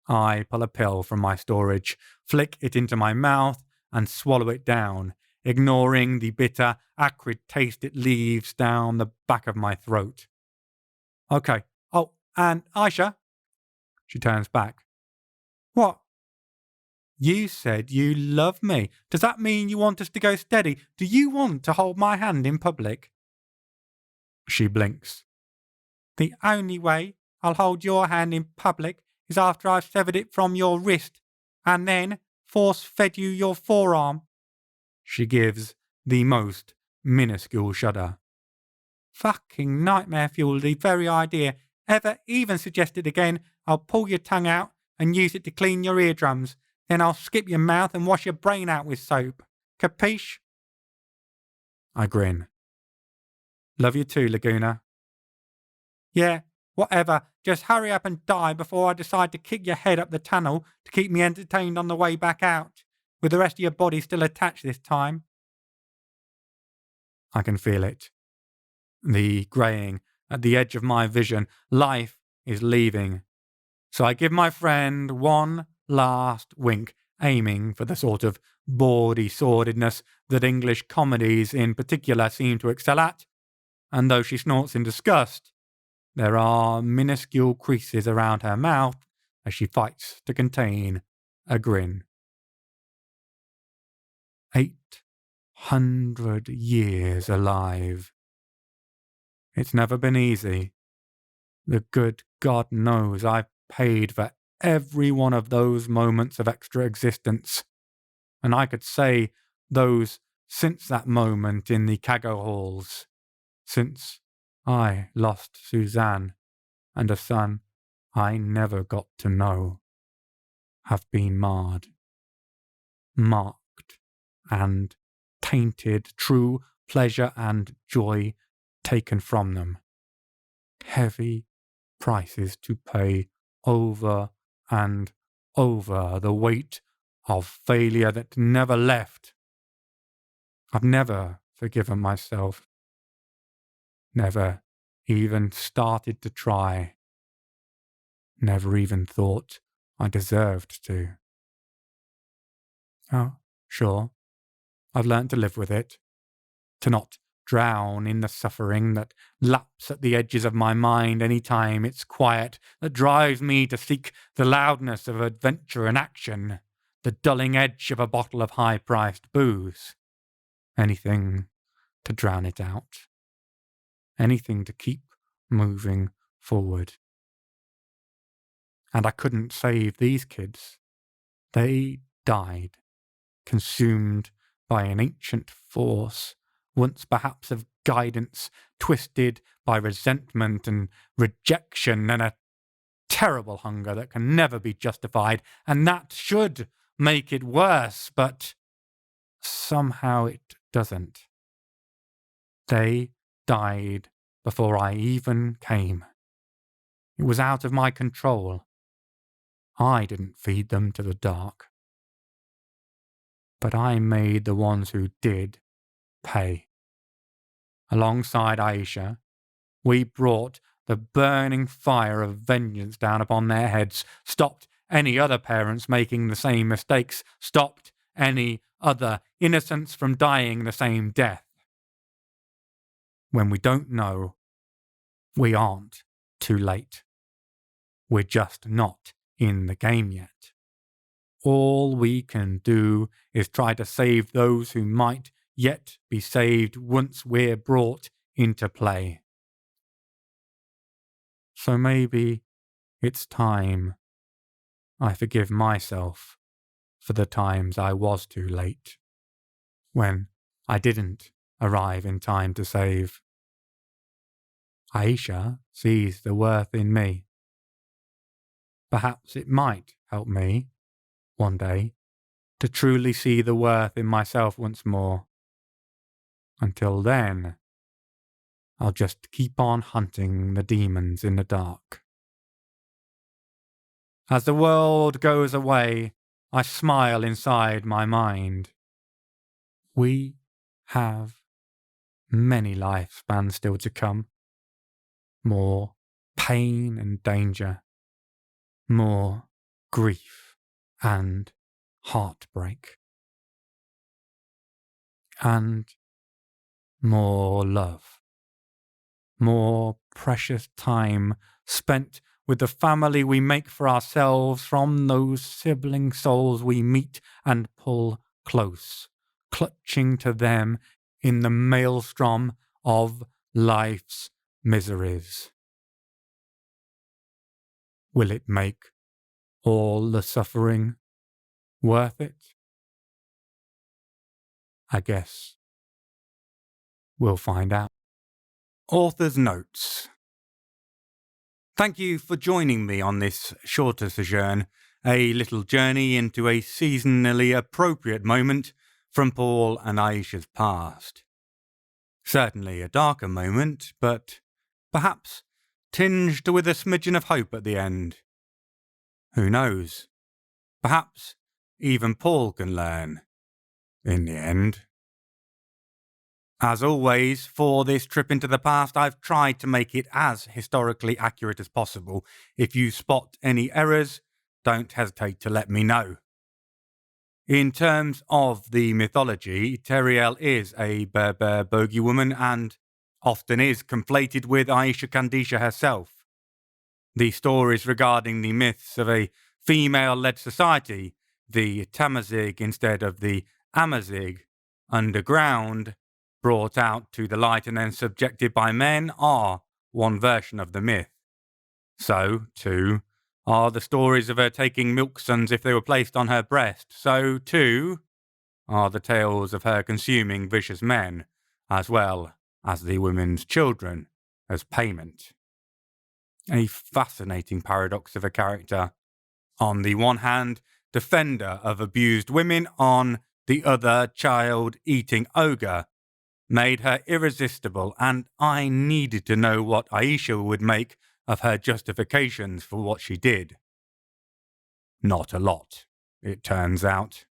I pull a pill from my storage, flick it into my mouth, and swallow it down, ignoring the bitter, acrid taste it leaves down the back of my throat. Okay. Oh, and Aicha. She turns back. What? You said you love me. Does that mean you want us to go steady? Do you want to hold my hand in public? She blinks. The only way I'll hold your hand in public is after I've severed it from your wrist, and then force-fed you your forearm. She gives the most minuscule shudder. Fucking nightmare fuel, the very idea. Ever even suggest it again, I'll pull your tongue out and use it to clean your eardrums. Then I'll skip your mouth and wash your brain out with soap. Capiche? I grin. Love you too, Laguna. Yeah, whatever. Just hurry up and die before I decide to kick your head up the tunnel to keep me entertained on the way back out, with the rest of your body still attached this time. I can feel it. The greying at the edge of my vision. Life is leaving. So I give my friend one last wink, aiming for the sort of bawdy sordidness that English comedies in particular seem to excel at, and though she snorts in disgust, there are minuscule creases around her mouth as she fights to contain a grin. 800 years alive. It's never been easy. The good God knows I've paid for every one of those moments of extra existence, and I could say those since that moment in the Cago halls, since I lost Suzanne and a son I never got to know, have been marred, marked, and tainted, true pleasure and joy taken from them. Heavy prices to pay over and over, the weight of failure that never left. I've never forgiven myself, never even started to try, never even thought I deserved to. Oh, sure, I've learned to live with it, to not drown in the suffering that laps at the edges of my mind any time it's quiet, that drives me to seek the loudness of adventure and action, the dulling edge of a bottle of high-priced booze. Anything to drown it out. Anything to keep moving forward. And I couldn't save these kids. They died, consumed by an ancient force, once perhaps of guidance, twisted by resentment and rejection and a terrible hunger that can never be justified, and that should make it worse, but somehow it doesn't. They died before I even came. It was out of my control. I didn't feed them to the dark. But I made the ones who did pay. Alongside Aicha, we brought the burning fire of vengeance down upon their heads, stopped any other parents making the same mistakes, stopped any other innocents from dying the same death. When we don't know, we aren't too late. We're just not in the game yet. All we can do is try to save those who might yet be saved once we're brought into play. So maybe it's time I forgive myself for the times I was too late, when I didn't arrive in time to save. Aicha sees the worth in me. Perhaps it might help me, one day, to truly see the worth in myself once more. Until then, I'll just keep on hunting the demons in the dark. As the world goes away, I smile inside my mind. We have many lifespans still to come. More pain and danger. More grief and heartbreak. And more love. More precious time spent with the family we make for ourselves, from those sibling souls we meet and pull close, clutching to them in the maelstrom of life's miseries. Will it make all the suffering worth it? I guess we'll find out. Author's Notes. Thank you for joining me on this shorter sojourn, a little journey into a seasonally appropriate moment from Paul and Aicha's past. Certainly a darker moment, but perhaps tinged with a smidgen of hope at the end. Who knows? Perhaps even Paul can learn in the end. As always, for this trip into the past, I've tried to make it as historically accurate as possible. If you spot any errors, don't hesitate to let me know. In terms of the mythology, Teriel is a Berber bogey woman and often is conflated with Aicha Kandisha herself. The stories regarding the myths of a female-led society, the Tamazigh instead of the Amazigh, underground, brought out to the light and then subjected by men, are one version of the myth. So, too, are the stories of her taking milk sons if they were placed on her breast. So, too, are the tales of her consuming vicious men, as well as the women's children, as payment. A fascinating paradox of a character. On the one hand, defender of abused women, on the other, child-eating ogre, made her irresistible, and I needed to know what Aicha would make of her justifications for what she did. Not a lot, it turns out.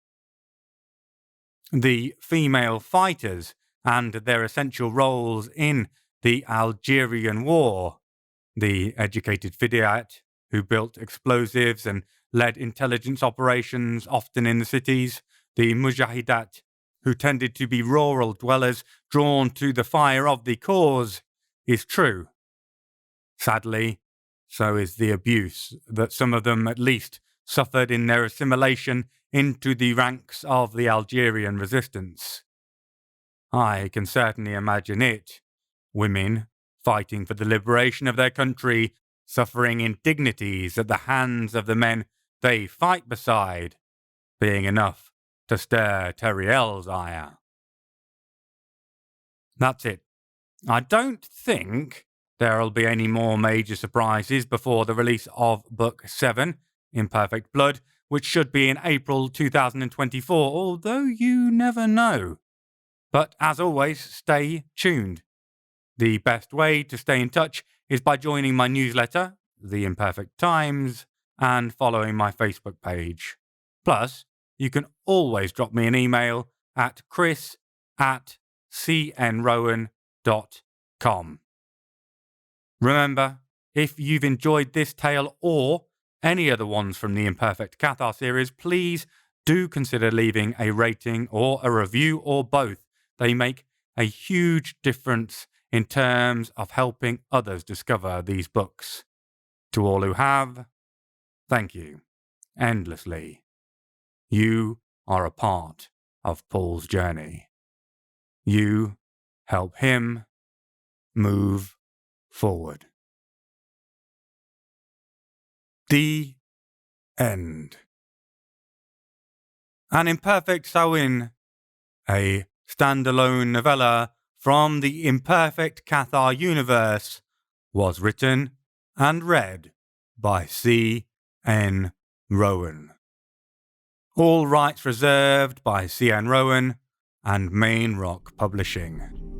The female fighters and their essential roles in the Algerian War, the educated Fidiat who built explosives and led intelligence operations often in the cities, the Mujahidat who tended to be rural dwellers drawn to the fire of the cause, is true. Sadly, so is the abuse that some of them at least suffered in their assimilation into the ranks of the Algerian resistance. I can certainly imagine it. Women fighting for the liberation of their country, suffering indignities at the hands of the men they fight beside, being enough to stir Teriel's ire. That's it. I don't think there'll be any more major surprises before the release of Book 7, imPerfect Blood, which should be in April 2024, although you never know. But as always, stay tuned. The best way to stay in touch is by joining my newsletter, The Imperfect Times, and following my Facebook page. Plus, you can always drop me an email at chris@cnrowan.com. Remember, if you've enjoyed this tale or any other ones from the imPerfect Cathar series, please do consider leaving a rating or a review or both. They make a huge difference in terms of helping others discover these books. To all who have, thank you endlessly. You are a part of Paul's journey. You help him move forward. The end. An imPerfect Samhain, a standalone novella from the imPerfect Cathar universe, was written and read by C.N. Rowan. All rights reserved by C.N. Rowan and Main Rock Publishing.